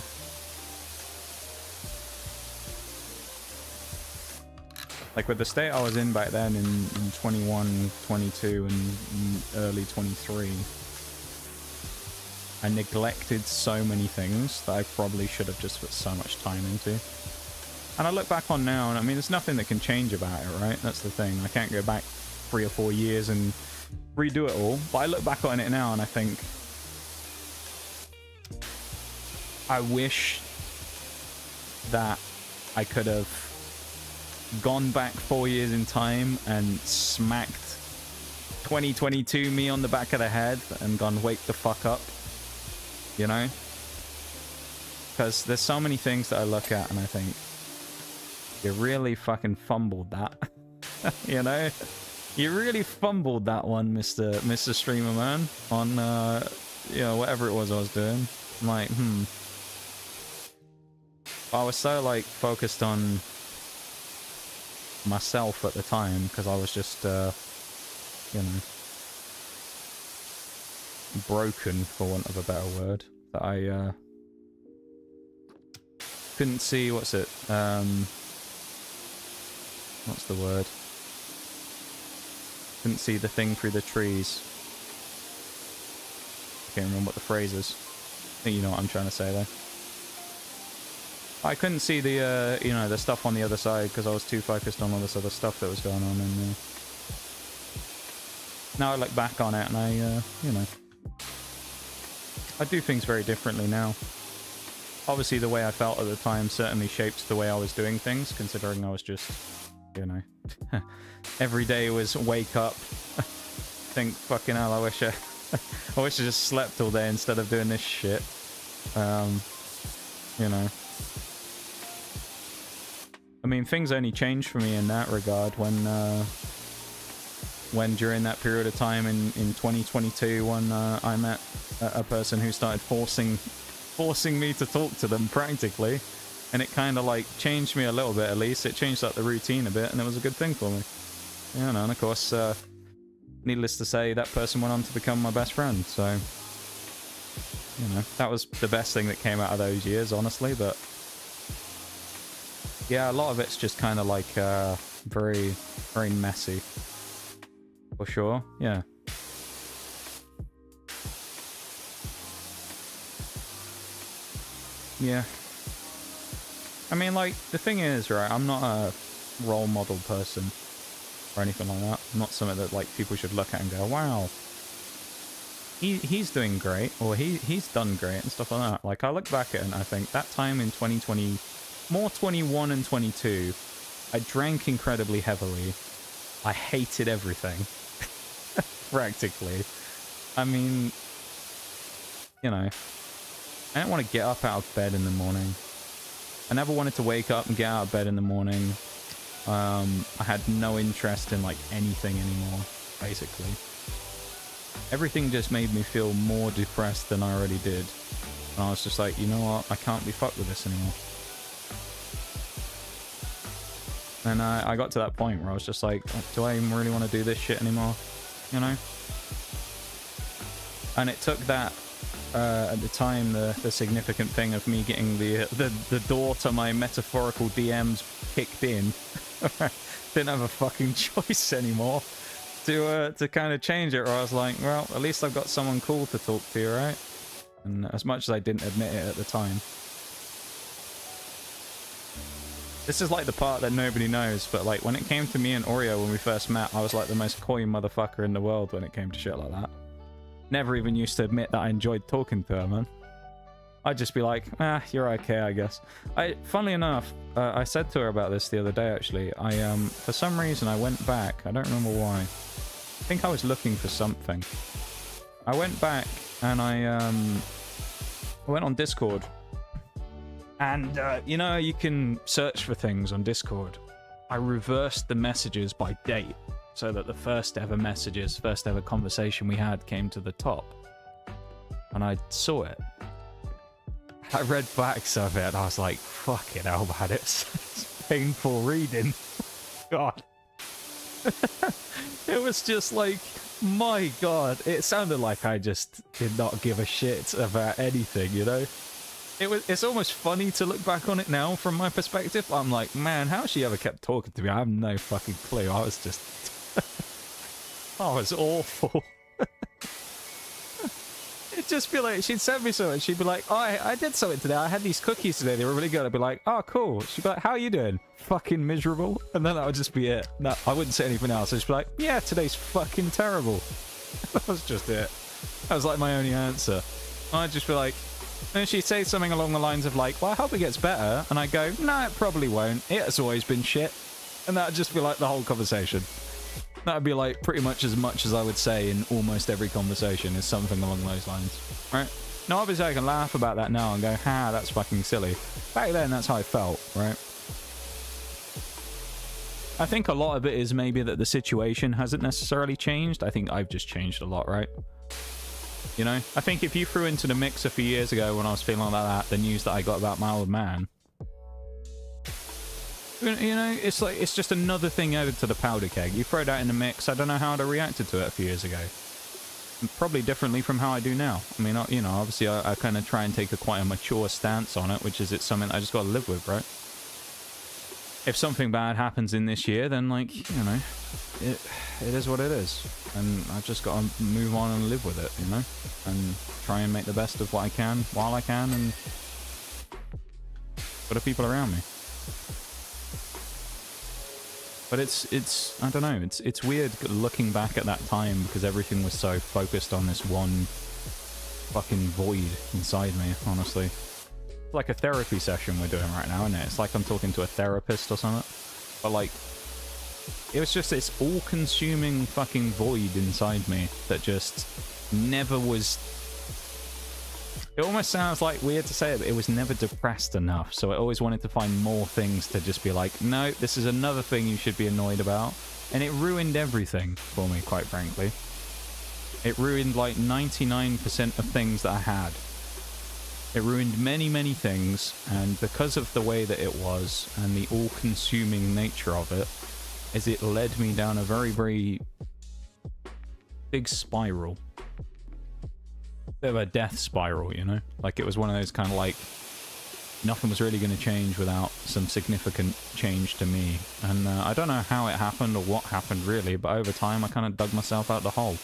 Like with the state I was in back then in 21, 22 and early 23, I neglected so many things that I probably should have just put so much time into. And I look back on now, and I mean, there's nothing that can change about it, right? That's the thing. I can't go back 3 or 4 years and redo it all. But I look back on it now, and I think... I wish that I could have gone back 4 years in time and smacked 2022 me on the back of the head and gone, wake the fuck up. You know? Because there's so many things that I look at and I think, you really fucking fumbled that. You know? You really fumbled that one, Mr. Streamer Man, on, you know, whatever it was I was doing. I'm like, I was so, like, focused on myself at the time, because I was just, you know, broken, for want of a better word, that I, couldn't see, what's it, what's the word? Couldn't see the thing through the trees. Can't remember what the phrase is. I think you know what I'm trying to say though. I couldn't see the, you know, the stuff on the other side because I was too focused on all this other stuff that was going on. And now I look back on it and I, you know, I do things very differently now. Obviously, the way I felt at the time certainly shaped the way I was doing things, considering I was just, you know, every day was wake up, think, fucking hell, I wish I I wish I just slept all day instead of doing this shit. You know. I mean, things only changed for me in that regard when during that period of time in 2022 when I met a person who started forcing me to talk to them practically, and it kind of like changed me a little bit. At least it changed up the routine a bit, and it was a good thing for me. You know, and of course, needless to say, that person went on to become my best friend. So, you know, that was the best thing that came out of those years, honestly. But yeah, a lot of it's just kind of like very, very messy. For sure, yeah. Yeah. I mean, like, the thing is, right, I'm not a role model person or anything like that. I'm not something that, like, people should look at and go, wow, he's doing great, or he's done great and stuff like that. Like, I look back at it and I think that time in 2020, more 21 and 22, I drank incredibly heavily. I hated everything. Practically. I mean, you know, I didn't want to get up out of bed in the morning. I never wanted to wake up and get out of bed in the morning. I had no interest in like anything anymore, basically. Everything just made me feel more depressed than I already did. And I was just like, you know what, I can't be fucked with this anymore. And I got to that point where I was just like, do I even really want to do this shit anymore? You know? And it took that, at the time, the significant thing of me getting the door to my metaphorical DMs kicked in. Didn't have a fucking choice anymore to kind of change it, or I was like, well, at least I've got someone cool to talk to, right? And as much as I didn't admit it at the time. This is like the part that nobody knows, but like when it came to me and Oreo when we first met, I was like the most coy motherfucker in the world when it came to shit like that. Never even used to admit that I enjoyed talking to her, man. I'd just be like, you're okay, I guess. Funnily enough, I said to her about this the other day, actually. For some reason, I went back. I don't remember why. I think I was looking for something. I went back and I went on Discord. And, you know, you can search for things on Discord. I reversed the messages by date so that the first ever messages, first ever conversation we had came to the top. And I saw it. I read back some of it and I was like, fucking hell, man, it's painful reading. God. It was just like, my God. It sounded like I just did not give a shit about anything, you know? It's almost funny to look back on it now from my perspective. I'm like, man, how she ever kept talking to me? I have no fucking clue. I was just... I was awful. It'd just be like, she'd send me something. She'd be like, oh, I did something today. I had these cookies today. They were really good. I'd be like, oh, cool. She'd be like, how are you doing? Fucking miserable. And then that would just be it. No, I wouldn't say anything else. I'd just be like, yeah, today's fucking terrible. That was just it. That was like my only answer. I'd just be like... And she'd say something along the lines of like, well, I hope it gets better. And I go, no, it probably won't. It has always been shit. And that would just be like the whole conversation. That would be like pretty much as I would say in almost every conversation is something along those lines. Right? Now, obviously I can laugh about that now and go, ha, that's fucking silly. Back then, that's how I felt, right? I think a lot of it is maybe that the situation hasn't necessarily changed. I think I've just changed a lot, right? You know, I think if you threw into the mix a few years ago when I was feeling like that, the news that I got about my old man, you know, it's like, it's just another thing added to the powder keg. You throw that in the mix, I don't know how I'd have reacted to it a few years ago. Probably differently from how I do now. I mean, you know, obviously I kind of try and take quite a mature stance on it, which is it's something I just got to live with, right? If something bad happens in this year, then, like, you know, it is what it is. And I've just got to move on and live with it, you know? And try and make the best of what I can while I can and for the people around me. But it's I don't know, it's weird looking back at that time because everything was so focused on this one fucking void inside me, honestly. It's like a therapy session we're doing right now, isn't it? It's like I'm talking to a therapist or something. But like, it was just this all-consuming fucking void inside me that just never was... It almost sounds like weird to say it, but it was never depressed enough. So I always wanted to find more things to just be like, no, this is another thing you should be annoyed about. And it ruined everything for me, quite frankly. It ruined like 99% of things that I had. It ruined many, many things, and because of the way that it was, and the all-consuming nature of it, is it led me down a very, very big spiral. Bit of a death spiral, you know? Like, it was one of those kind of like, nothing was really going to change without some significant change to me. And I don't know how it happened or what happened, really, but over time I kind of dug myself out the hole.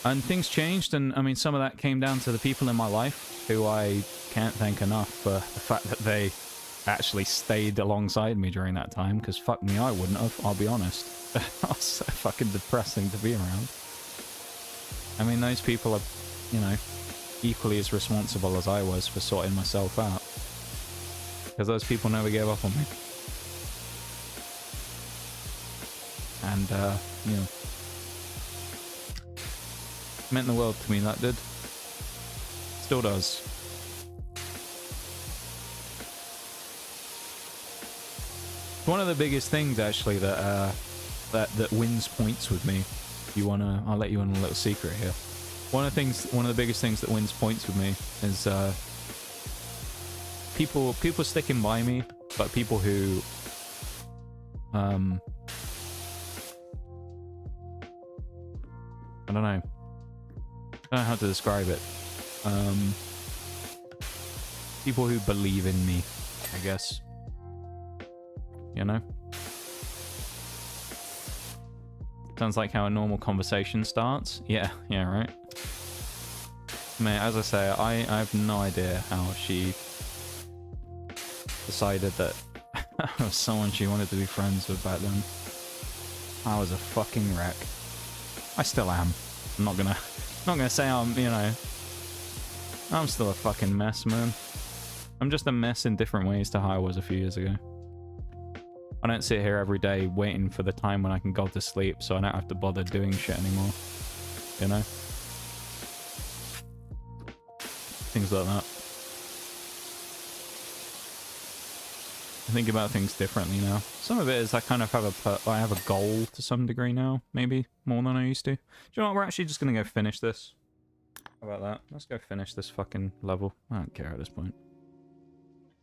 And things changed, and I mean, some of that came down to the people in my life who I can't thank enough for the fact that they actually stayed alongside me during that time, because fuck me, I wouldn't have, I'll be honest. I was so fucking depressing to be around. I mean, those people are, you know, equally as responsible as I was for sorting myself out. Because those people never gave up on me. And, you know, meant the world to me, that did. Still does. One of the biggest things, actually, that that wins points with me. If you wanna, I'll let you in a little secret here. One of the biggest things that wins points with me is people sticking by me, but people who I don't know. I don't know how to describe it. People who believe in me, I guess. You know? Sounds like how a normal conversation starts. Yeah, right. Mate, as I say, I have no idea how she decided that I was someone she wanted to be friends with back then. I was a fucking wreck. I still am. I'm not gonna say I'm, you know, I'm still a fucking mess, man. I'm just a mess in different ways to how I was a few years ago. I don't sit here every day waiting for the time when I can go to sleep so I don't have to bother doing shit anymore. You know? Things like that. I think about things differently now. Some of it is I kind of have I have a goal to some degree now, maybe more than I used to. Do you know what? We're actually just gonna go finish this. How about that? Let's go finish this fucking level. I don't care at this point.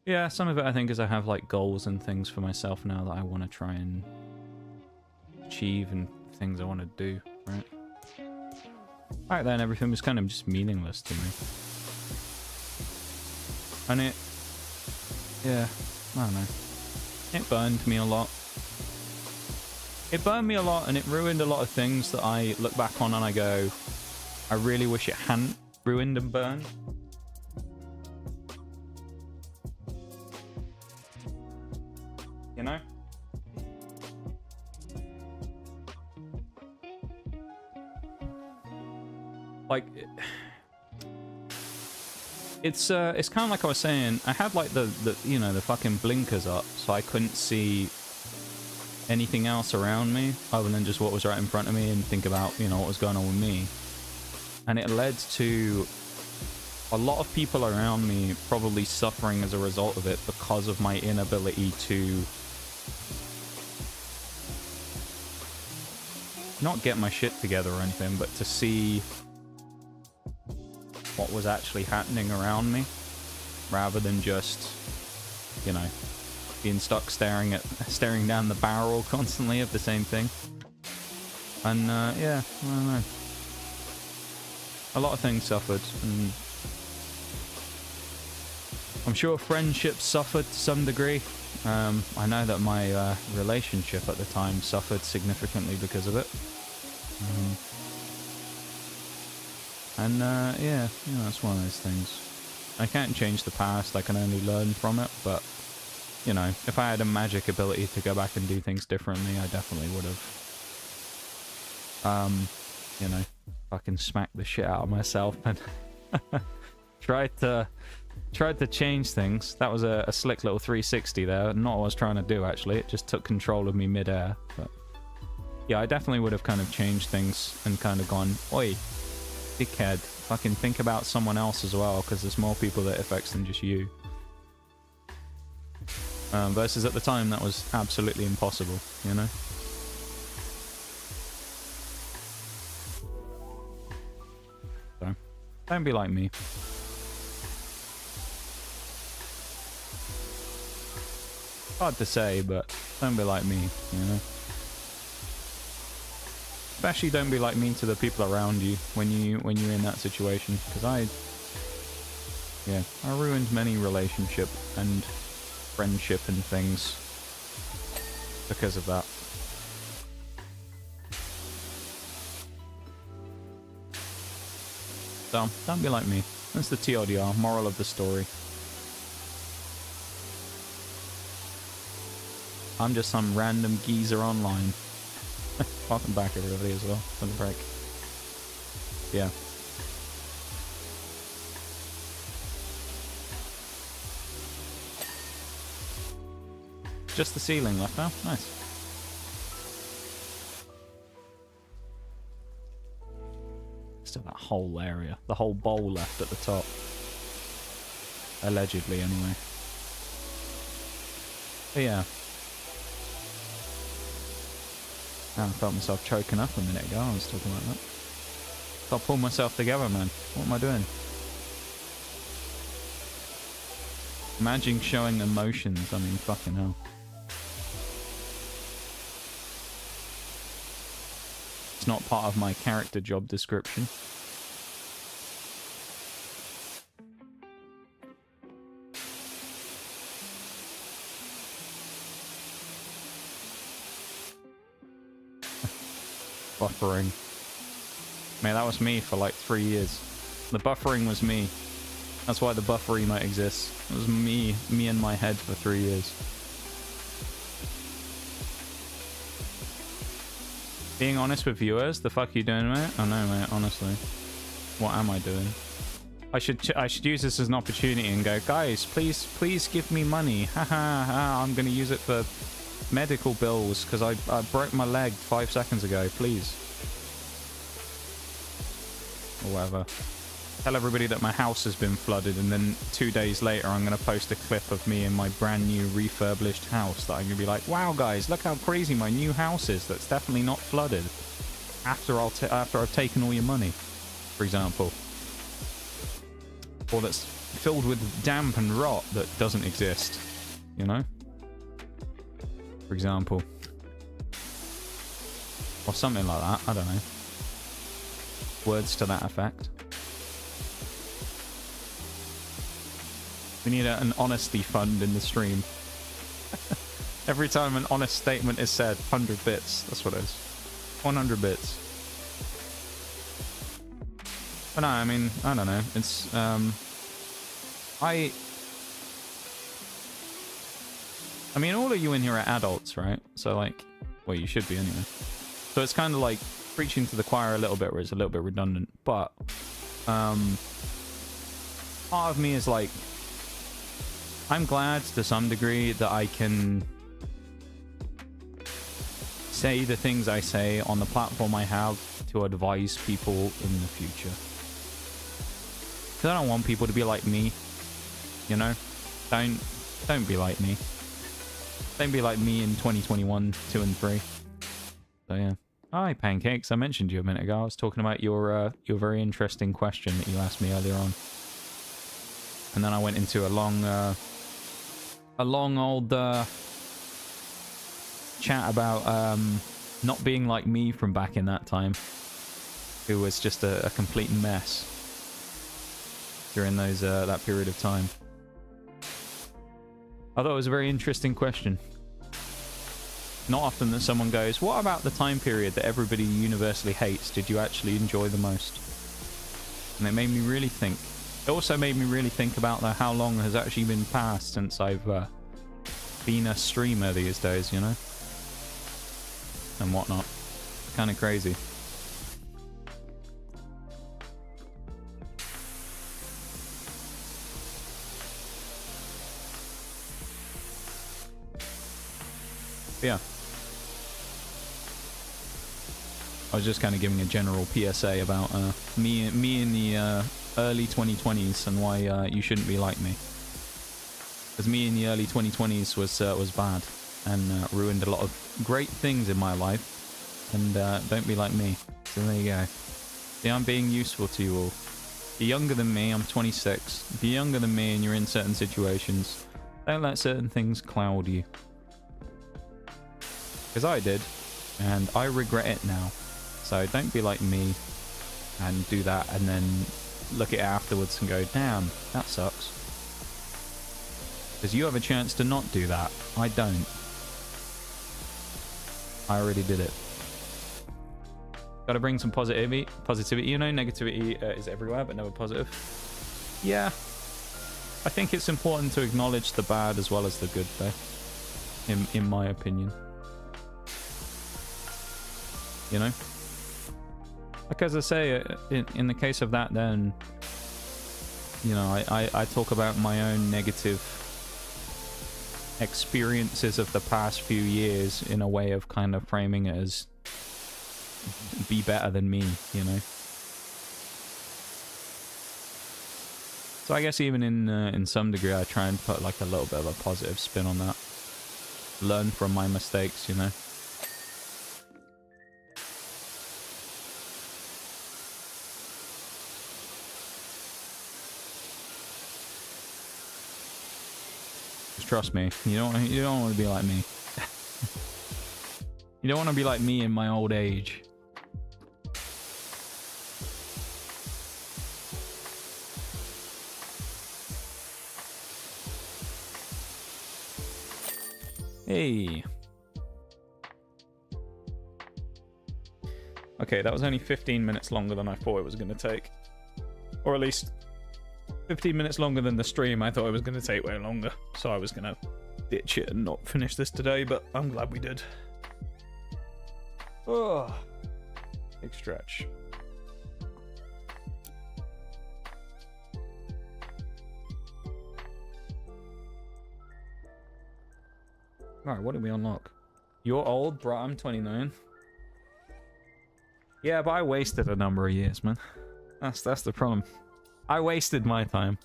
Yeah, some of it I think is I have like goals and things for myself now that I want to try and achieve and things I want to do, right? Back then everything was kind of just meaningless to me. And it... yeah, I don't know. It burned me a lot. It burned me a lot and it ruined a lot of things that I look back on and I go, I really wish it hadn't ruined and burned. You know? Like, it's kind of like I was saying, I had like the you know, the fucking blinkers up, so I couldn't see anything else around me other than just what was right in front of me and think about, you know, what was going on with me. And it led to a lot of people around me probably suffering as a result of it because of my inability to not get my shit together or anything, but to see what was actually happening around me rather than just, you know, being stuck staring down the barrel constantly of the same thing. And yeah, I don't know. A lot of things suffered, and I'm sure friendships suffered to some degree. I know that my relationship at the time suffered significantly because of it. And yeah, you know, it's one of those things. I can't change the past, I can only learn from it, but, you know, if I had a magic ability to go back and do things differently, I definitely would have. You know, fucking smack the shit out of myself and tried to tried to change things. That was a slick little 360 there. Not what I was trying to do, actually. It just took control of me mid-air. But yeah, I definitely would have kind of changed things and kind of gone, oi, dickhead, fucking think about someone else as well, because there's more people that it affects than just you. Versus at the time, that was absolutely impossible, you know? So, don't be like me. Hard to say, but don't be like me, you know? Especially don't be like me to the people around you when you're in that situation, because I ruined many relationship and friendship and things because of that. So don't be like me. That's the TLDR, moral of the story. I'm just some random geezer online. Welcome back everybody as well for the break. Yeah. Just the ceiling left now. Nice. Still that whole area. The whole bowl left at the top. Allegedly, anyway. But yeah. I felt myself choking up a minute ago. I was talking about that. Gotta pull myself together, man. What am I doing? Imagine showing emotions. I mean, fucking hell. It's not part of my character job description. Buffering. Man, that was me for like 3 years. The buffering was me. That's why the buffer emote exists. It was me in my head for 3 years. Being honest with viewers, the fuck are you doing, mate? I know, mate, honestly. What am I doing? I should use this as an opportunity and go, guys, please give me money. Haha, I'm gonna use it for medical bills because I broke my leg 5 seconds ago, please. Or whatever. Tell everybody that my house has been flooded, and then 2 days later I'm going to post a clip of me in my brand new refurbished house that I'm going to be like, wow guys, look how crazy my new house is that's definitely not flooded after I've taken all your money, for example. Or that's filled with damp and rot that doesn't exist, you know? For example. Or something like that, I don't know. Words to that effect. We need an honesty fund in the stream. Every time an honest statement is said, 100 bits. That's what it is. 100 bits. But no, I mean, I don't know. It's, I mean, all of you in here are adults, right? So, like, well, you should be anyway. So it's kind of like preaching to the choir a little bit, where it's a little bit redundant. But, part of me is like, I'm glad to some degree that I can say the things I say on the platform I have to advise people in the future. Because I don't want people to be like me, you know? Don't be like me. Don't be like me in 2021, 2 and 3. So yeah. Hi, Pancakes. I mentioned you a minute ago. I was talking about your very interesting question that you asked me earlier on. And then I went into a long old chat about not being like me from back in that time, who was just a complete mess during those that period of time. I thought it was a very interesting question. Not often that someone goes, what about the time period that everybody universally hates did you actually enjoy the most? And it made me really think. It also made me really think about how long has actually been passed since I've been a streamer these days, you know? And whatnot. Kind of crazy. But yeah. I was just kind of giving a general PSA about me in the early 2020s and why you shouldn't be like me. Because me in the early 2020s was bad and ruined a lot of great things in my life. And don't be like me. So there you go. See, I'm being useful to you all. If you're younger than me, I'm 26. If you're younger than me and you're in certain situations, don't let certain things cloud you. Because I did, and I regret it now. So don't be like me and do that and then look at it afterwards and go, damn, that sucks. Because you have a chance to not do that. I don't. I already did it. Gotta bring some positivity. You know, negativity is everywhere, but never positive. Yeah. I think it's important to acknowledge the bad as well as the good, though. In my opinion. You know? Like, as I say, in the case of that, then, you know, I talk about my own negative experiences of the past few years in a way of kind of framing it as be better than me, you know. So I guess even in some degree I try and put like a little bit of a positive spin on that. Learn from my mistakes, you know. Just trust me, you don't want to be like me. You don't want to be like me in my old age. Hey. Okay, that was only 15 minutes longer than I thought it was going to take. Or at least 15 minutes longer than the stream. I thought it was going to take way longer. So I was going to ditch it and not finish this today, but I'm glad we did. Oh, big stretch. Alright, what did we unlock? You're old, bro. I'm 29. Yeah, but I wasted a number of years, man. That's the problem. I wasted my time.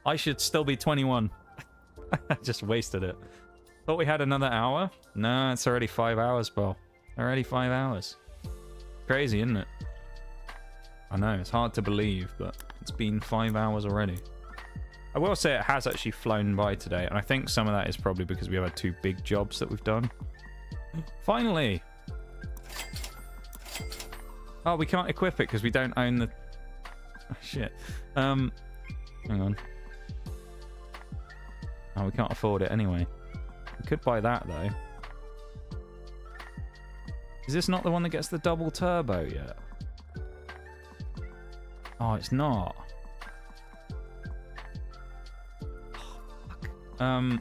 I should still be 21. I just wasted it. Thought we had another hour? No, it's already 5 hours, bro. Already 5 hours. Crazy, isn't it? I know, it's hard to believe, but it's been 5 hours already. I will say it has actually flown by today, and I think some of that is probably because we have had 2 big jobs that we've done. Finally! Oh, we can't equip it because we don't own the... Oh, shit. Hang on. Oh, we can't afford it anyway. We could buy that, though. Is this not the one that gets the double turbo yet? Oh, it's not. Oh, fuck.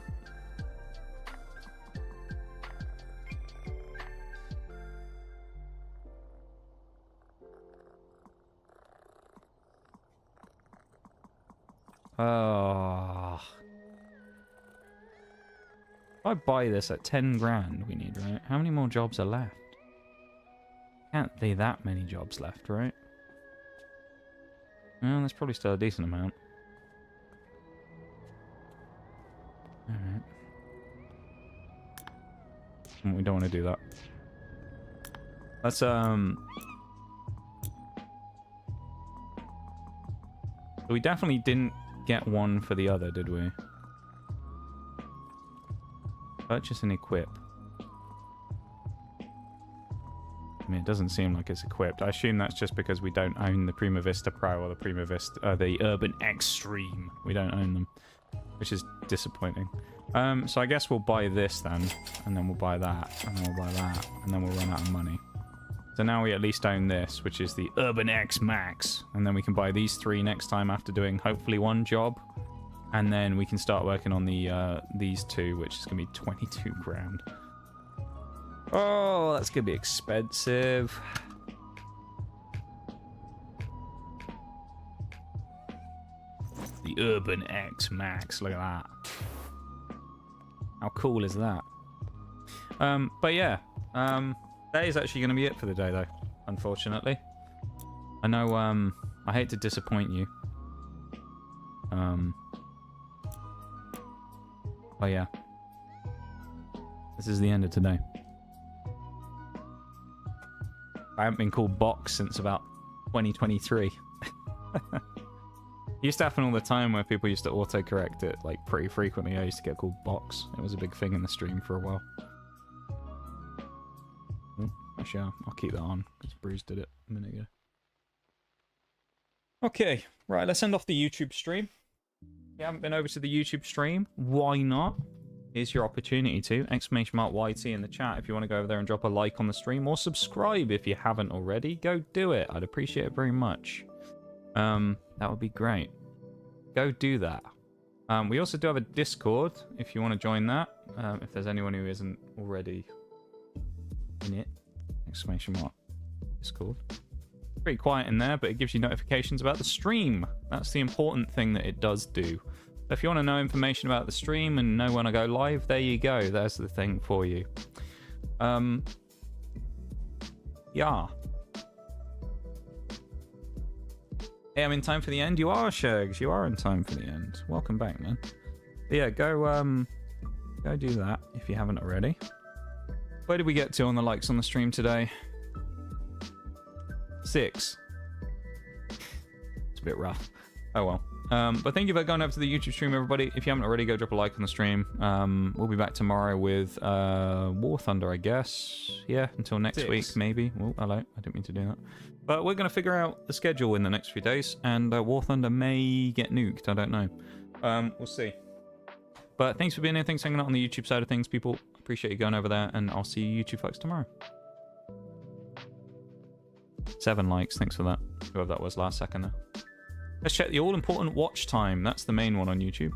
Oh. If I buy this at 10 grand, we need, right? How many more jobs are left? Can't be that many jobs left, right? Well, there's probably still a decent amount. Alright. We don't want to do that. Let's, we definitely didn't get one for the other, did we? Purchase and equip. I mean, it doesn't seem like it's equipped. I assume that's just because we don't own the Prima Vista Pro or the Prima Vista, the Urban Extreme. We don't own them, which is disappointing. So I guess we'll buy this then, and then we'll buy that, and then we'll buy that, and then we'll run out of money. So now we at least own this, which is the Urban X Max, and then we can buy these 3 next time after doing hopefully 1 job, and then we can start working on the these 2, which is gonna be 22 grand. Oh, that's gonna be expensive. The Urban X Max, look at that. How cool is that? But yeah, that is actually going to be it for the day, though. Unfortunately, I know. I hate to disappoint you. But yeah, this is the end of today. I haven't been called Box since about 2023. It used to happen all the time where people used to autocorrect it like pretty frequently. I used to get called Box. It was a big thing in the stream for a while. Actually, I'll keep that on because Bruce did it a minute ago. Okay, right, let's end off the YouTube stream. If you haven't been over to the YouTube stream, why not? Here's your opportunity to. !YT in the chat if you want to go over there and drop a like on the stream, or subscribe if you haven't already. Go do it. I'd appreciate it very much. That would be great. Go do that. We also do have a Discord if you want to join that. If there's anyone who isn't already in it. Discord. Pretty quiet in there, but it gives you notifications about the stream. That's the important thing that it does do. So if you want to know information about the stream and know when I go live, there you go. There's the thing for you. Yeah. Hey, I'm in time for the end. You are, Shergs. You are in time for the end. Welcome back, man. But yeah, go do that if you haven't already. Where did we get to on the likes on the stream today? 6. It's a bit rough. Oh well. But thank you for going over to the YouTube stream, everybody. If you haven't already, go drop a like on the stream. We'll be back tomorrow with War Thunder, I guess. Yeah, until next week, maybe. Oh, hello. I didn't mean to do that. But we're going to figure out the schedule in the next few days, and War Thunder may get nuked. I don't know. We'll see. But thanks for being here. Thanks for hanging out on the YouTube side of things, people. Appreciate you going over there, and I'll see you YouTube folks tomorrow. 7 likes. Thanks for that. Whoever that was last second there. Let's check the all-important watch time. That's the main one on YouTube.